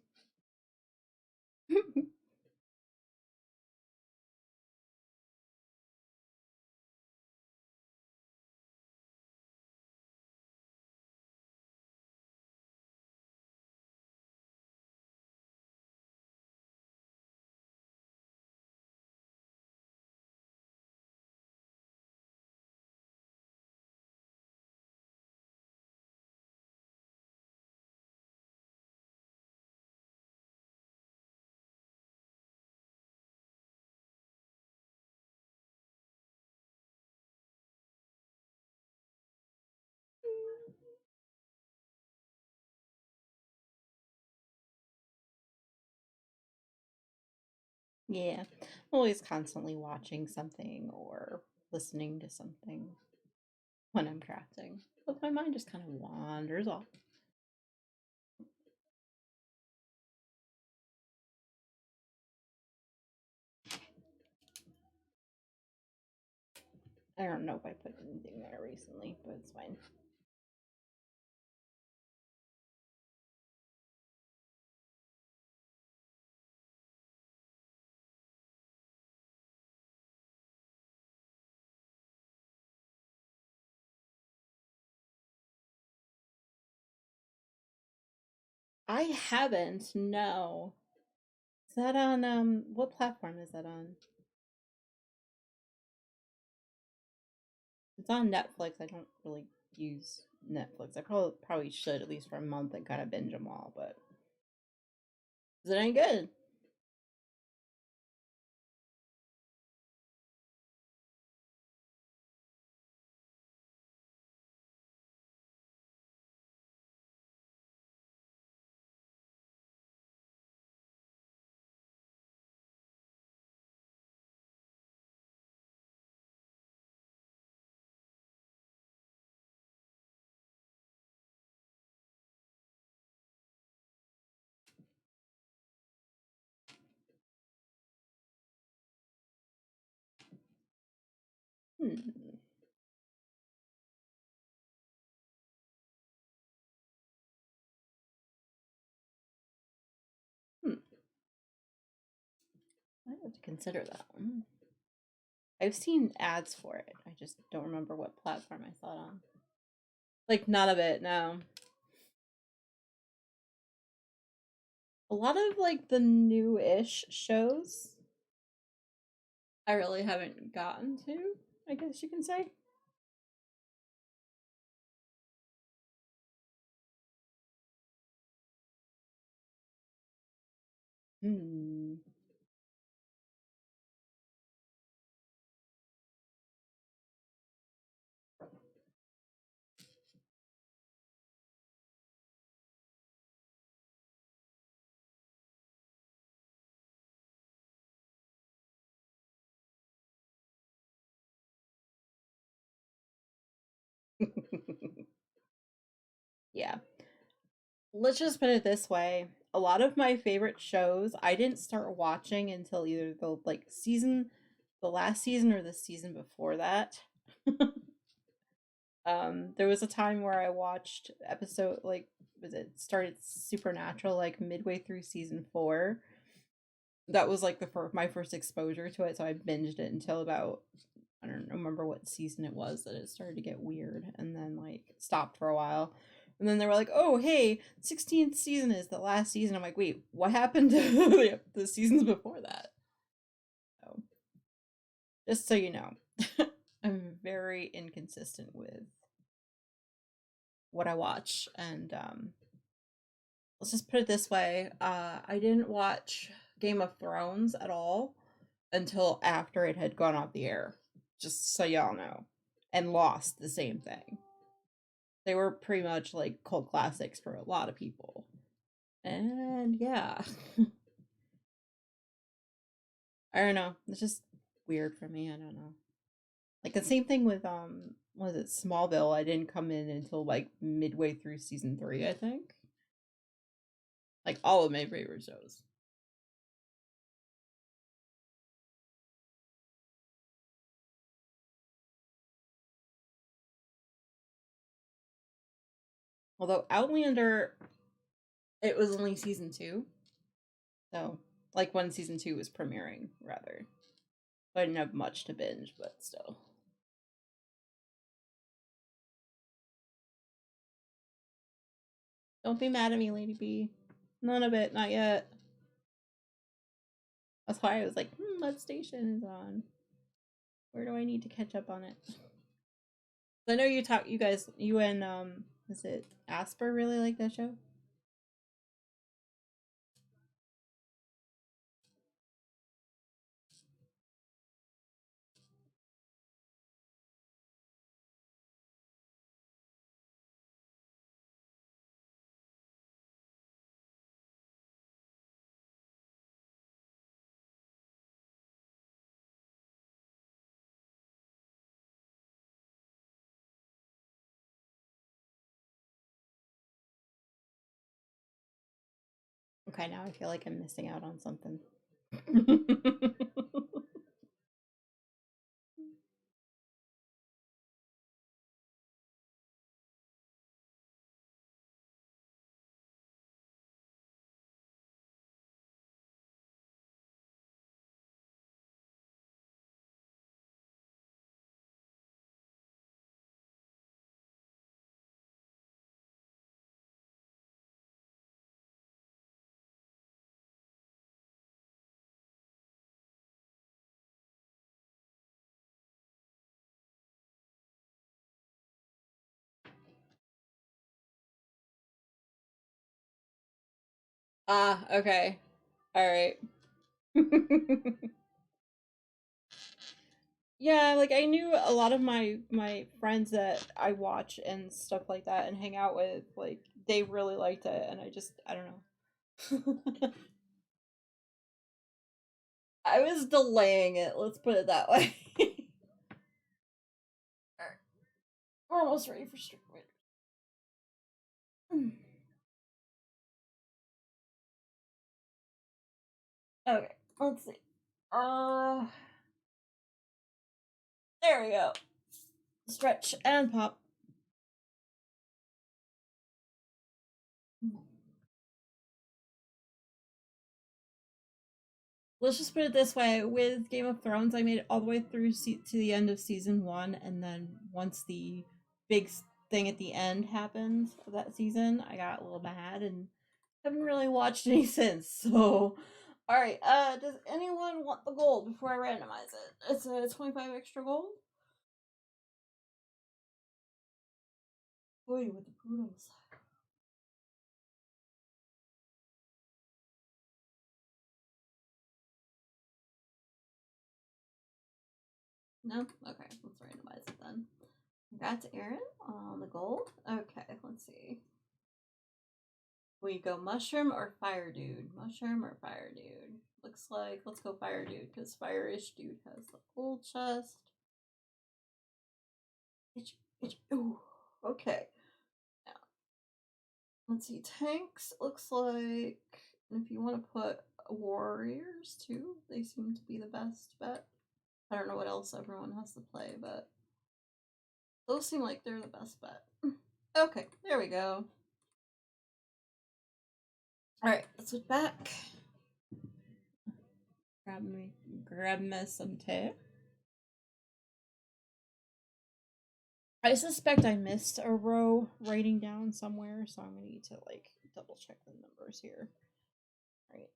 Yeah, I'm always constantly watching something or listening to something when I'm crafting. But my mind just kind of wanders off. I don't know if I put anything there recently, but it's fine. I haven't, no. Is that on what platform is that on? It's on Netflix. I don't really use Netflix. I probably should at least for a month and kind of binge them all, but is it any good? I have to consider that one. I've seen ads for it. I just don't remember what platform I saw it on. Like, none of it, no. A lot of, like, the new-ish shows I really haven't gotten to, I guess you can say. Yeah. Let's just put it this way. A lot of my favorite shows I didn't start watching until either the last season or the season before that. There was a time where I watched episode started Supernatural like midway through season 4. That was like my first exposure to it, so I binged it until about, I don't remember what season it was that it started to get weird, and then like stopped for a while. And then they were like, "Oh, hey, 16th season is the last season." I'm like, "Wait, what happened to the seasons before that?" So, just so you know, I'm very inconsistent with what I watch, and let's just put it this way: I didn't watch Game of Thrones at all until after it had gone off the air. Just so y'all know, and Lost the same thing. They were pretty much like cult classics for a lot of people. And yeah. I don't know. It's just weird for me. I don't know. Like the same thing with was it Smallville? I didn't come in until like midway through season 3, I think. Like all of my favorite shows. Although Outlander, it was only season 2. So like when season 2 was premiering, rather. So I didn't have much to binge, but still. Don't be mad at me, Lady B. None of it, not yet. That's why I was like, what station is on? Where do I need to catch up on it? I know you and is it Asper really like that show? Okay, now I feel like I'm missing out on something. Ah, okay. All right. Yeah, like I knew a lot of my friends that I watch and stuff like that and hang out with, like they really liked it, and I don't know. I was delaying it, let's put it that way. Alright. We're almost ready for Street Fighter. Okay, let's see. Uh There we go. Stretch and pop. Let's just put it this way: with Game of Thrones, I made it all the way through to the end of season 1, and then once the big thing at the end happened of that season, I got a little mad and haven't really watched any since. So, all right. Does anyone want the gold before I randomize it? It's a 25 extra gold. Boy, with the poodles. No? Okay, let's randomize it then. Congrats, Aaron, on the gold. Okay, let's see. We go mushroom or fire dude? Mushroom or fire dude? Looks like, let's go fire dude, because fire-ish dude has the gold chest. Ooh, okay. Now, let's see, tanks, looks like, if you want to put warriors too, they seem to be the best bet. I don't know what else everyone has to play, but those seem like they're the best bet. Okay, there we go. Alright, let's switch back. Grab me some tea. I suspect I missed a row writing down somewhere, so I'm gonna need to like double check the numbers here. Right.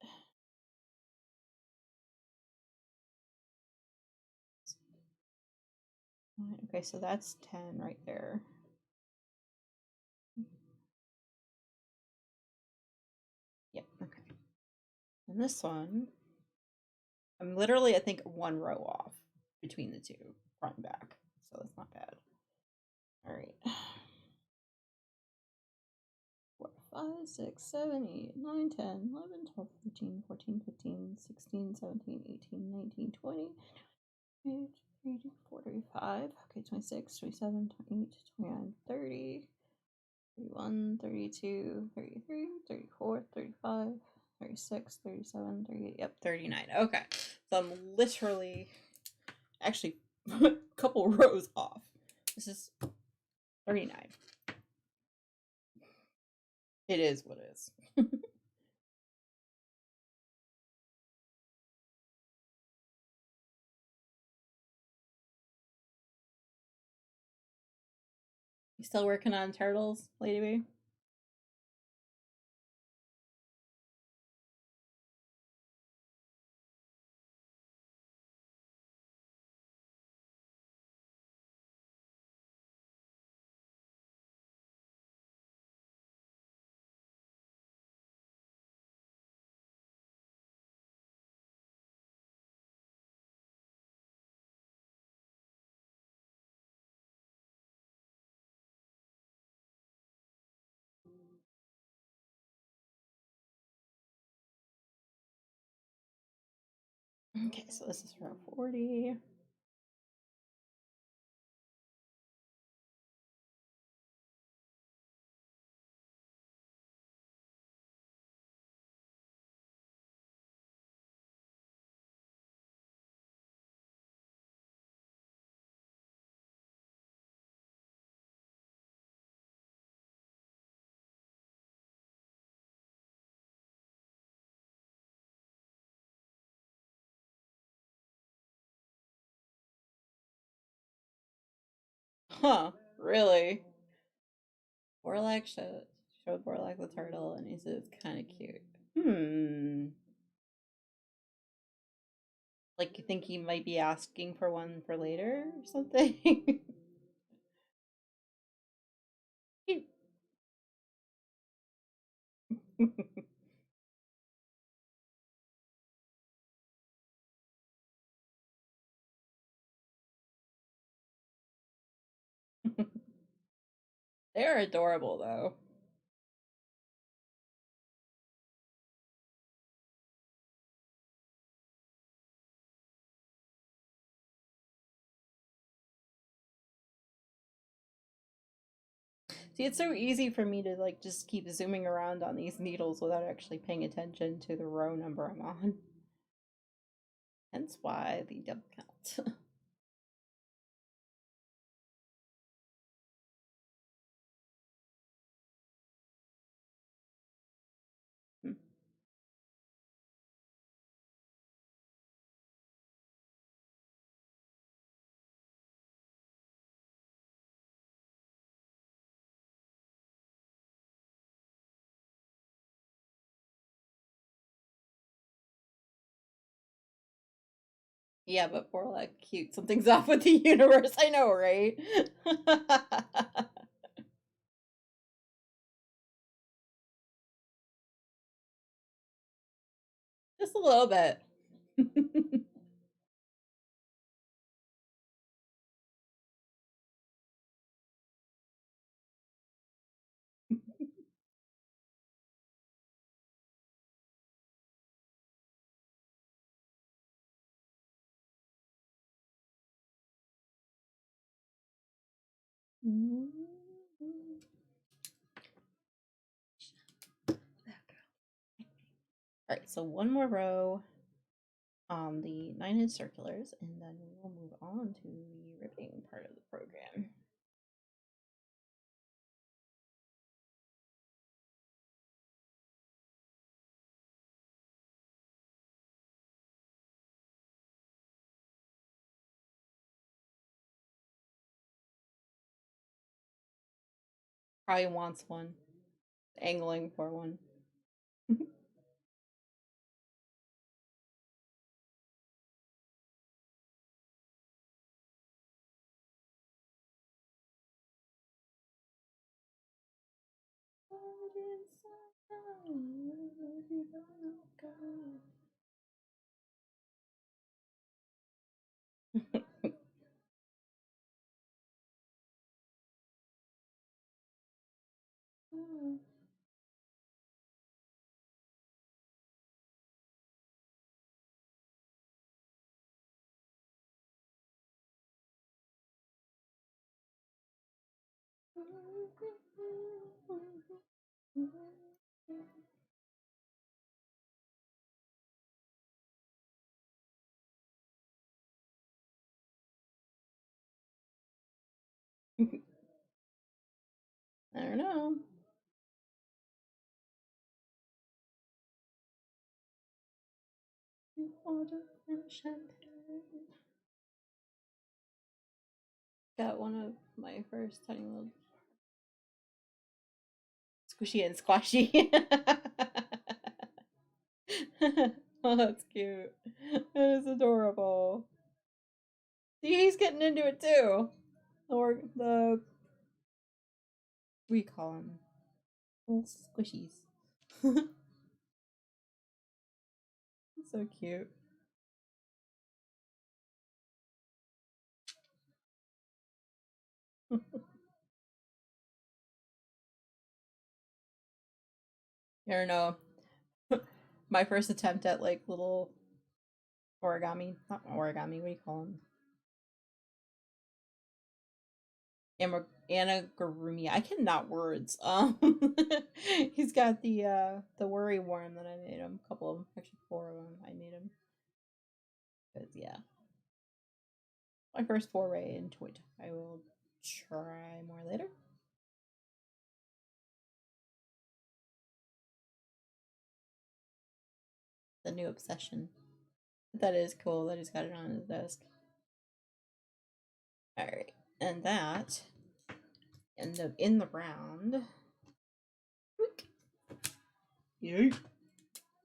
Okay, so that's 10 right there. Yep, okay. And this one, I'm literally, I think, one row off between the two, front and back. So that's not bad. All right. 4, 5, 6, 7, 8, 9, 10, 11, 12, 13, 14, 15, 16, 17, 18, 19, 20, 45. Okay, 26, 27, 28, 29, 30, 31, 32, 33, 34, 35, 36, 37, 38. Yep, 39. Okay. So I'm literally actually a couple rows off. This is 39. It is what it is. You still working on turtles, Lady B? Okay, so this is row 40. Huh, really? Borlak showed Borlak the turtle, and he said it's kind of cute. Like, you think he might be asking for one for later or something? They're adorable, though. See, it's so easy for me to like just keep zooming around on these needles without actually paying attention to the row number I'm on. Hence why the double count. Yeah, but for like cute, something's off with the universe. I know, right? Just a little bit. Alright, so one more row on the 9-inch circulars, and then we will move on to the ribbing part of the program. Probably wants one. Angling for one. I don't know. Got one of my first tiny little squishy and squashy. Oh, that's cute. That is adorable. See, he's getting into it too. Or the we call them little squishies. So cute. I don't know. My first attempt at like little origami, not origami, what do you call them? Anagurumi. I cannot words. He's got the worry worm that I made him. A couple of them, actually 4 of them. I made him. Cause yeah, my first foray into it. I will try more later. The new obsession. That is cool that he's got it on his desk. All right, and that in the round. Yay!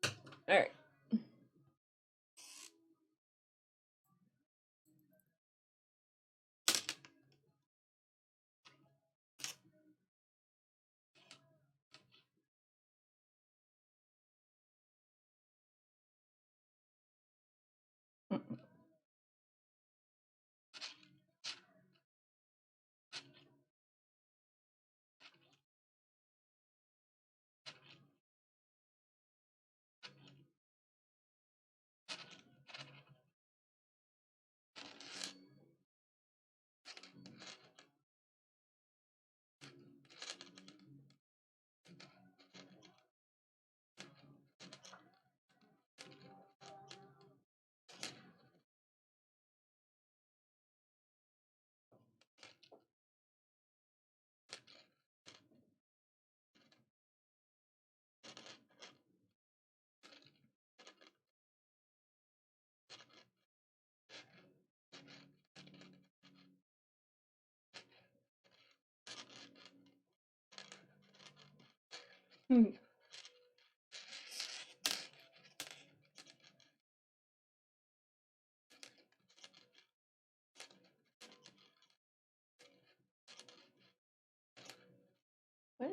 All right.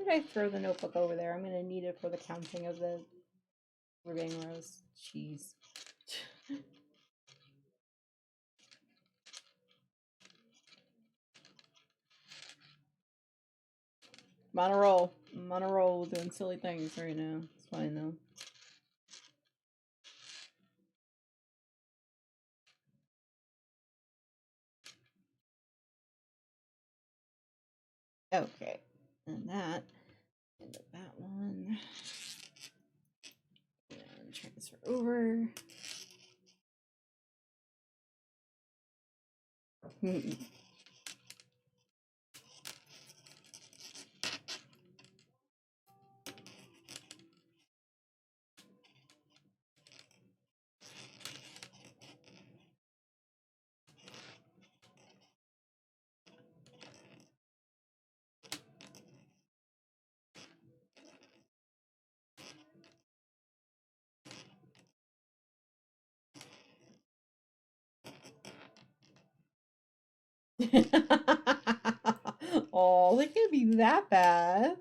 did I throw the notebook over there? I'm gonna need it for the counting of the ribbing rows. Jeez. I'm on a roll. I'm on a roll doing silly things right now. It's fine though. Okay. And that. And that one. And transfer over. Oh, they can't be that bad.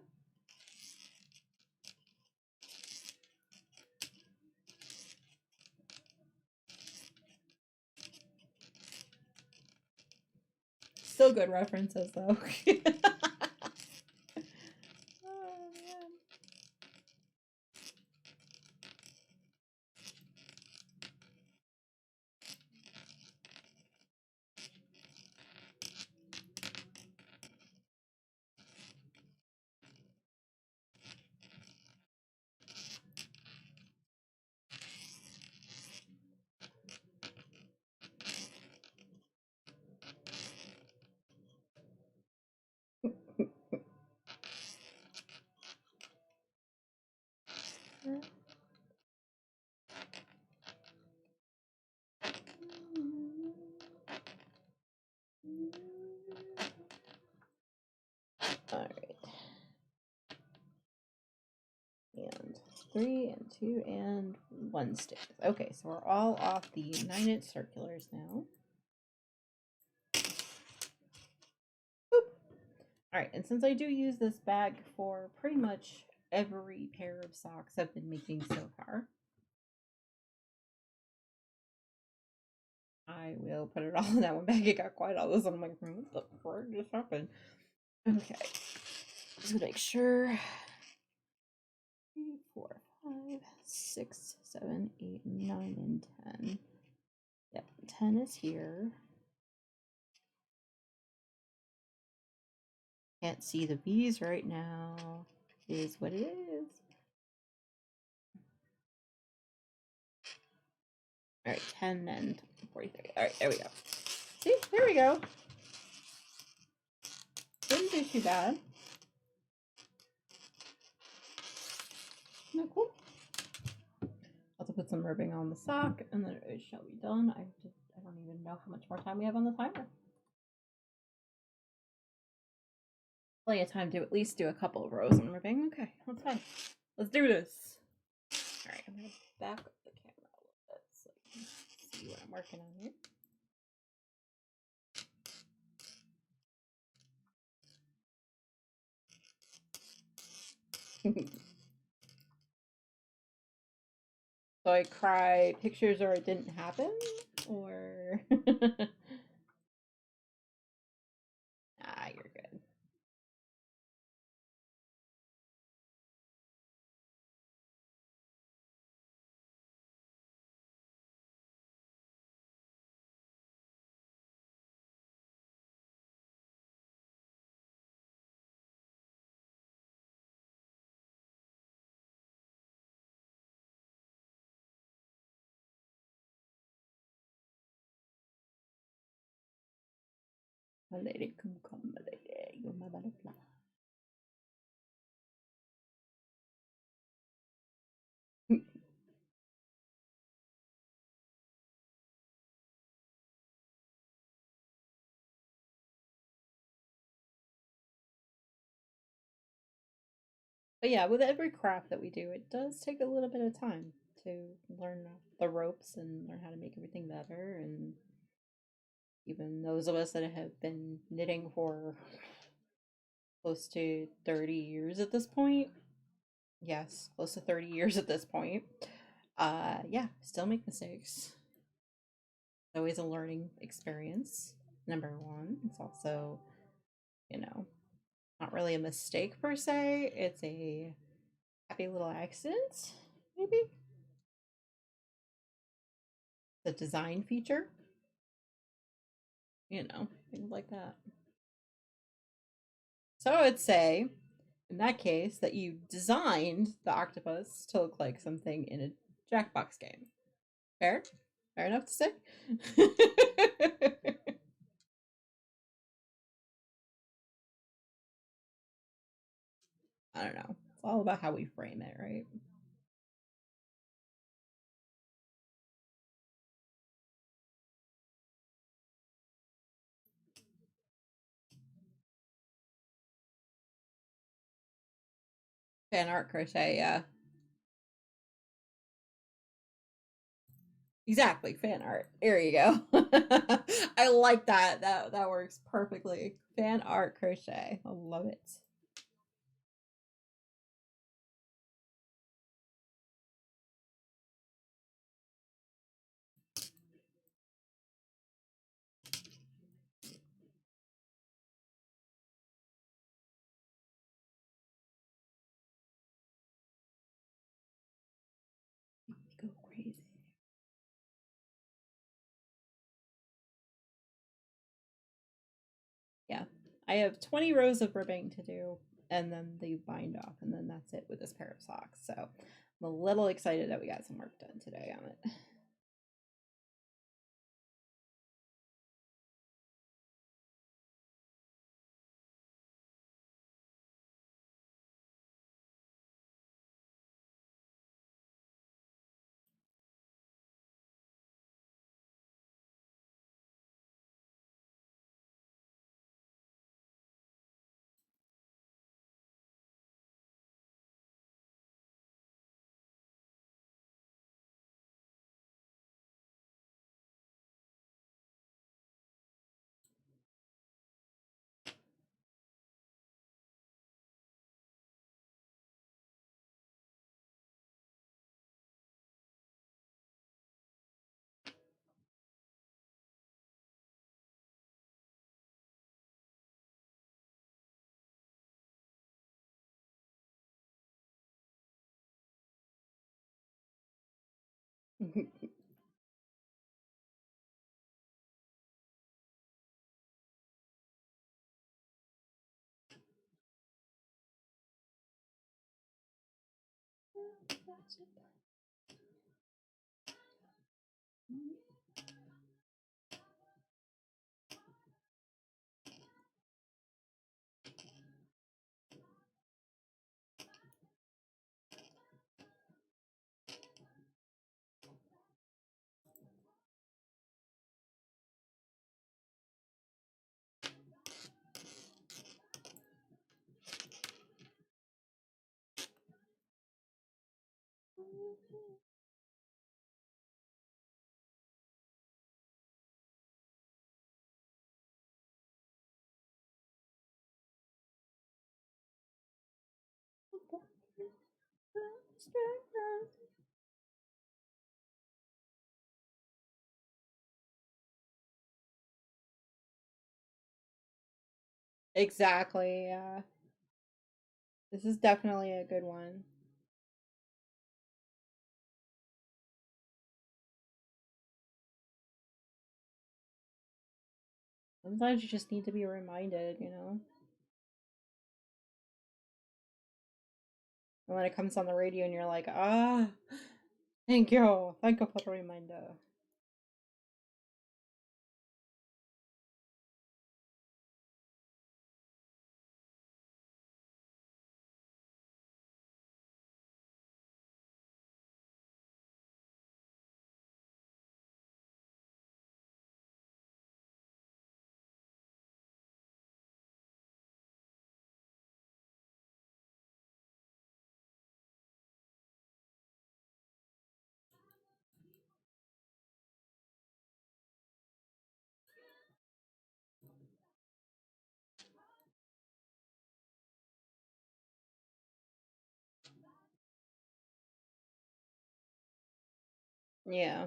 Still good references though. Oh, man. Alright. And 3 and 2 and 1 stick. Okay, so we're all off the 9-inch circulars now. Alright, and since I do use this bag for pretty much every pair of socks I've been making so far, I will put it all in that one bag. It got quite all this, and I'm like, what the frick just happened? Okay, just make sure. 3, 4, 5, 6, 7, 8, 9, and 10. Yep, 10 is here. Can't see the V's right now. It is what it is. Alright, 10 and 43. Alright, there we go. See, there we go. Didn't do too bad. No, cool. I'll have to put some ribbing on the sock, and then it shall be done. I don't even know how much more time we have on the timer. Plenty of time to at least do a couple of rows on ribbing. Okay, that's fine. Let's do this. Alright, I'm gonna back up the camera a little bit so you can see what I'm working on here. So I cry pictures or it didn't happen? Or ah, you're good. My lady, come, my lady, you're my butterfly. But yeah, with every craft that we do, it does take a little bit of time to learn the ropes and learn how to make everything better. And even those of us that have been knitting for close to 30 years at this point. Yes, close to 30 years at this point. Yeah, still make mistakes. It's always a learning experience. Number one, it's also, you know, not really a mistake per se. It's a happy little accident, maybe. The design feature, things like that. So I would say, in that case, that you designed the octopus to look like something in a Jackbox game. Fair? Fair enough to say? I don't know. It's all about how we frame it, right? Fan art crochet, yeah. Exactly, fan art. There you go. I like that. That works perfectly. Fan art crochet. I love it. Go crazy. Yeah. I have 20 rows of ribbing to do, and then the bind off, and then that's it with this pair of socks. So I'm a little excited that we got some work done today on it. Exactly, yeah. This is definitely a good one. Sometimes you just need to be reminded, And when it comes on the radio and you're like, thank you. Thank you for the reminder. Yeah.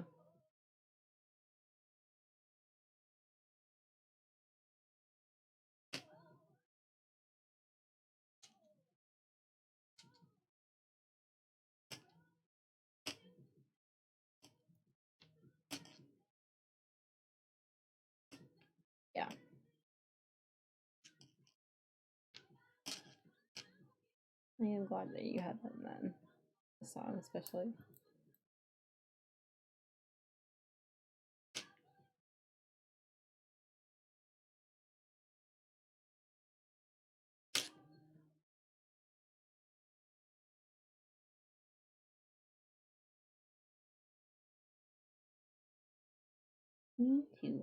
Yeah. I am glad that you had them then. The song especially. Me too.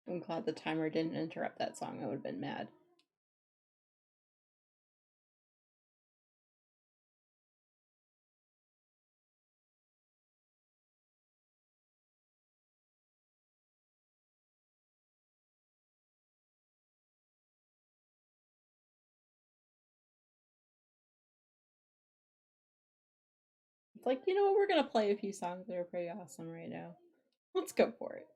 I'm glad the timer didn't interrupt that song. I would have been mad. It's like, you know what, we're gonna play a few songs that are pretty awesome right now. Let's go for it.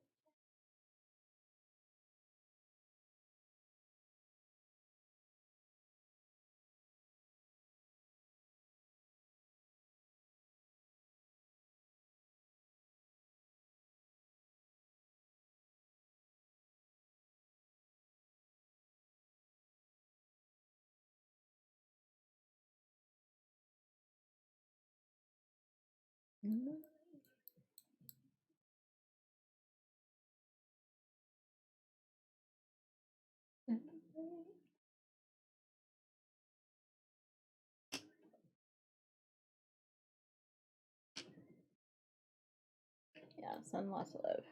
Yeah, send lots of love.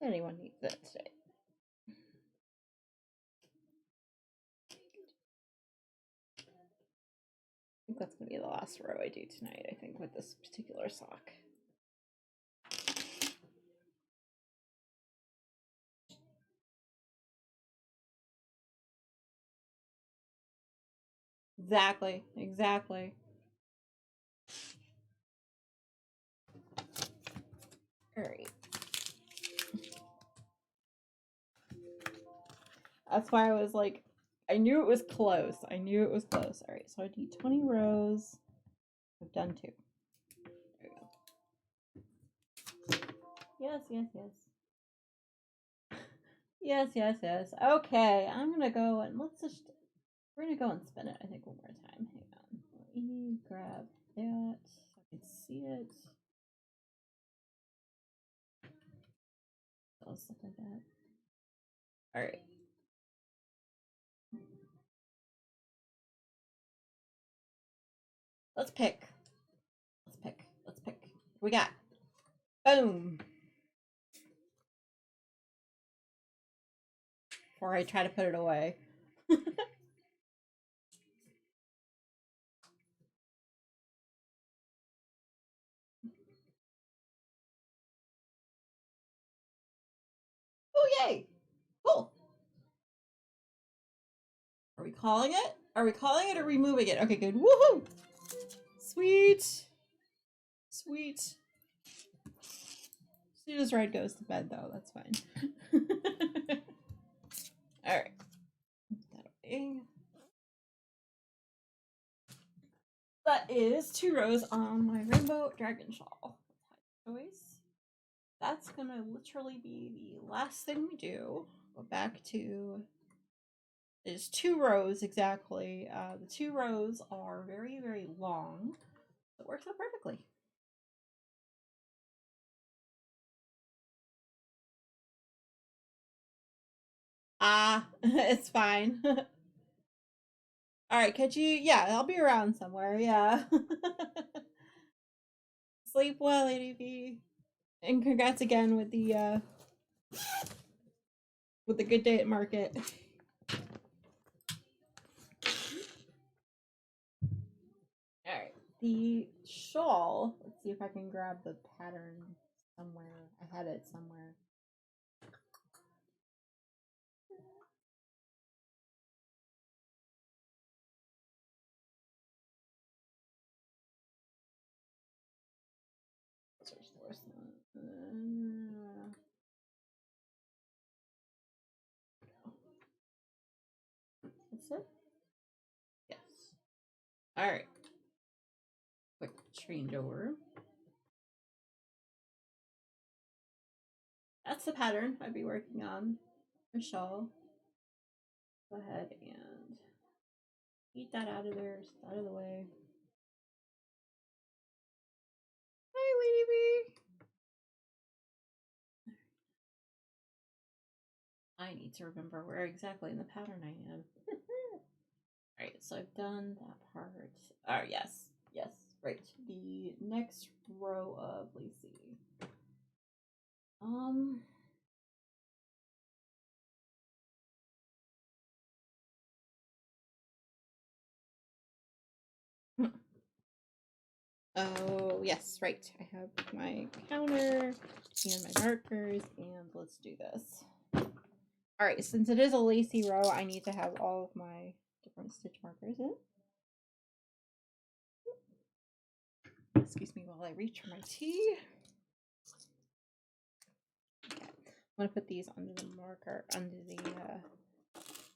Anyone needs that today. I think that's gonna be the last row I do tonight, I think, with this particular sock. Exactly, exactly. Alright. That's why I was like, I knew it was close. I knew it was close. Alright, so I do 20 rows. I've done 2. There we go. Yes, yes, yes. Yes, yes, yes. Okay, I'm gonna go and we're gonna go and spin it, I think, one more time. Hang on. Let me grab that so I can see it. Oh, stuff like that. Alright. Let's pick. Let's pick. What we got? Boom. Before I try to put it away. Oh, yay! Cool. Are we calling it? Are we calling it or removing it? Okay, good. Woohoo! Sweet. Sweet. As soon as Red goes to bed, though, that's fine. Alright. That is 2 rows on my rainbow dragon shawl. Choice. That's gonna literally be the last thing we do. Go back to. There's 2 rows exactly. The 2 rows are very, very long. It works out perfectly. It's fine. Alright, could you? Yeah, I'll be around somewhere, yeah. Sleep well, Lady B. And congrats again with the with a good day at market. All right, the shawl. Let's see if I can grab the pattern somewhere. I had it somewhere. Search the worst one. That's it? Yes. Alright. Quick change over. That's the pattern I'd be working on. The shawl. Go ahead and eat that out of there. It's out of the way. Hi, Lady Bee. I need to remember where exactly in the pattern I am. Alright, so I've done that part. Oh, yes. Yes, right. The next row of Lacey. Oh, yes, right. I have my counter and my markers, and let's do this. All right, since it is a lacy row, I need to have all of my different stitch markers in. Excuse me while I reach for my tea. Okay. I'm gonna put these under the marker, under the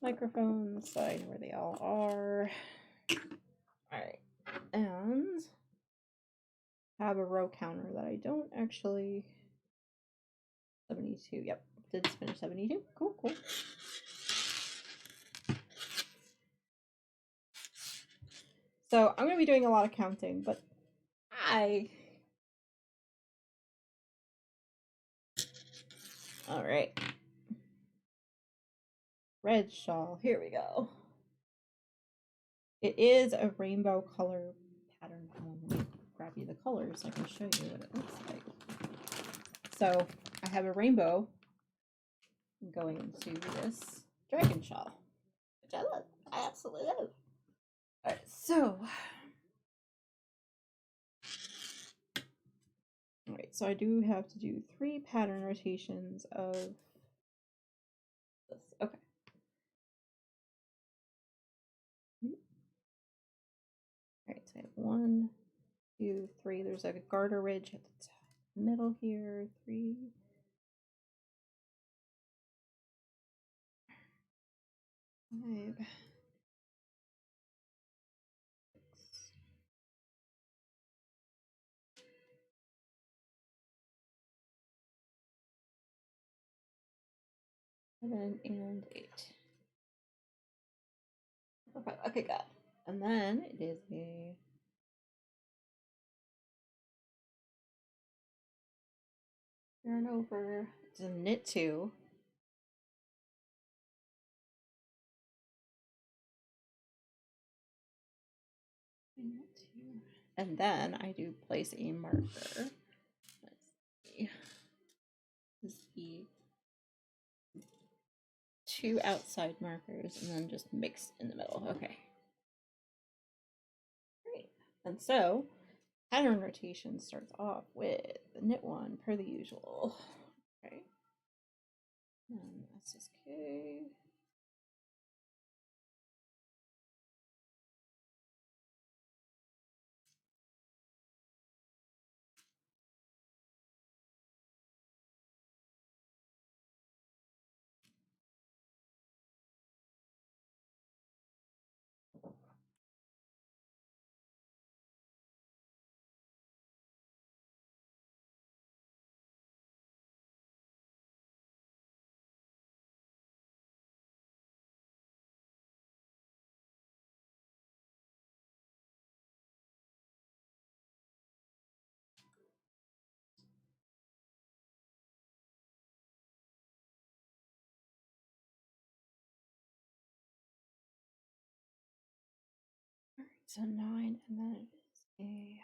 microphone, so I know where they all are. All right, and have a row counter that I don't actually. 72. Yep, did finish 72. Cool, cool. So I'm gonna be doing a lot of counting, but all right. Red shawl. Here we go. It is a rainbow color pattern. Let me grab you the colors so I can show you what it looks like. So I have a rainbow going into this dragon shawl, which I love. I absolutely love. All right, so. All right, so I do have to do 3 pattern rotations of this. Okay. All right, so I have 1, 2, 3. There's like a garter ridge at the top, middle here. 3. 5. 6. 7 and 8. Okay, good. And then it is a yarn over. It's a knit 2. And then I do place a marker. Let's see. This is the 2 outside markers and then just mix in the middle. Okay. Great. And so pattern rotation starts off with the knit 1 per the usual. Okay. And SSK. Alright, so 9, and then it is a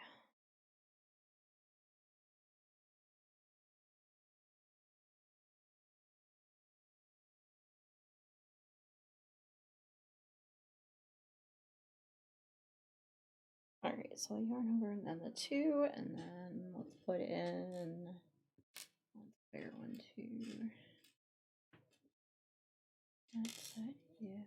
Alright, so yarn over and then the 2, and then let's put in one bigger one too. That side, yeah.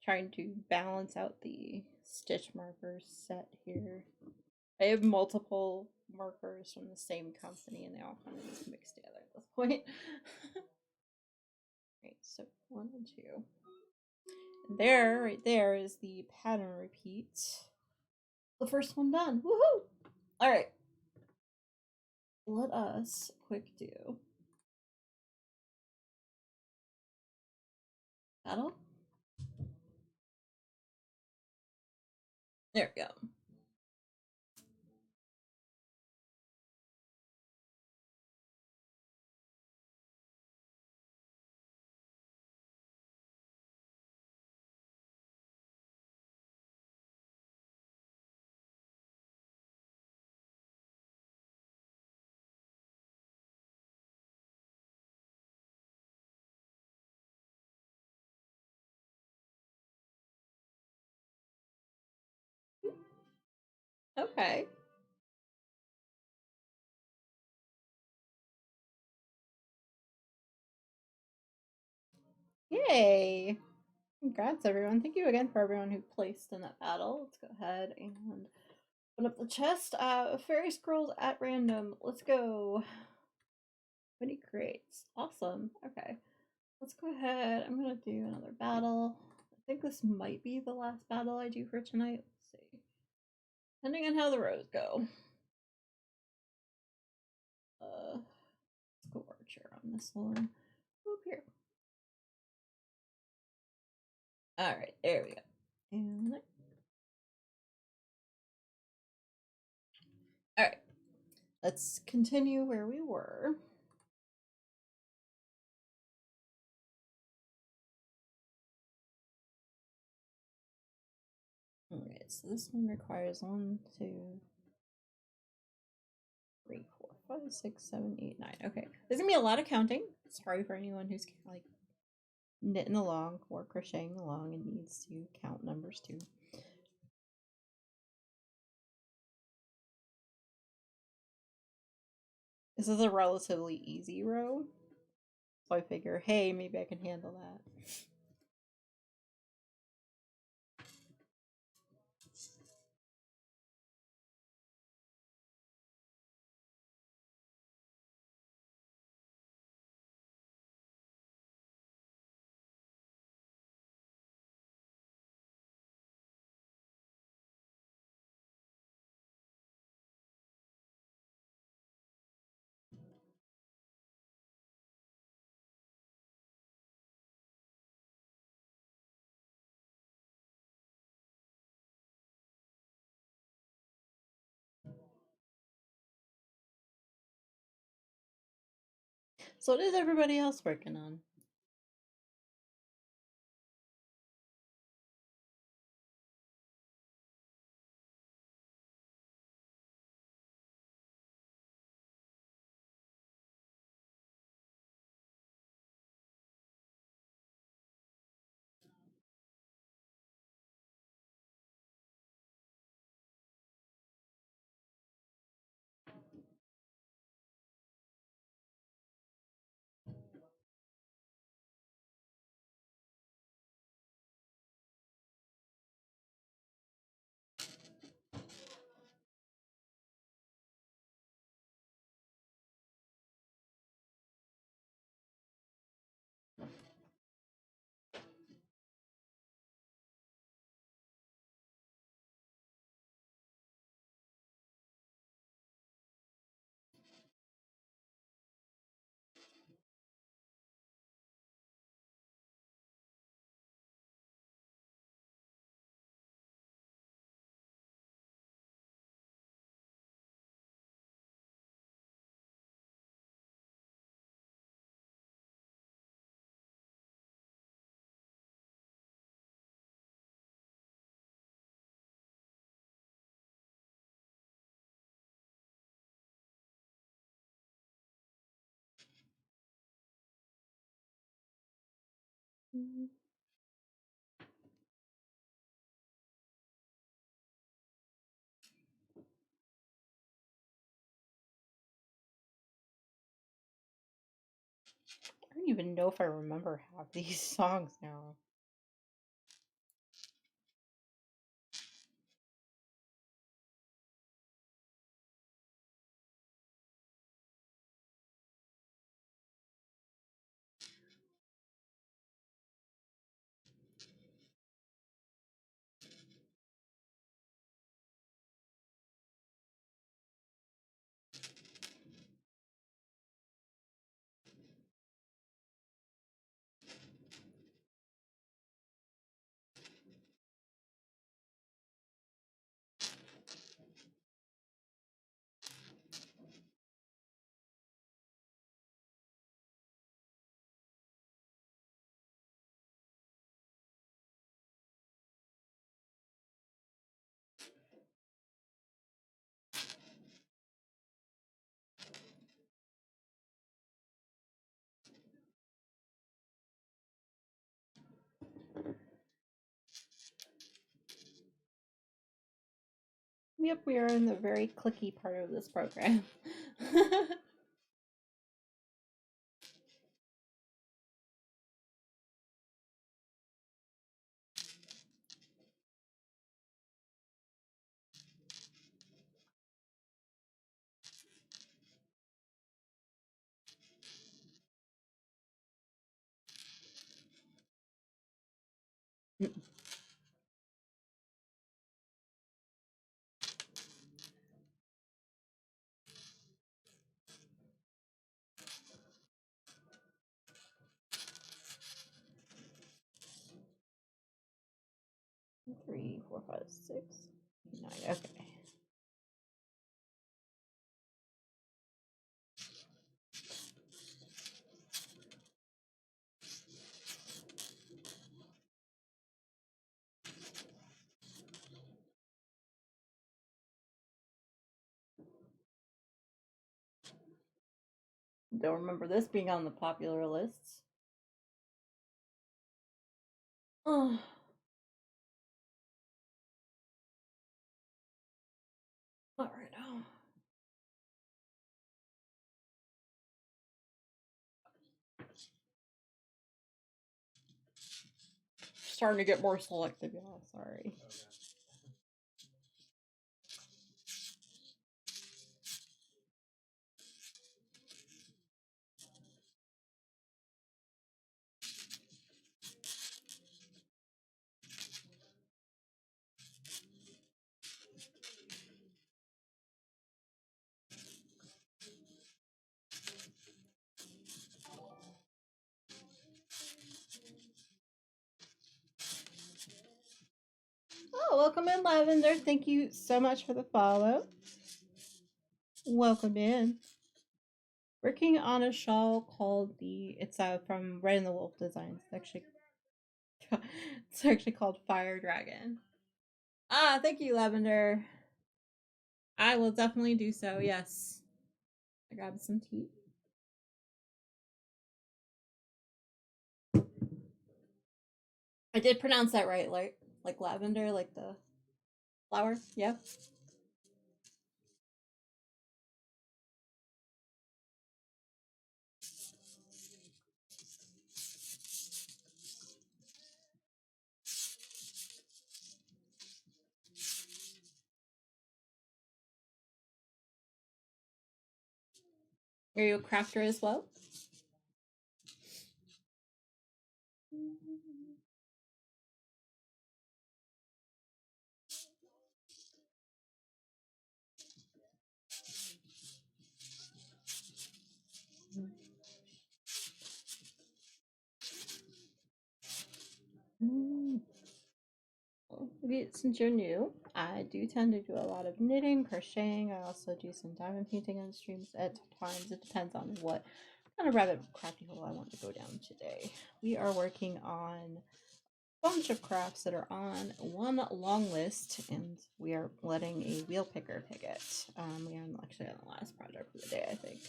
Trying to balance out the stitch markers set here. I have multiple markers from the same company and they all kind of just mixed together at this point. Right, so 1 and 2. And there, right there is the pattern repeat. The first one done. Woohoo! Alright. Let us quick do battle. There we go. Okay. Yay! Congrats, everyone. Thank you again for everyone who placed in that battle. Let's go ahead and open up the chest. Fairy scrolls at random. Let's go. Many crates. Awesome. Okay. Let's go ahead. I'm going to do another battle. I think this might be the last battle I do for tonight. Let's see. Depending on how the rows go. Let's go Archer on this one. Up here. Alright, there we go. And alright. Let's continue where we were. Alright, so this one requires 1, 2, 3, 4, 5, 6, 7, 8, 9. Okay. There's gonna be a lot of counting. Sorry for anyone who's like knitting along or crocheting along and needs to count numbers too. This is a relatively easy row, so I figure, hey, maybe I can handle that. So what is everybody else working on? don't even know if I remember half these songs now. Yep, we are in the very clicky part of this program. Three, four, five, 6, 9. Okay. Don't remember this being on the popular lists. Oh. Not right now. Starting to get more selective, y'all. Sorry. Oh, welcome in, Lavender. Thank you so much for the follow. Welcome in. Working on a shawl called it's from Red and the Wolf Designs. It's actually called Fire Dragon. Ah, thank you, Lavender. I will definitely do so. Yes. I grabbed some tea. I did pronounce that right, like lavender, like the flower. Yeah. Are you a crafter as well? Since you're new, I do tend to do a lot of knitting, crocheting. I also do some diamond painting on streams at times. It depends on what kind of rabbit crafting hole I want to go down today. We are working on a bunch of crafts that are on one long list, and we are letting a wheel picker pick it. We are actually on the last project for the day, I think.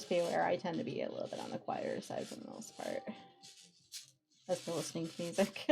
just be aware, I tend to be a little bit on the quieter side for the most part. As for listening to music.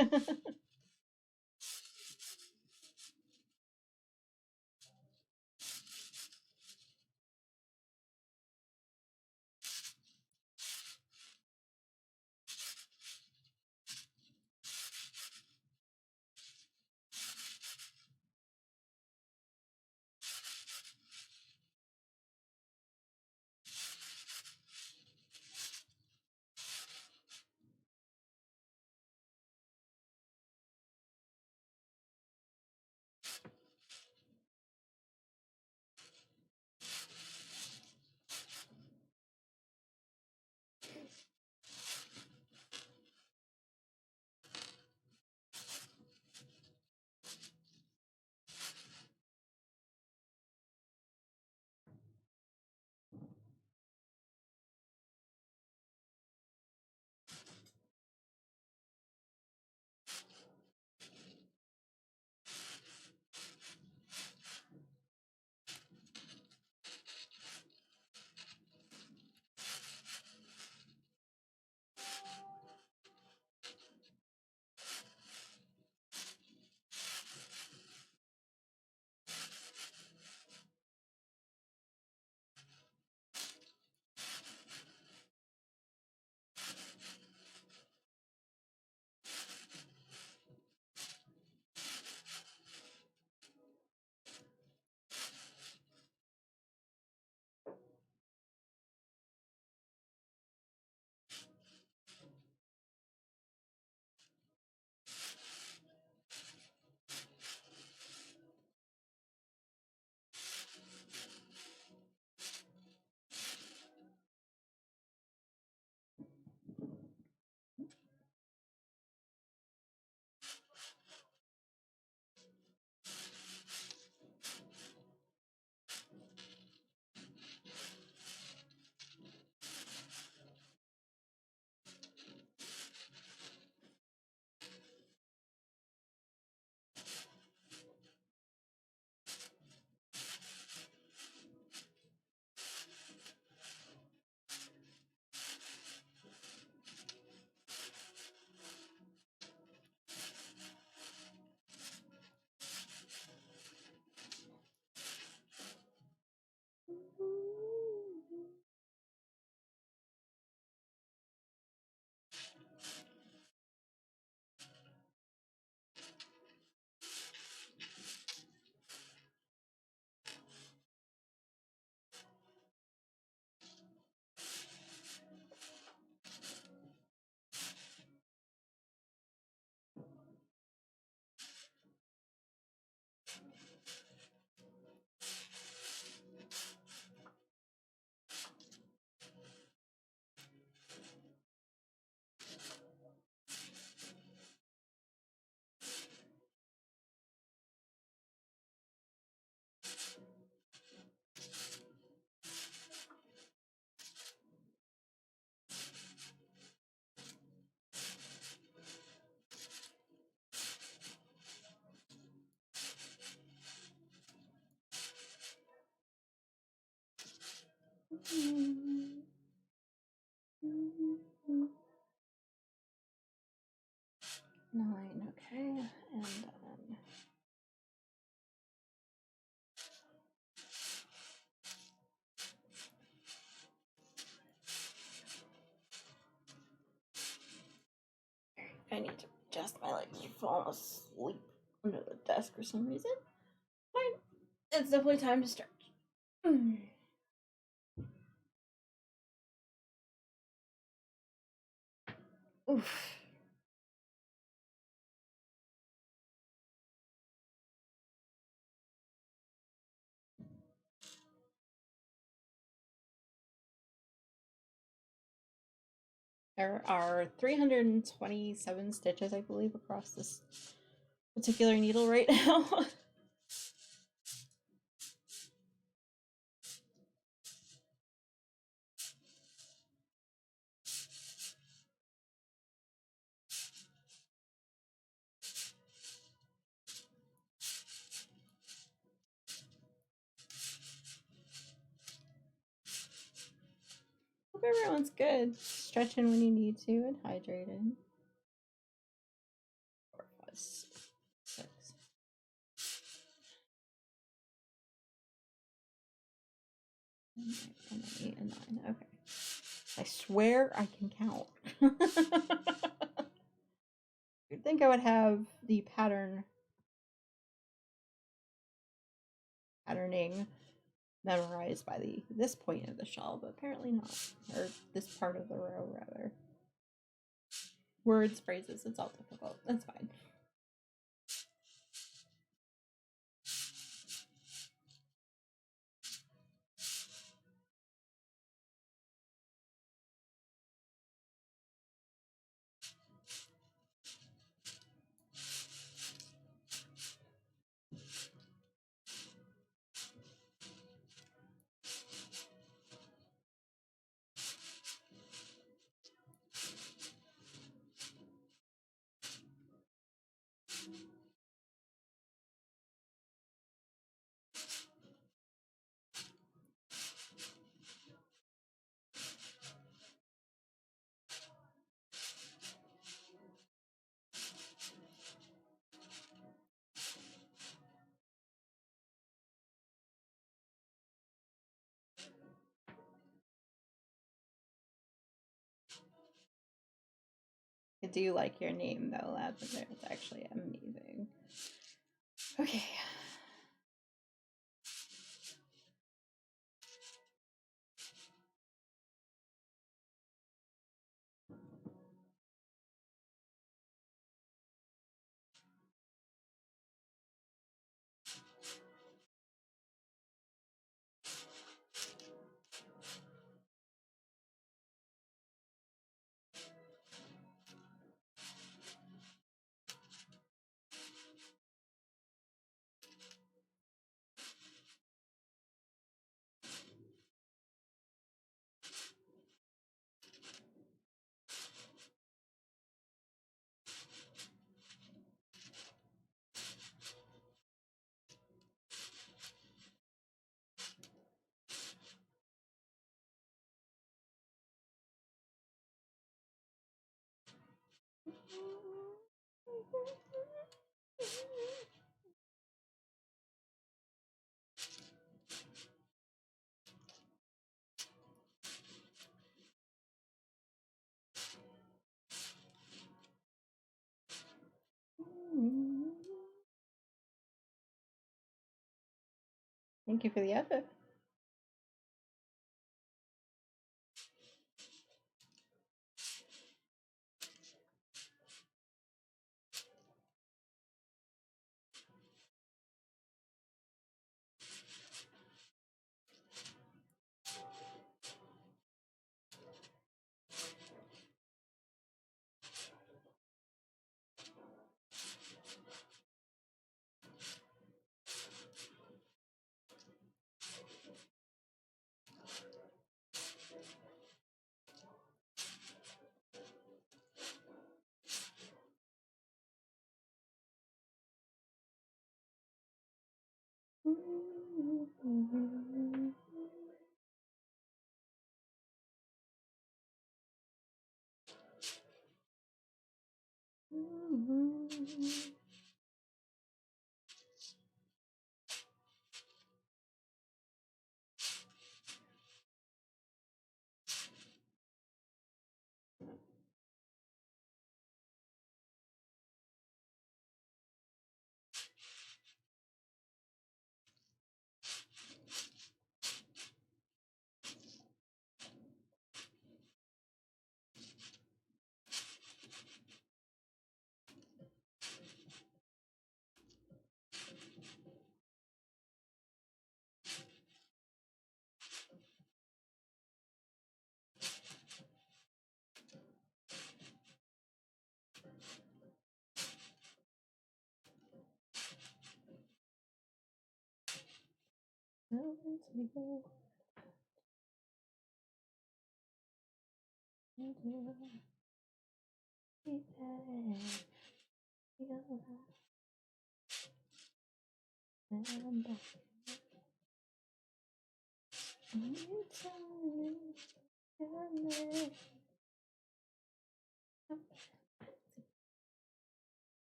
Nine, okay, and then I need to adjust my legs. You've fallen asleep under the desk for some reason. Fine. It's definitely time to stretch. Oof. There are 327 stitches, I believe, across this particular needle right now. Hope everyone's good. Stretching when you need to and hydrated. 4, 5, 6. 8 and 9. Okay. I swear I can count. You'd think I would have the patterning memorized by this point of the shell, but apparently not. Or this part of the row, rather. Words, phrases, it's all difficult. That's fine. I do like your name though, Lavender. It's actually amazing. Okay. Thank you for the effort.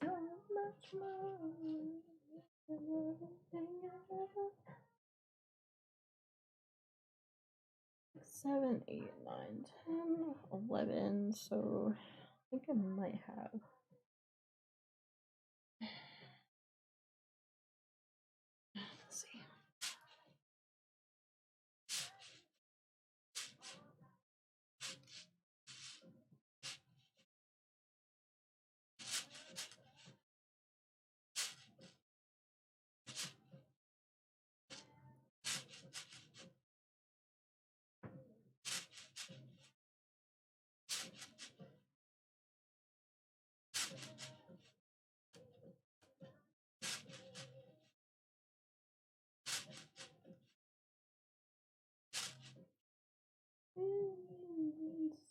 So much more than everything I ever. 7, 8, 9, 10, 11. So I think I might have. Let's see.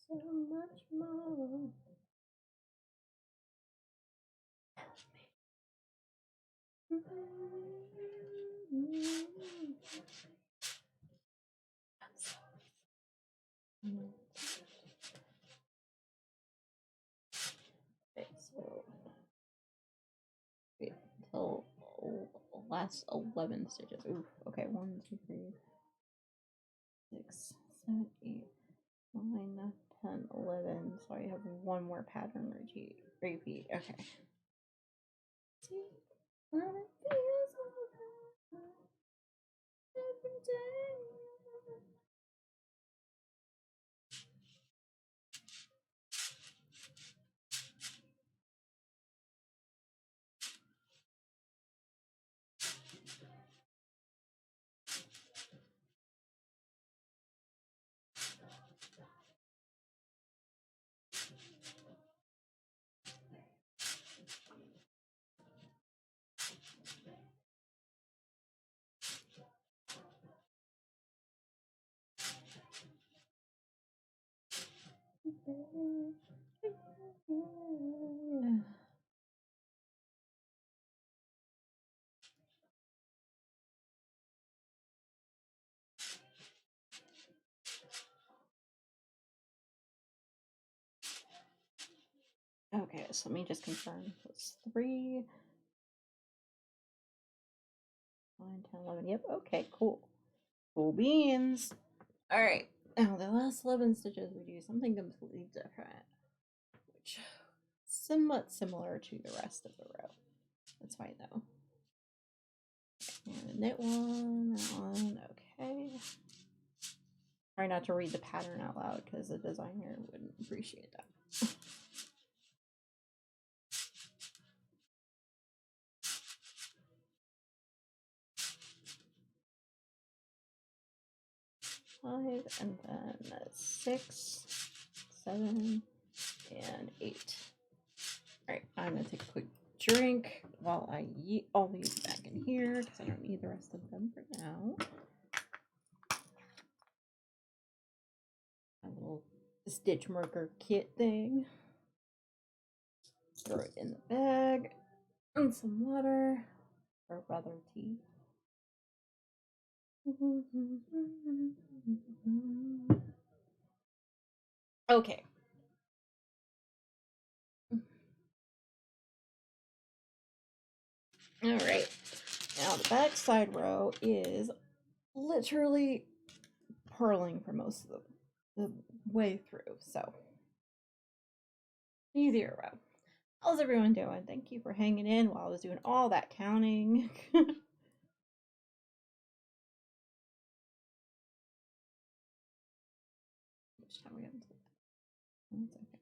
So much more. Okay, so wait until last 11 stitches. Oof. Okay, 1, 2, 3, 6, 7, 8, 9, 10, 11. So I have one more pattern repeat. Okay. See? When it feels like every day. Okay, so let me just confirm. It's 3, 9, 10, 11. Yep, okay, cool. Cool beans. Alright, now the last 11 stitches we do something completely different, which is somewhat similar to the rest of the row. That's fine though. And knit one, that one, okay. Try not to read the pattern out loud because the designer wouldn't appreciate that. Five, and then 6, 7, and 8. Alright, I'm gonna take a quick drink while I yeet all these back in here because I don't need the rest of them for now. A little stitch marker kit thing. Throw it in the bag. And some water. Or rather tea. Okay. Alright. Now the back side row is literally purling for most of the way through, so easier row. How's everyone doing? Thank you for hanging in while I was doing all that counting. Which time we got into that? That's okay.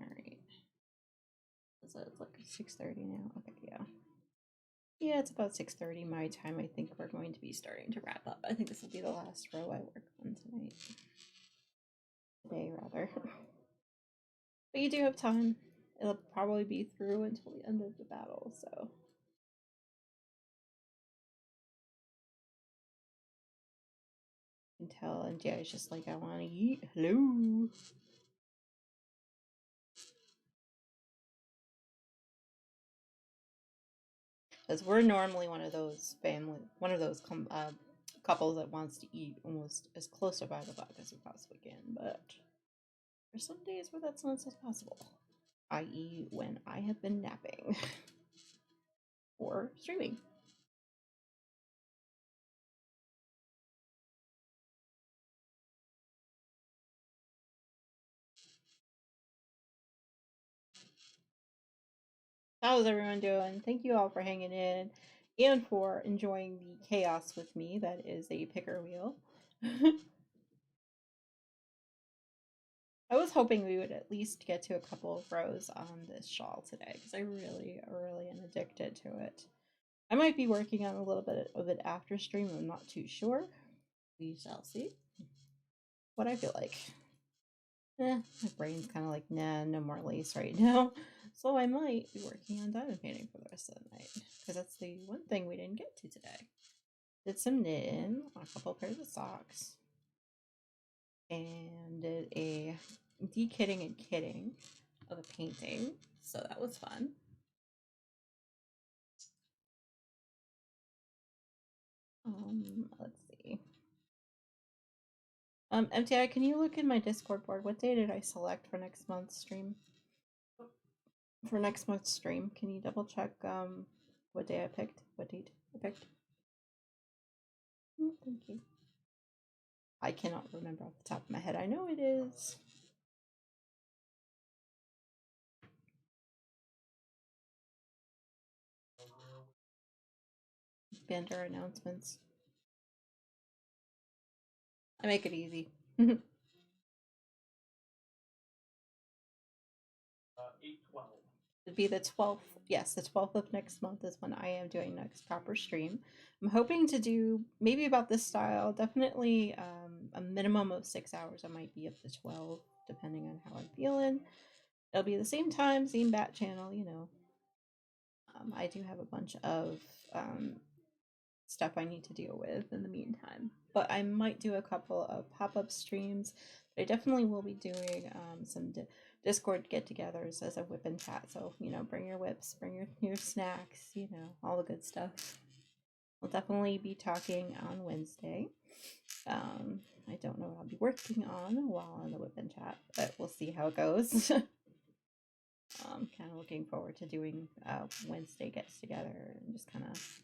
Alright. So it's like 6:30 now. Okay, yeah. Yeah, it's about 6:30 my time. I think we're going to be starting to wrap up. I think this will be the last row I work on tonight. Today, rather. But you do have time. It'll probably be through until the end of the battle, so Until MJ is just like, I want to eat. Hello. Because we're normally one of those couples that wants to eat almost as close to 5 o'clock as we possibly can. But there's some days where that's not so possible, i.e., when I have been napping or streaming. How's everyone doing? Thank you all for hanging in and for enjoying the chaos with me. That is a picker wheel. I was hoping we would at least get to a couple of rows on this shawl today because I really, really am addicted to it. I might be working on a little bit of it after stream. I'm not too sure. We shall see what I feel like. My brain's kind of like, nah, no more lace right now. So I might be working on diamond painting for the rest of the night because that's the one thing we didn't get to today. Did some knitting on a couple pairs of socks and did a de-kitting and kitting of a painting. So that was fun. Let's see. MTI, can you look in my Discord board? What day did I select for next month's stream? For next month's stream, can you double check what day I picked? What date I picked? Thank you. I cannot remember off the top of my head. I know it is. Banter announcements. I make it easy. 8/12. It'd be the 12th. Yes, the 12th of next month is when I am doing next proper stream. I'm hoping to do maybe about this style. Definitely a minimum of 6 hours. I might be up to 12, depending on how I'm feeling. It'll be the same time, same bat channel, you know. I do have a bunch of stuff I need to deal with in the meantime. But I might do a couple of pop-up streams. But I definitely will be doing some Discord get-togethers as a whip and chat. So, you know, bring your whips, bring your snacks, you know, all the good stuff. We'll definitely be talking on Wednesday. I don't know what I'll be working on while on the whip and chat, but we'll see how it goes. Kind of looking forward to doing Wednesday gets together and just kind of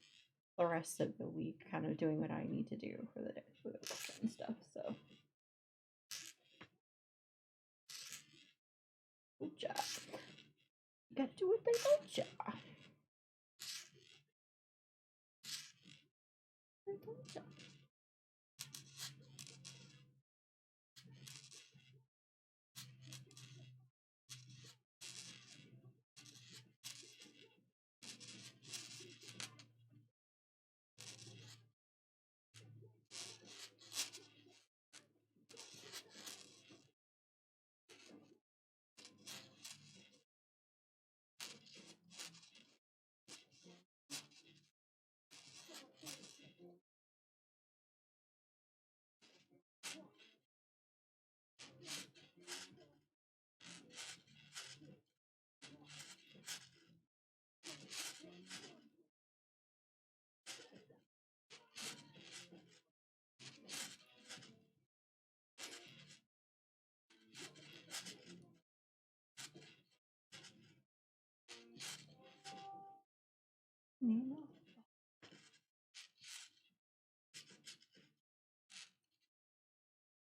the rest of the week kind of doing what I need to do for the day for the work and stuff. So good job. You gotta do it the good job. Good job.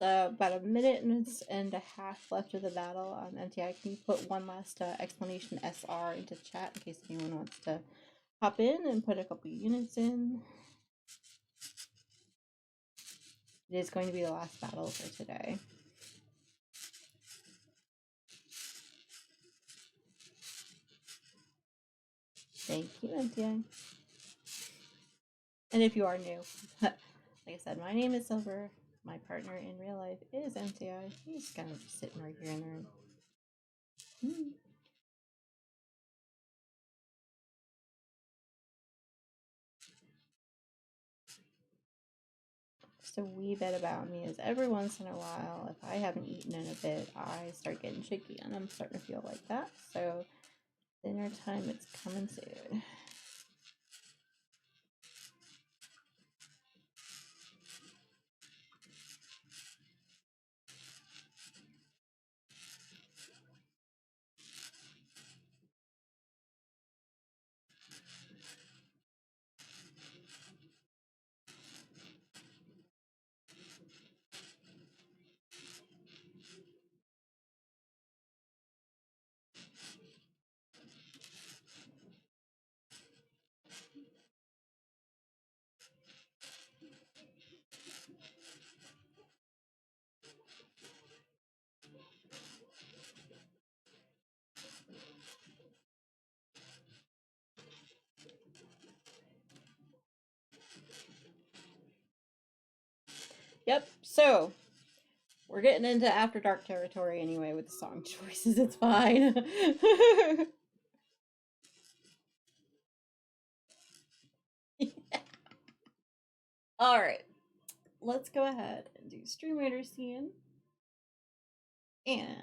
About a minute and a half left of the battle. MTI, can you put one last explanation SR into chat in case anyone wants to hop in and put a couple units in? It is going to be the last battle for today. Thank you, MTI. And if you are new, like I said, my name is Silver. My partner in real life is MTI. He's kind of just sitting right here in the room. Just a wee bit about me is every once in a while, if I haven't eaten in a bit, I start getting shaky, and I'm starting to feel like that. So dinner time, it's coming soon. Yep, so we're getting into After Dark territory anyway with the song choices. It's fine. All right, let's go ahead and do Stream Raider scene. And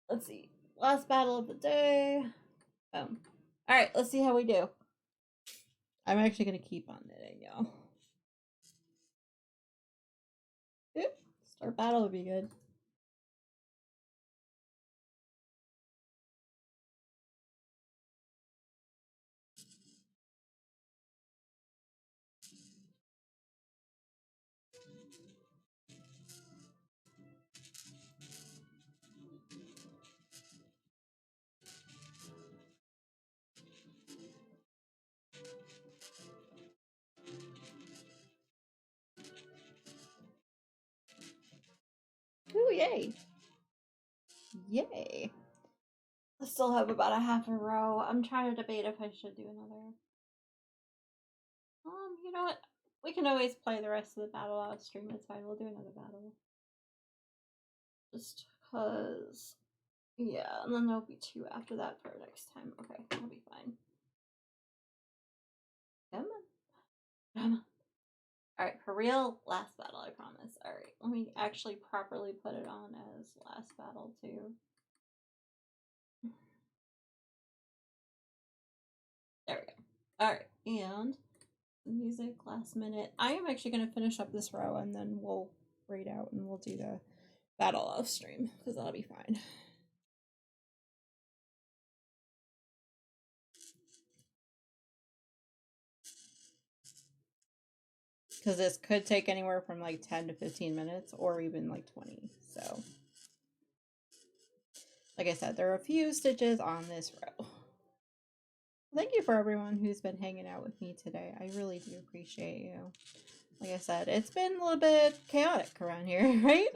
let's see, last battle of the day. Boom. All right, let's see how we do. I'm actually gonna keep on knitting, y'all. Start battle would be good. Ooh, yay. Yay. I still have about a half a row. I'm trying to debate if I should do another. You know what? We can always play the rest of the battle out of stream. It's fine. We'll do another battle. Just because. Yeah, and then there'll be 2 after that for next time. Okay, that'll be fine. Come on. Come on. Alright, for real, last battle, I promise. Alright, let me actually properly put it on as last battle, too. There we go. Alright, and music last minute. I am actually going to finish up this row, and then we'll raid out, and we'll do the battle off stream, because that'll be fine. Because this could take anywhere from like 10 to 15 minutes, or even like 20, so... Like I said, there are a few stitches on this row. Thank you for everyone who's been hanging out with me today. I really do appreciate you. Like I said, it's been a little bit chaotic around here, right?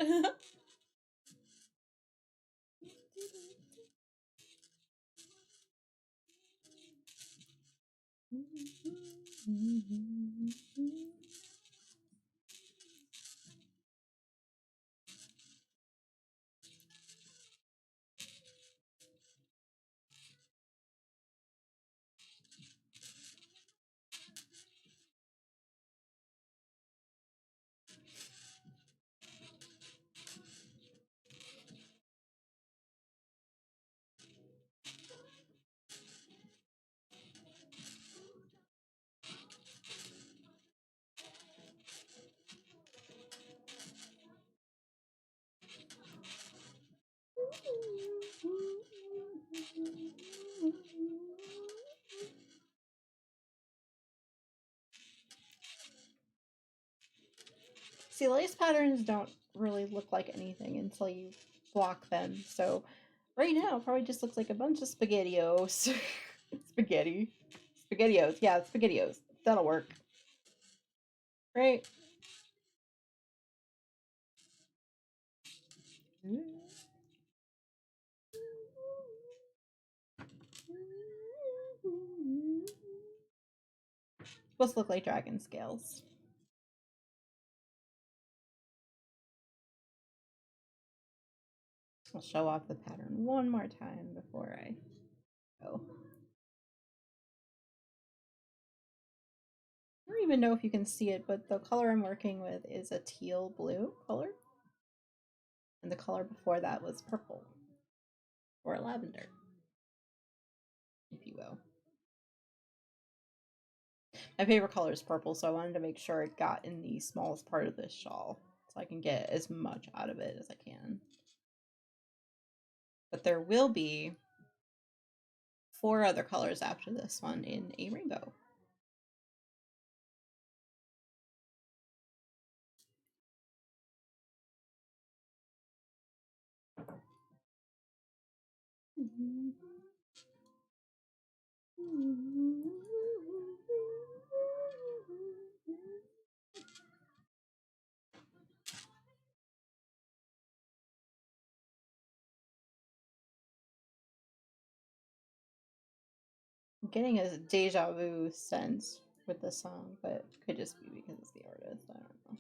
See, lace patterns don't really look like anything until you block them. So right now, it probably just looks like a bunch of SpaghettiOs. Spaghetti. SpaghettiOs. Yeah, SpaghettiOs. That'll work. Right? Supposed to look like dragon scales. I'll show off the pattern one more time before I go. don't even know if you can see it, but the color I'm working with is a teal blue color. And the color before that was purple. Or lavender, if you will. My favorite color is purple, so I wanted to make sure it got in the smallest part of this shawl so I can get as much out of it as I can. But there will be 4 other colors after this one in a rainbow. I'm getting a deja vu sense with the song, but it could just be because it's the artist. I don't know.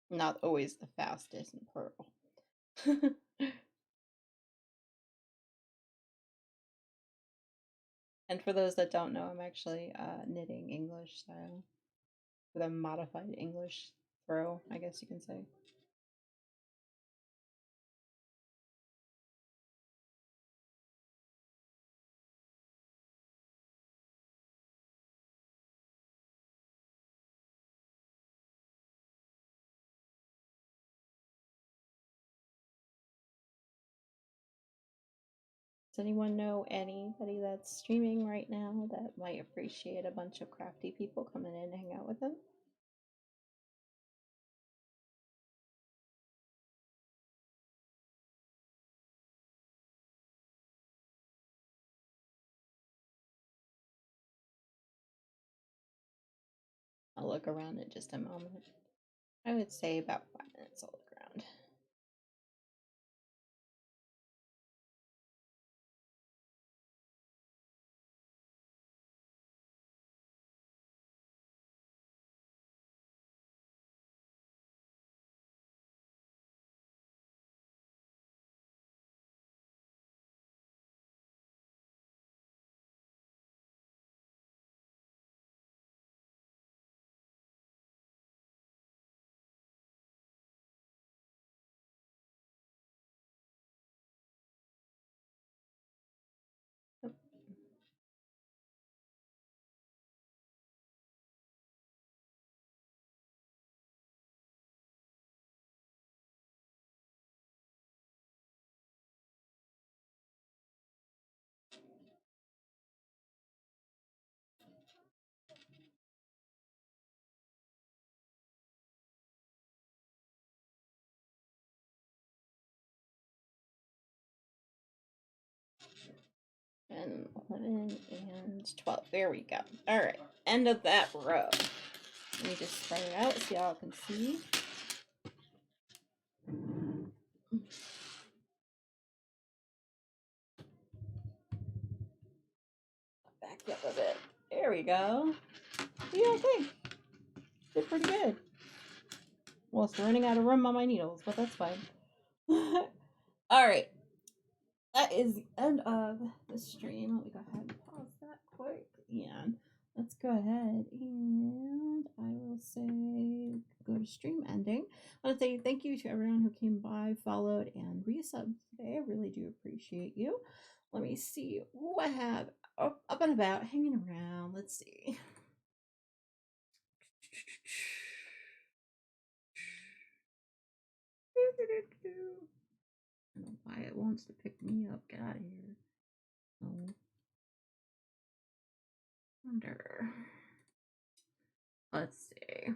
Not always the fastest in purple. And for those that don't know, I'm actually knitting English style with a modified English throw, I guess you can say. Does anyone know anybody that's streaming right now that might appreciate a bunch of crafty people coming in to hang out with them? I'll look around in just a moment. I would say about 5 minutes I'll look around. And 11 and 12. There we go. All right, end of that row. Let me just spread it out so y'all can see. Back up a bit. There we go. Yeah, okay. Did pretty good. Well, it's running out of room on my needles, but that's fine. All right. That is the end of the stream. Let me go ahead and pause that quick. And let's go ahead and I will say go to stream ending. I want to say thank you to everyone who came by, followed, and resubbed today. I really do appreciate you. Let me see who I have up and about, hanging around. Let's see. I don't know why it wants to pick me up. Get out of here. Oh. Wonder. Let's see.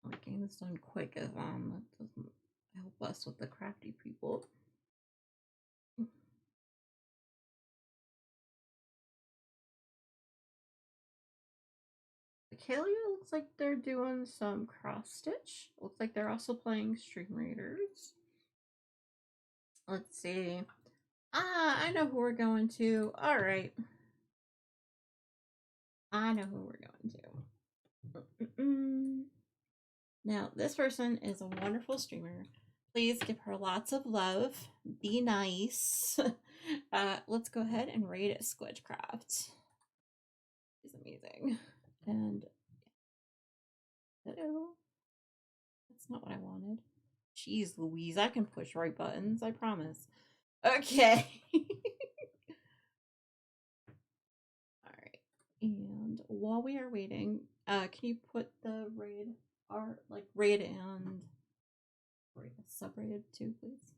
Like getting this done quick is that doesn't help us with the crafty people. Kalia looks like they're doing some cross stitch. Looks like they're also playing Stream Raiders. Let's see. I know who we're going to. All right. I know who we're going to. Now, this person is a wonderful streamer. Please give her lots of love. Be nice. Let's go ahead and raid Squidcraft. She's amazing. And hello. That's not what I wanted. Jeez Louise, I can push right buttons, I promise. Okay. Alright. And while we are waiting, can you put the raid raid and subraid too, please?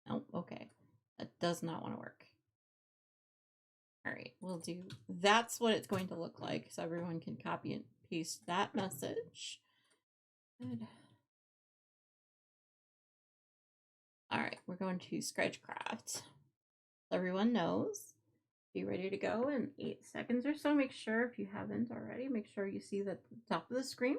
Oh, okay. That does not want to work. Alright, we'll do. That's what it's going to look like, so everyone can copy and paste that message. Good. Alright, we're going to Sketchcraft. Everyone knows. Be ready to go in 8 seconds or so. Make sure, if you haven't already, make sure you see that at the top of the screen